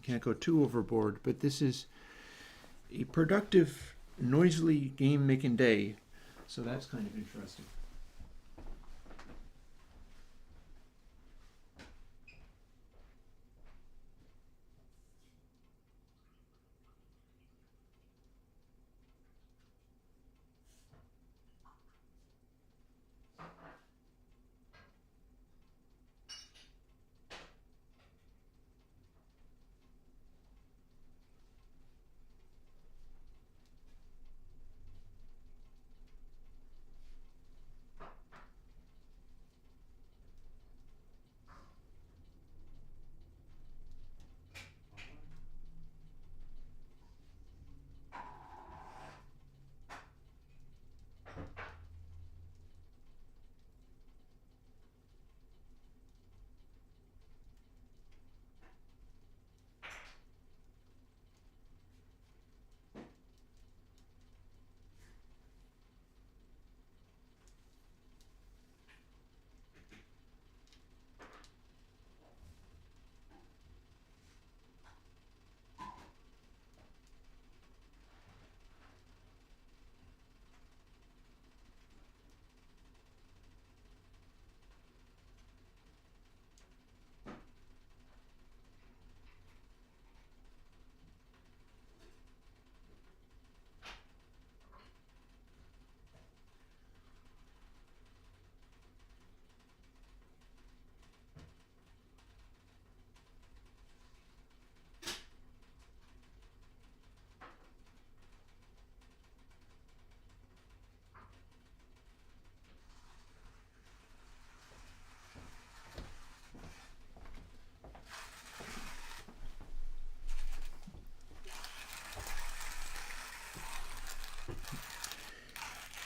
Can't go too overboard, but this is a productive noisily game making day. So that's kind of interesting.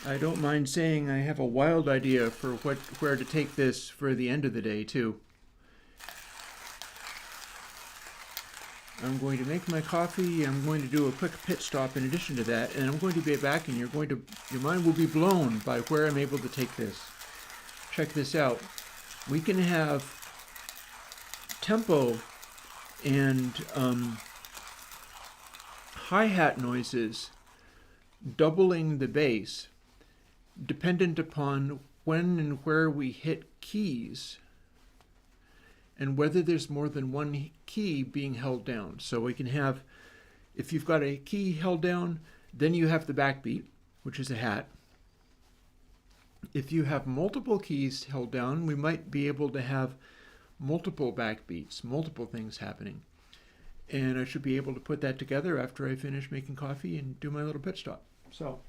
I don't mind saying I have a wild idea for where to take this for the end of the day too. I'm going to make my coffee, I'm going to do a quick pit stop in addition to that, and I'm going to be back and your mind will be blown by where I'm able to take this. Check this out. We can have tempo and hi-hat noises doubling the bass, dependent upon when and where we hit keys and whether there's more than one key being held down. So we can have, if you've got a key held down, then you have the backbeat, which is a hat. If you have multiple keys held down, we might be able to have multiple backbeats, multiple things happening. And I should be able to put that together after I finish making coffee and do my little pit stop. So.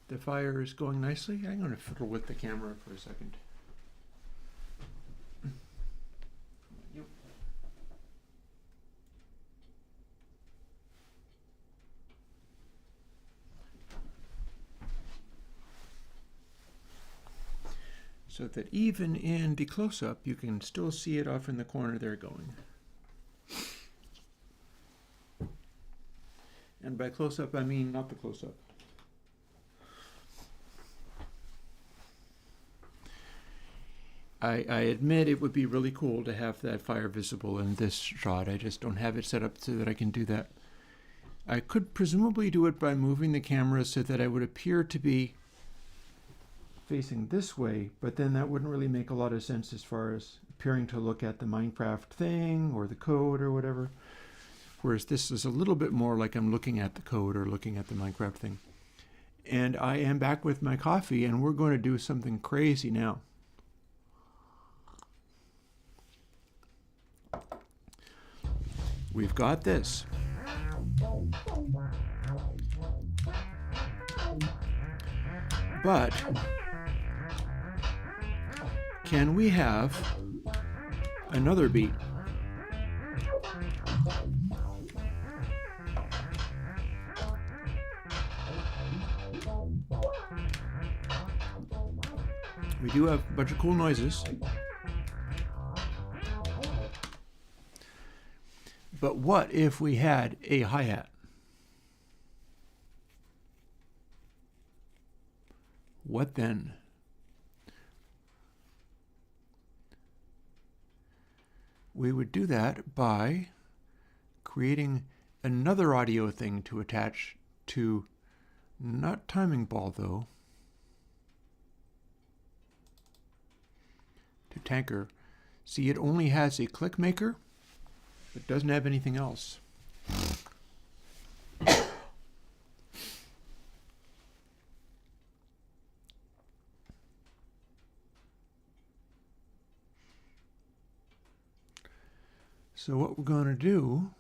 the fire is going nicely. I'm going to fiddle with the camera for a second. So that even in the close-up, you can still see it off in the corner there going. And by close-up, I mean not the close-up. I admit it would be really cool to have that fire visible in this shot. I just don't have it set up so that I can do that. I could presumably do it by moving the camera so that I would appear to be facing this way, but then that wouldn't really make a lot of sense as far as appearing to look at the Minecraft thing or the code or whatever. Whereas this is a little bit more like I'm looking at the code or looking at the Minecraft thing. And I am back with my coffee, and we're going to do something crazy now. We've got this. But can we have another beat? We do have a bunch of cool noises. But what if we had a hi-hat? What then? We would do that by creating another audio thing to attach to, not timing ball though, to Tanker. See, it only has a click maker. It doesn't have anything else. So what we're going to do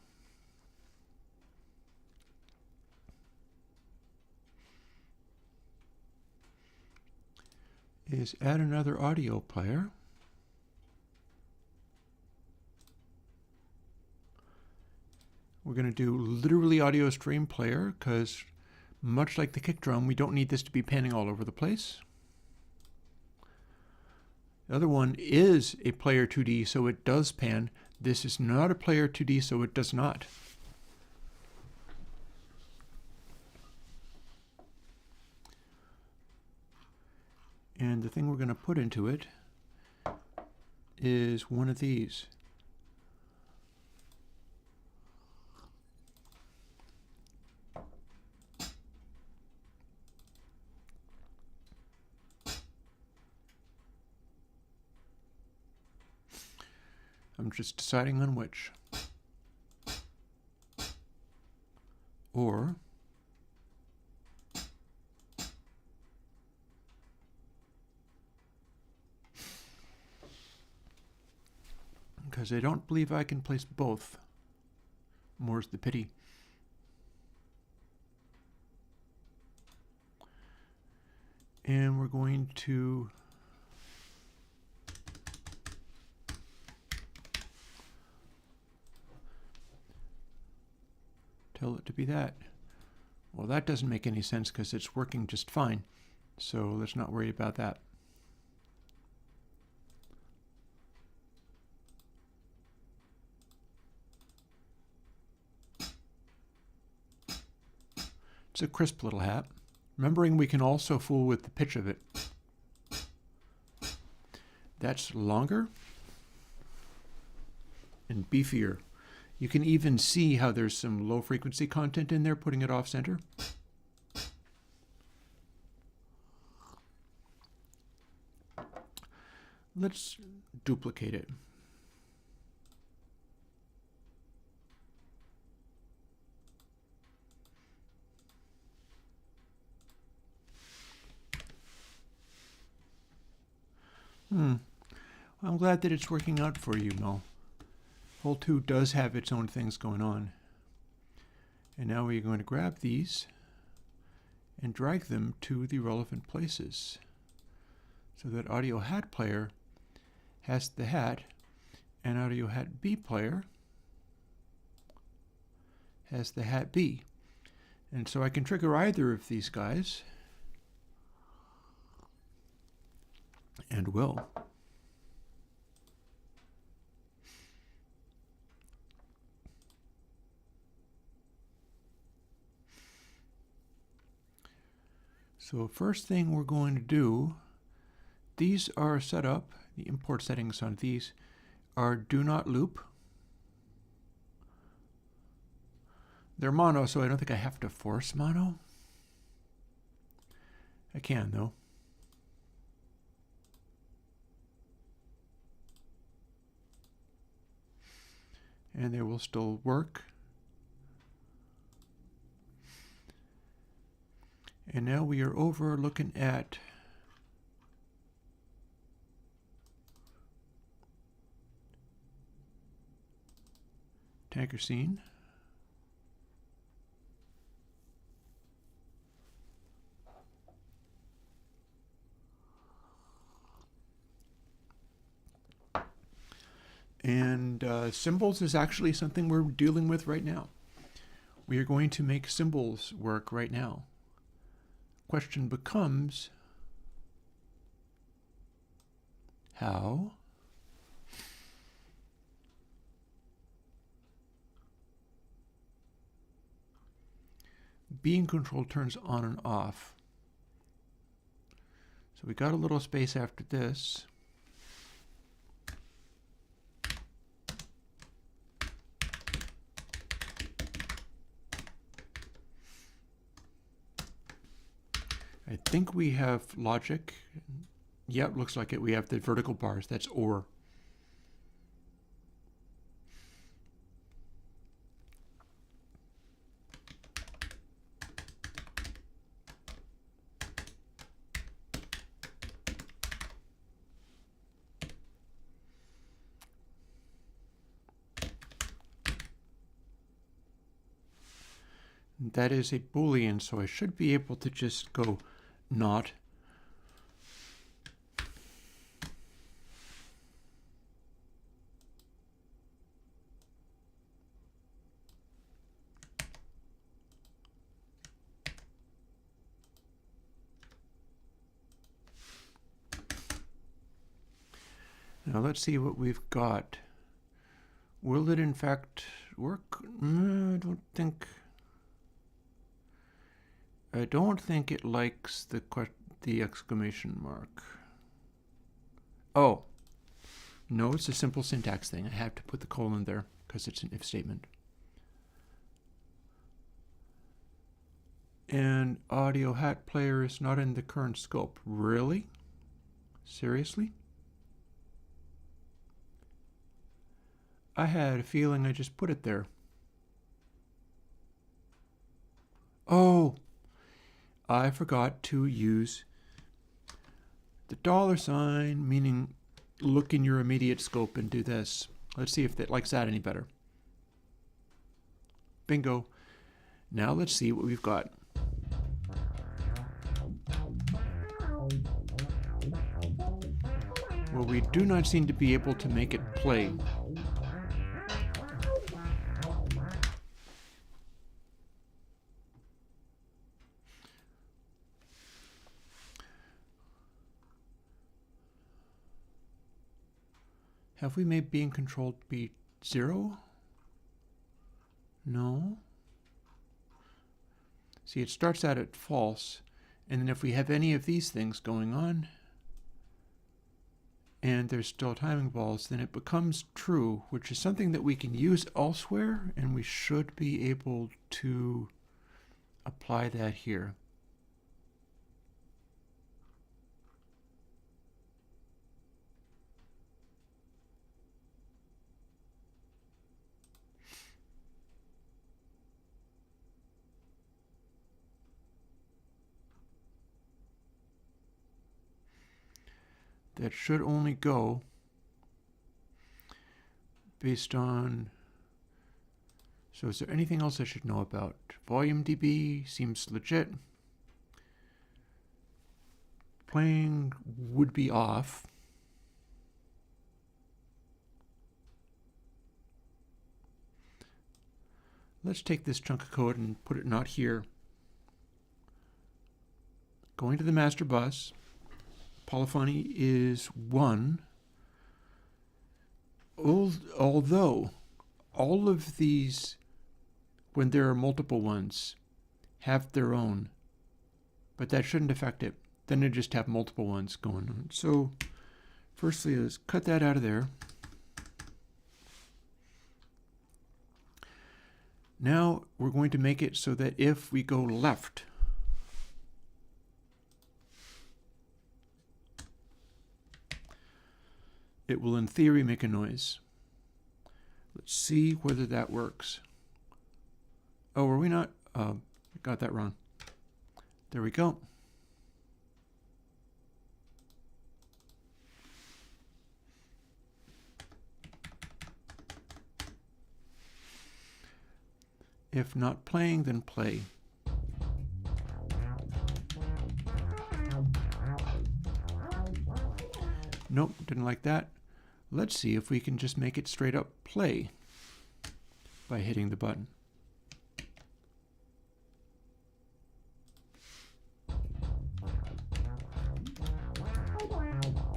is add another audio player. We're going to do literally audio stream player because much like the kick drum, we don't need this to be panning all over the place. The other one is a player 2D, so it does pan. This is not a player 2D, so it does not. And the thing we're going to put into it is one of these. I'm just deciding on which. Or because I don't believe I can place both. More's the pity. And we're going to tell it to be that. Well, that doesn't make any sense because it's working just fine. So let's not worry about that. It's a crisp little hat. Remembering we can also fool with the pitch of it. That's longer and beefier. You can even see how there's some low frequency content in there, putting it off center. Let's duplicate it. I'm glad that it's working out for you, Mel. Hole 2 does have its own things going on. And now we're going to grab these and drag them to the relevant places so that audio hat player has the hat and audio hat B player has the hat B. And so I can trigger either of these guys, and will. So first thing we're going to do, these are set up, the import settings on these are do not loop. They're mono, so I don't think I have to force mono. I can, though. And they will still work. And now we are over looking at tanker scene. And symbols is actually something we're dealing with right now. We are going to make symbols work right now. Question becomes, how? Being control turns on and off. So we got a little space after this. I think we have logic. Yep, looks like it. We have the vertical bars. That's OR. That is a Boolean, so I should be able to just go not. Now let's see what we've got. Will it in fact work? I don't think it likes the exclamation mark. Oh, no, it's a simple syntax thing. I have to put the colon there because it's an if statement. And audio hat player is not in the current scope. Really? Seriously? I had a feeling I just put it there. Oh, I forgot to use the $, meaning look in your immediate scope and do this. Let's see if it likes that any better. Bingo. Now let's see what we've got. Well, we do not seem to be able to make it play. Have we made being controlled be 0? No. See, it starts out at false, and then if we have any of these things going on, and there's still timing balls, then it becomes true, which is something that we can use elsewhere, and we should be able to apply that here. That should only go based on, so is there anything else I should know about? Volume DB seems legit. playing would be off. Let's take this chunk of code and put it not here. Going to the master bus, polyphony is 1. Although all of these, when there are multiple ones, have their own, but that shouldn't affect it. Then it just have multiple ones going on. So firstly, let's cut that out of there. Now we're going to make it so that if we go left, it will in theory make a noise. Let's see whether that works. Oh, were we not? I got that wrong. There we go. If not playing, then play. Nope, didn't like that. Let's see if we can just make it straight up play by hitting the button.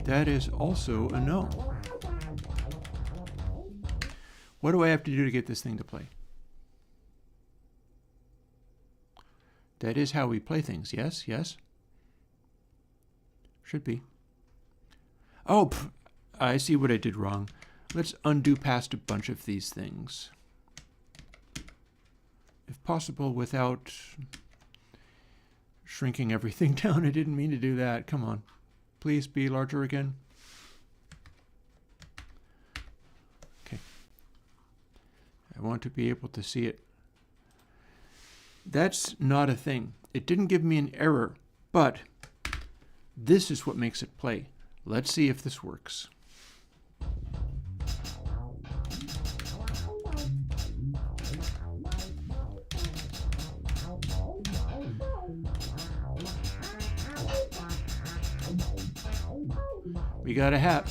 That is also a no. What do I have to do to get this thing to play? That is how we play things. Yes, yes. Should be. Oh, I see what I did wrong. Let's undo past a bunch of these things. If possible, without shrinking everything down. I didn't mean to do that. Come on. Please be larger again. Okay. I want to be able to see it. That's not a thing. It didn't give me an error, but this is what makes it play. Let's see if this works. We got a hat.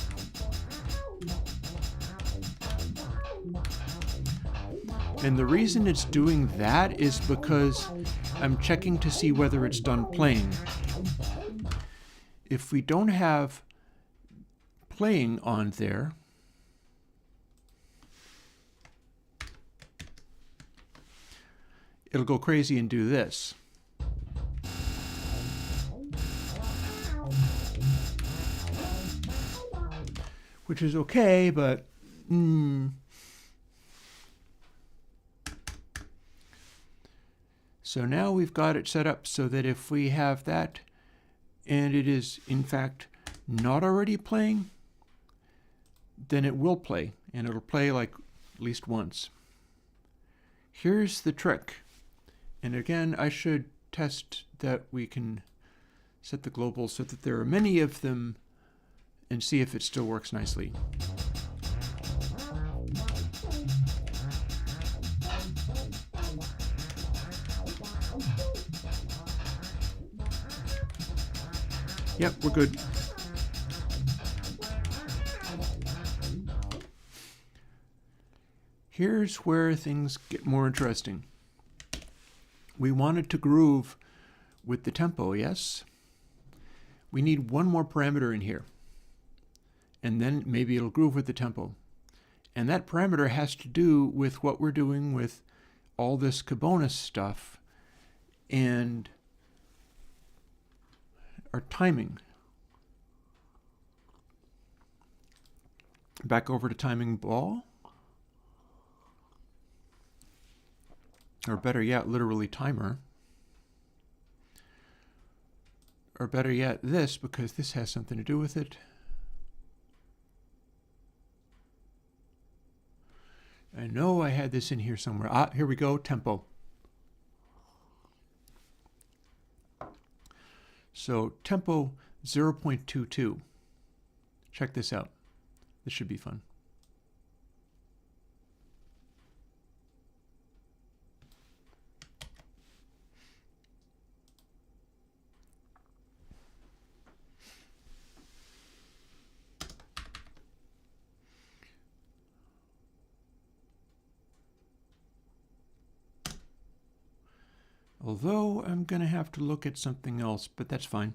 And the reason it's doing that is because I'm checking to see whether it's done playing. If we don't have playing on there, it'll go crazy and do this. Which is okay, but So now we've got it set up so that if we have that and it is in fact not already playing, then it will play, and it'll play like at least once. Here's the trick. And again, I should test that we can set the global so that there are many of them and see if it still works nicely. Yep, we're good. Here's where things get more interesting. We wanted to groove with the tempo, yes? We need one more parameter in here. And then maybe it'll groove with the tempo. And that parameter has to do with what we're doing with all this Cabonus stuff and our timing. Back over to timing ball. Or better yet, literally timer. Or better yet, this, because this has something to do with it. I know I had this in here somewhere. Ah, here we go, tempo. So tempo 0.22. Check this out. This should be fun. Although I'm going to have to look at something else, but that's fine.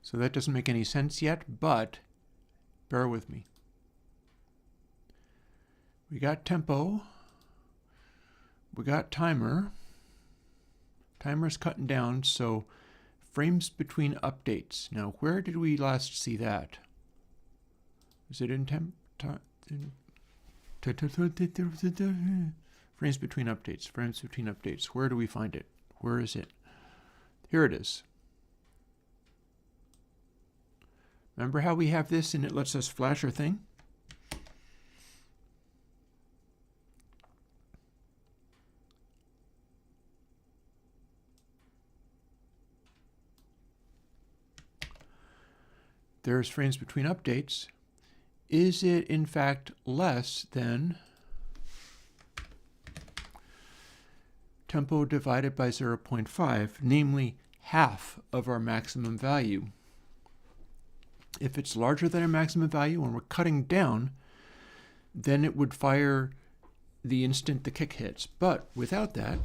So that doesn't make any sense yet, but bear with me. We got tempo. We got timer. Timer's cutting down, so frames between updates. Now, where did we last see that? Is it in frames between updates? Frames between updates. Where do we find it? Where is it? Here it is. Remember how we have this and it lets us flash our thing? There's frames between updates. Is it in fact less than tempo divided by 0.5, namely half of our maximum value? If it's larger than our maximum value and we're cutting down, then it would fire the instant the kick hits. But without that,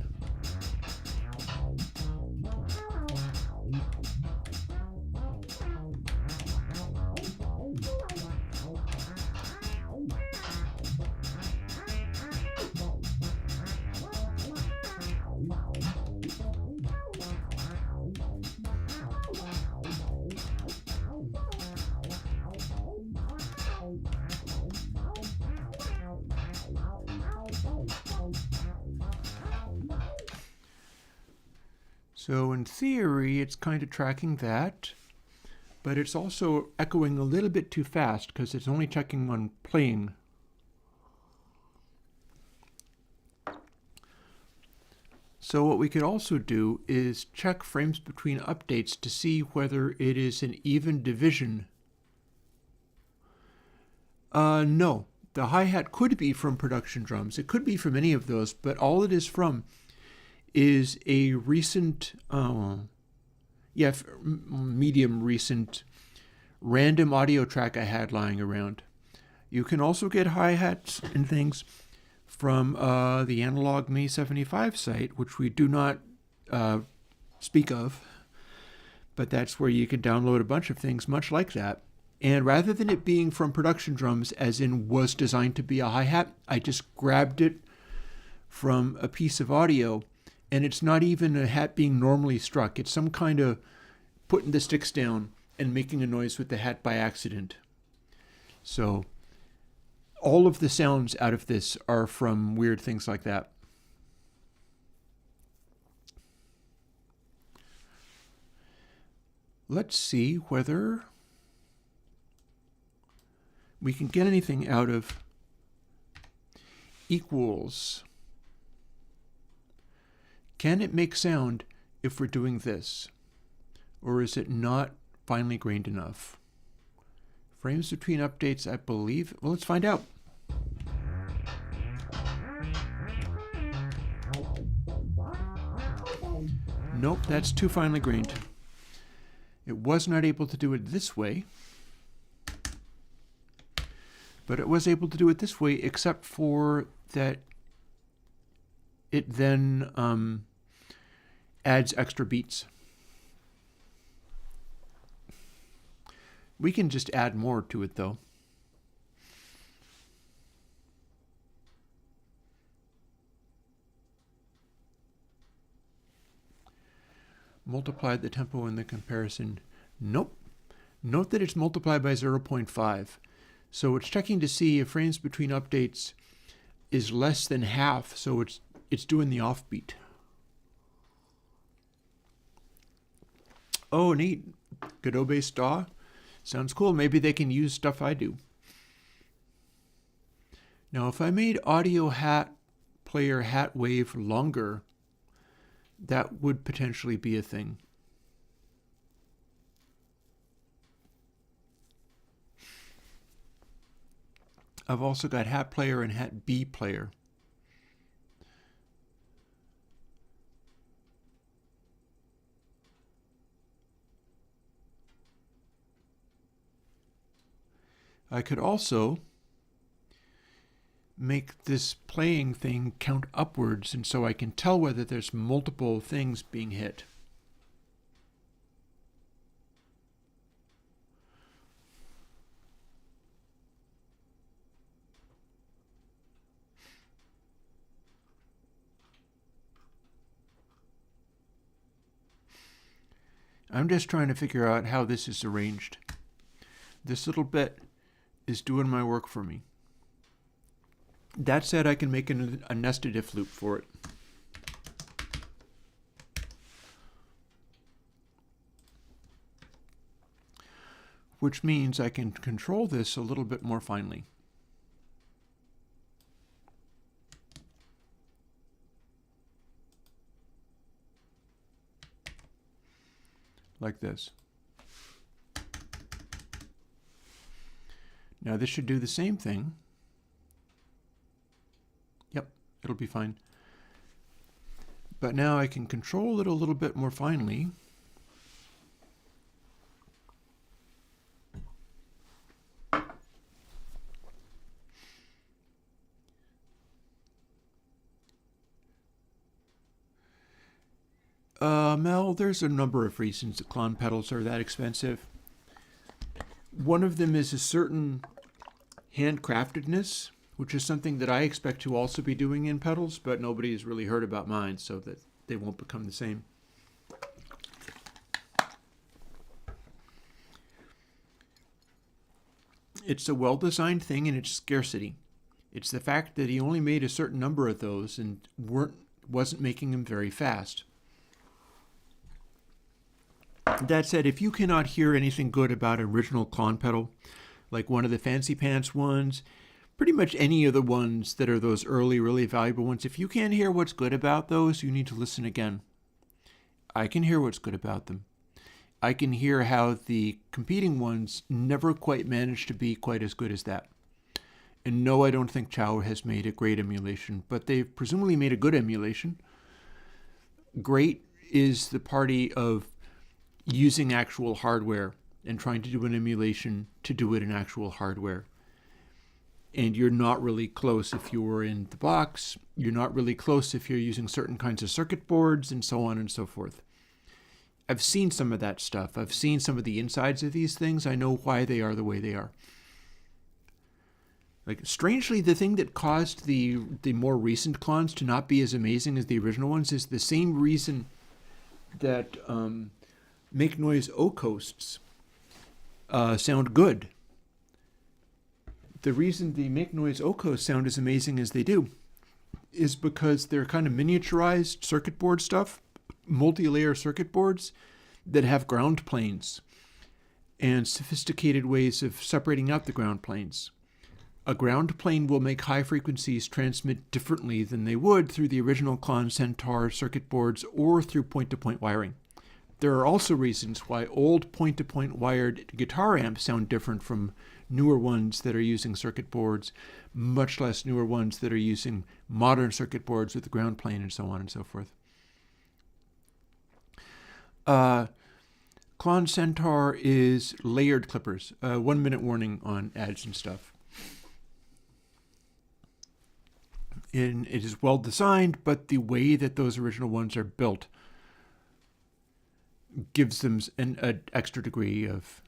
so in theory, it's kind of tracking that, but it's also echoing a little bit too fast because it's only checking when playing. So what we could also do is check frames between updates to see whether it is an even division. No, the hi-hat could be from production drums. It could be from any of those, but all it is from is a recent, medium recent random audio track I had lying around. You can also get hi-hats and things from the Analog Me 75 site, which we do not speak of, but that's where you can download a bunch of things much like that. And rather than it being from production drums, as in was designed to be a hi-hat, I just grabbed it from a piece of audio. And it's not even a hat being normally struck. It's some kind of putting the sticks down and making a noise with the hat by accident. So all of the sounds out of this are from weird things like that. Let's see whether we can get anything out of equals. Can it make sound if we're doing this? Or is it not finely grained enough? Frames between updates, I believe. Well, let's find out. Nope, that's too finely grained. It was not able to do it this way, but it was able to do it this way, except for that it then adds extra beats. We can just add more to it though. Multiply the tempo in the comparison. Nope. Note that it's multiplied by 0.5. So it's checking to see if frames between updates is less than half, so it's doing the offbeat. Oh, neat. Godot-based DAW. Sounds cool. Maybe they can use stuff I do. Now, if I made audio hat player hat wave longer, that would potentially be a thing. I've also got hat player and hat B player. I could also make this playing thing count upwards, and so I can tell whether there's multiple things being hit. I'm just trying to figure out how this is arranged. This little bit is doing my work for me. That said, I can make a nested if loop for it. Which means I can control this a little bit more finely. Like this. Now this should do the same thing. Yep, it'll be fine. But now I can control it a little bit more finely. Mel, there's a number of reasons that clone pedals are that expensive. One of them is a certain handcraftedness, which is something that I expect to also be doing in pedals, but nobody has really heard about mine, so that they won't become the same. It's a well-designed thing and its scarcity. It's the fact that he only made a certain number of those and wasn't making them very fast. That said, if you cannot hear anything good about an original clone pedal, like one of the Fancy Pants ones, pretty much any of the ones that are those early, really valuable ones, if you can't hear what's good about those, you need to listen again. I can hear what's good about them. I can hear how the competing ones never quite managed to be quite as good as that. And no, I don't think Chow has made a great emulation, but they've presumably made a good emulation. Great is the party of using actual hardware and trying to do an emulation to do it in actual hardware. And you're not really close if you were in the box. You're not really close if you're using certain kinds of circuit boards and so on and so forth. I've seen some of that stuff. I've seen some of the insides of these things. I know why they are the way they are. Like, strangely, the thing that caused the more recent clones to not be as amazing as the original ones is the same reason that Make Noise O-Coasts sound good. The reason the Make Noise O-Coasts sound as amazing as they do is because they're kind of miniaturized circuit board stuff, multi-layer circuit boards that have ground planes and sophisticated ways of separating out the ground planes. A ground plane will make high frequencies transmit differently than they would through the original Clone Centaur circuit boards or through point-to-point wiring. There are also reasons why old point-to-point wired guitar amps sound different from newer ones that are using circuit boards, much less newer ones that are using modern circuit boards with the ground plane and so on and so forth. Clone Centaur is layered clippers. 1 minute warning on ads and stuff. And it is well designed, but the way that those original ones are built gives them an extra degree of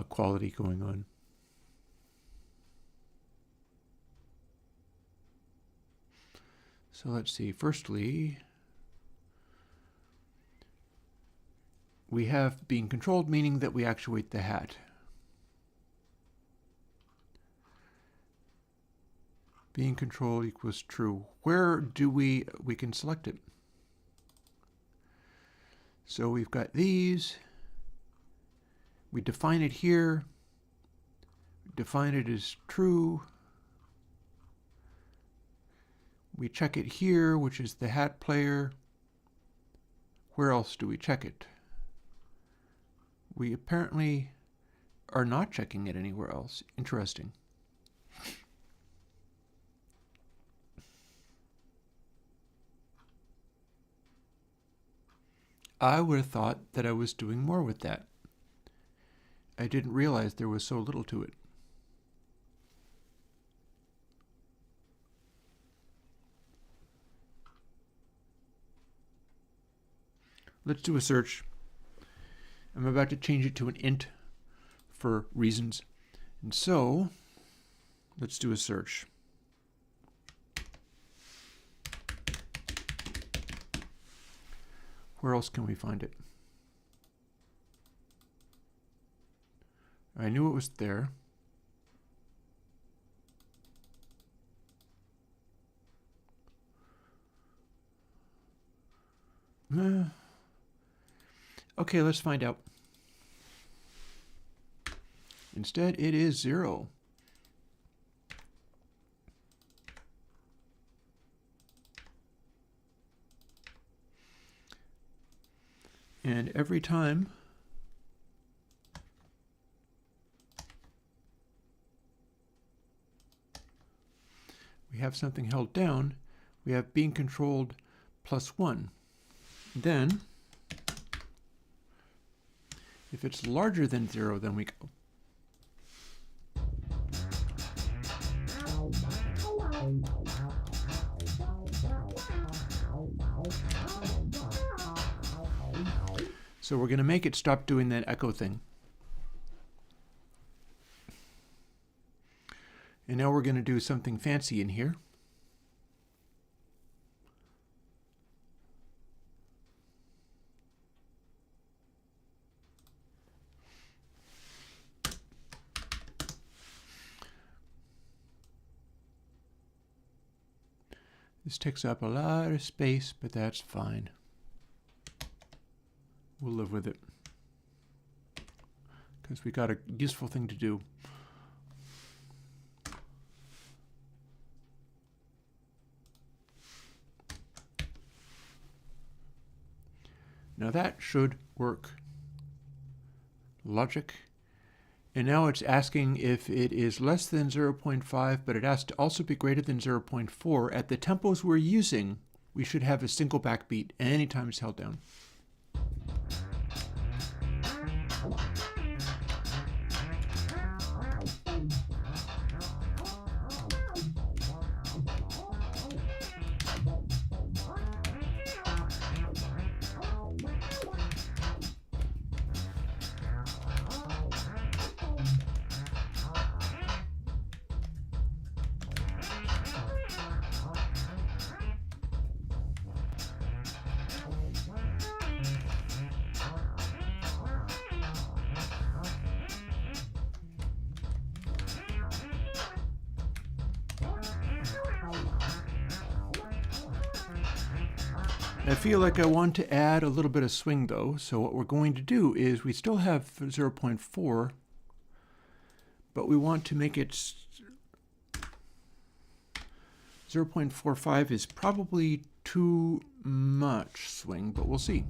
quality going on. So let's see. Firstly, we have being controlled, meaning that we actuate the hat. Being controlled equals true. Where do we can select it? So we've got these. We define it here. Define it as true. We check it here, which is the hat player. Where else do we check it? We apparently are not checking it anywhere else. Interesting. I would have thought that I was doing more with that. I didn't realize there was so little to it. let's do a search. I'm about to change it to an int for reasons. And so, let's do a search. Where else can we find it? I knew it was there. Okay, let's find out. Instead, it is 0. And every time we have something held down, we have being controlled +1. Then, if it's larger than 0, then we go. So we're going to make it stop doing that echo thing. And now we're going to do something fancy in here. This takes up a lot of space, but that's fine. We'll live with it, because we got a useful thing to do. Now that should work. Logic. And now it's asking if it is less than 0.5, but it has to also be greater than 0.4. At the tempos we're using, we should have a single backbeat anytime it's held down. I feel like I want to add a little bit of swing though, so what we're going to do is we still have 0.4, but we want to make it 0.45 is probably too much swing, but we'll see.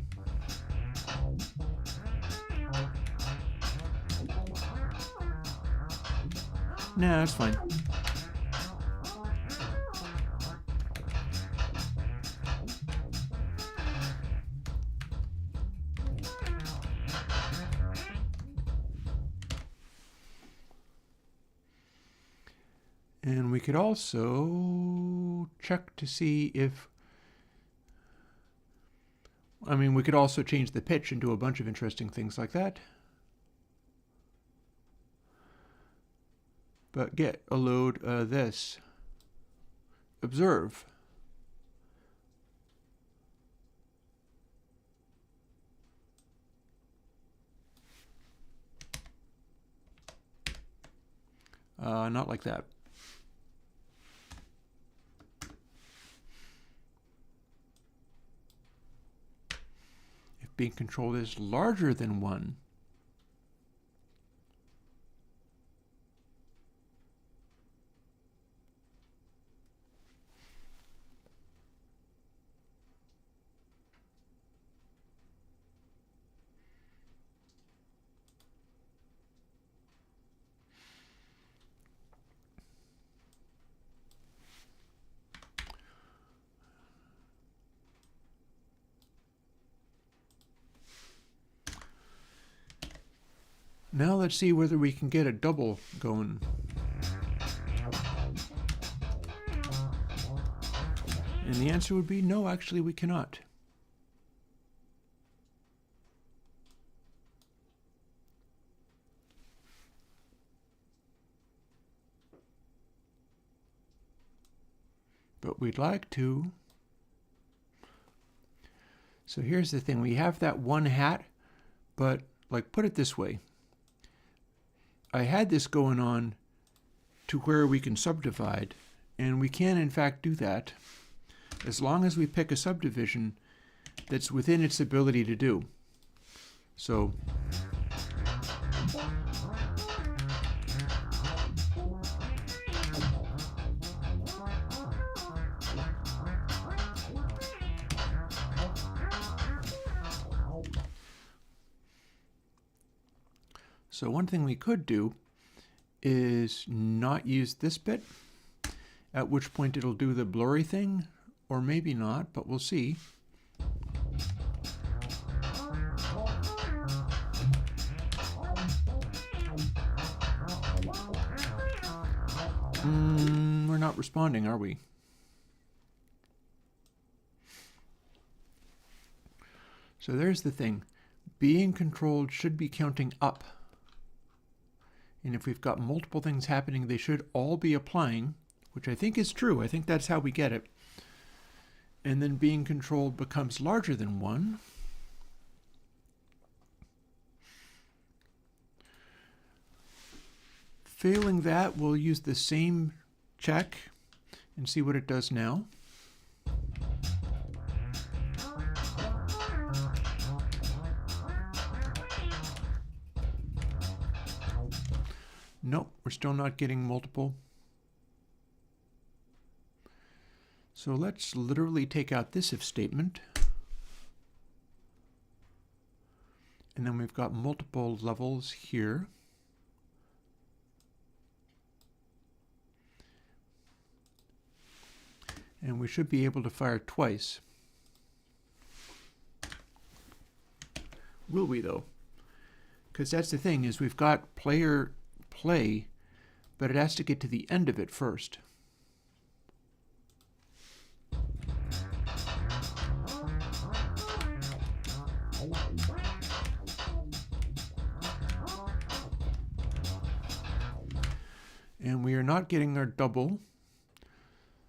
Nah, that's fine. And we could also check to see if, we could also change the pitch and do a bunch of interesting things like that. But get a load this. Observe. Not like that. If being controlled is larger than 1, now let's see whether we can get a double going. And the answer would be no, actually we cannot. but we'd like to. So here's the thing. We have that one hat, but like, put it this way. I had this going on to where we can subdivide, and we can in fact do that as long as we pick a subdivision that's within its ability to do. So one thing we could do is not use this bit, at which point it'll do the blurry thing, or maybe not, but we'll see. We're not responding, are we? So there's the thing. Being controlled should be counting up. And if we've got multiple things happening, they should all be applying, which I think is true. I think that's how we get it. And then being controlled becomes larger than 1. Failing that, we'll use the same check and see what it does now. Nope, we're still not getting multiple. So let's literally take out this if statement. And then we've got multiple levels here. And we should be able to fire twice. Will we though? Because that's the thing, is we've got player play, but it has to get to the end of it first. And we are not getting our double.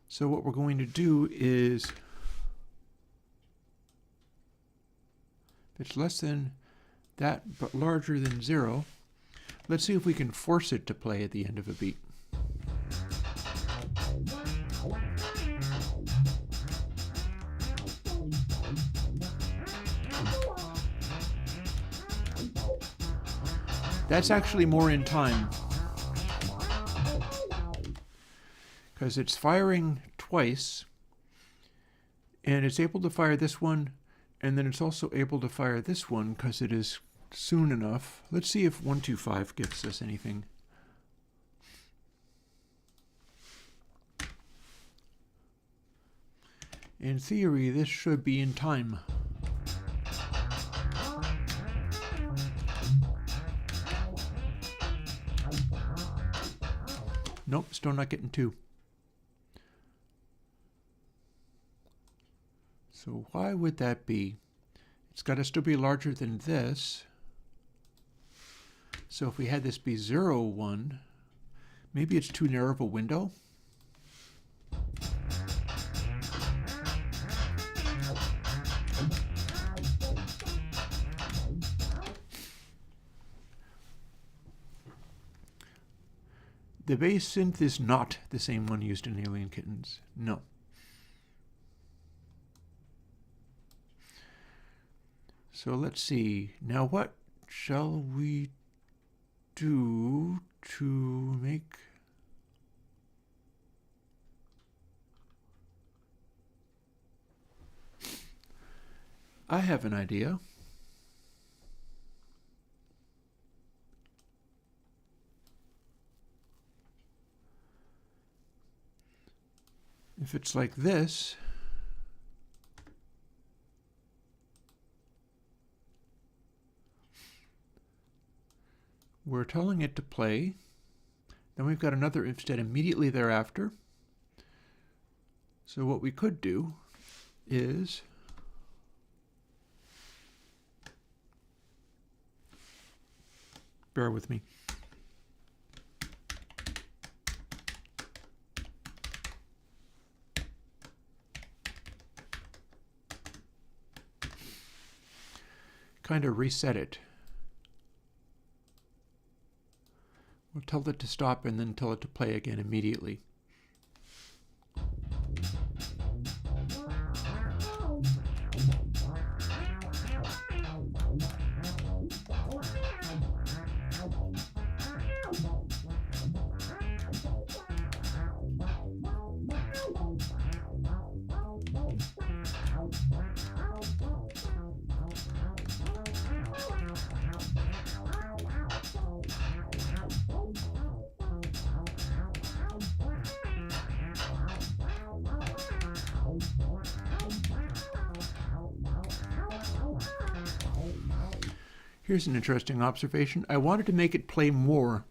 So what we're going to do is, if it's less than that but larger than 0, let's see if we can force it to play at the end of a beat. That's actually more in time, because it's firing twice, and it's able to fire this one, and then it's also able to fire this one because it is soon enough. Let's see if 125 gives us anything. In theory, this should be in time. Nope, still not getting 2. So why would that be? It's got to still be larger than this. So if we had this be 0, 1, maybe it's too narrow of a window. The base synth is not the same one used in Alien Kittens. No. So let's see. Now what shall we do to make... I have an idea. If it's like this, we're telling it to play. Then we've got another if state immediately thereafter. So what we could do is bear with me. kind of reset it. We'll tell it to stop and then tell it to play again immediately. Here's an interesting observation. I wanted to make it play more.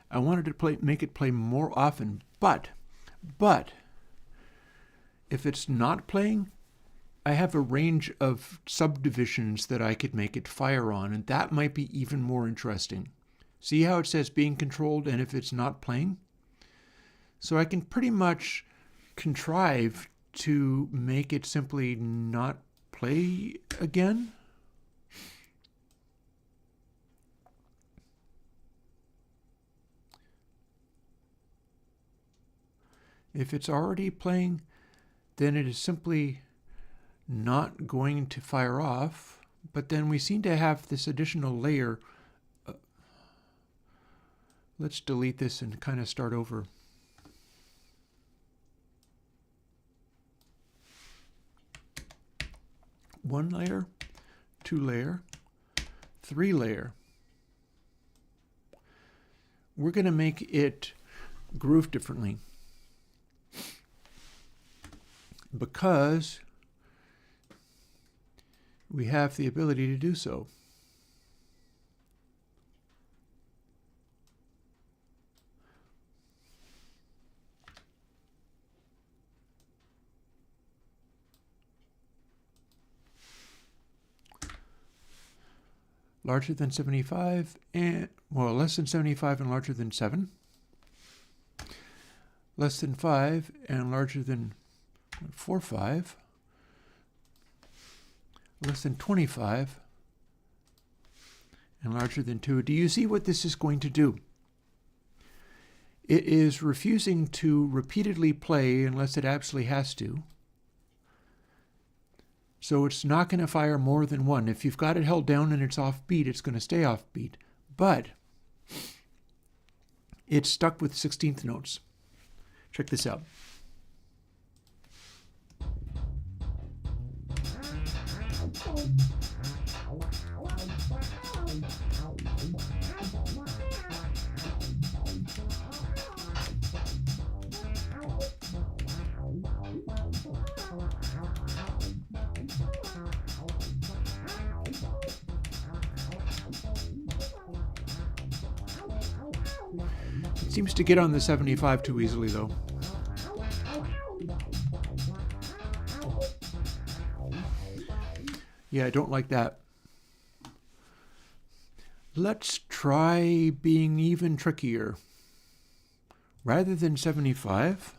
I wanted to make it play more often, but if it's not playing, I have a range of subdivisions that I could make it fire on, and that might be even more interesting. See how it says being controlled and if it's not playing? So I can pretty much contrive to make it simply not play again. If it's already playing, then it is simply not going to fire off, but then we seem to have this additional layer. Let's delete this and kind of start over. One layer, two layer, three layer. We're going to make it groove differently, because we have the ability to do so. Larger than 75 and, well, less than 75 and larger than 7. Less than 5 and larger than 4.5, less than 25, and larger than 2. Do you see what this is going to do? It is refusing to repeatedly play unless it absolutely has to. So it's not going to fire more than one. If you've got it held down and it's offbeat, it's going to stay offbeat. But it's stuck with 16th notes. Check this out. It seems to get on the 75 too easily, though. Yeah, I don't like that. Let's try being even trickier. Rather than 75,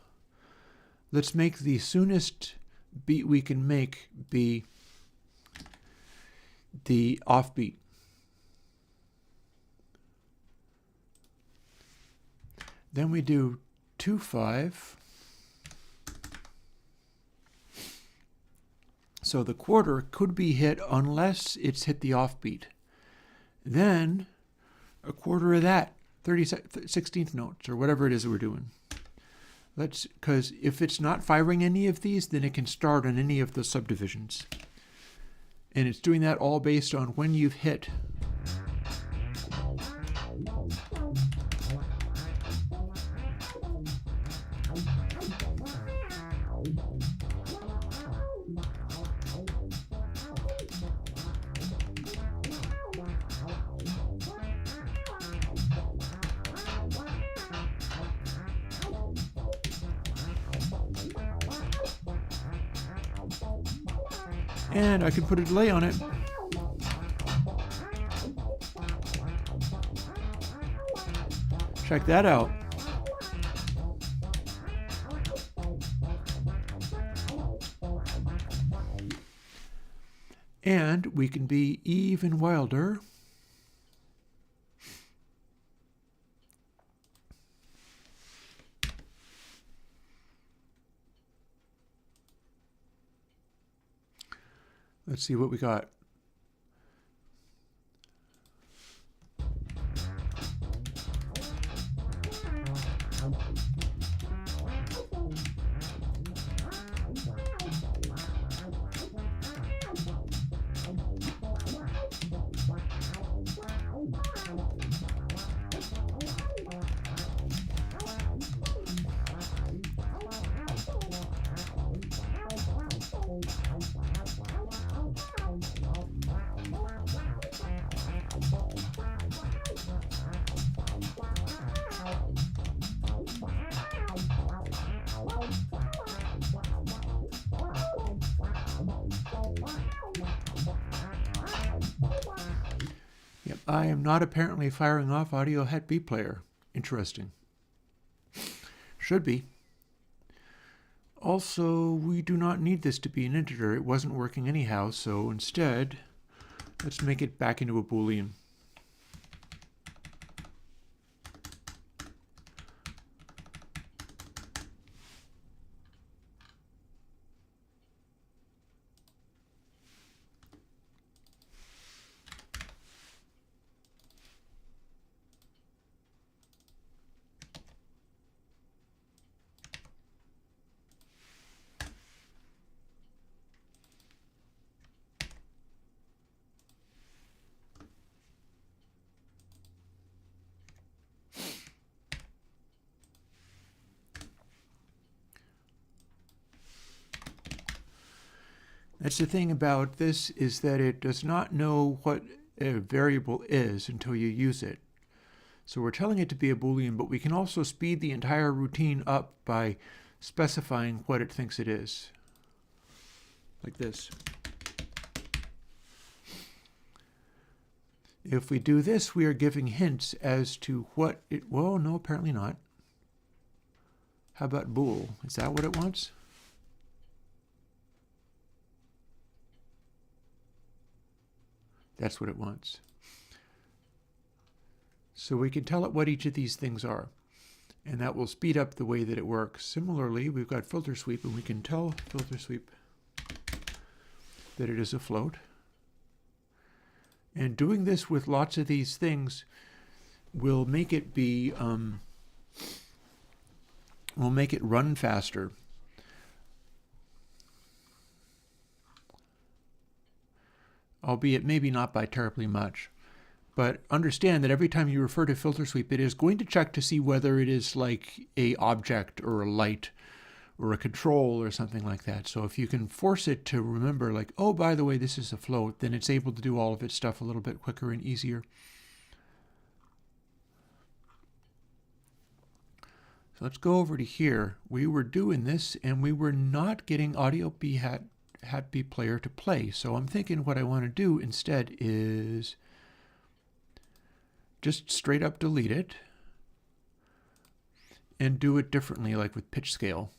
let's make the soonest beat we can make be the offbeat. Then we do 2/5. So the quarter could be hit unless it's hit the offbeat. Then a quarter of that, 16th notes or whatever it is that we're doing. Because if it's not firing any of these, then it can start on any of the subdivisions. And it's doing that all based on when you've hit. And I can put a delay on it. Check that out. And we can be even wilder. Let's see what we got. Yep, I am not apparently firing off audio het B player. Interesting. Should be. Also, we do not need this to be an integer. It wasn't working anyhow, so instead, let's make it back into a Boolean. That's the thing about this, is that it does not know what a variable is until you use it. So we're telling it to be a Boolean, but we can also speed the entire routine up by specifying what it thinks it is. Like this. If we do this, we are giving hints as to what it... Well, no, apparently not. How about bool? Is that what it wants? That's what it wants. So we can tell it what each of these things are, and that will speed up the way that it works. Similarly, we've got filter sweep, and we can tell filter sweep that it is a float. And doing this with lots of these things will make it be, will make it run faster. Albeit maybe not by terribly much. But understand that every time you refer to filter sweep, it is going to check to see whether it is like a object or a light or a control or something like that. So if you can force it to remember, like, oh, by the way, this is a float, then it's able to do all of its stuff a little bit quicker and easier. So let's go over to here. We were doing this and we were not getting audio hat B player to play. So I'm thinking what I want to do instead is just straight up delete it and do it differently, like with pitch scale.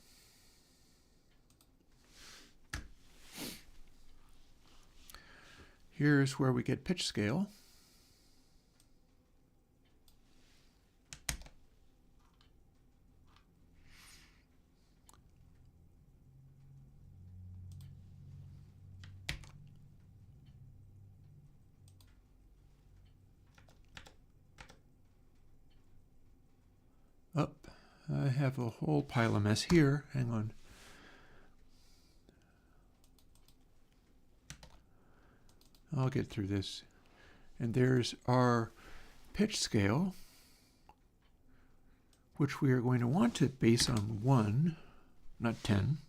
Here's where we get pitch scale. Up. I have a whole pile of mess here. Hang on. I'll get through this. And there's our pitch scale, which we are going to want to base on 1, not 10.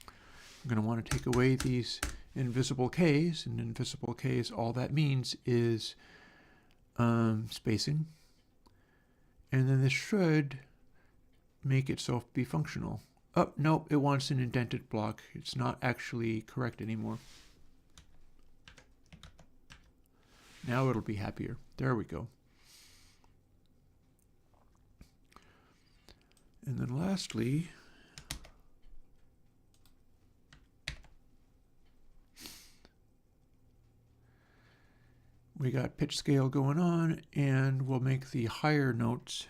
I'm going to want to take away these invisible k's, and invisible k's, all that means is spacing. And then this should make itself be functional. Oh, no, it wants an indented block. It's not actually correct anymore. Now it'll be happier. There we go. And then lastly, We got pitch scale going on, and we'll make the higher notes.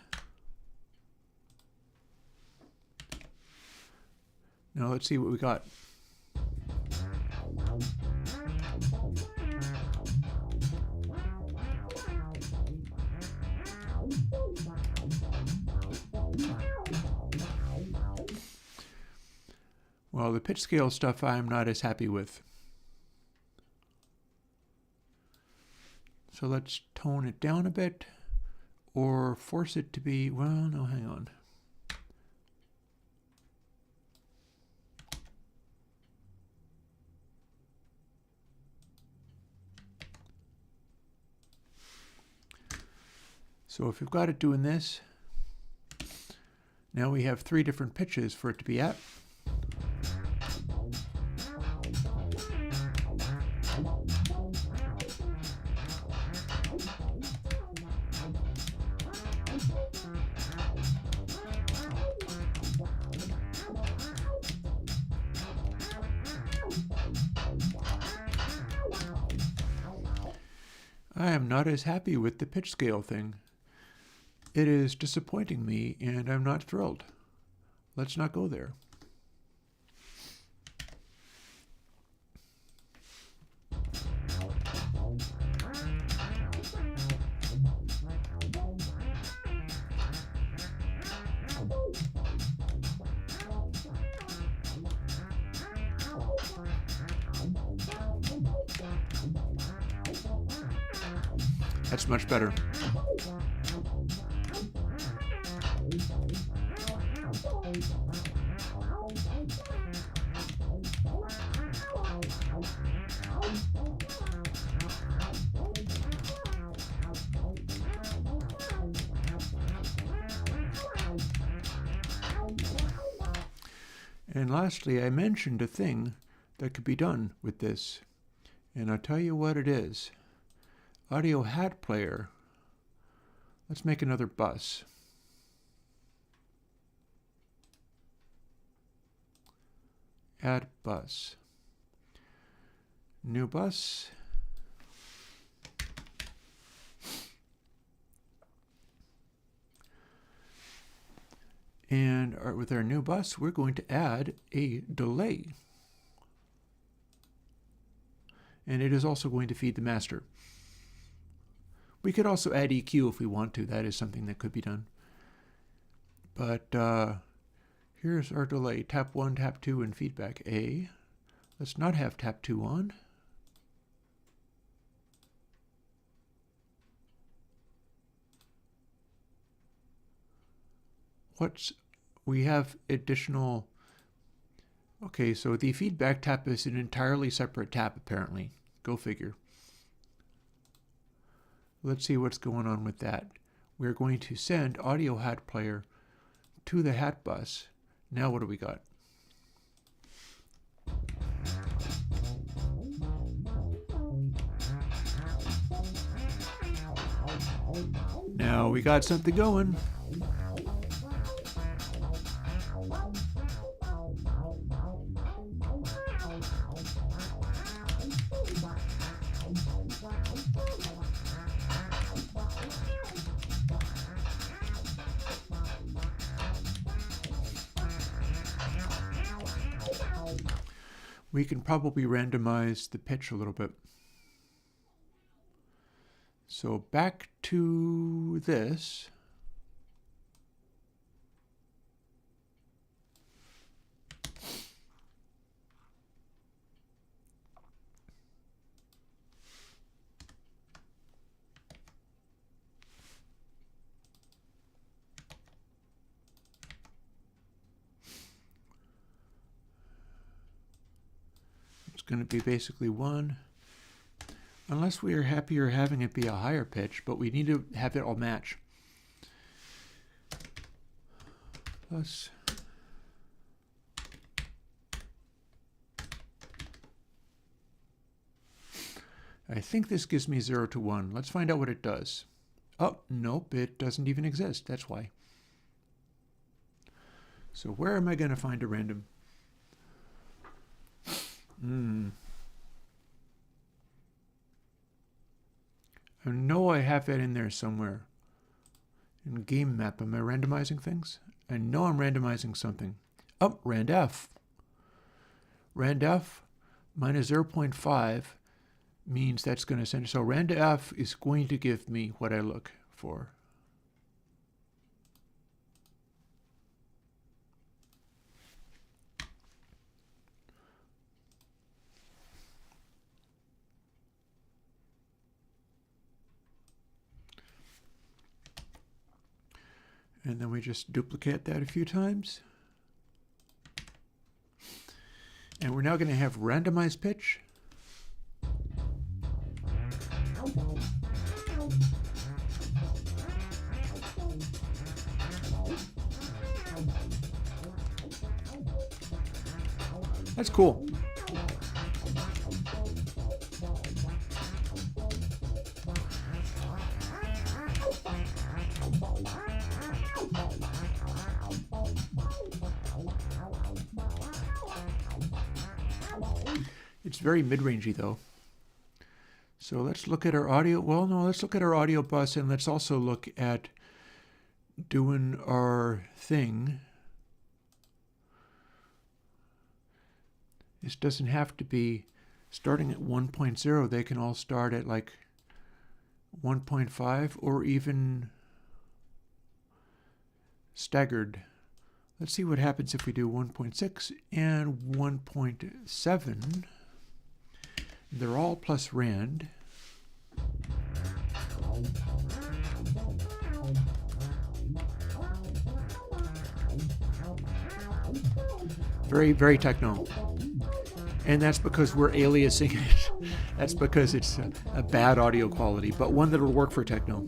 Now let's see what we got. Well, the pitch scale stuff I'm not as happy with. So let's tone it down a bit, or force it to be, well, no, hang on. So if we've got it doing this, now we have 3 different pitches for it to be at. I am not as happy with the pitch scale thing. It is disappointing me, and I'm not thrilled. Let's not go there. That's much better. And lastly, I mentioned a thing that could be done with this, and I'll tell you what it is. Audio hat player. Let's make another bus. Add bus. New bus. And with our new bus, we're going to add a delay. And it is also going to feed the master. We could also add EQ if we want to. That is something that could be done. But here's our delay. Tap 1, tap 2, and feedback A. Let's not have tap 2 on. We have additional, okay, so the feedback tap is an entirely separate tap apparently. Go figure. Let's see what's going on with that. We're going to send audio hat player to the hat bus. Now what do we got? Now we got something going. We can probably randomize the pitch a little bit. So back to this. Going to be basically 1, unless we are happier having it be a higher pitch, but we need to have it all match. Plus, I think this gives me 0 to 1. Let's find out what it does. Oh, nope, it doesn't even exist. That's why. So where am I going to find a random? I know I have that in there somewhere. In game map, am I randomizing things? I know I'm randomizing something. Oh, randf. Randf minus 0.5 means that's going to send. So randf is going to give me what I look for. And then we just duplicate that a few times. And we're now going to have randomized pitch. That's cool. It's very mid-rangey though. So let's look at our audio. Well, no, let's look at our audio bus and let's also look at doing our thing. This doesn't have to be starting at 1.0. They can all start at like 1.5 or even staggered. Let's see what happens if we do 1.6 and 1.7. They're all plus rand. Very, very techno. And that's because we're aliasing it. That's because it's a bad audio quality, but one that will work for techno.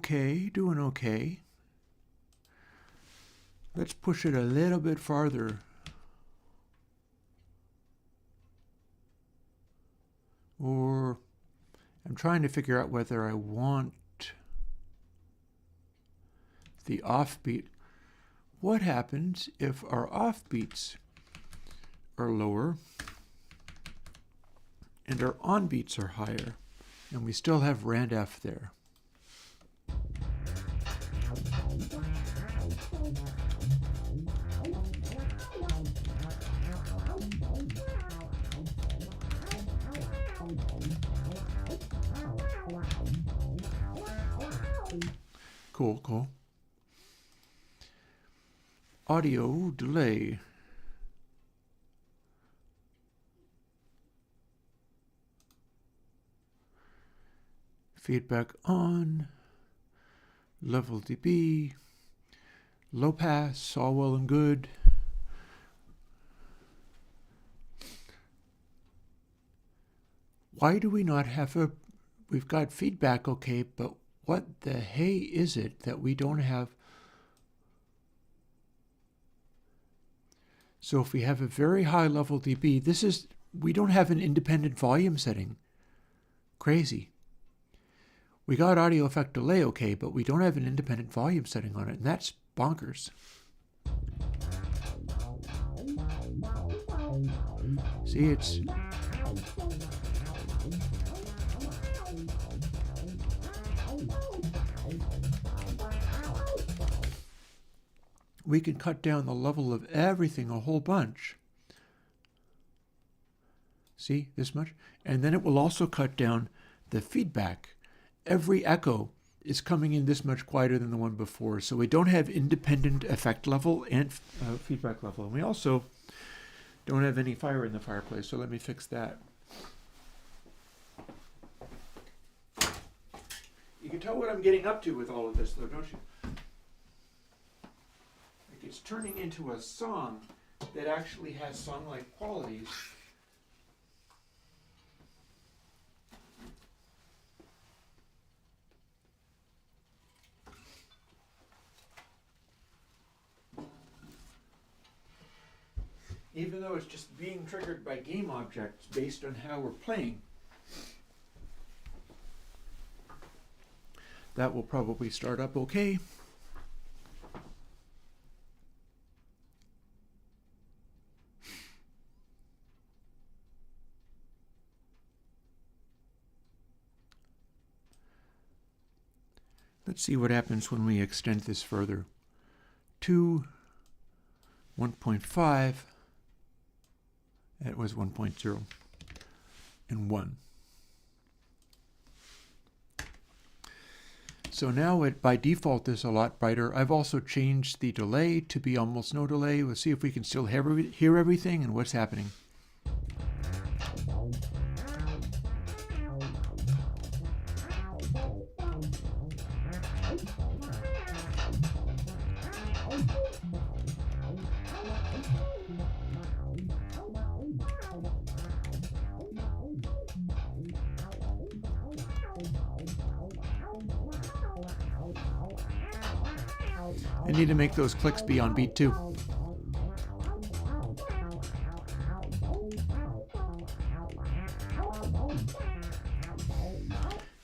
Okay, doing okay. Let's push it a little bit farther. Or I'm trying to figure out whether I want the offbeat. What happens if our offbeats are lower and our onbeats are higher and we still have randf there? Cool. Audio delay. Feedback on. Level dB. Low pass, all well and good. Why do we not have we've got feedback okay, but what the hey is it that we don't have? So if we have a very high level dB, we don't have an independent volume setting. Crazy. We got audio effect delay okay, but we don't have an independent volume setting on it, and that's bonkers. See, we can cut down the level of everything a whole bunch. See, this much? And then it will also cut down the feedback. Every echo is coming in this much quieter than the one before, so we don't have independent effect level and feedback level. And we also don't have any fire in the fireplace, so let me fix that. You can tell what I'm getting up to with all of this, though, don't you? Like, it's turning into a song that actually has song-like qualities. Even though it's just being triggered by game objects based on how we're playing. That will probably start up okay. Let's see what happens when we extend this further. 2, 1.5, that was 1.0, and 1. So now it by default is a lot brighter. I've also changed the delay to be almost no delay. Let's see if we can still hear everything and what's happening. I need to make those clicks be on beat too.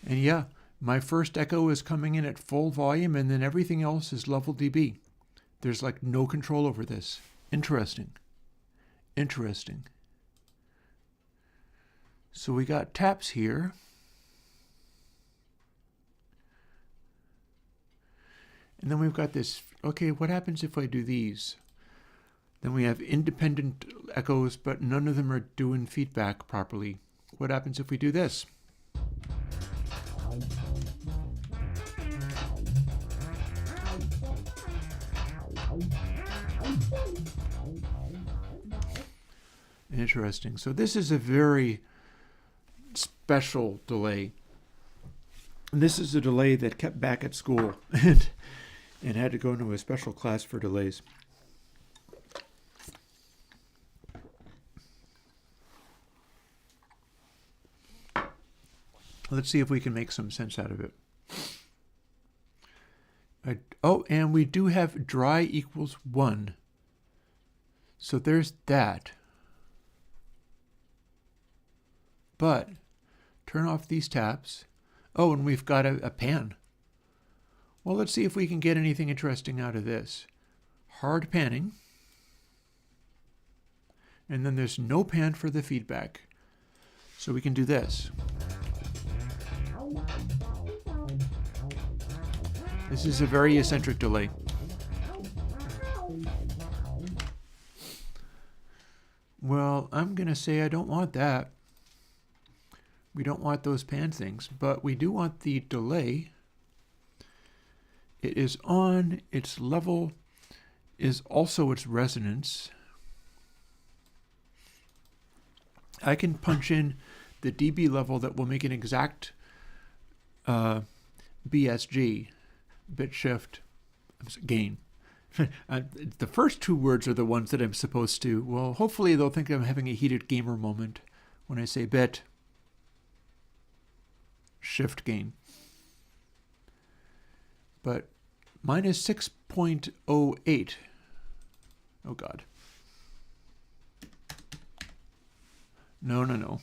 And yeah, my first echo is coming in at full volume and then everything else is level dB. There's like no control over this. Interesting. Interesting. So we got taps here. And then we've got this, okay, what happens if I do these? Then we have independent echoes, but none of them are doing feedback properly. What happens if we do this? Interesting. So this is a very special delay. And this is a delay that kept back at school and had to go into a special class for delays. Let's see if we can make some sense out of it. Oh, and we do have dry equals 1. So there's that. But turn off these taps. Oh, and we've got a pan. Well, let's see if we can get anything interesting out of this. Hard panning. And then there's no pan for the feedback. So we can do this. This is a very eccentric delay. Well, I'm going to say I don't want that. We don't want those pan things, but we do want the delay. It is on, its level is also its resonance. I can punch in the dB level that will make an exact BSG, bit shift gain. The first two words are the ones that I'm supposed to. Well, hopefully they'll think I'm having a heated gamer moment when I say bit shift gain. But mine is 6.08. Oh God. No.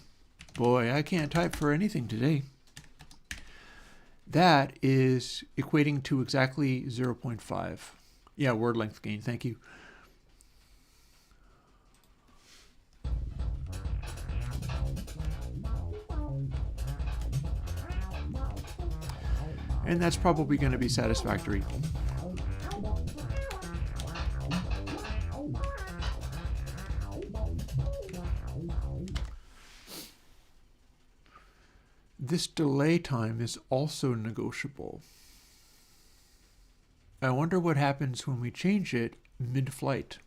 Boy, I can't type for anything today. That is equating to exactly 0.5. Yeah, word length gain. Thank you. And that's probably going to be satisfactory. This delay time is also negotiable. I wonder what happens when we change it mid-flight.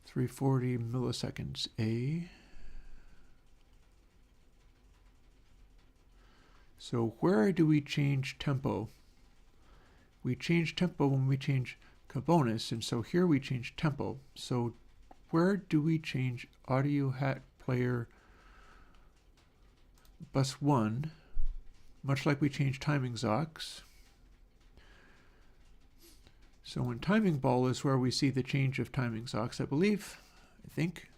340 milliseconds, A. So where do we change tempo? We change tempo when we change bonus, and so here we change tempo. So where do we change audio hat player bus 1, much like we change timing zox? So in timing ball is where we see the change of timing zox, I believe. I think.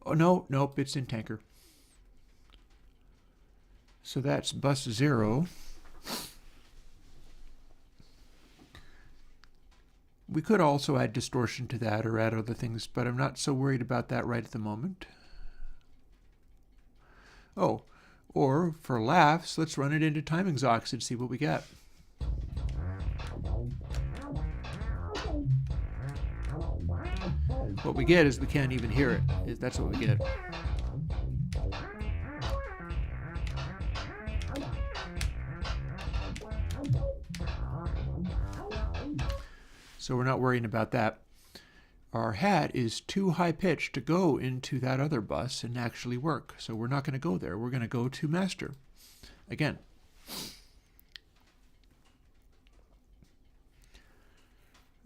Oh, no, nope, it's in tanker. So that's bus 0. We could also add distortion to that or add other things, but I'm not so worried about that right at the moment. Oh, or for laughs, let's run it into timing zox and see what we get. What we get is we can't even hear it. That's what we get. So we're not worrying about that. Our hat is too high pitched to go into that other bus and actually work. So we're not going to go there. We're going to go to master again.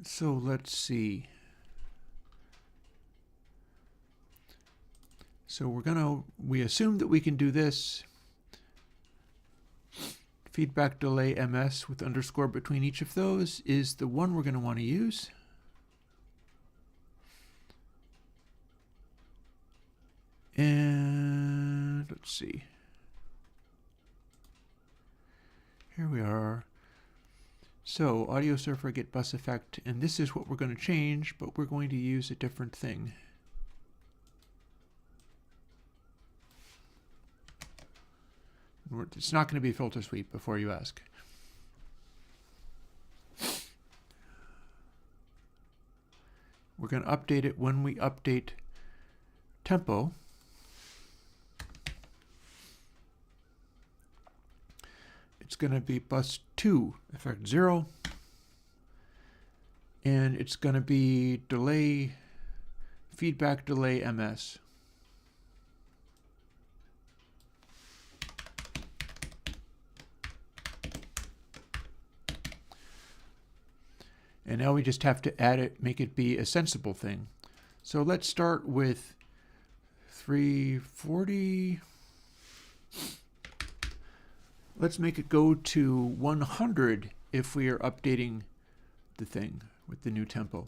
So let's see. So we assume that we can do this. Feedback delay MS with underscore between each of those is the one we're going to want to use. And let's see. Here we are. So audio surfer get bus effect, and this is what we're going to change, but we're going to use a different thing. It's not going to be filter sweep before you ask. We're going to update it when we update tempo. It's going to be bus 2, effect 0. And it's going to be delay, feedback delay MS. And now we just have to add it, make it be a sensible thing. So let's start with 340. Let's make it go to 100 if we are updating the thing with the new tempo.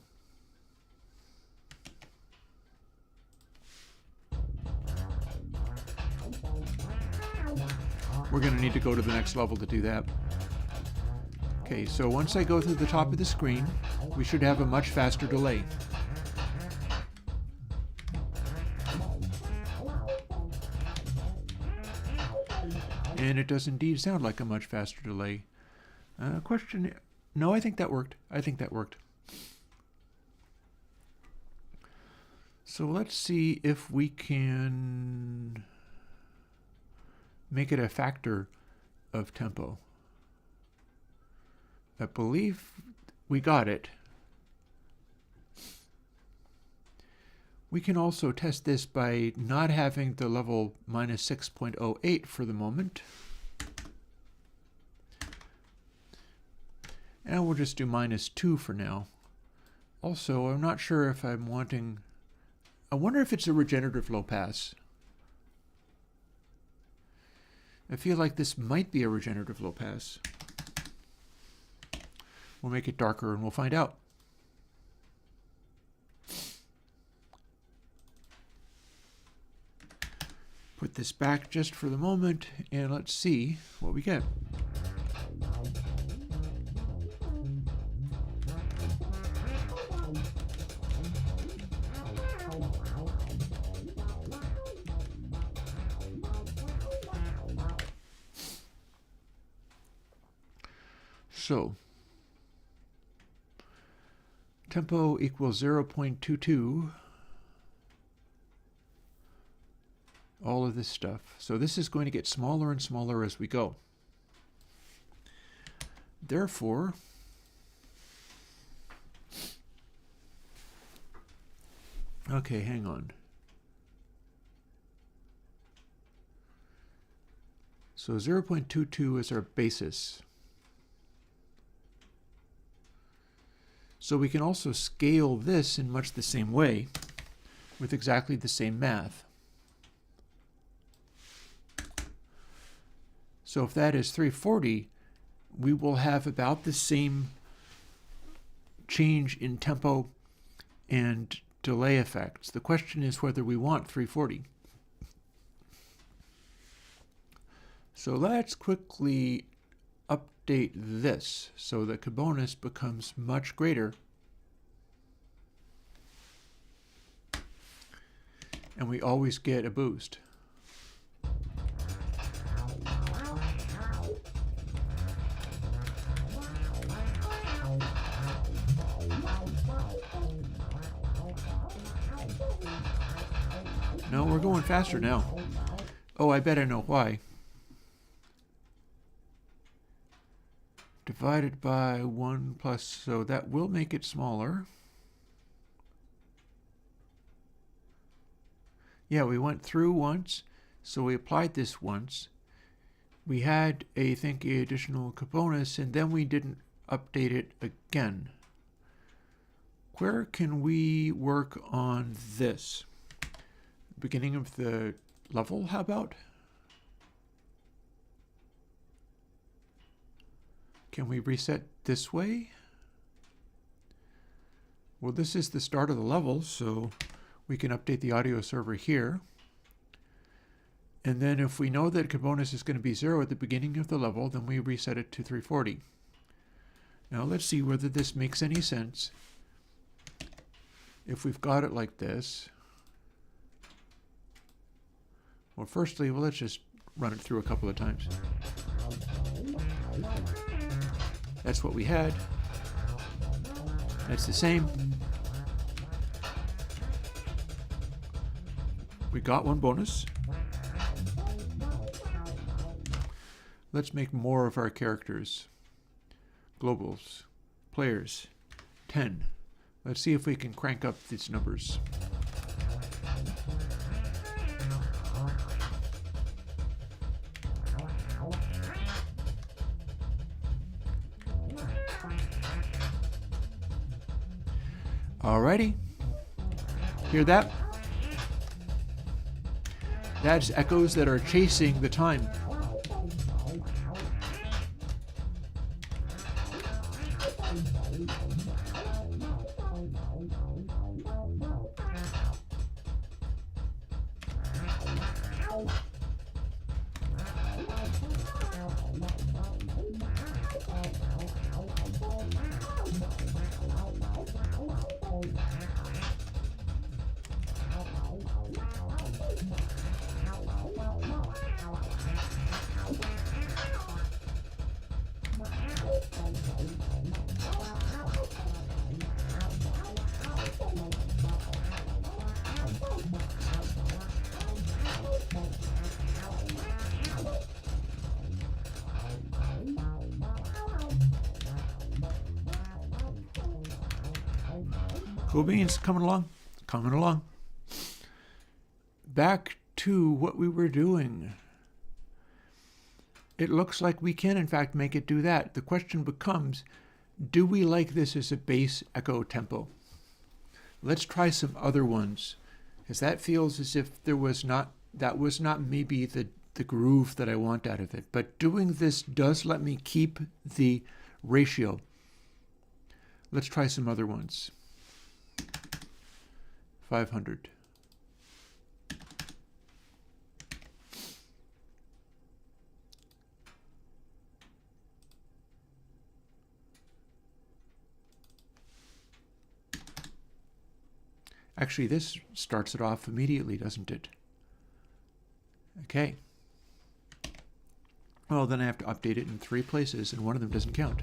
We're going to need to go to the next level to do that. Okay, so once I go through the top of the screen, we should have a much faster delay. And it does indeed sound like a much faster delay. Question, no, I think that worked. So let's see if we can make it a factor of tempo. I believe we got it. We can also test this by not having the level minus 6.08 for the moment. And we'll just do minus 2 for now. Also, I'm not sure if I'm wanting... I wonder if it's a regenerative low pass. I feel like this might be a regenerative low pass. We'll make it darker and we'll find out. Put this back just for the moment and let's see what we get. So tempo equals 0.22. All of this stuff. So this is going to get smaller and smaller as we go. Therefore, okay, hang on. So 0.22 is our basis. So we can also scale this in much the same way with exactly the same math. So if that is 340, we will have about the same change in tempo and delay effects. The question is whether we want 340. So let's quickly update this so that bonus becomes much greater. And we always get a boost. No, we're going faster now. Oh, I bet I know why. Divided by 1 plus, so that will make it smaller. Yeah, we went through once, so we applied this once. We had I think, an additional bonus, and then we didn't update it again. Where can we work on this? Beginning of the level, how about? Can we reset this way? Well, this is the start of the level, so we can update the audio server here. And then if we know that bonus is going to be 0 at the beginning of the level, then we reset it to 340. Now let's see whether this makes any sense. If we've got it like this. Well, firstly, let's just run it through a couple of times. That's what we had. That's the same. We got one bonus. Let's make more of our characters. Globals, players, 10. Let's see if we can crank up these numbers. Alrighty. Hear that? That's echoes that are chasing the time. Cool beans, coming along, coming along. Back to what we were doing. It looks like we can, in fact, make it do that. The question becomes, do we like this as a base echo tempo? Let's try some other ones, because that feels as if that was not maybe the groove that I want out of it. But doing this does let me keep the ratio. Let's try some other ones. 500. Actually, this starts it off immediately, doesn't it? Okay. Well, then I have to update it in 3 places, and one of them doesn't count.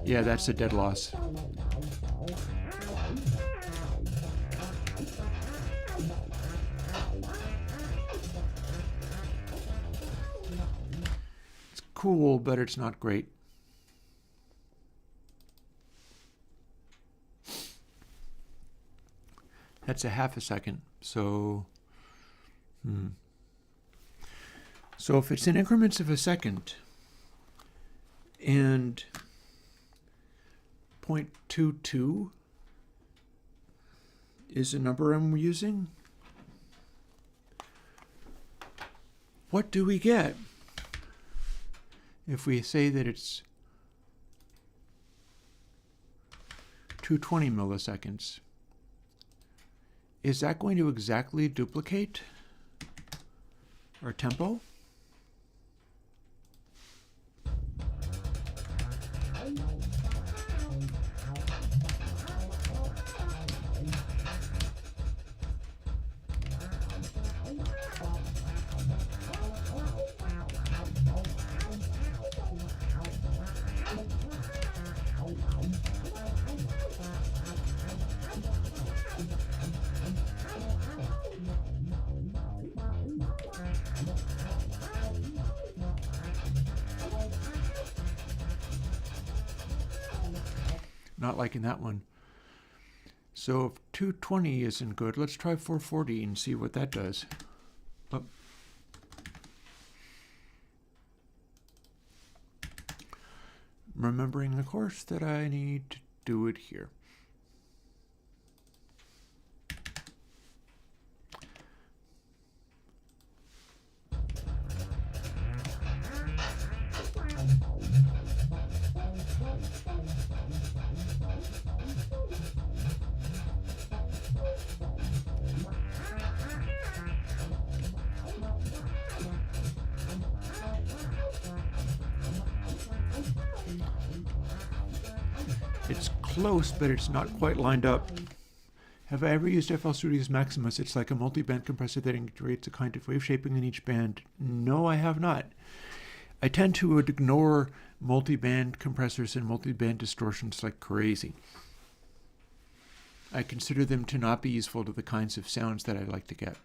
Yeah, that's a dead loss. It's cool, but it's not great. That's a half a second. So if it's in increments of a second and 0.22 is the number I'm using, what do we get if we say that it's 220 milliseconds? Is that going to exactly duplicate our tempo? Not liking that one. So if 220 isn't good, let's try 440 and see what that does. Oh. Remembering, of course, that I need to do it here. It's close, but it's not quite lined up. Have I ever used FL Studio's Maximus? It's like a multi-band compressor that integrates a kind of wave shaping in each band. No, I have not. I tend to ignore multi-band compressors and multi-band distortions like crazy. I consider them to not be useful to the kinds of sounds that I like to get.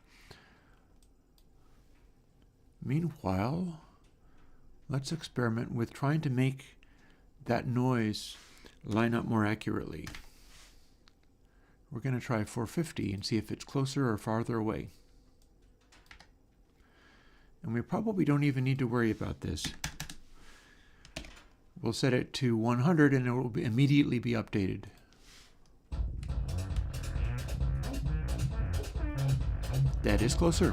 Meanwhile, let's experiment with trying to make that noise line up more accurately. We're going to try 450 and see if it's closer or farther away. And we probably don't even need to worry about this. We'll set it to 100 and it will immediately be updated. That is closer.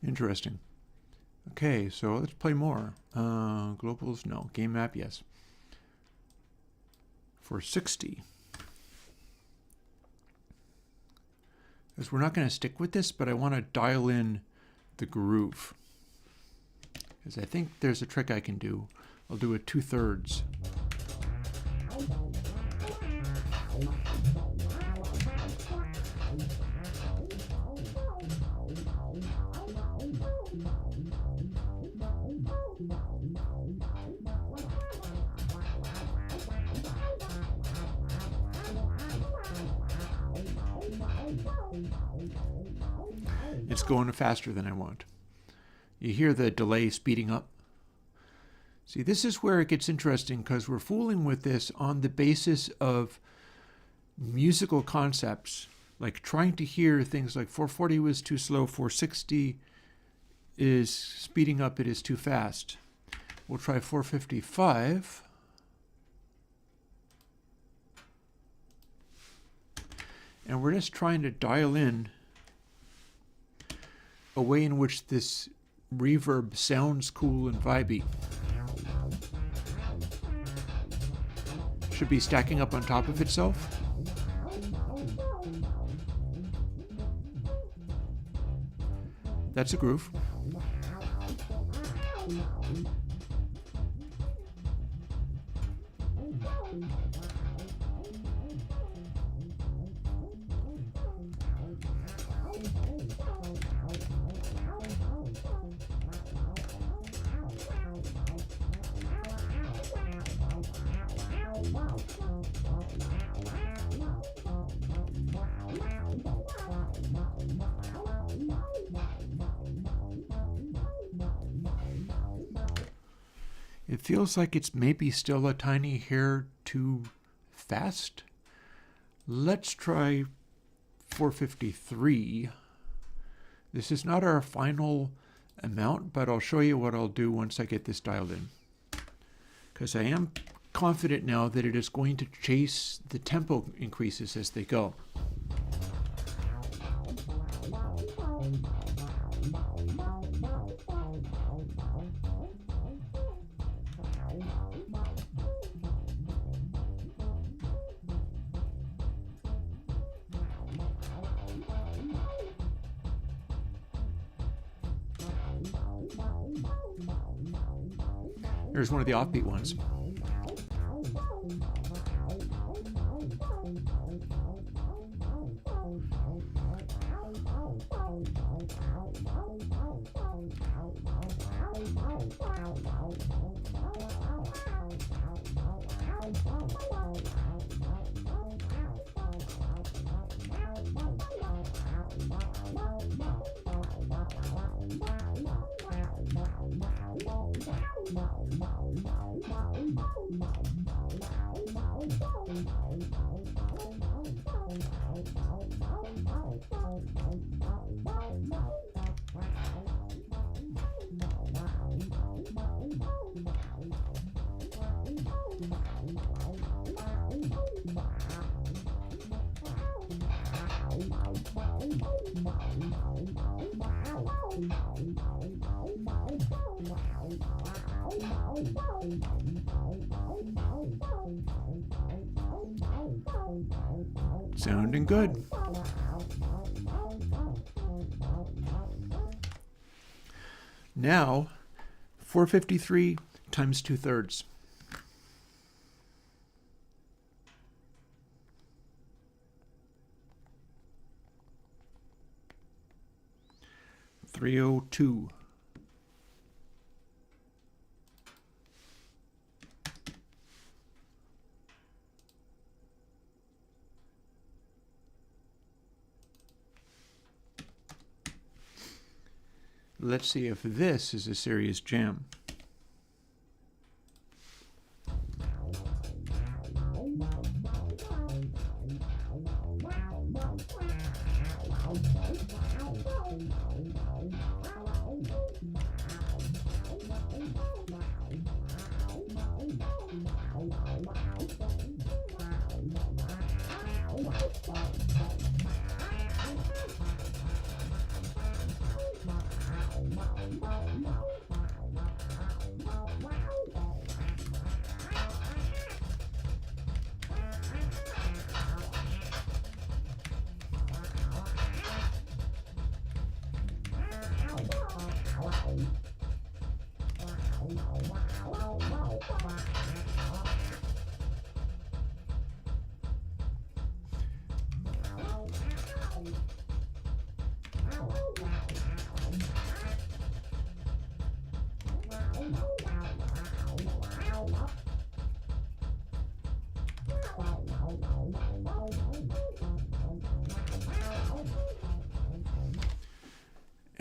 Interesting. Okay, so let's play more. Globals, no. Game map, yes. For 60. Because we're not going to stick with this, but I want to dial in the groove. Because I think there's a trick I can do. I'll do it 2/3. It's going faster than I want. You hear the delay speeding up. See, this is where it gets interesting because we're fooling with this on the basis of musical concepts, like trying to hear things like 440 was too slow, 460 is speeding up, it is too fast. We'll try 455. And we're just trying to dial in a way in which this reverb sounds cool and vibey. Should be stacking up on top of itself. That's a groove. It feels like it's maybe still a tiny hair too fast. Let's try 453. This is not our final amount, but I'll show you what I'll do once I get this dialed in. Because I am confident now that it is going to chase the tempo increases as they go. Here's one of the offbeat ones. Sounding good. Now, 453 times 2/3. $302. Let's see if this is a serious jam.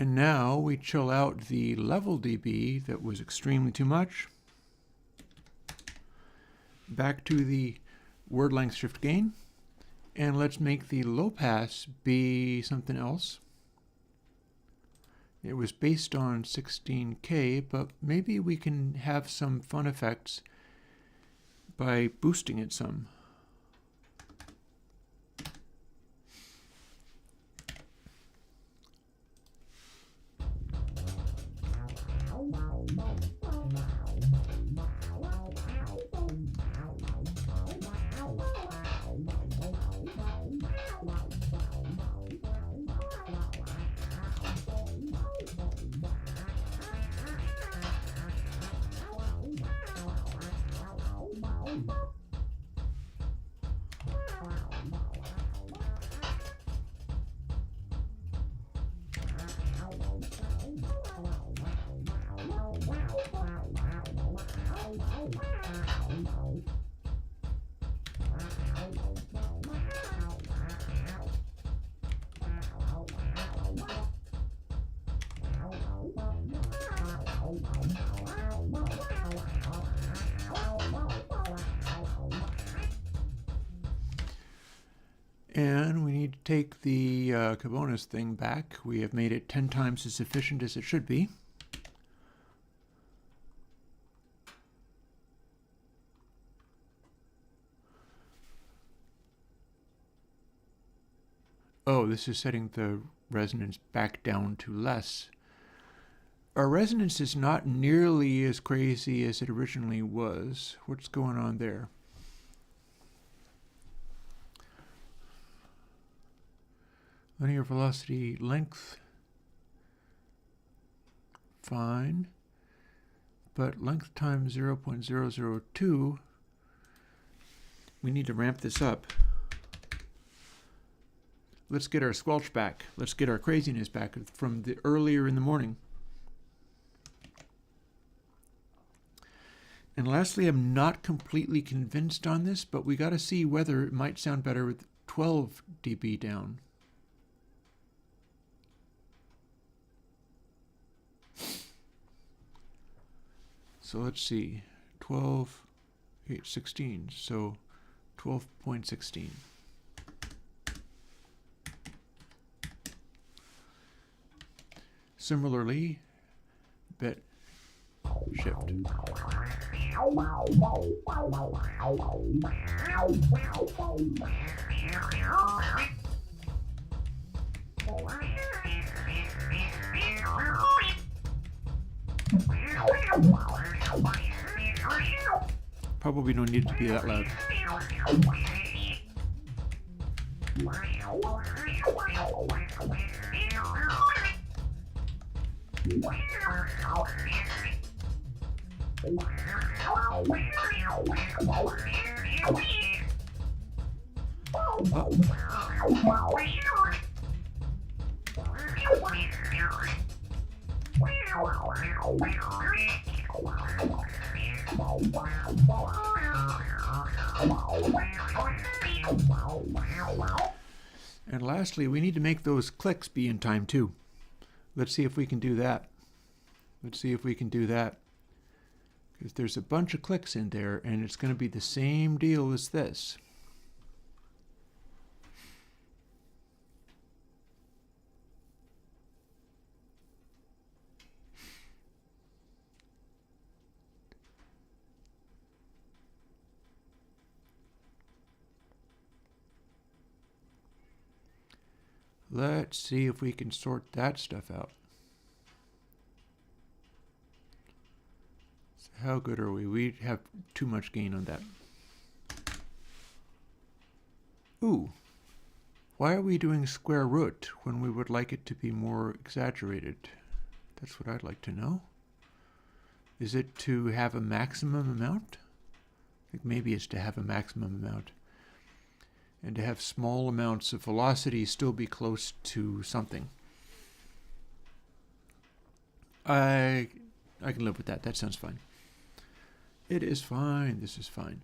And now we chill out the level dB that was extremely too much. Back to the word length shift gain. And let's make the low pass be something else. It was based on 16K, but maybe we can have some fun effects by boosting it some. And we need to take the Cabonus thing back. We have made it 10 times as efficient as it should be. Oh, this is setting the resonance back down to less. Our resonance is not nearly as crazy as it originally was. What's going on there? Linear velocity length, fine, but length times 0.002, we need to ramp this up. Let's get our squelch back. Let's get our craziness back from the earlier in the morning. And lastly, I'm not completely convinced on this, but we got to see whether it might sound better with 12 dB down. So let's see, 12, 8, 16, so 12.16. Similarly, bit shift. Probably don't need it to be that loud. And lastly, we need to make those clicks be in time too. Let's see if we can do that. Let's see if we can do that. Because there's a bunch of clicks in there, and it's going to be the same deal as this. Let's see if we can sort that stuff out. So how good are we? We have too much gain on that. Ooh, why are we doing square root when we would like it to be more exaggerated? That's what I'd like to know. Is it to have a maximum amount? I think maybe it's to have a maximum amount. And to have small amounts of velocity still be close to something. I can live with that. That sounds fine. It is fine. This is fine.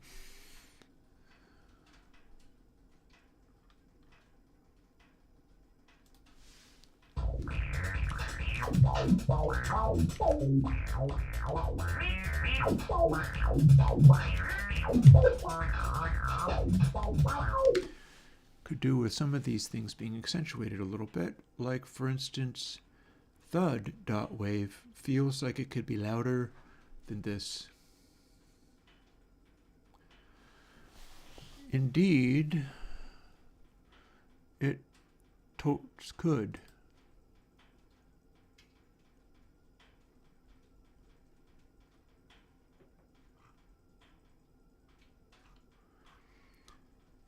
Could do with some of these things being accentuated a little bit, like for instance, thud.wave feels like it could be louder than this. Indeed, it totes could.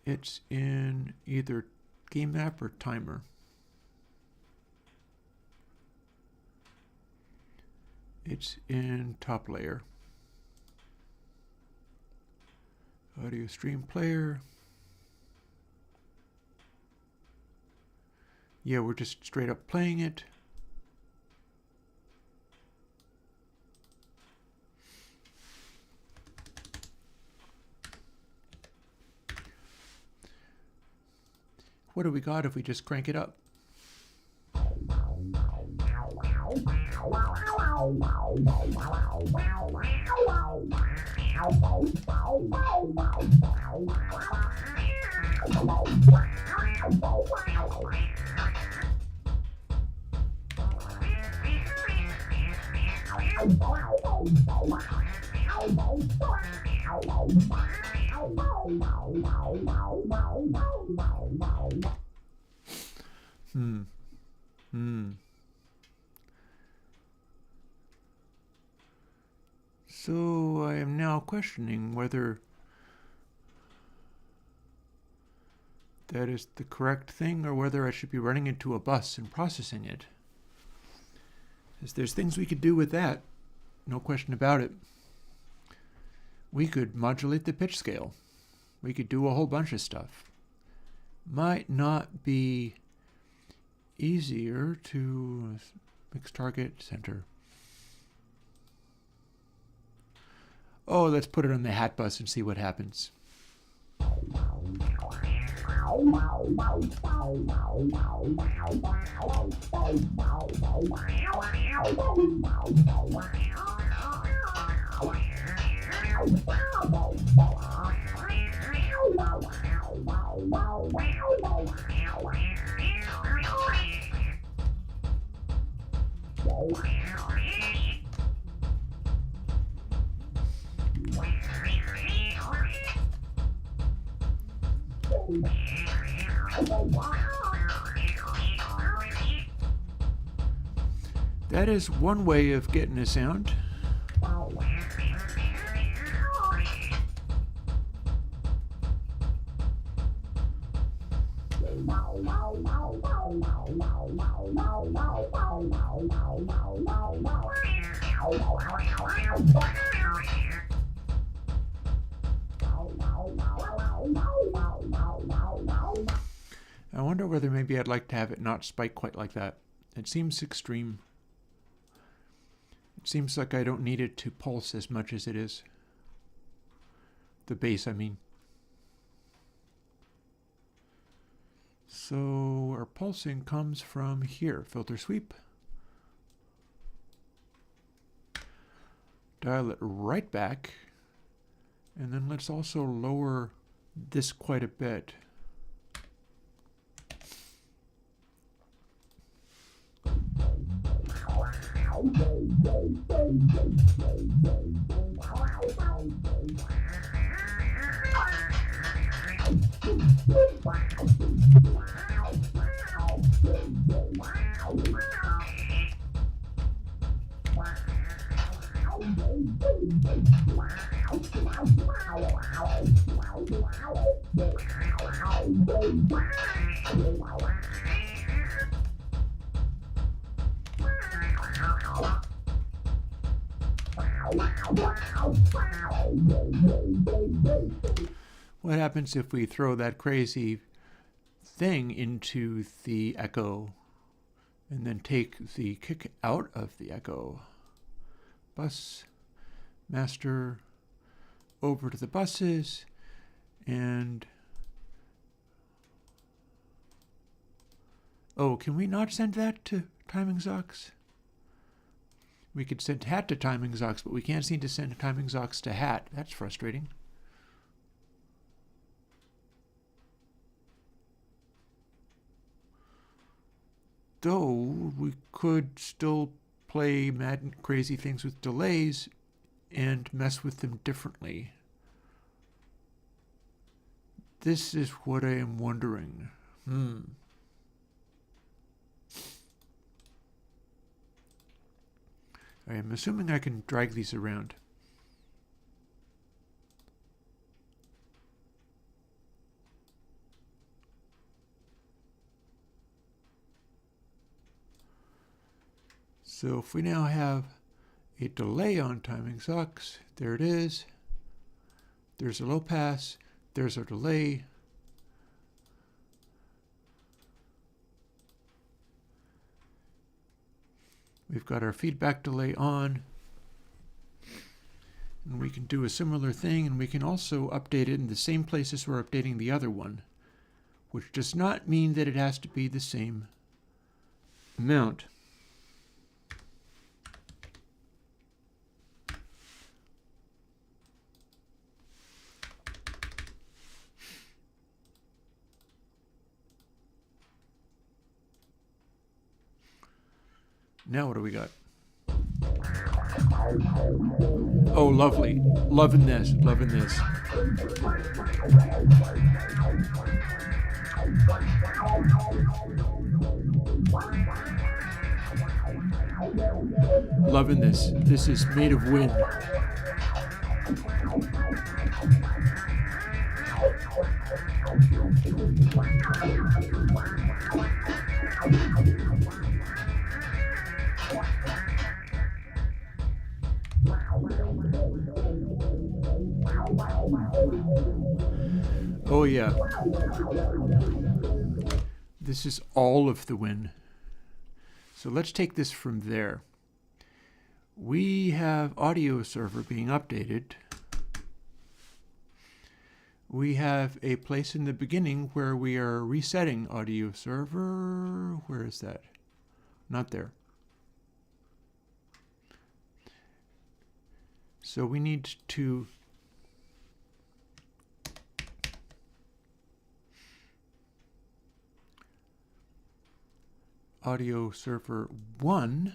It's in either game map or timer. It's in top layer. Audio stream player. Yeah, we're just straight up playing it. What do we got if we just crank it up? So I am now questioning whether that is the correct thing or whether I should be running into a bus and processing it. Because there's things we could do with that, no question about it. We could modulate the pitch scale. We could do a whole bunch of stuff. Might not be easier to mix target center. Oh, let's put it on the hat bus and see what happens. That is one way of getting a sound. I wonder whether maybe I'd like to have it not spike quite like that. It seems extreme. It seems like I don't need it to pulse as much as it is. The bass, I mean. So our pulsing comes from here. Filter sweep. Dial it right back. And then let's also lower this quite a bit. What happens if we throw that crazy thing into the echo and then take the kick out of the echo? Bus, master, over to the buses, and oh, can we not send that to timing Zox? We could send hat to timing exocs, but we can't seem to send timing exocs to hat. That's frustrating. Though we could still play mad and crazy things with delays and mess with them differently. This is what I am wondering. I am assuming I can drag these around. So if we now have a delay on timing exocs, there it is. There's a low pass. There's our delay. We've got our feedback delay on. And we can do a similar thing, and we can also update it in the same places we're updating the other one, which does not mean that it has to be the same amount. Now what do we got? Oh, lovely. Loving this. Loving this. Loving this. This is made of wind. Oh yeah. This is all of the win. So let's take this from there. We have audio server being updated. We have a place in the beginning where we are resetting audio server. Where is that? Not there. So we need to audio server 1,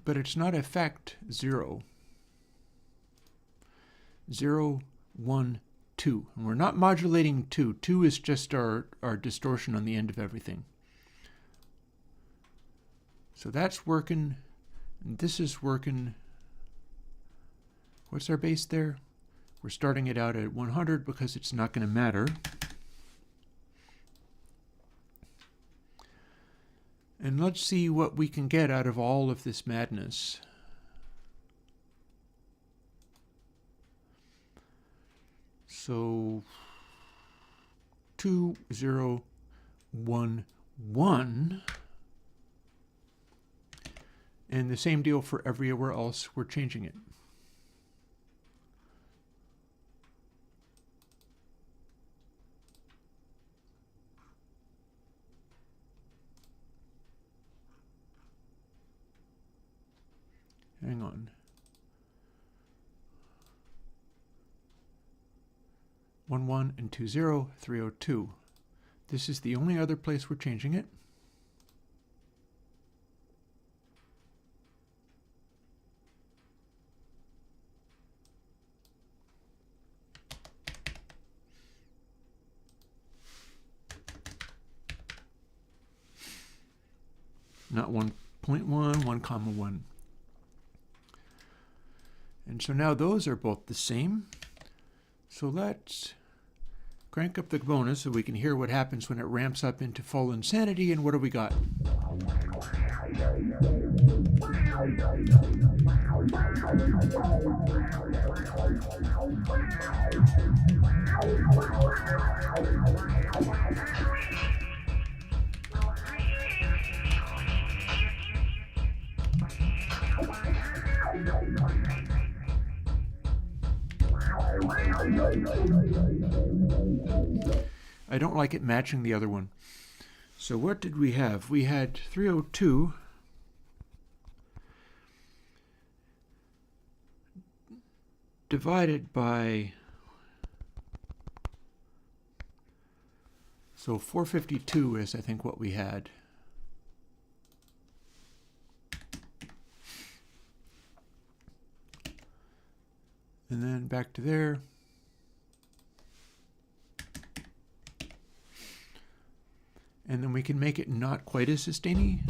but it's not effect 0. 0, 1, 2. And we're not modulating 2. 2 is just our distortion on the end of everything. So that's working, and this is working. What's our base there? We're starting it out at 100 because it's not going to matter. And let's see what we can get out of all of this madness. So 2, 0, 1, 1. And the same deal for everywhere else, we're changing it. Hang on. 1, 1, and 2, 0, 3, 0, 2. This is the only other place we're changing it. Not 1.1, 1,1. And so now those are both the same. So let's crank up the bonus so we can hear what happens when it ramps up into full insanity. And what do we got? I don't like it matching the other one. So what did we have? We had 302. divided by, so 452 is I think what we had. And then back to there. And then we can make it not quite as sustainy.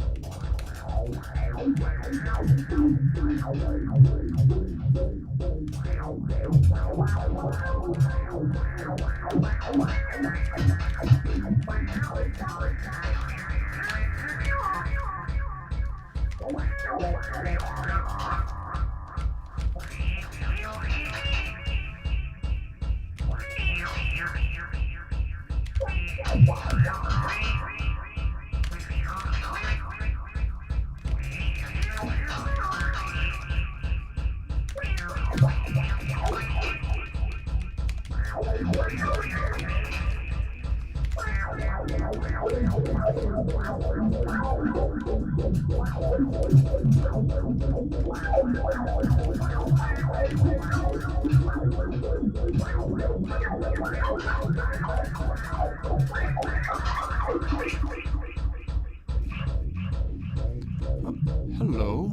Hello.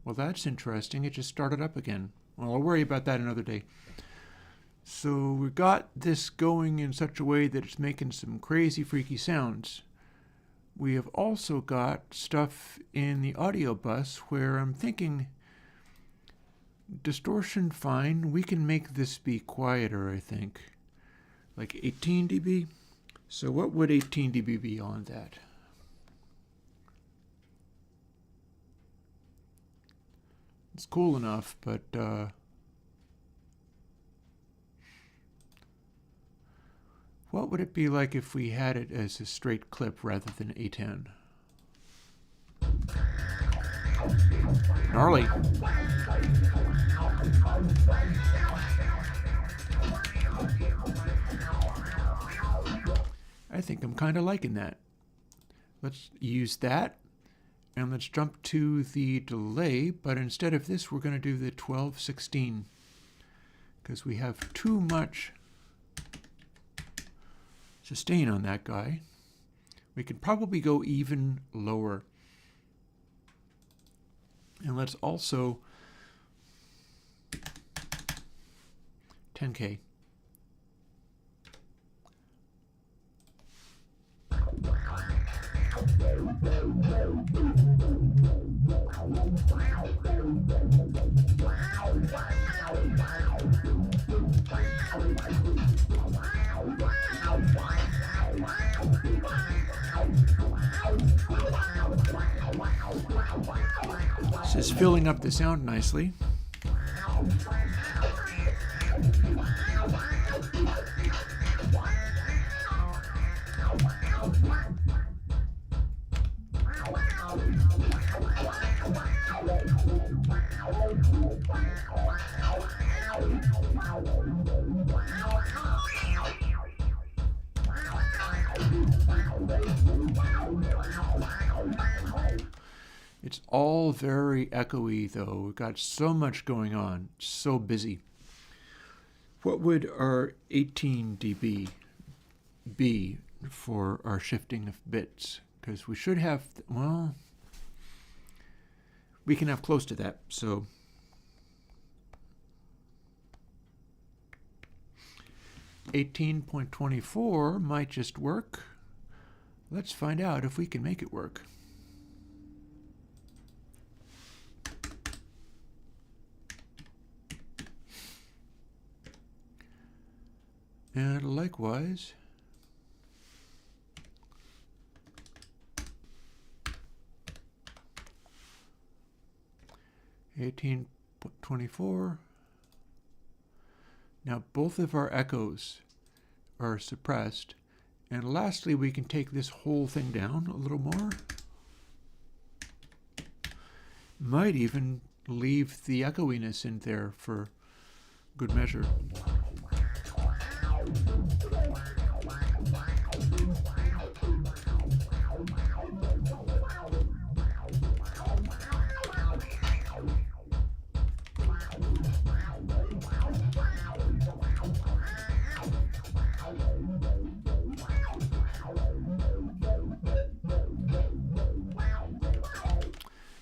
Well, that's interesting. It just started up again. Well, I'll worry about that another day. So we got this going in such a way that it's making some crazy, freaky sounds. We have also got stuff in the audio bus where I'm thinking distortion fine. We can make this be quieter, I think. Like 18 dB. So what would 18 dB be on that? It's cool enough, but what would it be like if we had it as a straight clip rather than A10? Gnarly. I think I'm kind of liking that. Let's use that. And let's jump to the delay, but instead of this, we're going to do the 12/16 because we have too much sustain on that guy. We could probably go even lower. And let's also 10K. This is filling up the sound nicely. It's all very echoey, though. We've got so much going on. It's so busy. What would our 18 dB be for our shifting of bits? Because we should have, well, we can have close to that. So 18.24 might just work. Let's find out if we can make it work. And likewise, $18.24. Now both of our echoes are suppressed. And lastly, we can take this whole thing down a little more. Might even leave the echoiness in there for good measure.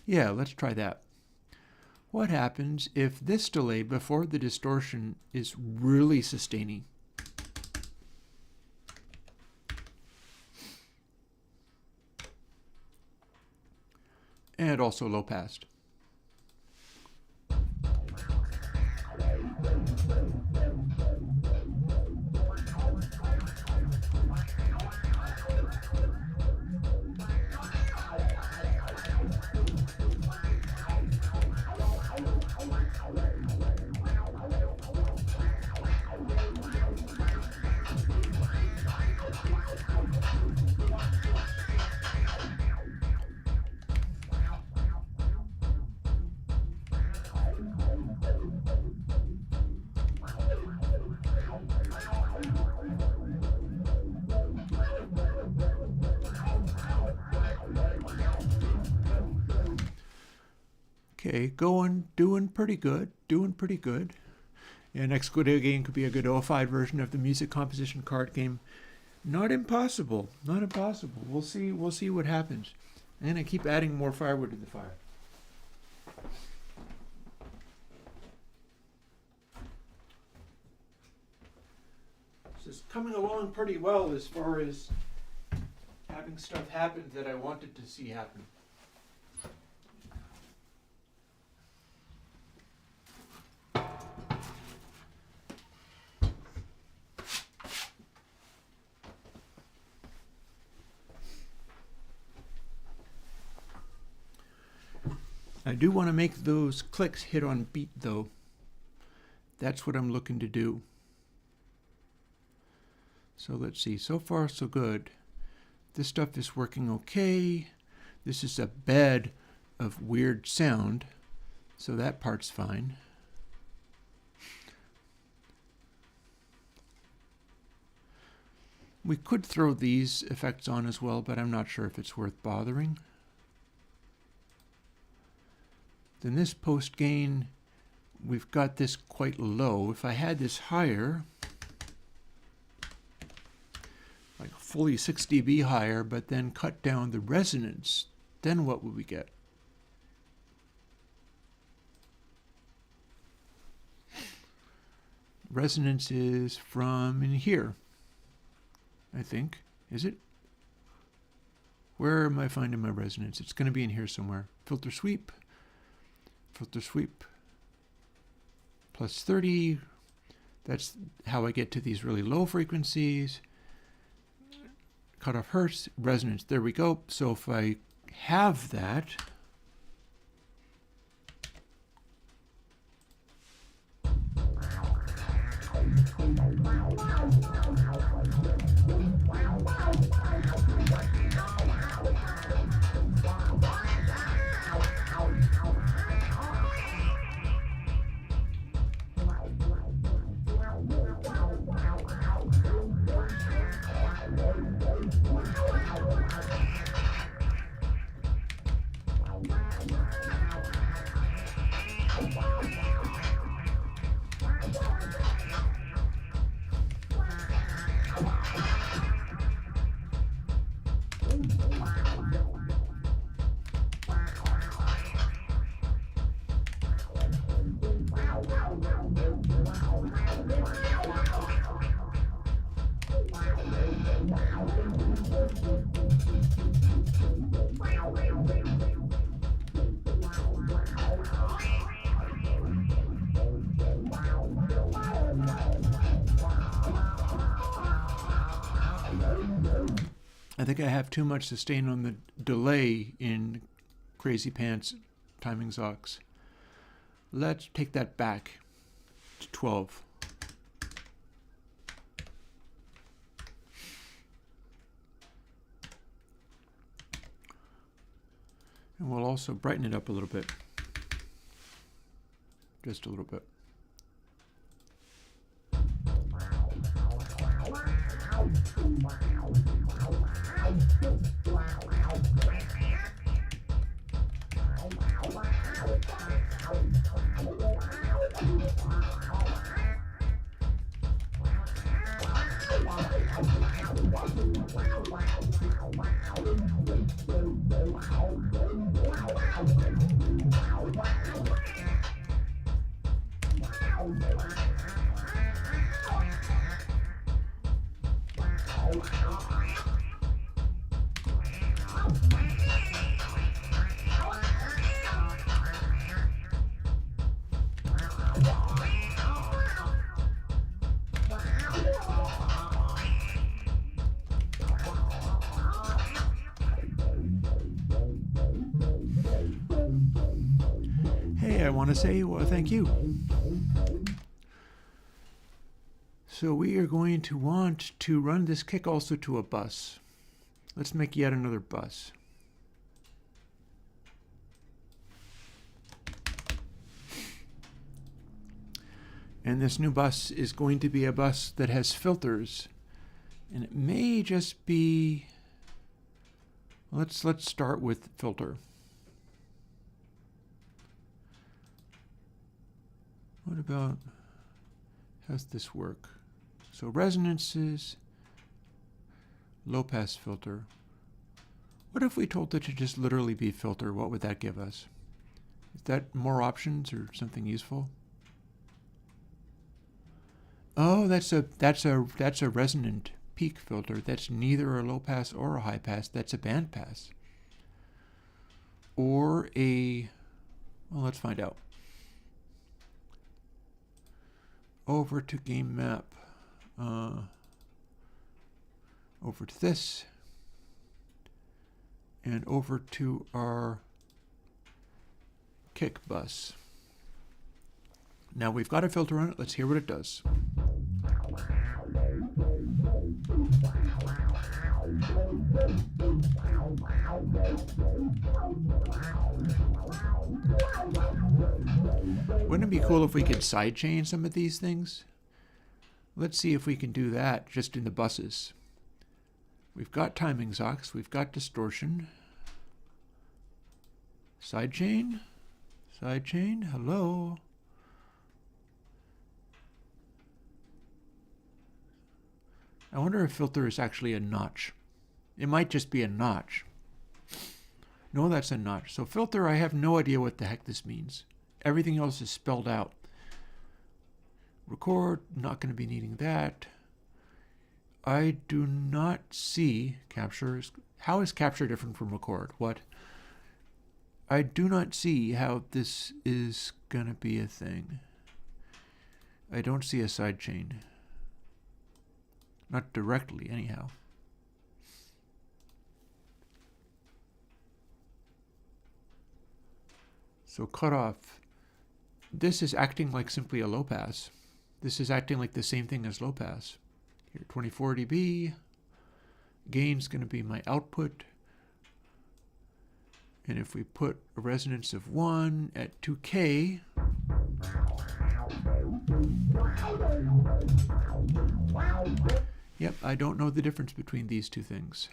Yeah, let's try that. What happens if this delay before the distortion is really sustaining? And also low passed. Okay, doing pretty good. And next Godot game could be a Godot-ified version of the music composition card game. Not impossible. We'll see what happens. And I keep adding more firewood to the fire. This is coming along pretty well as far as having stuff happen that I wanted to see happen. I do want to make those clicks hit on beat though. That's what I'm looking to do. So let's see, so far so good. This stuff is working okay. This is a bed of weird sound, so that part's fine. We could throw these effects on as well, but I'm not sure if it's worth bothering. Then this post gain, we've got this quite low. If I had this higher, like fully 6 dB higher, but then cut down the resonance, then what would we get? Resonance is from in here, I think. Is it? Where am I finding my resonance? It's going to be in here somewhere. Filter sweep plus 30. That's how I get to these really low frequencies. Cutoff hertz, resonance, there we go. So if I have that, I think I have too much sustain on the delay in Crazy Pants Timing Zox. Let's take that back to 12. And we'll also brighten it up a little bit. Just a little bit. Hey, I want to say thank you. So we are going to want to run this kick also to a bus. Let's make yet another bus. And this new bus is going to be a bus that has filters. And it may just be, let's start with filter. What about, how's this work? So resonances, low pass filter. What if we told it to just literally be filter? What would that give us? Is that more options or something useful? Oh, that's a resonant peak filter. That's neither a low pass or a high pass. That's a band pass. Or a, well, let's find out. Over to game map. Over to this. And over to our kick bus. Now we've got a filter on it. Let's hear what it does. Wouldn't it be cool if we could sidechain some of these things? Let's see if we can do that just in the buses. We've got timing Zox, we've got distortion. Sidechain? Sidechain? Hello? I wonder if filter is actually a notch. It might just be a notch. No, that's a notch. So filter, I have no idea what the heck this means. Everything else is spelled out. Record, not going to be needing that. I do not see capture. How is capture different from record? What? I do not see how this is going to be a thing. I don't see a sidechain. Not directly, anyhow. So cutoff. This is acting like simply a low pass. This is acting like the same thing as low pass. Here, 24 dB. Gain's going to be my output. And if we put a resonance of 1 at 2K, yep, I don't know the difference between these two things,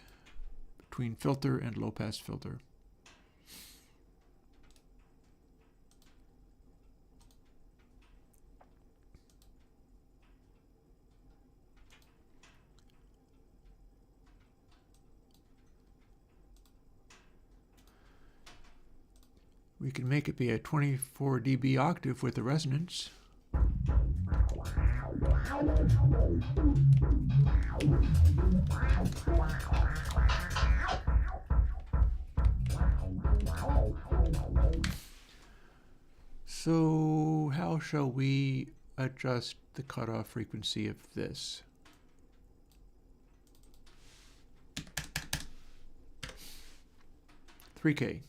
between filter and low pass filter. We can make it be a 24 dB octave with a resonance. So how shall we adjust the cutoff frequency of this? $3K.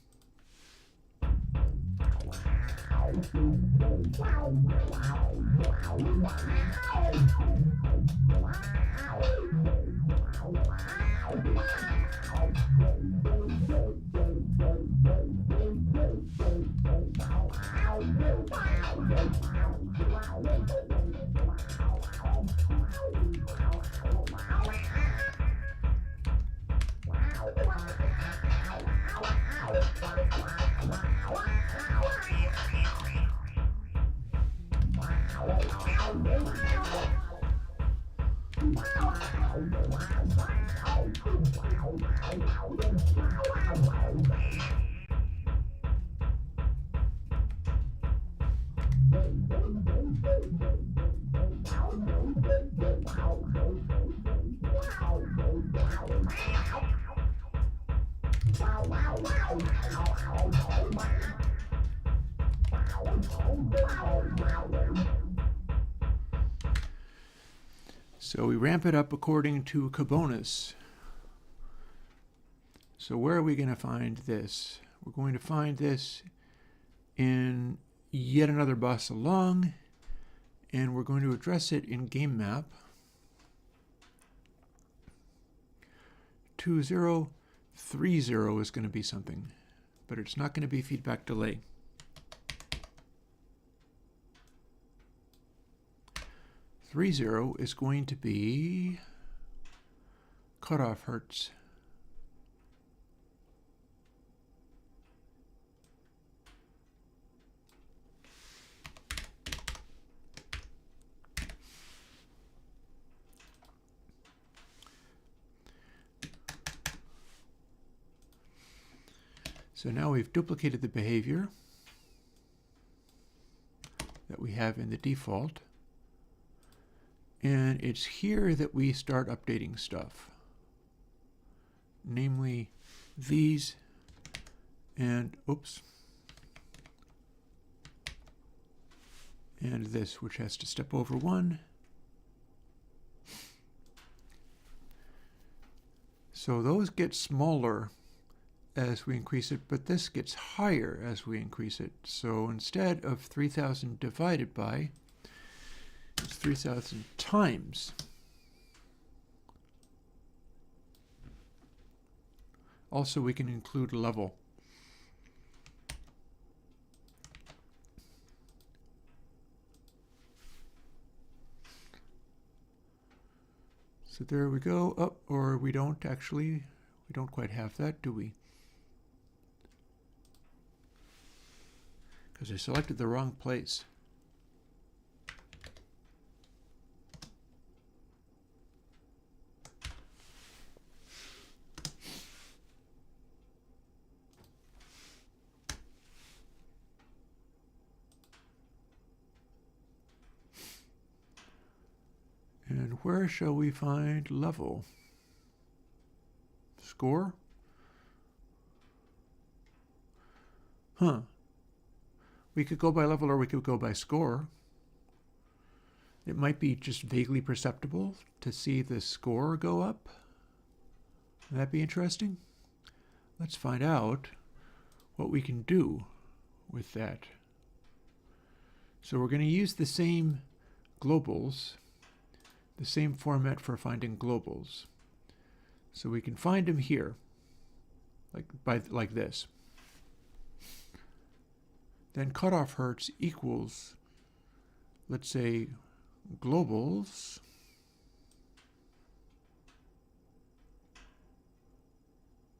So we ramp it up according to Kubonus. So where are we going to find this? We're going to find this in yet another bus along, and we're going to address it in game map. 2030 is going to be something, but it's not going to be feedback delay. 30 is going to be cutoff hertz. So now we've duplicated the behavior that we have in the default. And it's here that we start updating stuff, namely these and, oops, and this, which has to step over 1. So those get smaller as we increase it, but this gets higher as we increase it. So instead of 3,000 divided by, it's 3,000 times. Also, we can include level. So there we go. Oh, or we don't actually, we don't quite have that, do we? Because I selected the wrong place. And where shall we find level? Score? Huh. We could go by level or we could go by score. It might be just vaguely perceptible to see the score go up. Would that be interesting? Let's find out what we can do with that. So we're going to use the same globals, the same format for finding globals. So we can find them here, like this. Then cutoff hertz equals, let's say, globals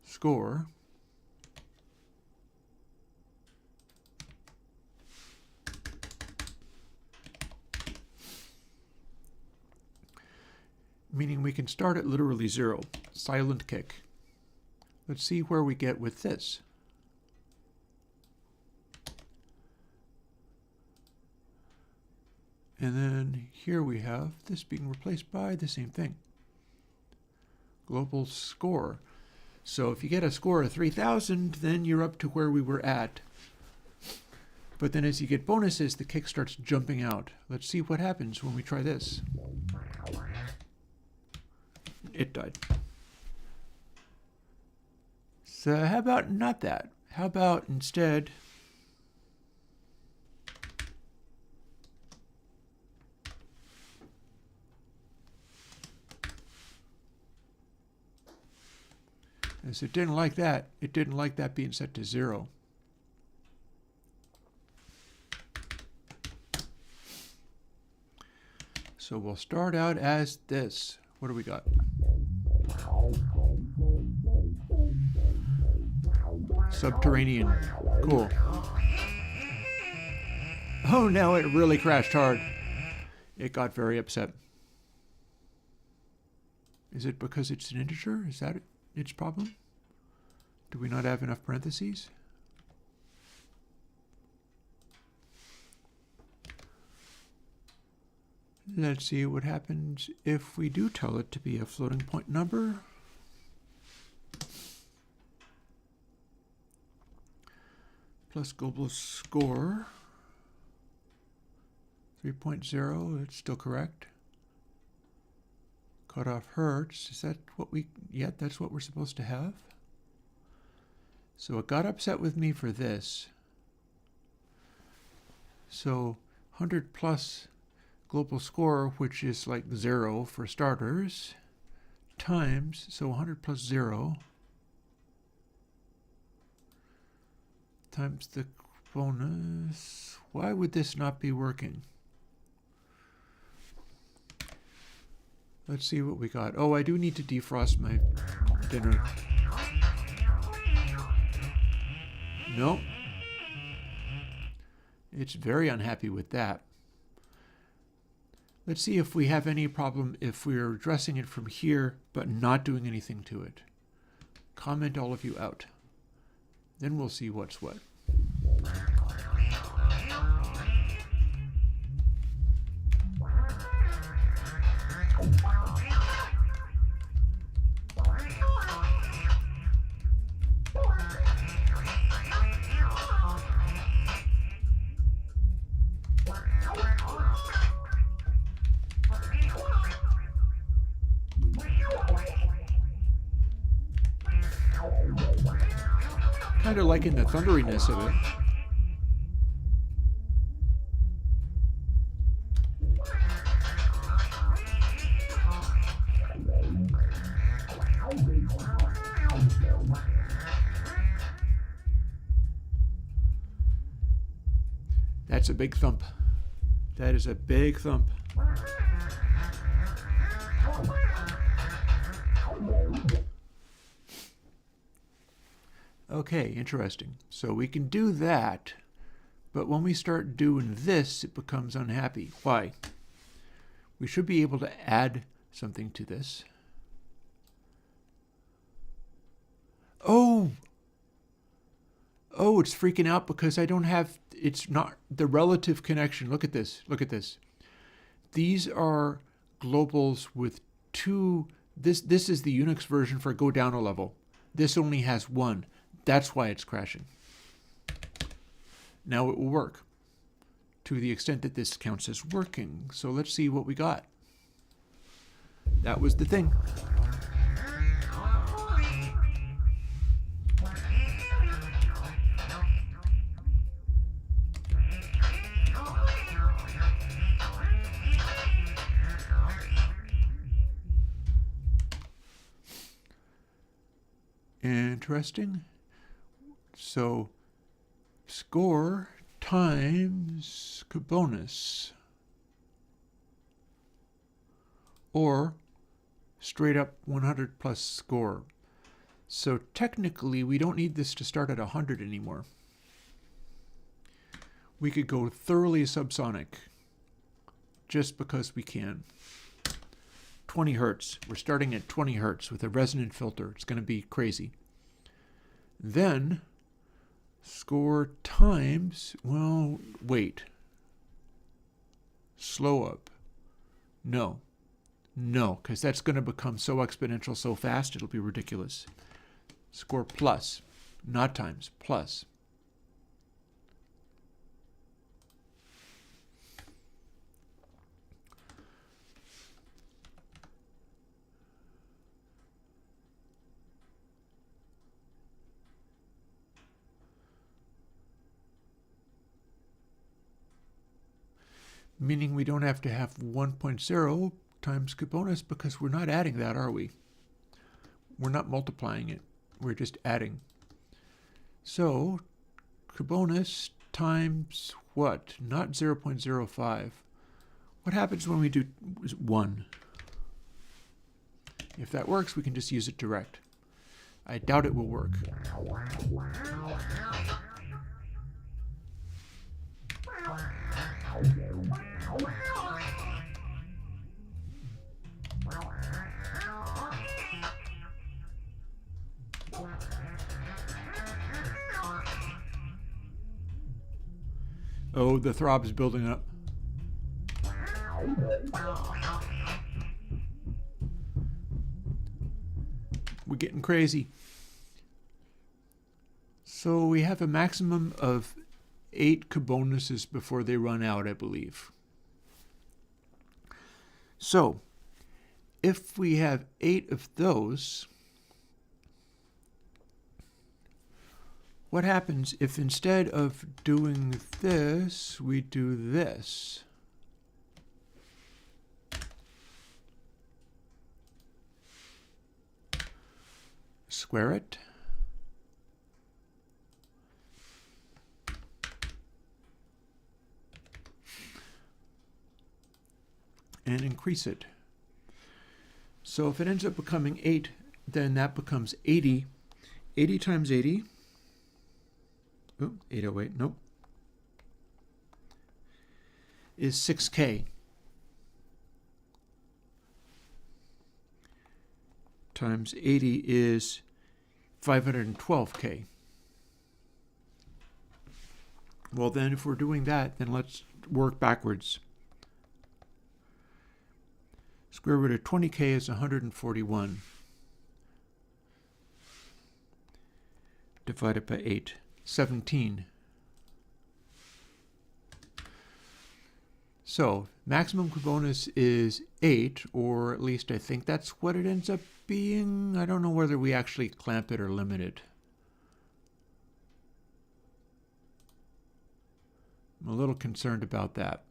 score meaning we can start at literally 0, silent kick. Let's see where we get with this. And then here we have this being replaced by the same thing. Global score. So if you get a score of 3,000, then you're up to where we were at. But then as you get bonuses, the kick starts jumping out. Let's see what happens when we try this. It died. So how about not that? How about instead as it didn't like that. It didn't like that being set to 0. So we'll start out as this. What do we got? Subterranean. Cool. Oh, now it really crashed hard. It got very upset. Is it because it's an integer? Is that its problem? Do we not have enough parentheses? Let's see what happens if we do tell it to be a floating point number. Plus global score. 3.0, that's still correct. Cutoff hertz, is that what we, that's what we're supposed to have. So it got upset with me for this. So 100 plus global score, which is like 0 for starters, times, so 100 plus 0, times the bonus. Why would this not be working? Let's see what we got. Oh, I do need to defrost my dinner. Nope. It's very unhappy with that. Let's see if we have any problem if we're addressing it from here but not doing anything to it. Comment all of you out. Then we'll see what's what. Kind of liking the thunderiness of it. That's a big thump. That is a big thump. Okay, interesting. So we can do that, but when we start doing this, it becomes unhappy. Why? We should be able to add something to this. Oh, it's freaking out because I don't have, it's not the relative connection. Look at this. Look at this. These are globals with two. This is the Unix version for go down a level. This only has one. That's why it's crashing. Now it will work to the extent that this counts as working. So let's see what we got. That was the thing. Interesting. So score times bonus, or straight up 100 plus score. So technically we don't need this to start at 100 anymore. We could go thoroughly subsonic just because we can. 20 hertz. We're starting at 20 hertz with a resonant filter. It's going to be crazy. Then score times, well, wait. Slow up. No, because that's going to become so exponential so fast, it'll be ridiculous. Score plus, not times, plus. Meaning we don't have to have 1.0 times bonus because we're not adding that, are we? We're not multiplying it. We're just adding. So bonus times what? Not 0.05. What happens when we do 1? If that works, we can just use it direct. I doubt it will work. Oh, the throb's building up. We're getting crazy. So we have a maximum of 8 bonuses before they run out, I believe. So if we have 8 of those, what happens if instead of doing this, we do this? Square it. And increase it. So if it ends up becoming 8, then that becomes 80. 80 times 80. Oh, 808, nope. Is 6K. Times 80 is 512K. Well, then if we're doing that, then let's work backwards. Square root of 20K is 141. Divided by 8, 17. So maximum bonus is 8, or at least I think that's what it ends up being. I don't know whether we actually clamp it or limit it. I'm a little concerned about that.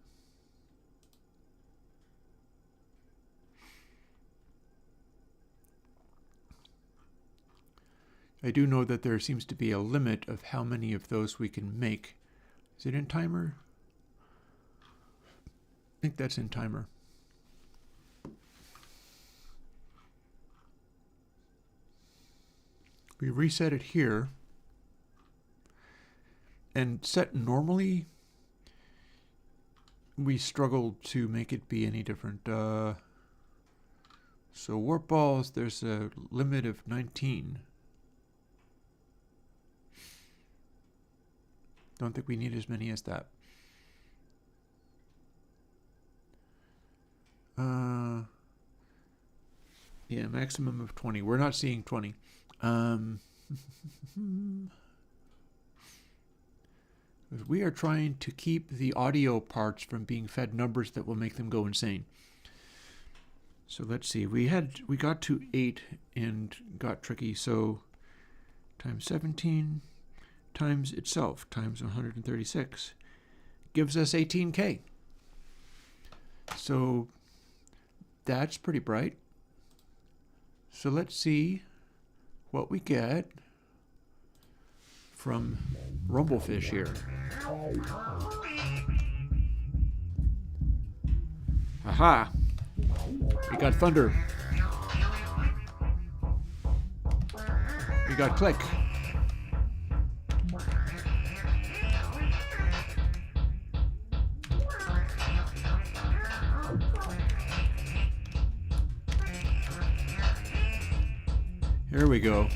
I do know that there seems to be a limit of how many of those we can make. Is it in timer? I think that's in timer. We reset it here. And set normally, we struggle to make it be any different. So warp balls, there's a limit of 19. Don't think we need as many as that. Yeah, maximum of 20. We're not seeing 20. We are trying to keep the audio parts from being fed numbers that will make them go insane. So let's see. We got to 8 and got tricky. So times 17 times itself times 136 gives us 18K. So that's pretty bright. So let's see what we get from Rumblefish here. Aha! We got thunder. We got click. Here we go.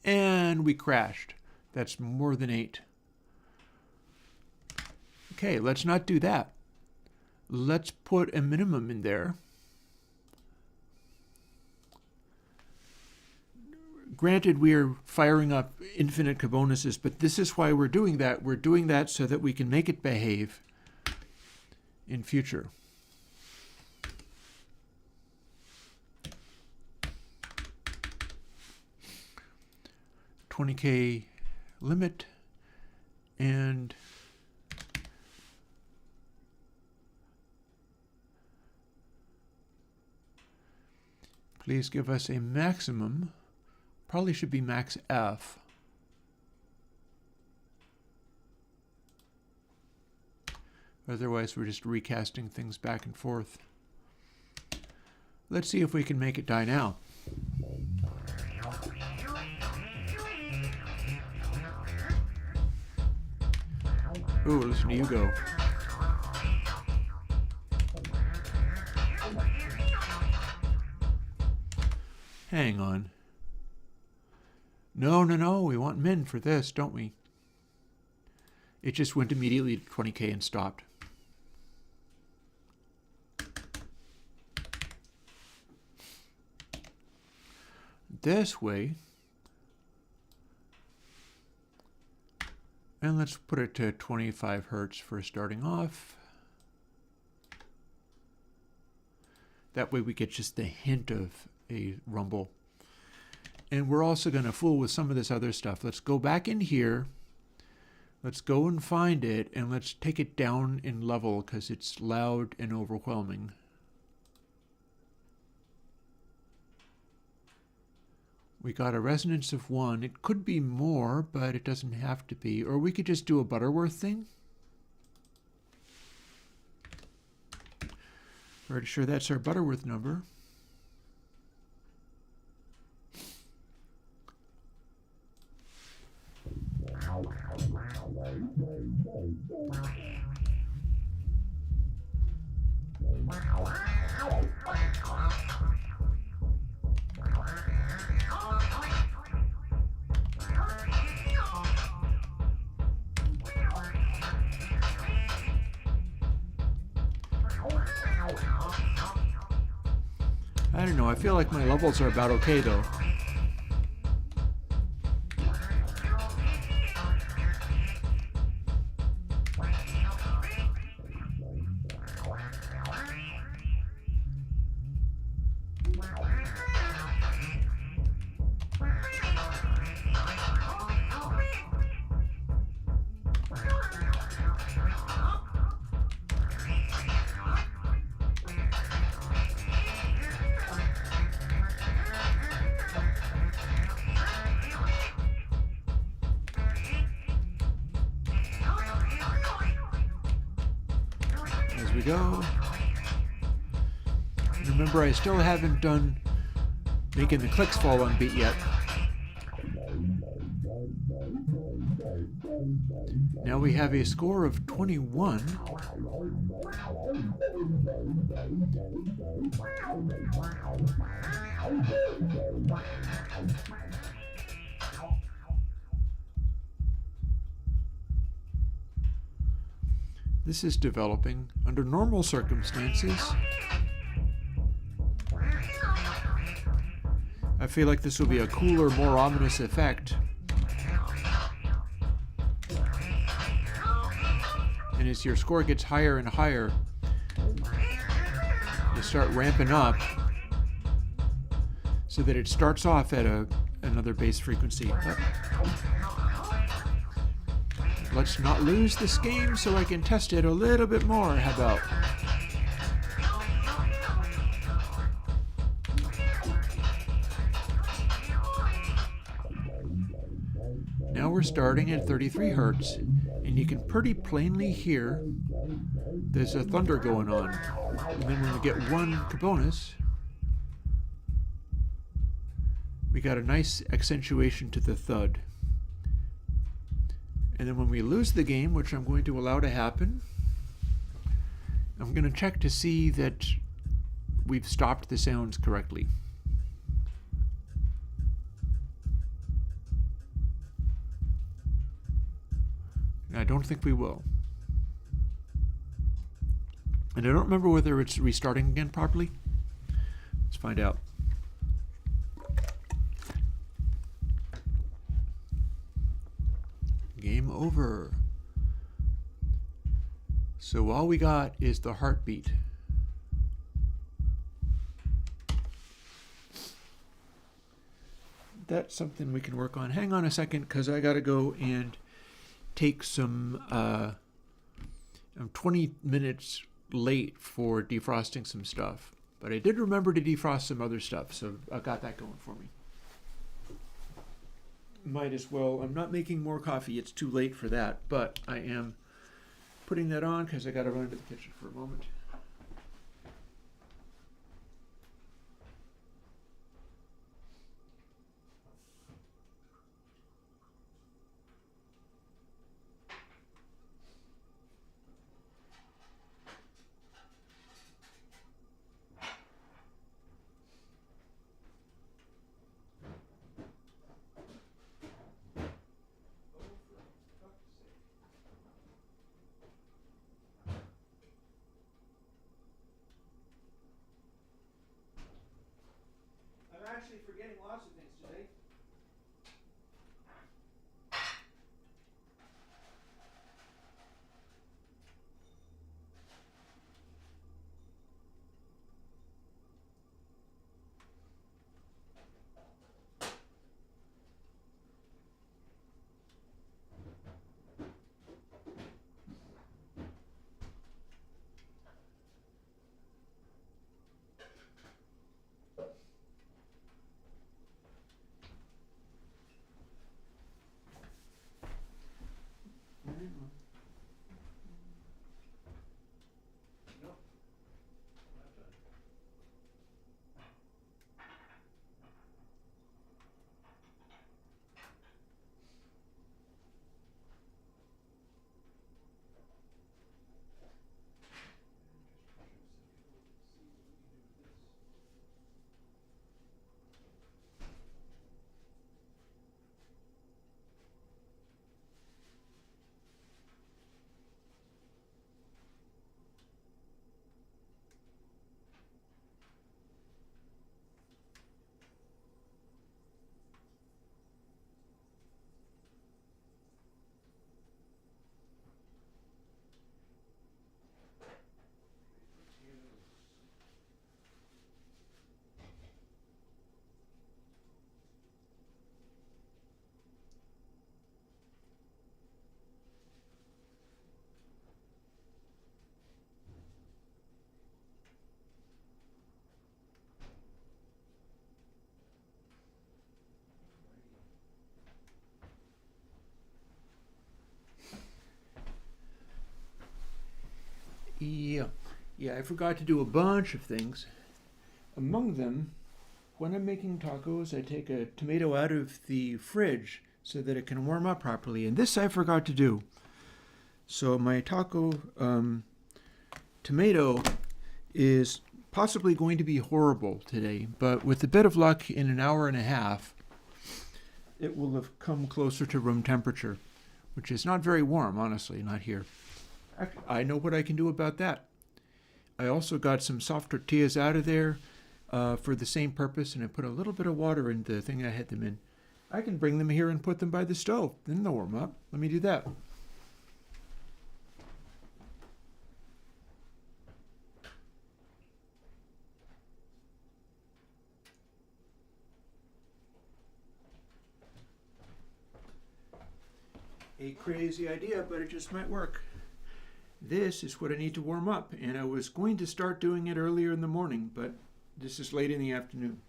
And we crashed. That's more than 8. Okay, let's not do that. Let's put a minimum in there. Granted, we are firing up infinite bonuses, but this is why we're doing that. We're doing that so that we can make it behave in future. $20K limit, and please give us a maximum. Probably should be max F. Otherwise, we're just recasting things back and forth. Let's see if we can make it die now. Ooh, listen to you go. Hang on. No, we want min for this, don't we? It just went immediately to 20K and stopped. This way, And let's put it to 25 hertz for starting off. That way we get just the hint of a rumble. And we're also going to fool with some of this other stuff. Let's go back in here. Let's go and find it, and let's take it down in level because it's loud and overwhelming. We got a resonance of 1. It could be more, but it doesn't have to be. Or we could just do a Butterworth thing. Pretty sure that's our Butterworth number. I don't know, I feel like my levels are about okay though. We go. Remember, I still haven't done making the clicks fall on beat yet. Now we have a score of 21. This is developing under normal circumstances. I feel like this will be a cooler, more ominous effect. And as your score gets higher and higher, you start ramping up so that it starts off at another bass frequency. Let's not lose this game so I can test it a little bit more. How about? Now we're starting at 33 hertz, and you can pretty plainly hear there's a thunder going on. And then when we get one bonus, we got a nice accentuation to the thud. And then when we lose the game, which I'm going to allow to happen, I'm going to check to see that we've stopped the sounds correctly. And I don't think we will. And I don't remember whether it's restarting again properly. Let's find out. Game over. So all we got is the heartbeat. That's something we can work on. Hang on a second, because I got to go and take some... I'm 20 minutes late for defrosting some stuff. But I did remember to defrost some other stuff, so I got that going for me. Might as well. I'm not making more coffee. It's too late for that. But I am putting that on because I got to run to the kitchen for a moment. Actually forgetting lots of things today. Yeah, I forgot to do a bunch of things. Among them, when I'm making tacos, I take a tomato out of the fridge so that it can warm up properly. And this I forgot to do. So my taco tomato is possibly going to be horrible today, but with a bit of luck, in an hour and a half, it will have come closer to room temperature, which is not very warm, honestly, not here. I know what I can do about that. I also got some soft tortillas out of there for the same purpose, and I put a little bit of water in the thing I had them in. I can bring them here and put them by the stove. Then they'll warm up. Let me do that. A crazy idea, but it just might work. This is what I need to warm up, and I was going to start doing it earlier in the morning, but this is late in the afternoon.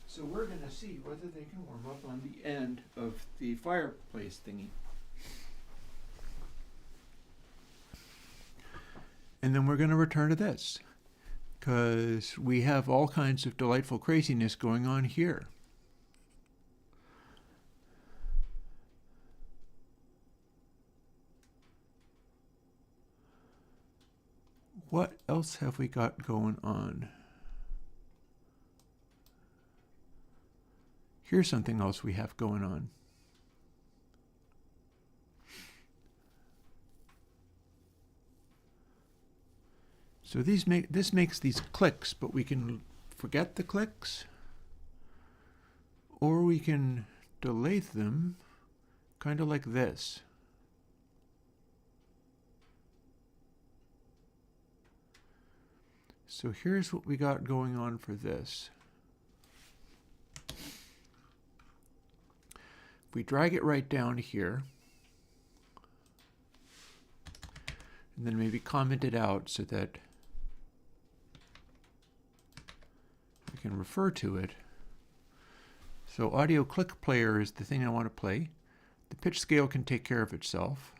So we're going to see whether they can warm up on the end of the fireplace thingy. And then we're going to return to this, because we have all kinds of delightful craziness going on here. What else have we got going on? Here's something else we have going on. So this makes these clicks, but we can forget the clicks, or we can delay them, kind of like this. So here's what we got going on for this. If we drag it right down here, and then maybe comment it out so that we can refer to it. So audio click player is the thing I want to play. The pitch scale can take care of itself.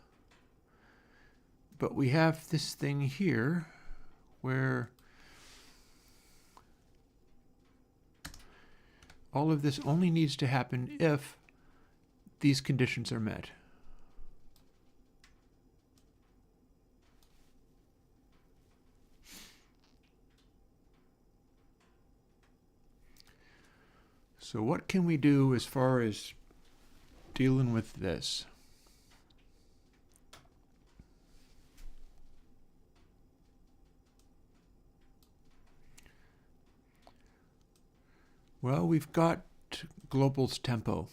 But we have this thing here where all of this only needs to happen if these conditions are met. So what can we do as far as dealing with this? Well, we've got global's tempo.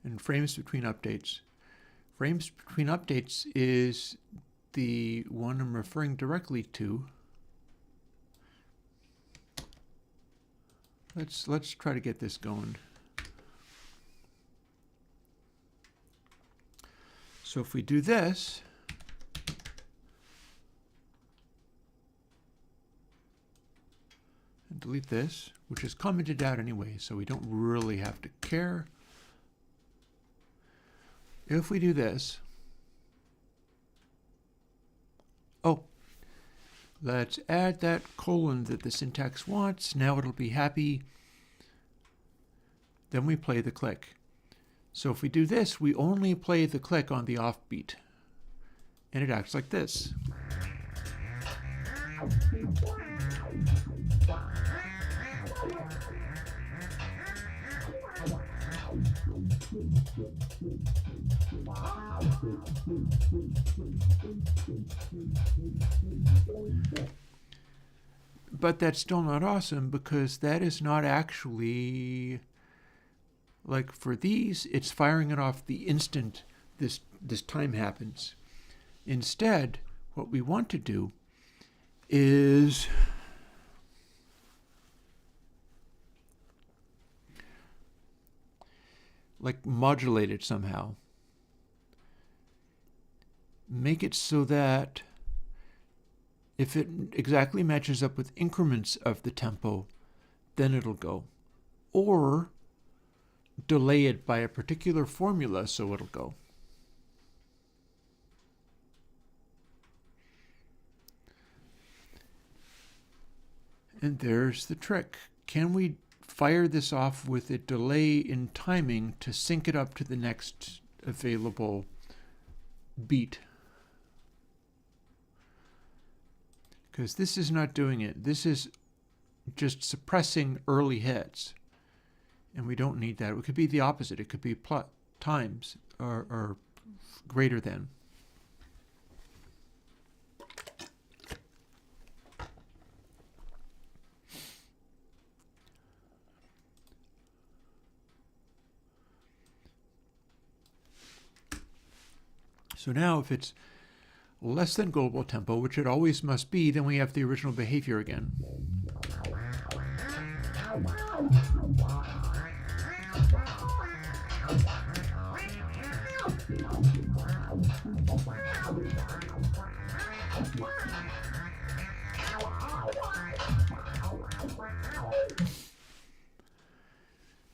And frames between updates. Frames between updates is the one I'm referring directly to. Let's try to get this going. So if we do this, and delete this, which is commented out anyway, so we don't really have to care. If we do this, let's add that colon that the syntax wants. Now it'll be happy. Then we play the click. So if we do this, we only play the click on the offbeat. And it acts like this. But that's still not awesome, because that is not actually, like for these, it's firing it off the instant this time happens. Instead, what we want to do is like modulate it somehow. Make it so that if it exactly matches up with increments of the tempo, then it'll go. or delay it by a particular formula so it'll go. And there's the trick. Can we fire this off with a delay in timing to sync it up to the next available beat? Because this is not doing it. This is just suppressing early hits. And we don't need that. It could be the opposite. It could be times or greater than. So now if it's less than global tempo, which it always must be, then we have the original behavior again.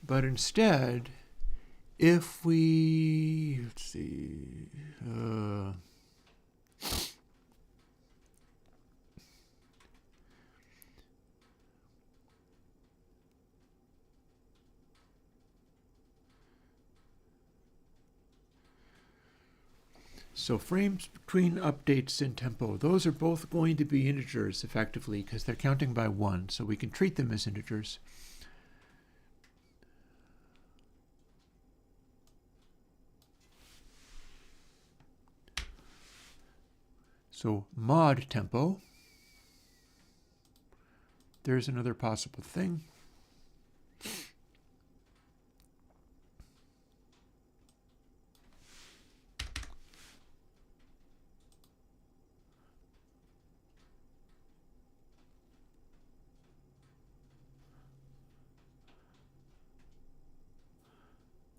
But instead, if we, let's see, so frames between updates and tempo, those are both going to be integers effectively because they're counting by 1, so we can treat them as integers. So mod tempo, there's another possible thing.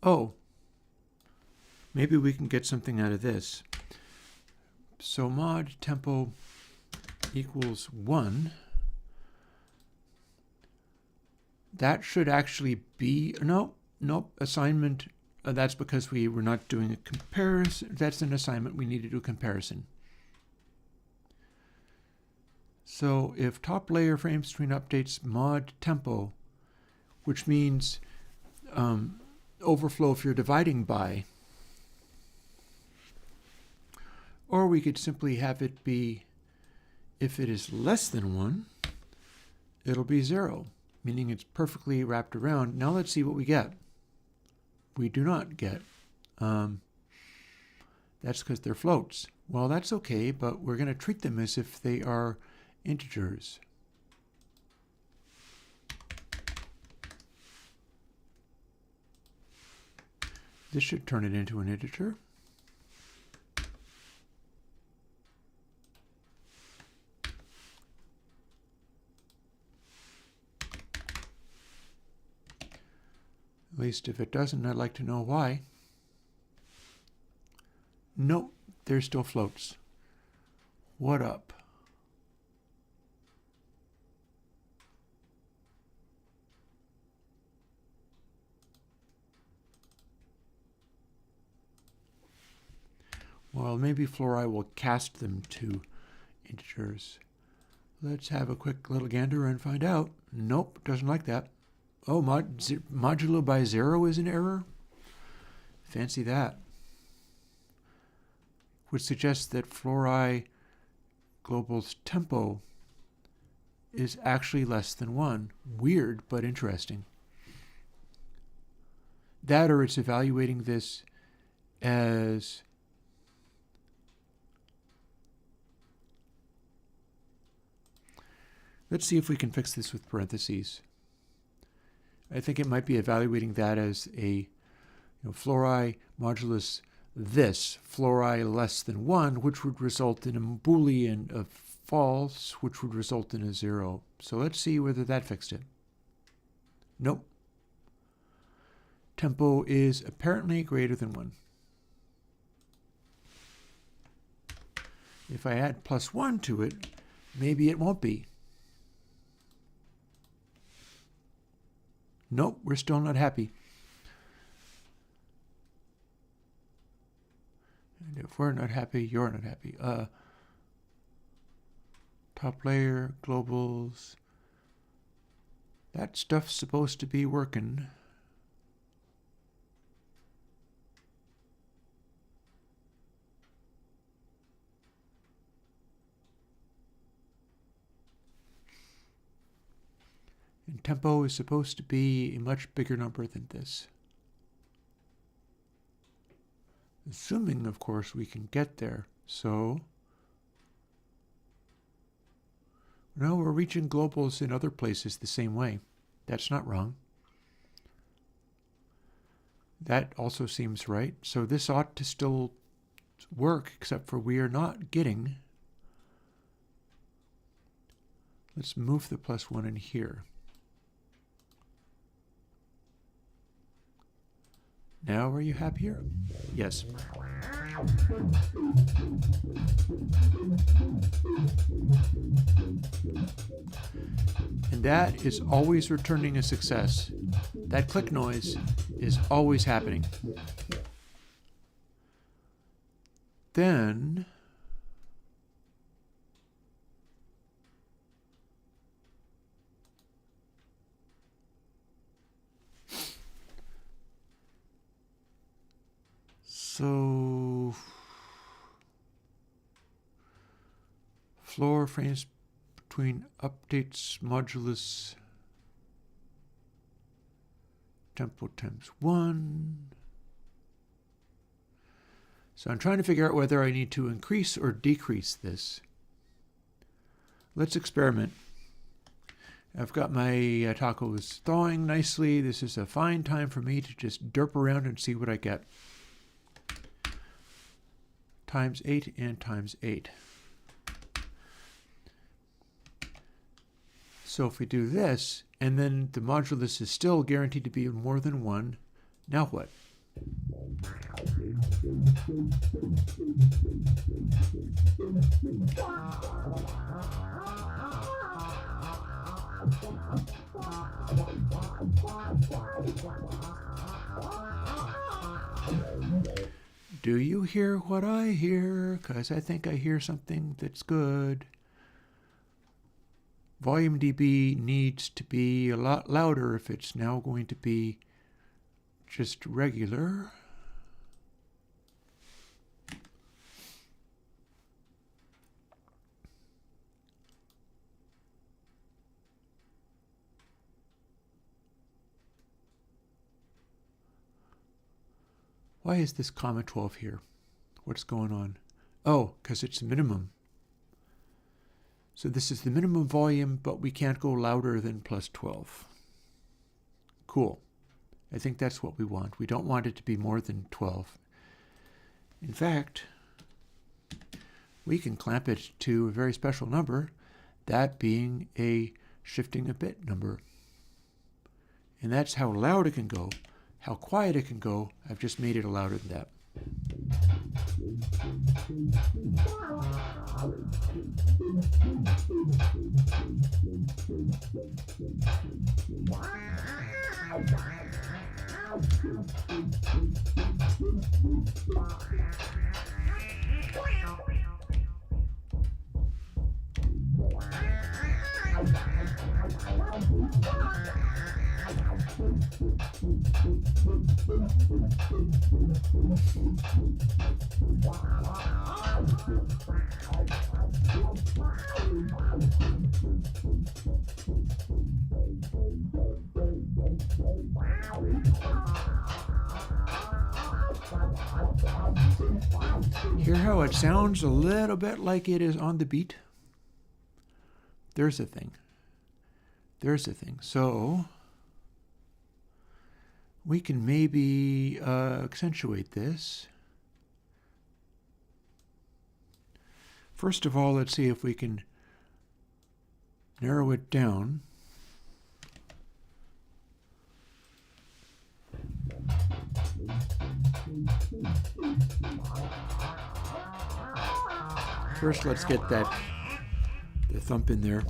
Oh, maybe we can get something out of this. So mod tempo equals 1. That should actually be, nope, assignment. That's because we were not doing a comparison. That's an assignment. We need to do a comparison. So if top layer frames between updates mod tempo, which means overflow if you're dividing by, or we could simply have it be, if it is less than 1, it'll be 0, meaning it's perfectly wrapped around. Now let's see what we get. We do not get. That's because they're floats. Well, that's okay, but we're going to treat them as if they are integers. This should turn it into an integer. At least if it doesn't, I'd like to know why. Nope, they're still floats. What up? Well, maybe Fluori will cast them to integers. Let's have a quick little gander and find out. Nope, doesn't like that. Oh, modulo by 0 is an error? Fancy that. Which suggests that Fluori global's tempo is actually less than 1. Weird, but interesting. That, or it's evaluating this as let's see if we can fix this with parentheses. I think it might be evaluating that as a Fluori modulus this, Fluori less than 1, which would result in a Boolean of false, which would result in a 0. So let's see whether that fixed it. Nope. Tempo is apparently greater than 1. If I add +1 to it, maybe it won't be. Nope, we're still not happy. And if we're not happy, you're not happy. Top layer, globals. That stuff's supposed to be working. And tempo is supposed to be a much bigger number than this. Assuming, of course, we can get there. So, no, we're reaching globals in other places the same way. That's not wrong. That also seems right. So this ought to still work, except for we are not getting. Let's move the +1 in here. Now, are you happier? Yes. And that is always returning a success. That click noise is always happening. Then so floor frames between updates modulus tempo times 1. So I'm trying to figure out whether I need to increase or decrease this. Let's experiment. I've got my tacos thawing nicely. This is a fine time for me to just derp around and see what I get. Times 8 and times 8. So if we do this, and then the modulus is still guaranteed to be more than 1, now what? Do you hear what I hear? Because I think I hear something that's good. Volume dB needs to be a lot louder if it's now going to be just regular. Why is this comma 12 here? What's going on? Oh, because it's the minimum. So this is the minimum volume, but we can't go louder than +12. Cool. I think that's what we want. We don't want it to be more than 12. In fact, we can clamp it to a very special number, that being a shifting a bit number. And that's how loud it can go. How quiet it can go, I've just made it louder than that. Hear how it sounds a little bit like it is on the beat? There's a thing. There's a thing. So we can maybe accentuate this. First of all, let's see if we can narrow it down. First, let's get the thump in there.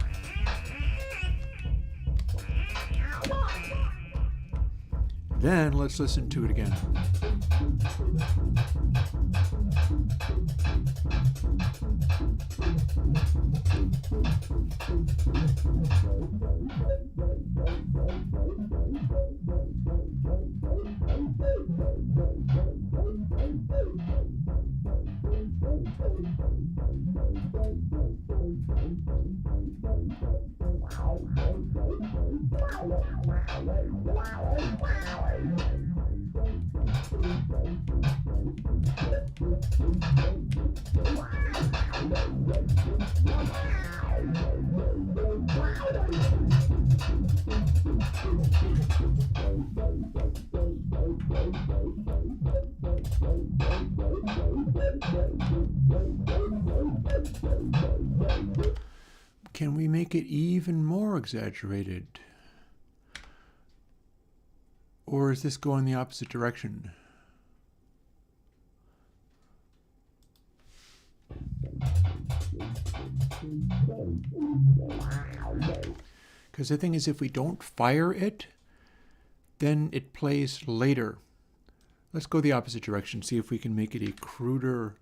Then let's listen to it again. Can we make it even more exaggerated? Or is this going the opposite direction? Because the thing is, if we don't fire it, then it plays later. Let's go the opposite direction, see if we can make it a cruder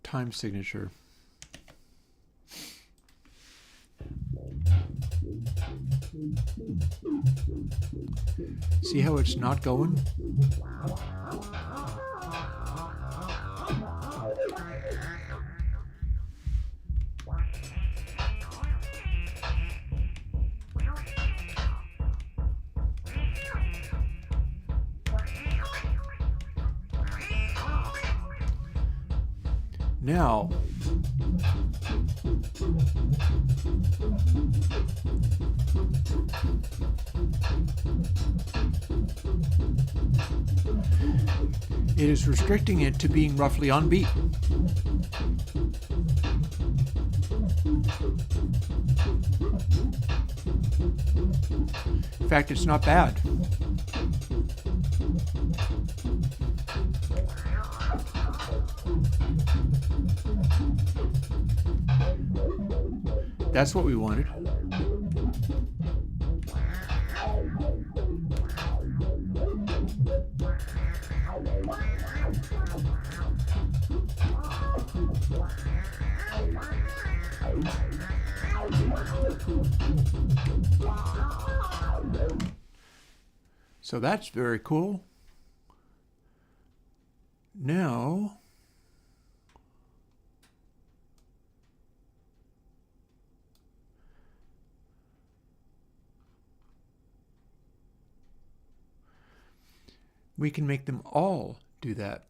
time signature. See how it's not going? Now, it is restricting it to being roughly on beat. In fact, it's not bad. That's what we wanted. So that's very cool. Now, we can make them all do that,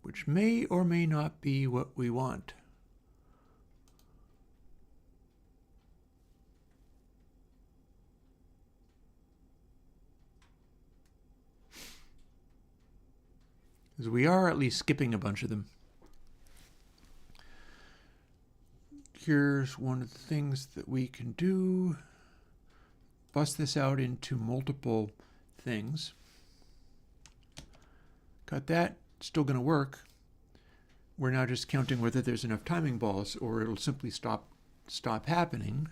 which may or may not be what we want. Because we are at least skipping a bunch of them. Here's one of the things that we can do. Bust this out into multiple things. Got that. Still going to work. We're now just counting whether there's enough timing balls or it'll simply stop happening.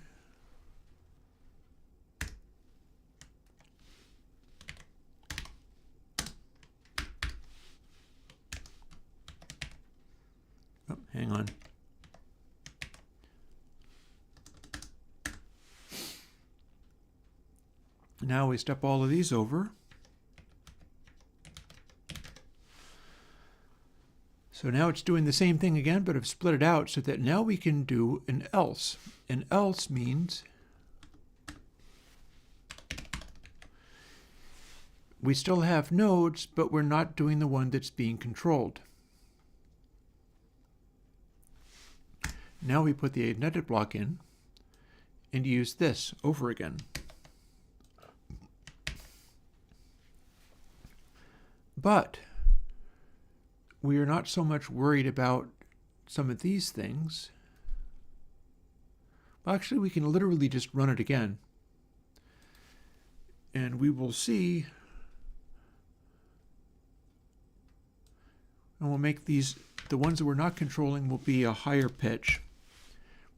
Oh, hang on. Now we step all of these over. So now it's doing the same thing again, but I've split it out so that now we can do an else. An else means we still have nodes, but we're not doing the one that's being controlled. Now we put the netted block in and use this over again. But we are not so much worried about some of these things. Well, actually, we can literally just run it again. And we will see. And we'll make these, the ones that we're not controlling will be a higher pitch.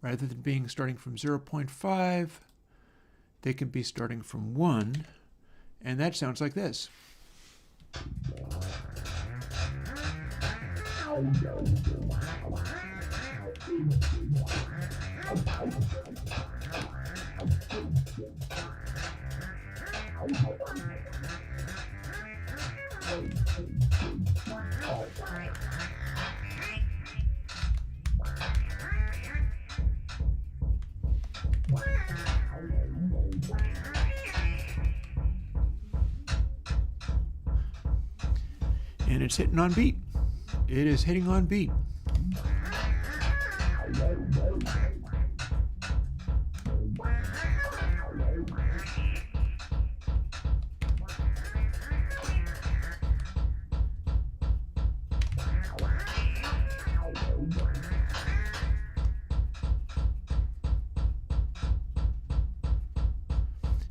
Rather than being starting from 0.5, they can be starting from 1. And that sounds like this. And it's hitting on beat. It is hitting on beat.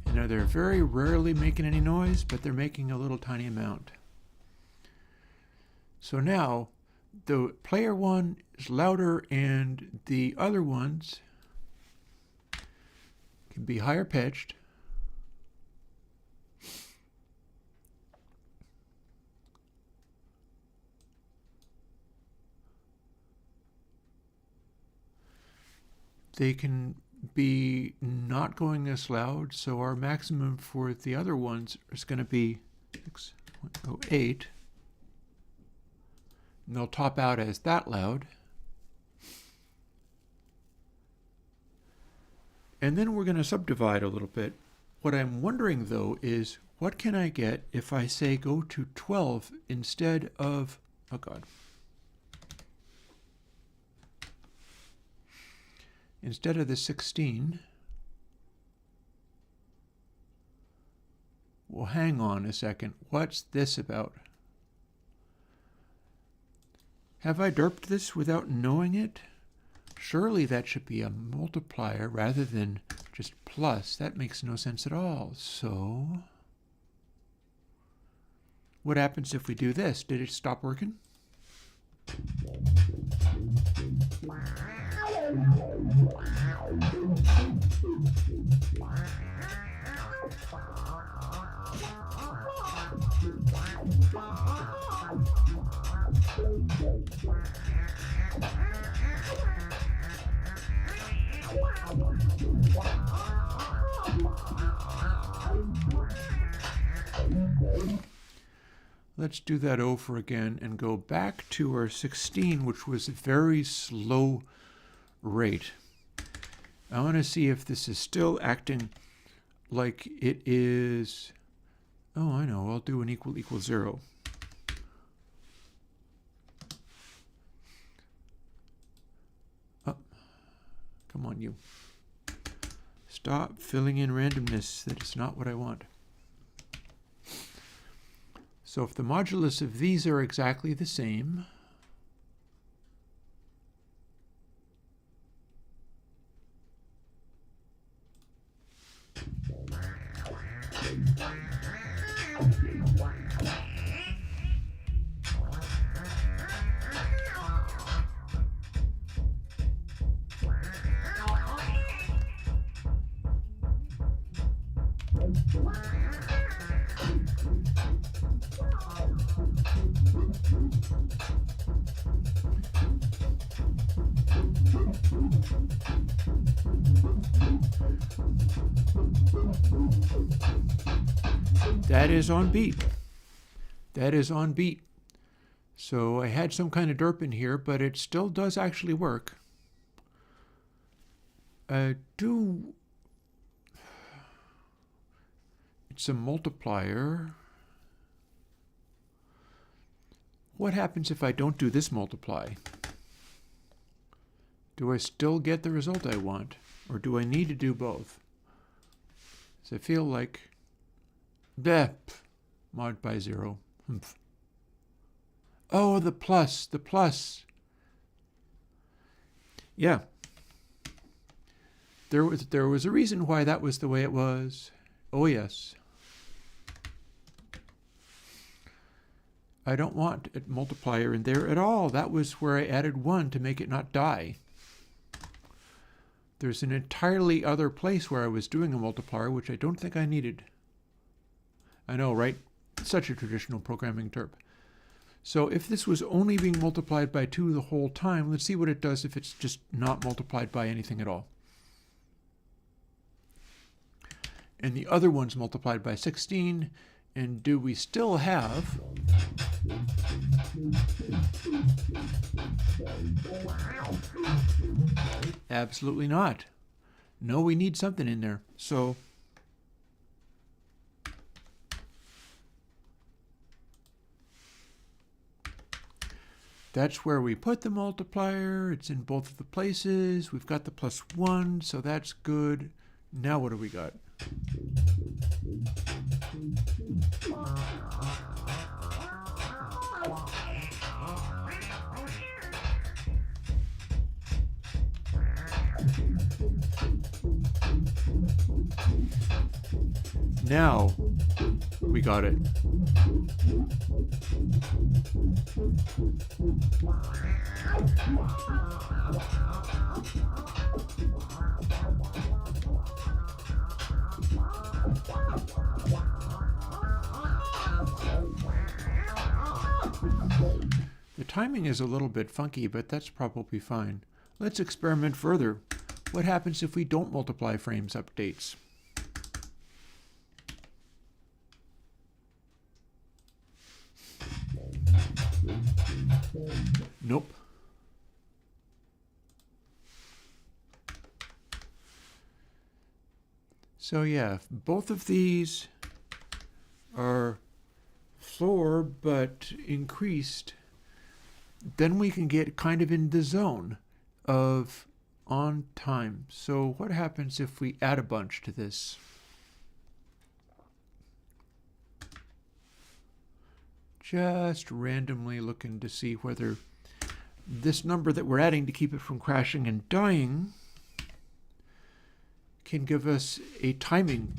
And now they're very rarely making any noise, but they're making a little tiny amount. So now the player one is louder and the other ones can be higher pitched. They can be not going as loud, so our maximum for the other ones is going to be 6.08. And they'll top out as that loud. And then we're going to subdivide a little bit. What I'm wondering though is, what can I get if I say go to 12 instead of, oh God, instead of the 16? Well, hang on a second. What's this about? Have I derped this without knowing it? Surely that should be a multiplier rather than just plus. That makes no sense at all. So, what happens if we do this? Did it stop working? Let's do that over again and go back to our 16, which was a very slow rate. I want to see if this is still acting like it is. Oh, I know. I'll do an equal equals 0. Oh, come on, you. Stop filling in randomness. That is not what I want. So if the modulus of these are exactly the same, that is on beat. That is on beat. So I had some kind of derp in here, but it still does actually work. It's a multiplier. What happens if I don't do this multiply? Do I still get the result I want? Or do I need to do both? So I feel like mod by 0. Oh, the plus. Yeah. There was a reason why that was the way it was. Oh, yes. I don't want a multiplier in there at all. That was where I added 1 to make it not die. There's an entirely other place where I was doing a multiplier, which I don't think I needed. I know, right? Such a traditional programming term. So if this was only being multiplied by 2 the whole time, let's see what it does if it's just not multiplied by anything at all. And the other one's multiplied by 16. And do we still have absolutely not. No, we need something in there. So that's where we put the multiplier. It's in both of the places. We've got the +1, so that's good. Now what do we got? Now we got it. The timing is a little bit funky, but that's probably fine. Let's experiment further. What happens if we don't multiply frames updates? Nope. So yeah, both of these are floor but increased, then we can get kind of in the zone of on time. So what happens if we add a bunch to this? Just randomly looking to see whether this number that we're adding to keep it from crashing and dying can give us a timing.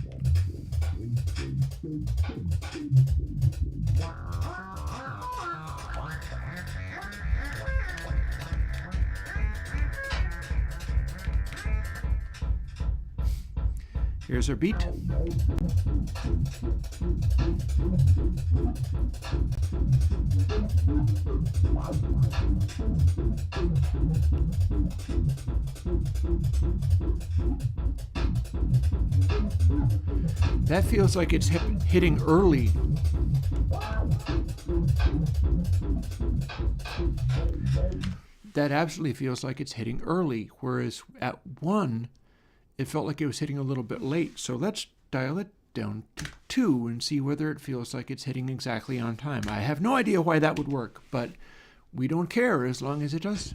Here's our beat. That feels like it's hitting early. That absolutely feels like it's hitting early, whereas at 1, it felt like it was hitting a little bit late. So let's dial it down to 2 and see whether it feels like it's hitting exactly on time. I have no idea why that would work, but we don't care as long as it does.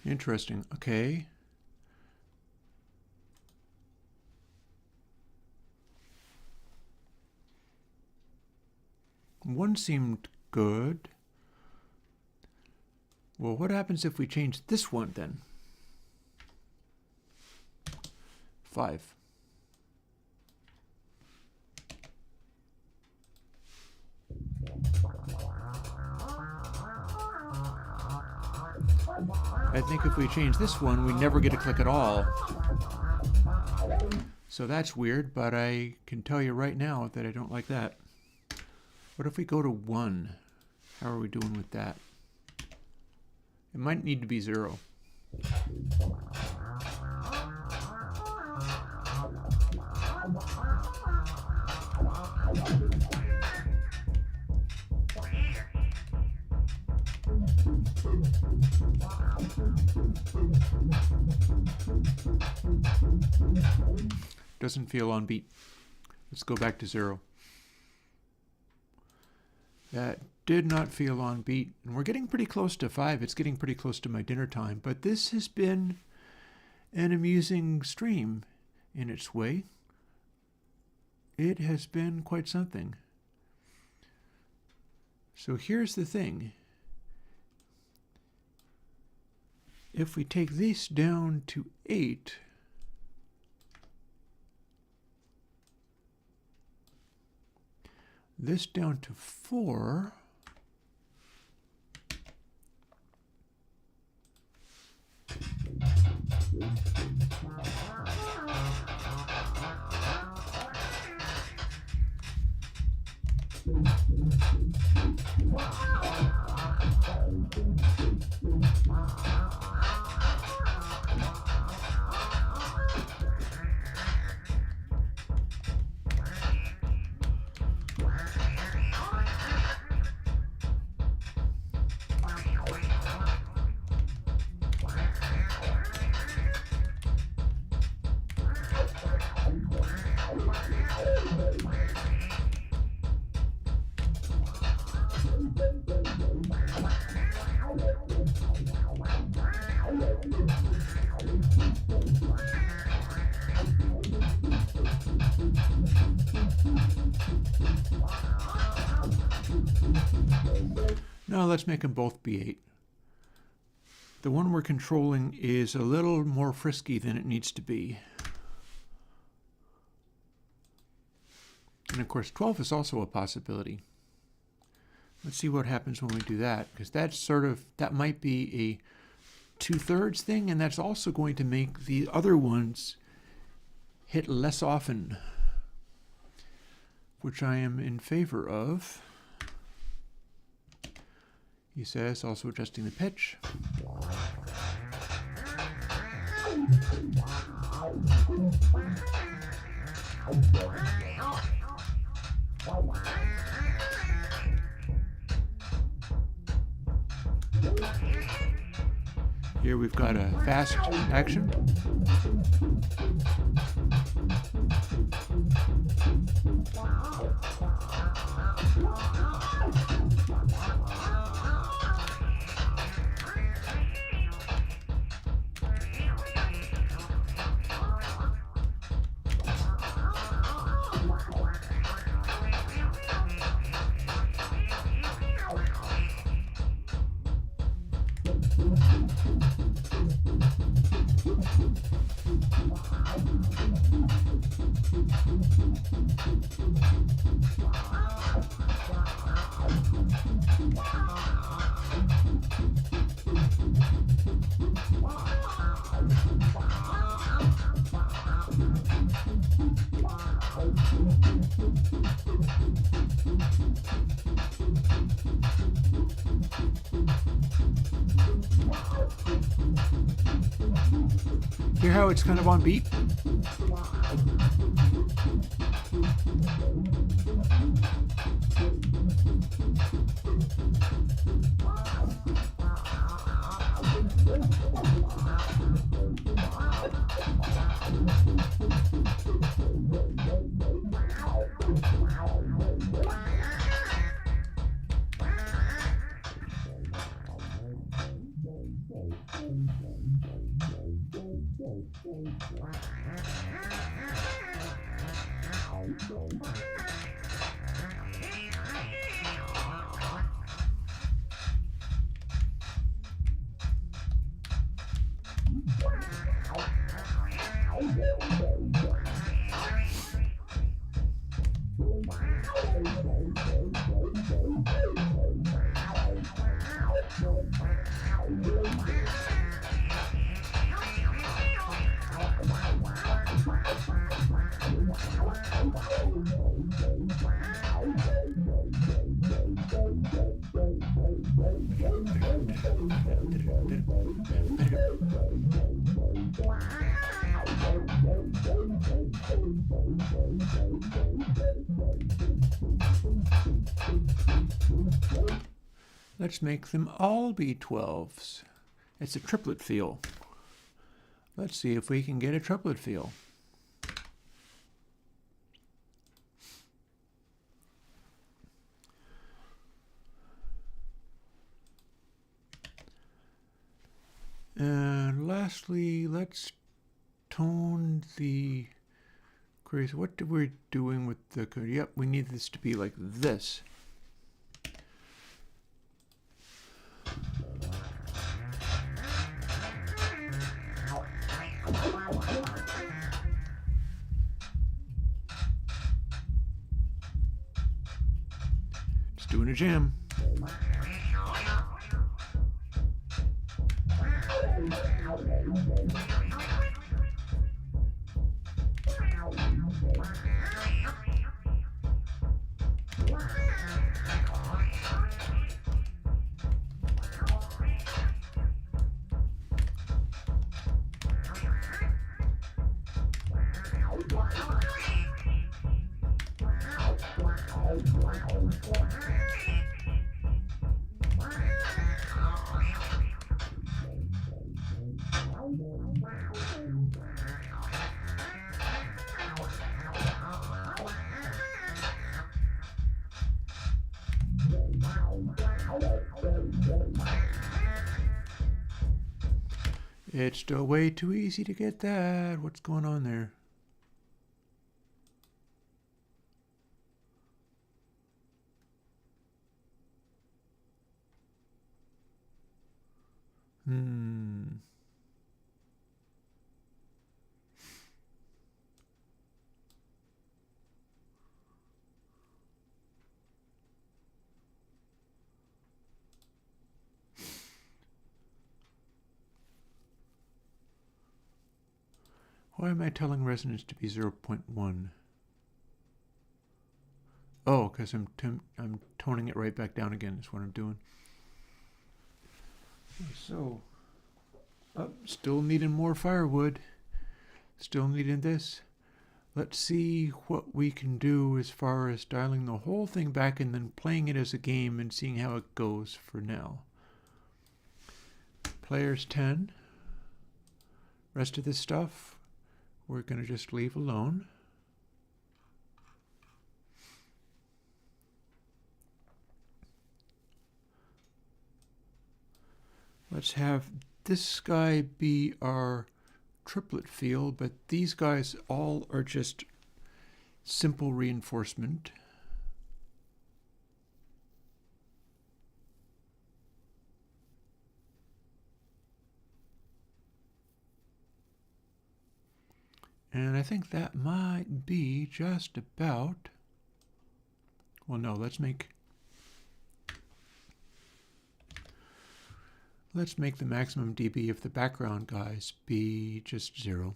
Interesting. Okay. One seemed good. Well, what happens if we change this one then? 5. I think if we change this one, we never get a click at all. So that's weird, but I can tell you right now that I don't like that. What if we go to 1? How are we doing with that? It might need to be 0. Doesn't feel on beat. Let's go back to 0. That did not feel on beat. And we're getting pretty close to 5. It's getting pretty close to my dinner time. But this has been an amusing stream in its way. It has been quite something. So here's the thing. If we take this down to 8, this down to 4, now let's make them both be 8. The one we're controlling is a little more frisky than it needs to be. And of course 12 is also a possibility. Let's see what happens when we do that, because that might be a 2/3 thing, and that's also going to make the other ones hit less often, which I am in favor of. He says, also adjusting the pitch. Here we've got a fast action. Hear how it's kind of on beat? Let's make them all be 12s. It's a triplet feel. Let's see if we can get a triplet feel. And lastly, let's tone the grace. What did we doing with the code? Yep, we need this to be like this. It's doing a jam. It's still way too easy to get that. What's going on there? Why am I telling resonance to be 0.1? Oh, because I'm toning it right back down again is what I'm doing. So, still needing more firewood. Still needing this. Let's see what we can do as far as dialing the whole thing back and then playing it as a game and seeing how it goes for now. Players 10. Rest of this stuff we're going to just leave alone. Let's have this guy be our triplet field, but these guys all are just simple reinforcement. And I think that might be just about, well, no, let's make the maximum dB of the background guys be just 0.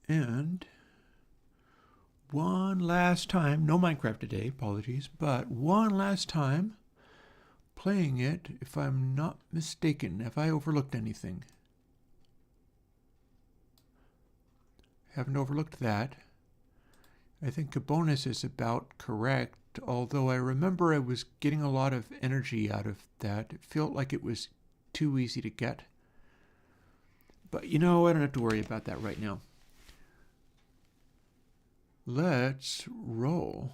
And one last time, no Minecraft today, apologies, but one last time playing it, if I'm not mistaken, have I overlooked anything? Haven't overlooked that. I think a bonus is about correct, although I remember I was getting a lot of energy out of that. It felt like it was too easy to get. But you know, I don't have to worry about that right now. Let's roll.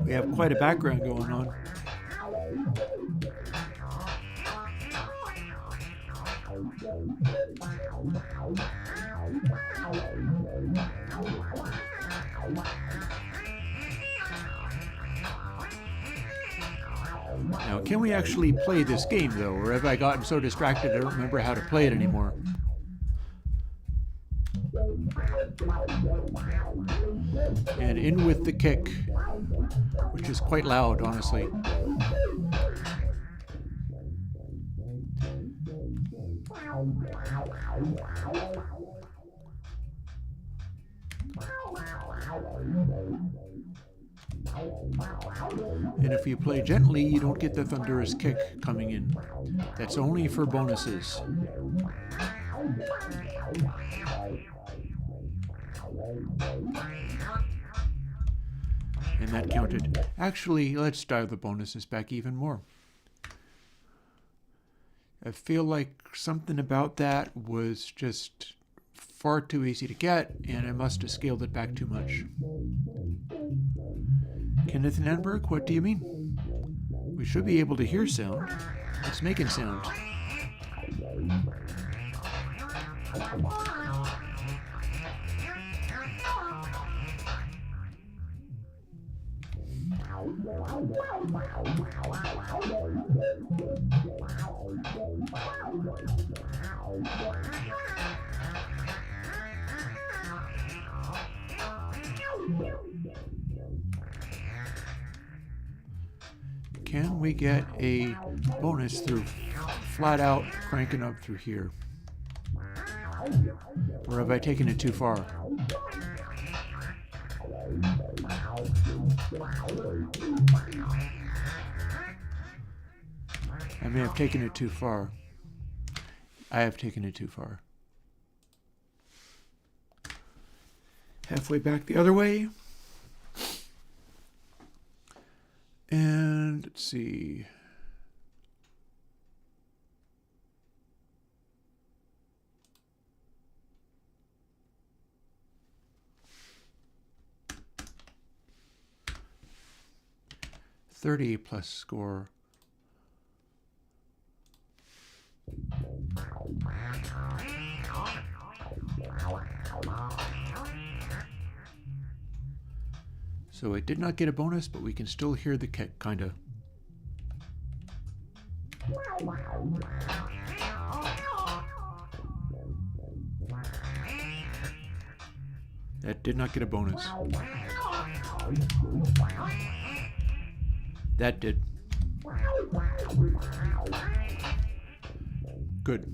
We have quite a background going on. Now, can we actually play this game, though? Or have I gotten so distracted I don't remember how to play it anymore? And in with the kick, which is quite loud, honestly. And if you play gently, you don't get the thunderous kick coming in. That's only for bonuses. And that counted. Actually, let's dial the bonuses back even more. I feel like something about that was just far too easy to get, and I must have scaled it back too much. Kenneth and Anberg, what do you mean? We should be able to hear sound. It's making sound. Can we get a bonus through flat out cranking up through here? Or have I taken it too far? I may have taken it too far. I have taken it too far. Halfway back the other way. And let's see. $30 plus score. So it did not get a bonus, but we can still hear the kick, kinda. That did not get a bonus. That did. Good.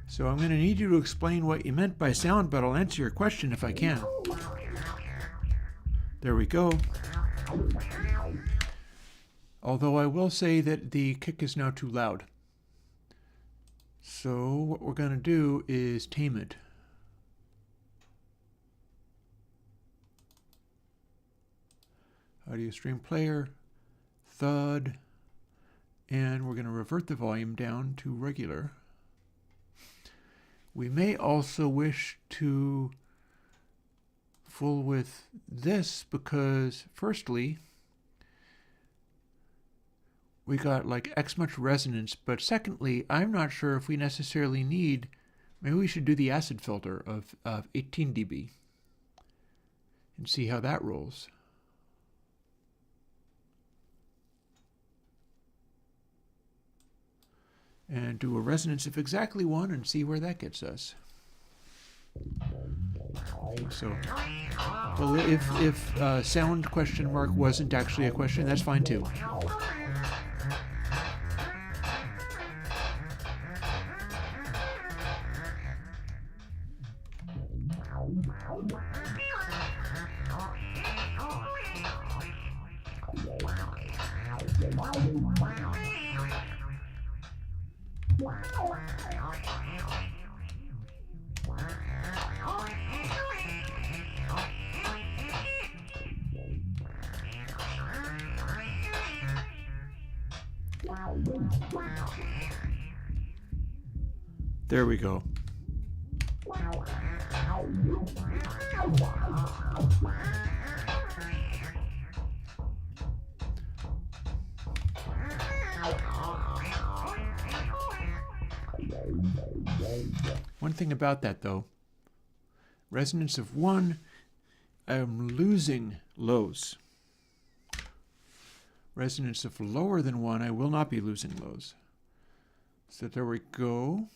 So I'm going to need you to explain what you meant by sound, but I'll answer your question if I can. There we go. Although I will say that the kick is now too loud. So what we're going to do is tame it. Audio stream player, thud, and we're going to revert the volume down to regular. We may also wish to fool with this because, firstly, we got like X much resonance, but secondly, I'm not sure if we necessarily need, maybe we should do the acid filter of 18 dB and see how that rolls. And do a resonance of exactly 1 and see where that gets us. So, well, if sound question mark wasn't actually a question, that's fine too. There we go. One thing about that though, resonance of 1, I'm losing lows. resonance of lower than 1, I will not be losing those. So there we go.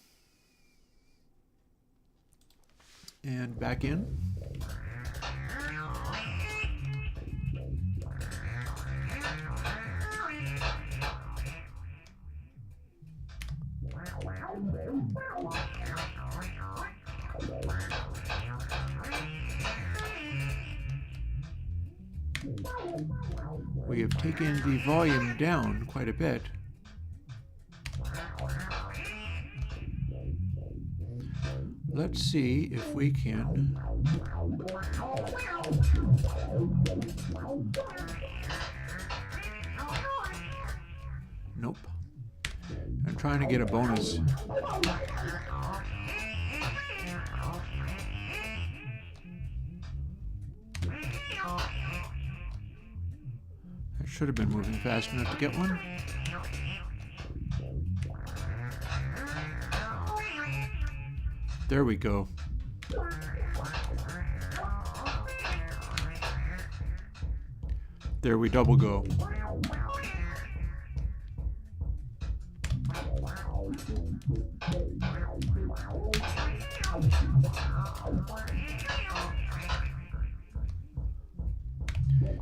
And back in. We have taken the volume down quite a bit. Let's see if we can. Nope. I'm trying to get a bonus. I should have been moving fast enough to get one. There we go. There we double go.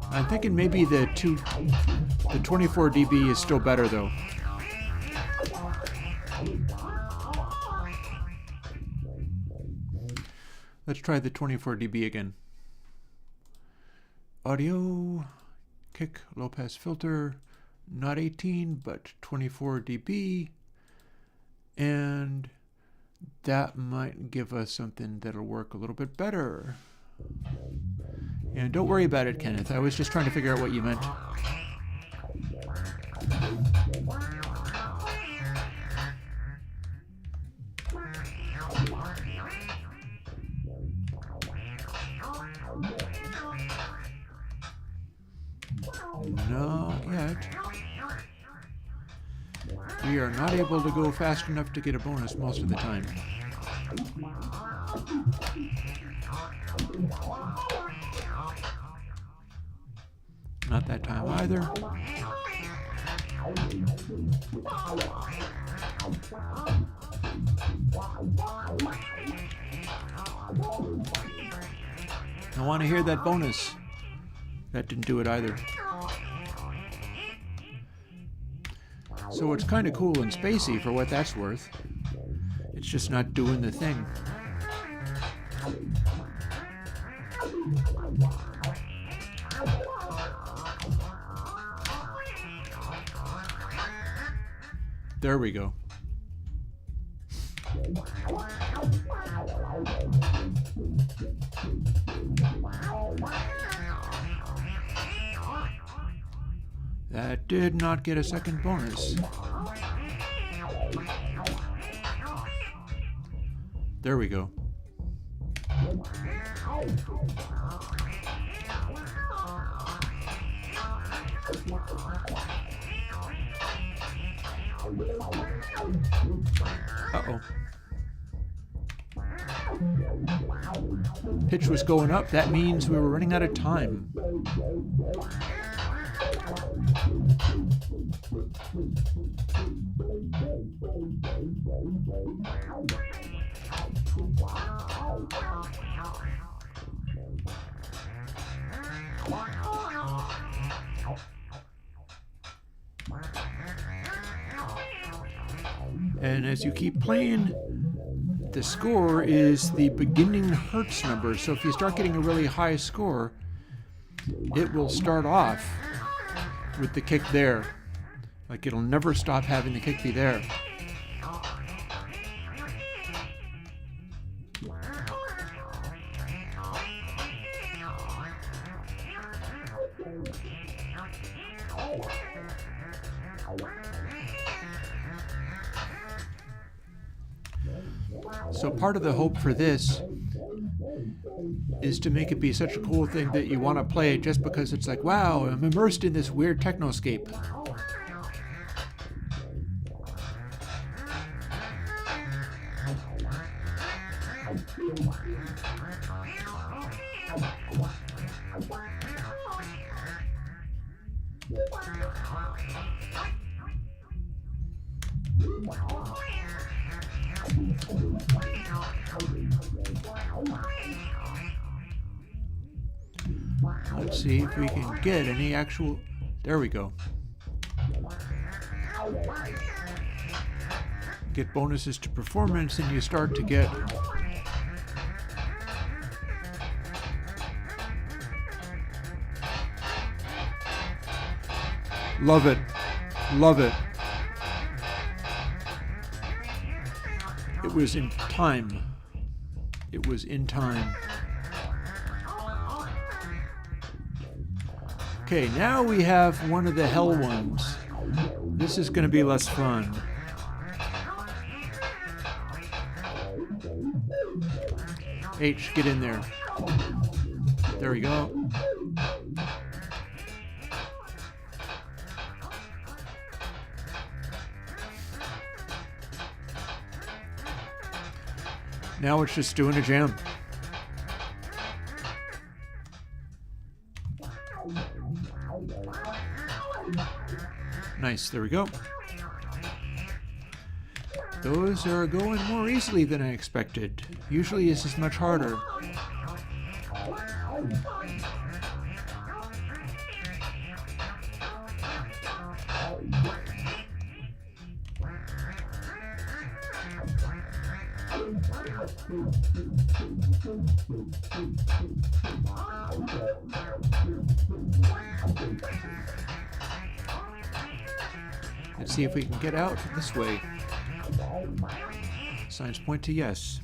I'm thinking maybe the 24 dB is still better though. Let's try the 24 dB again. Audio, kick, low pass filter, not 18, but 24 dB. And that might give us something that'll work a little bit better. And don't worry about it, Kenneth. I was just trying to figure out what you meant. Not yet. We are not able to go fast enough to get a bonus most of the time. Not that time either. I want to hear that bonus. That didn't do it either. So it's kind of cool and spacey for what that's worth. It's just not doing the thing. There we go. That did not get a second bonus. There we go. Uh-oh. Pitch was going up. That means we were running out of time. And as you keep playing, the score is the beginning hertz number. So if you start getting a really high score, it will start off with the kick there. Like it'll never stop having the kick be there. So part of the hope for this is to make it be such a cool thing that you want to play it just because it's like, wow, I'm immersed in this weird technoscape. Let's see if we can get any actual... There we go. Get bonuses to performance, and you start to get... Love it. Love it. It was in time. It was in time. Okay, now we have one of the hell ones. This is going to be less fun. H, get in there. There we go. Now it's just doing a jam. Nice, there we go. Those are going more easily than I expected. Usually this is much harder. Let's see if we can get out this way. Signs point to yes.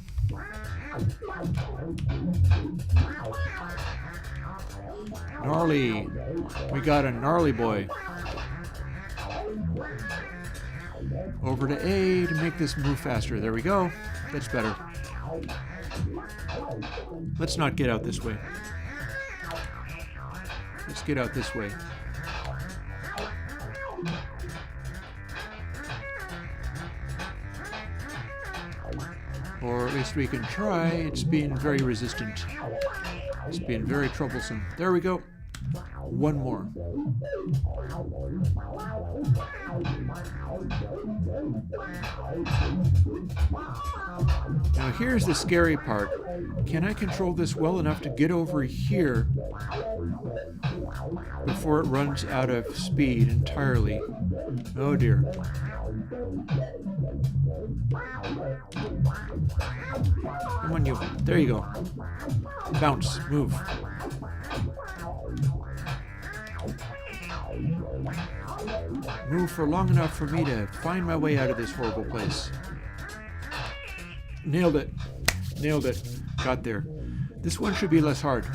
Gnarly. We got a gnarly boy. Over to A to make this move faster. There we go. That's better. Let's not get out this way. Let's get out this way. Or at least we can try. It's being very resistant. It's being very troublesome. There we go. One more. Now here's the scary part. Can I control this well enough to get over here before it runs out of speed entirely? Oh dear. Come on, you. There you go. Bounce. Move. Move for long enough for me to find my way out of this horrible place. Nailed it. Nailed it. Got there. This one should be less hard.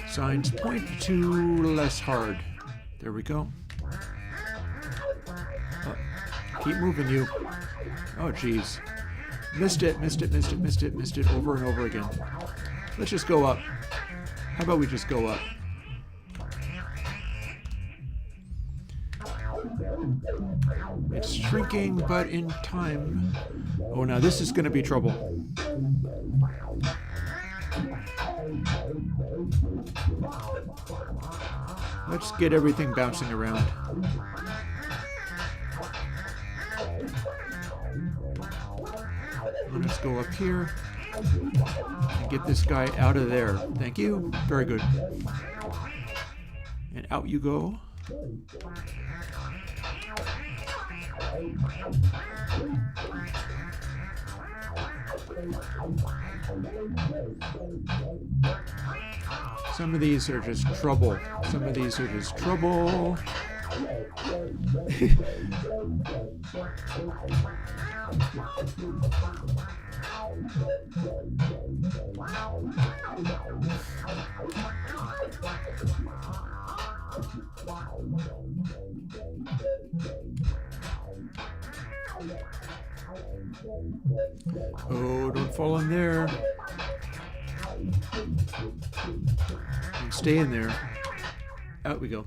Signs point to less hard. There we go. Oh, keep moving, you. Oh, jeez. Missed it, missed it, missed it, missed it, missed it over and over again. Let's just go up. How about we just go up? It's shrinking, but in time. Oh, now this is going to be trouble. Let's get everything bouncing around. Let's go up here and get this guy out of there. Thank you. Very good. And out you go. Some of these are just trouble. Some of these are just trouble. Oh, don't fall in there. And stay in there. Out we go.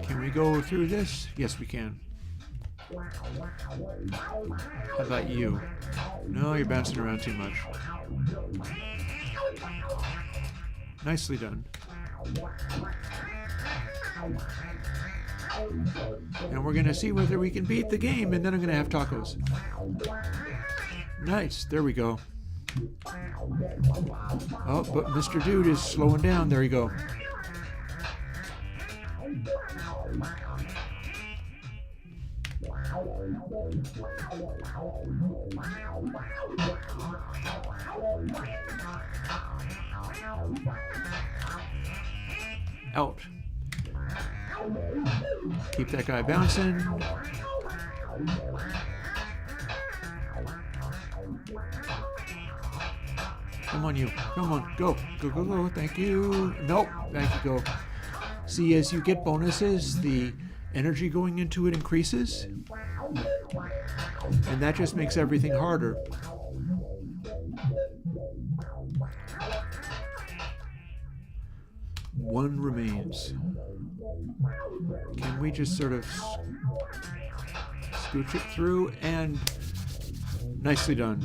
Can we go through this? Yes, we can. How about you? No, you're bouncing around too much. Nicely done. And we're going to see whether we can beat the game, and then I'm going to have tacos. Nice. There we go. Oh, but Mr. Dude is slowing down. There you go. Out. Keep that guy bouncing. Come on, you. Come on. Go. Go, go, go. Thank you. Nope. Thank you. Go. See, as you get bonuses, the energy going into it increases. And that just makes everything harder. One remains. Can we just sort of scooch it through? And nicely done.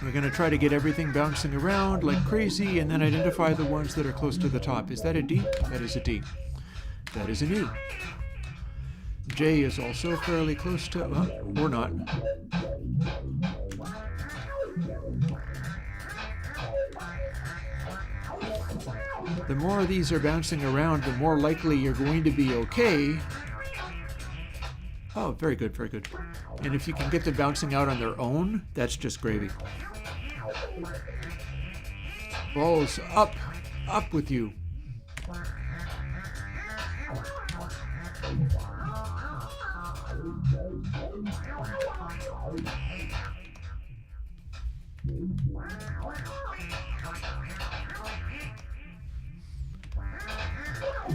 We're going to try to get everything bouncing around like crazy and then identify the ones that are close to the top. Is that a D? That is a D. That is an E. J is also fairly close to, or not. The more of these are bouncing around, the more likely you're going to be okay. Oh, very good, very good. And if you can get them bouncing out on their own, that's just gravy. Balls up, up with you.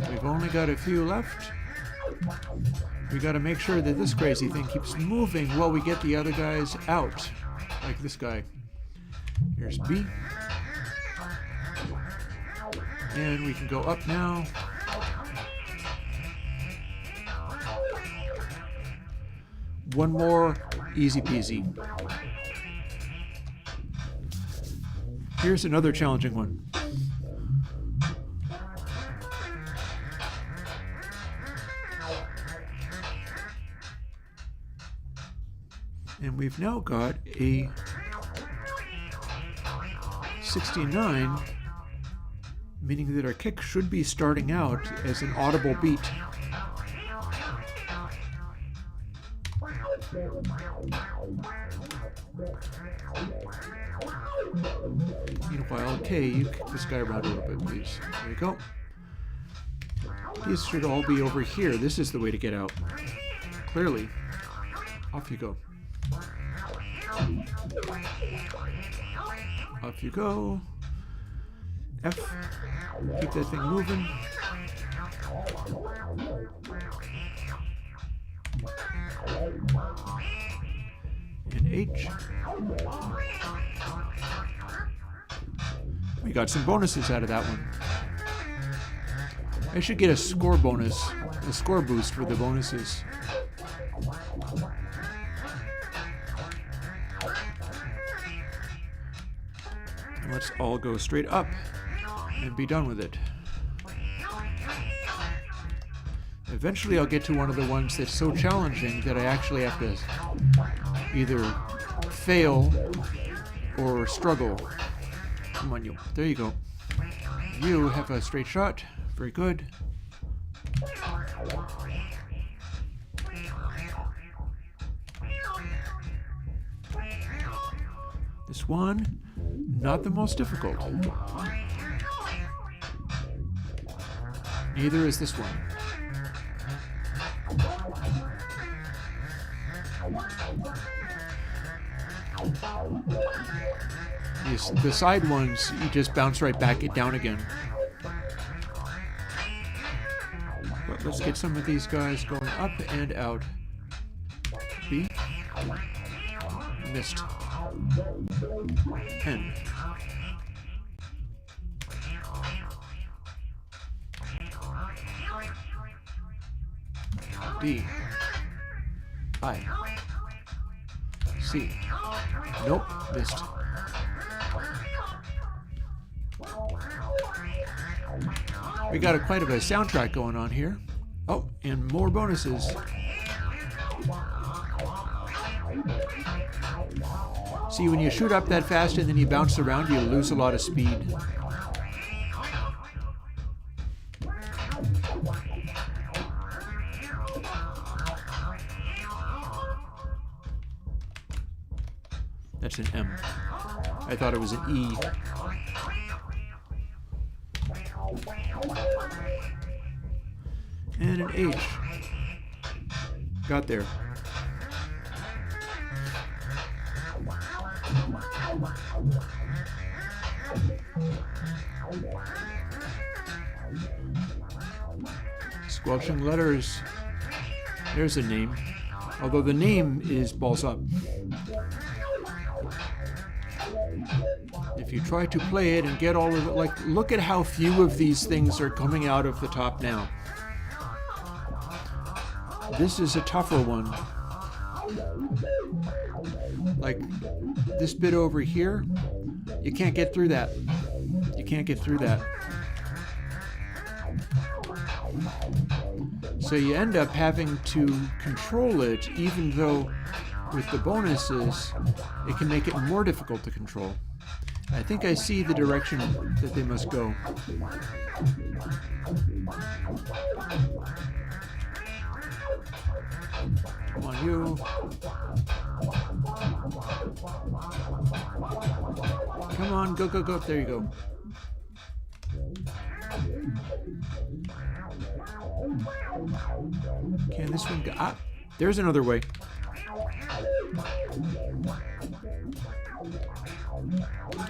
We've only got a few left. We got to make sure that this crazy thing keeps moving while we get the other guys out, like this guy. Here's B. And we can go up now. One more, easy peasy. Here's another challenging one. And we've now got a 69, meaning that our kick should be starting out as an audible beat. Meanwhile, K, you kick this guy around a little bit, please. There you go. These should all be over here. This is the way to get out. Clearly. Off you go. Off you go. F. Keep that thing moving. And H. We got some bonuses out of that one. I should get a score bonus, a score boost for the bonuses. Let's all go straight up and be done with it. Eventually I'll get to one of the ones that's so challenging that I actually have to either fail or struggle. Come on, you. There you go. You have a straight shot. Very good. This one, not the most difficult. Neither is this one. The side ones, you just bounce right back down again. let's get some of these guys going up and out. B. Missed. N. D. I. C. Nope, missed. We got quite of a soundtrack going on here. Oh, and more bonuses. See, when you shoot up that fast and then you bounce around, you lose a lot of speed. That's an M. I thought it was an E. And an H. Got there. Squelching letters. There's a name. Although the name is balls up. If you try to play it and get all of it, like, look at how few of these things are coming out of the top now. This is a tougher one. Like this bit over here, you can't get through that. You can't get through that. So you end up having to control it, even though with the bonuses, it can make it more difficult to control. I think I see the direction that they must go. Come on, you. Come on, go, go, go. There you go. Can this one go? Ah, there's another way.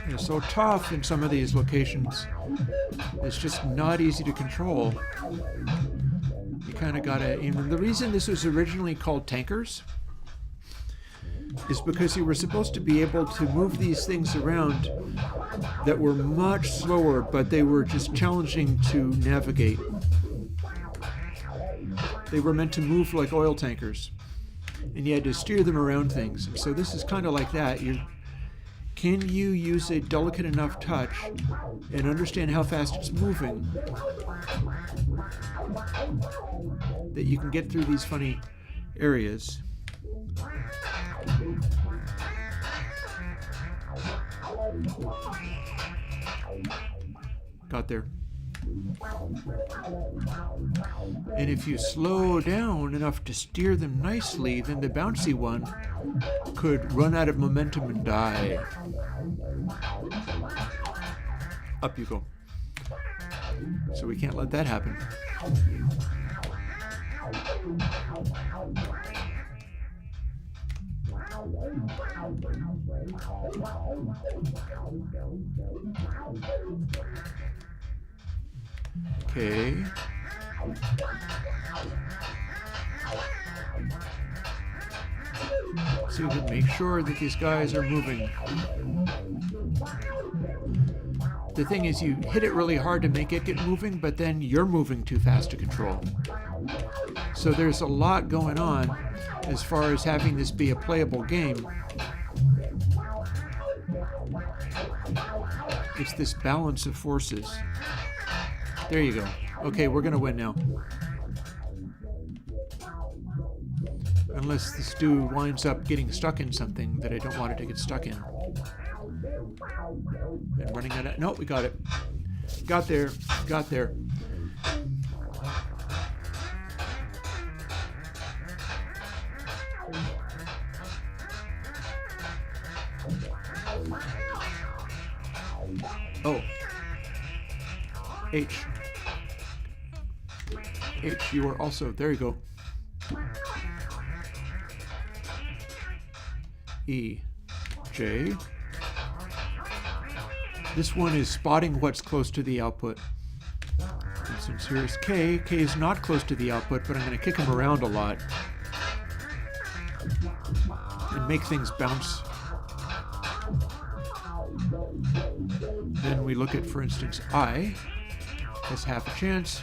It's so tough in some of these locations. It's just not easy to control. You kind of gotta aim. And the reason this was originally called tankers is because you were supposed to be able to move these things around that were much slower, but they were just challenging to navigate. They were meant to move like oil tankers, and you had to steer them around things. So this is kind of like that. Can you use a delicate enough touch and understand how fast it's moving that you can get through these funny areas? Got there. And if you slow down enough to steer them nicely, then the bouncy one could run out of momentum and die. Up you go. So we can't let that happen. Okay. So we can make sure that these guys are moving. The thing is, you hit it really hard to make it get moving, but then you're moving too fast to control. So there's a lot going on as far as having this be a playable game. It's this balance of forces. There you go. Okay, we're going to win now. Unless this dude winds up getting stuck in something that I don't want it to get stuck in. And running out of... No, we got it. Got there. Got there. Oh. H. H, you are also... There you go. E. J. This one is spotting what's close to the output. Since here's K, K is not close to the output, but I'm going to kick him around a lot and make things bounce. Then we look at, for instance, I has half a chance.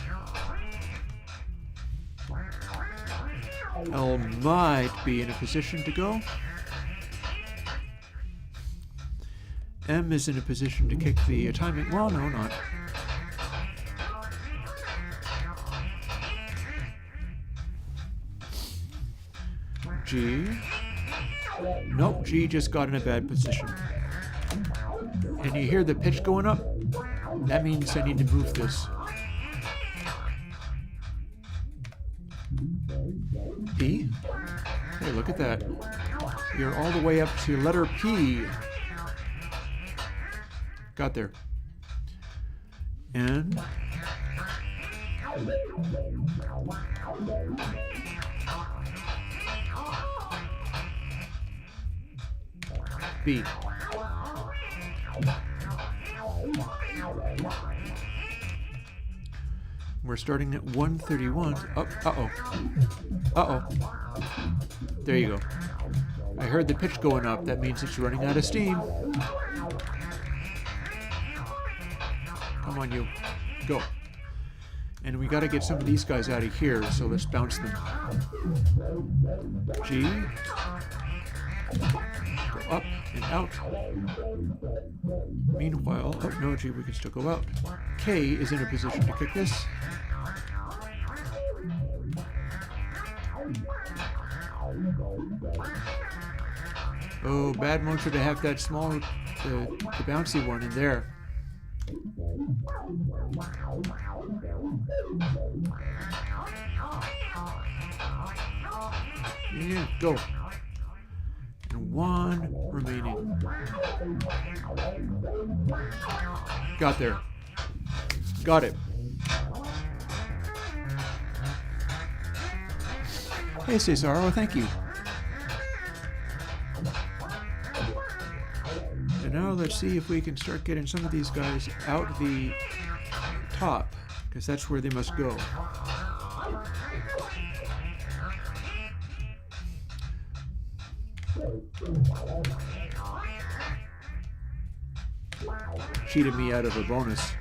L might be in a position to go. M is in a position to kick the timing. Well, no, not. G. Nope, G just got in a bad position. And you hear the pitch going up? That means I need to move this. P. Hey, look at that. You're all the way up to letter P. Got there. N. B. We're starting at 131. Oh, uh-oh. Uh-oh. There you go. I heard the pitch going up. That means it's running out of steam. Come on, you. Go. And we got to get some of these guys out of here, so let's bounce them. G. Go up and out. Meanwhile, oh no, G, we can still go out. K is in a position to kick this. Oh, bad motion to have that small, the bouncy one in there. Yeah, go. And one remaining. Got there. Got it. Hey, Cesaro, thank you. And now let's see if we can start getting some of these guys out the top, because that's where they must go. Cheated me out of a bonus.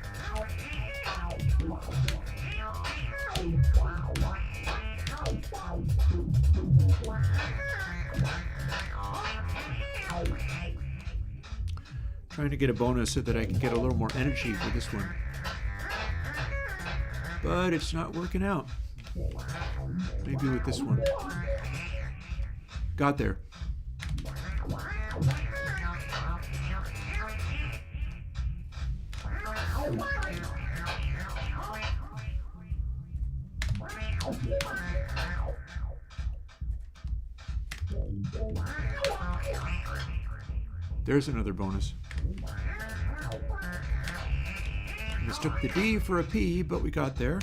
Trying to get a bonus so that I can get a little more energy for this one. But it's not working out. Maybe with this one. Got there. There's another bonus. Mistook the D for a P, but we got there.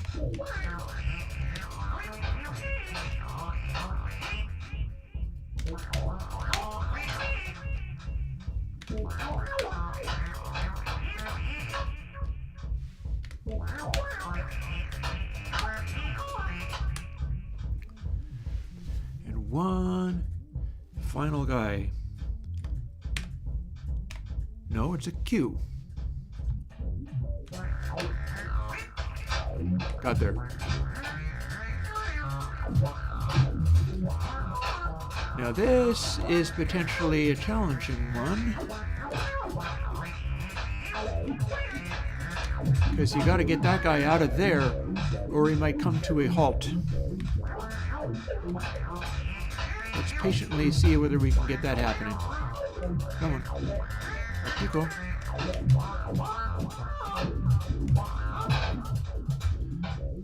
And one final guy. No, it's a Q. Got there. Now this is potentially a challenging one, because you got to get that guy out of there or he might come to a halt. Let's patiently see whether we can get that happening. Come on. Up you go.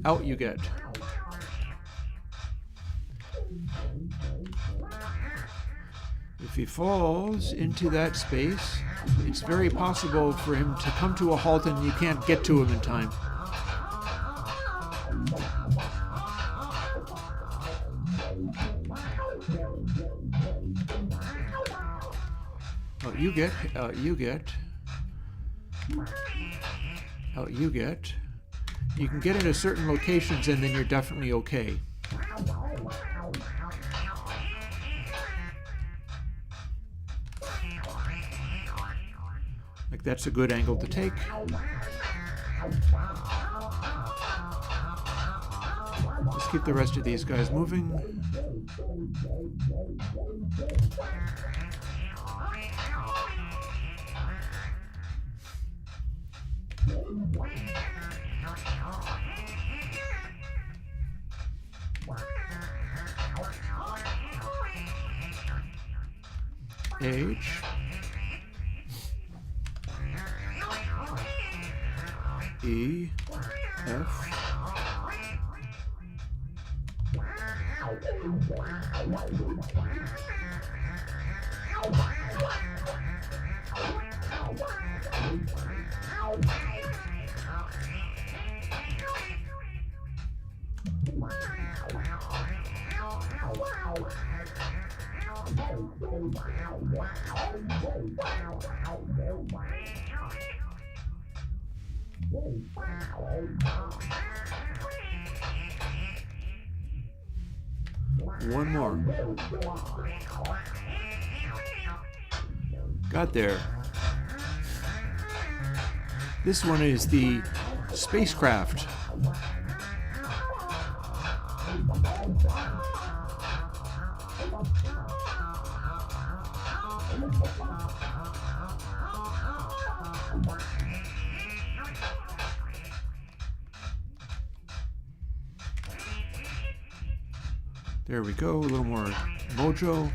Out you get. If he falls into that space, it's very possible for him to come to a halt and you can't get to him in time. Out you get, out you get, out you get. You can get into certain locations and then you're definitely okay. Like that's a good angle to take. Let's keep the rest of these guys moving. H. E. F. One more. Got there. This one is the spacecraft. There we go, a little more mojo.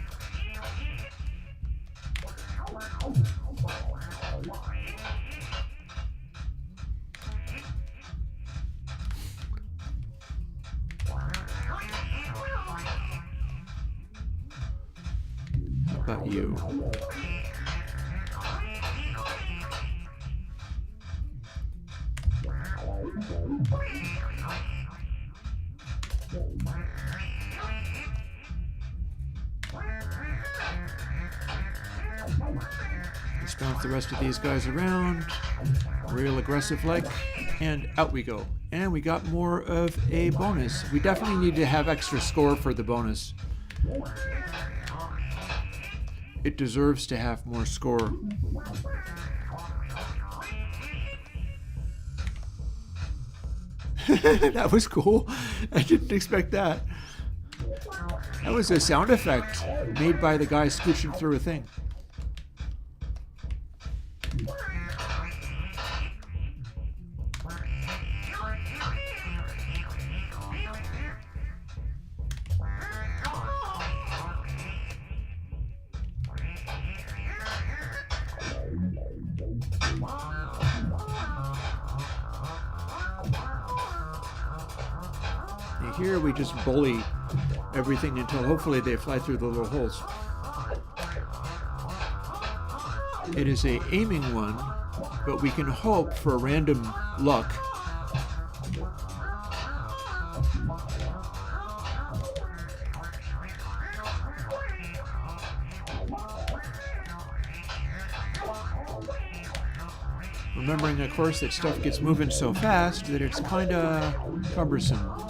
How about you? Let's bounce the rest of these guys around, real aggressive like, and out we go. And we got more of a bonus. We definitely need to have extra score for the bonus. It deserves to have more score. That was cool. I didn't expect that. That was a sound effect made by the guy scooching through a thing. Here we just bully everything until hopefully they fly through the little holes. It is a aiming one, but we can hope for random luck. Remembering, of course, that stuff gets moving so fast that it's kind of cumbersome.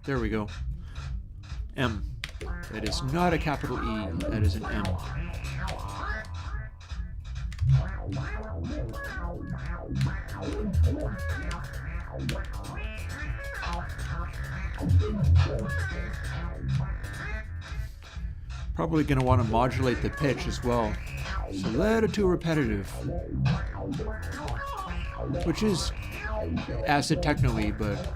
There we go. M. That is not a capital E. That is an M. Probably going to want to modulate the pitch as well. It's a little too repetitive. Which is acid techno-y, but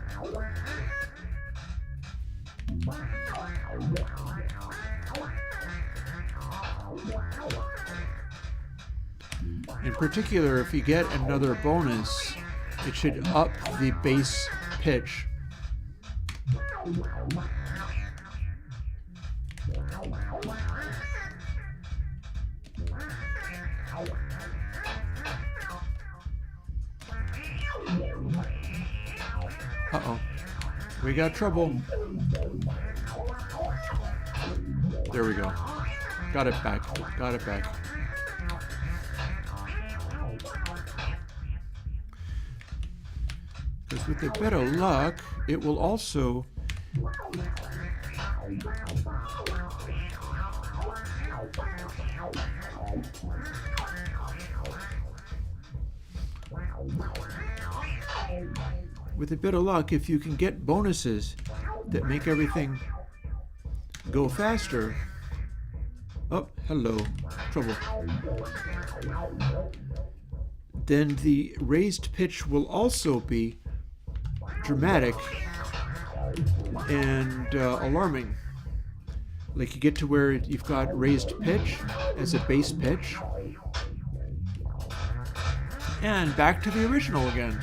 in particular, if you get another bonus, it should up the bass pitch. Uh-oh. We got trouble. There we go. Got it back. Got it back. with a bit of luck, it will also if you can get bonuses that make everything go faster. Oh, hello, trouble. Then the raised pitch will also be dramatic and alarming. Like you get to where you've got raised pitch as a base pitch, and back to the original again.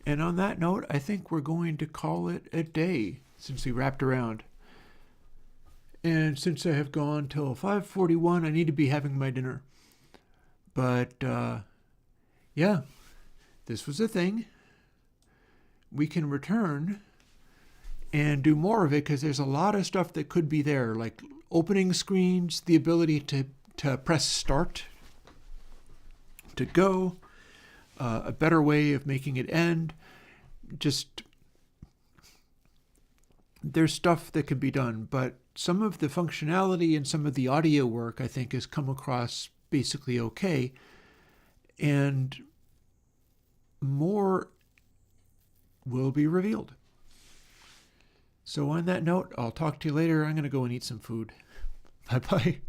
And on that note, I think we're going to call it a day since we wrapped around. And since I have gone till 5:41, I need to be having my dinner. But yeah, this was a thing. We can return and do more of it because there's a lot of stuff that could be there, like opening screens, the ability to press start, to go, a better way of making it end. Just there's stuff that can be done, but some of the functionality and some of the audio work I think has come across basically okay, and more will be revealed. So on that note, I'll talk to you later. I'm going to go and eat some food. Bye-bye.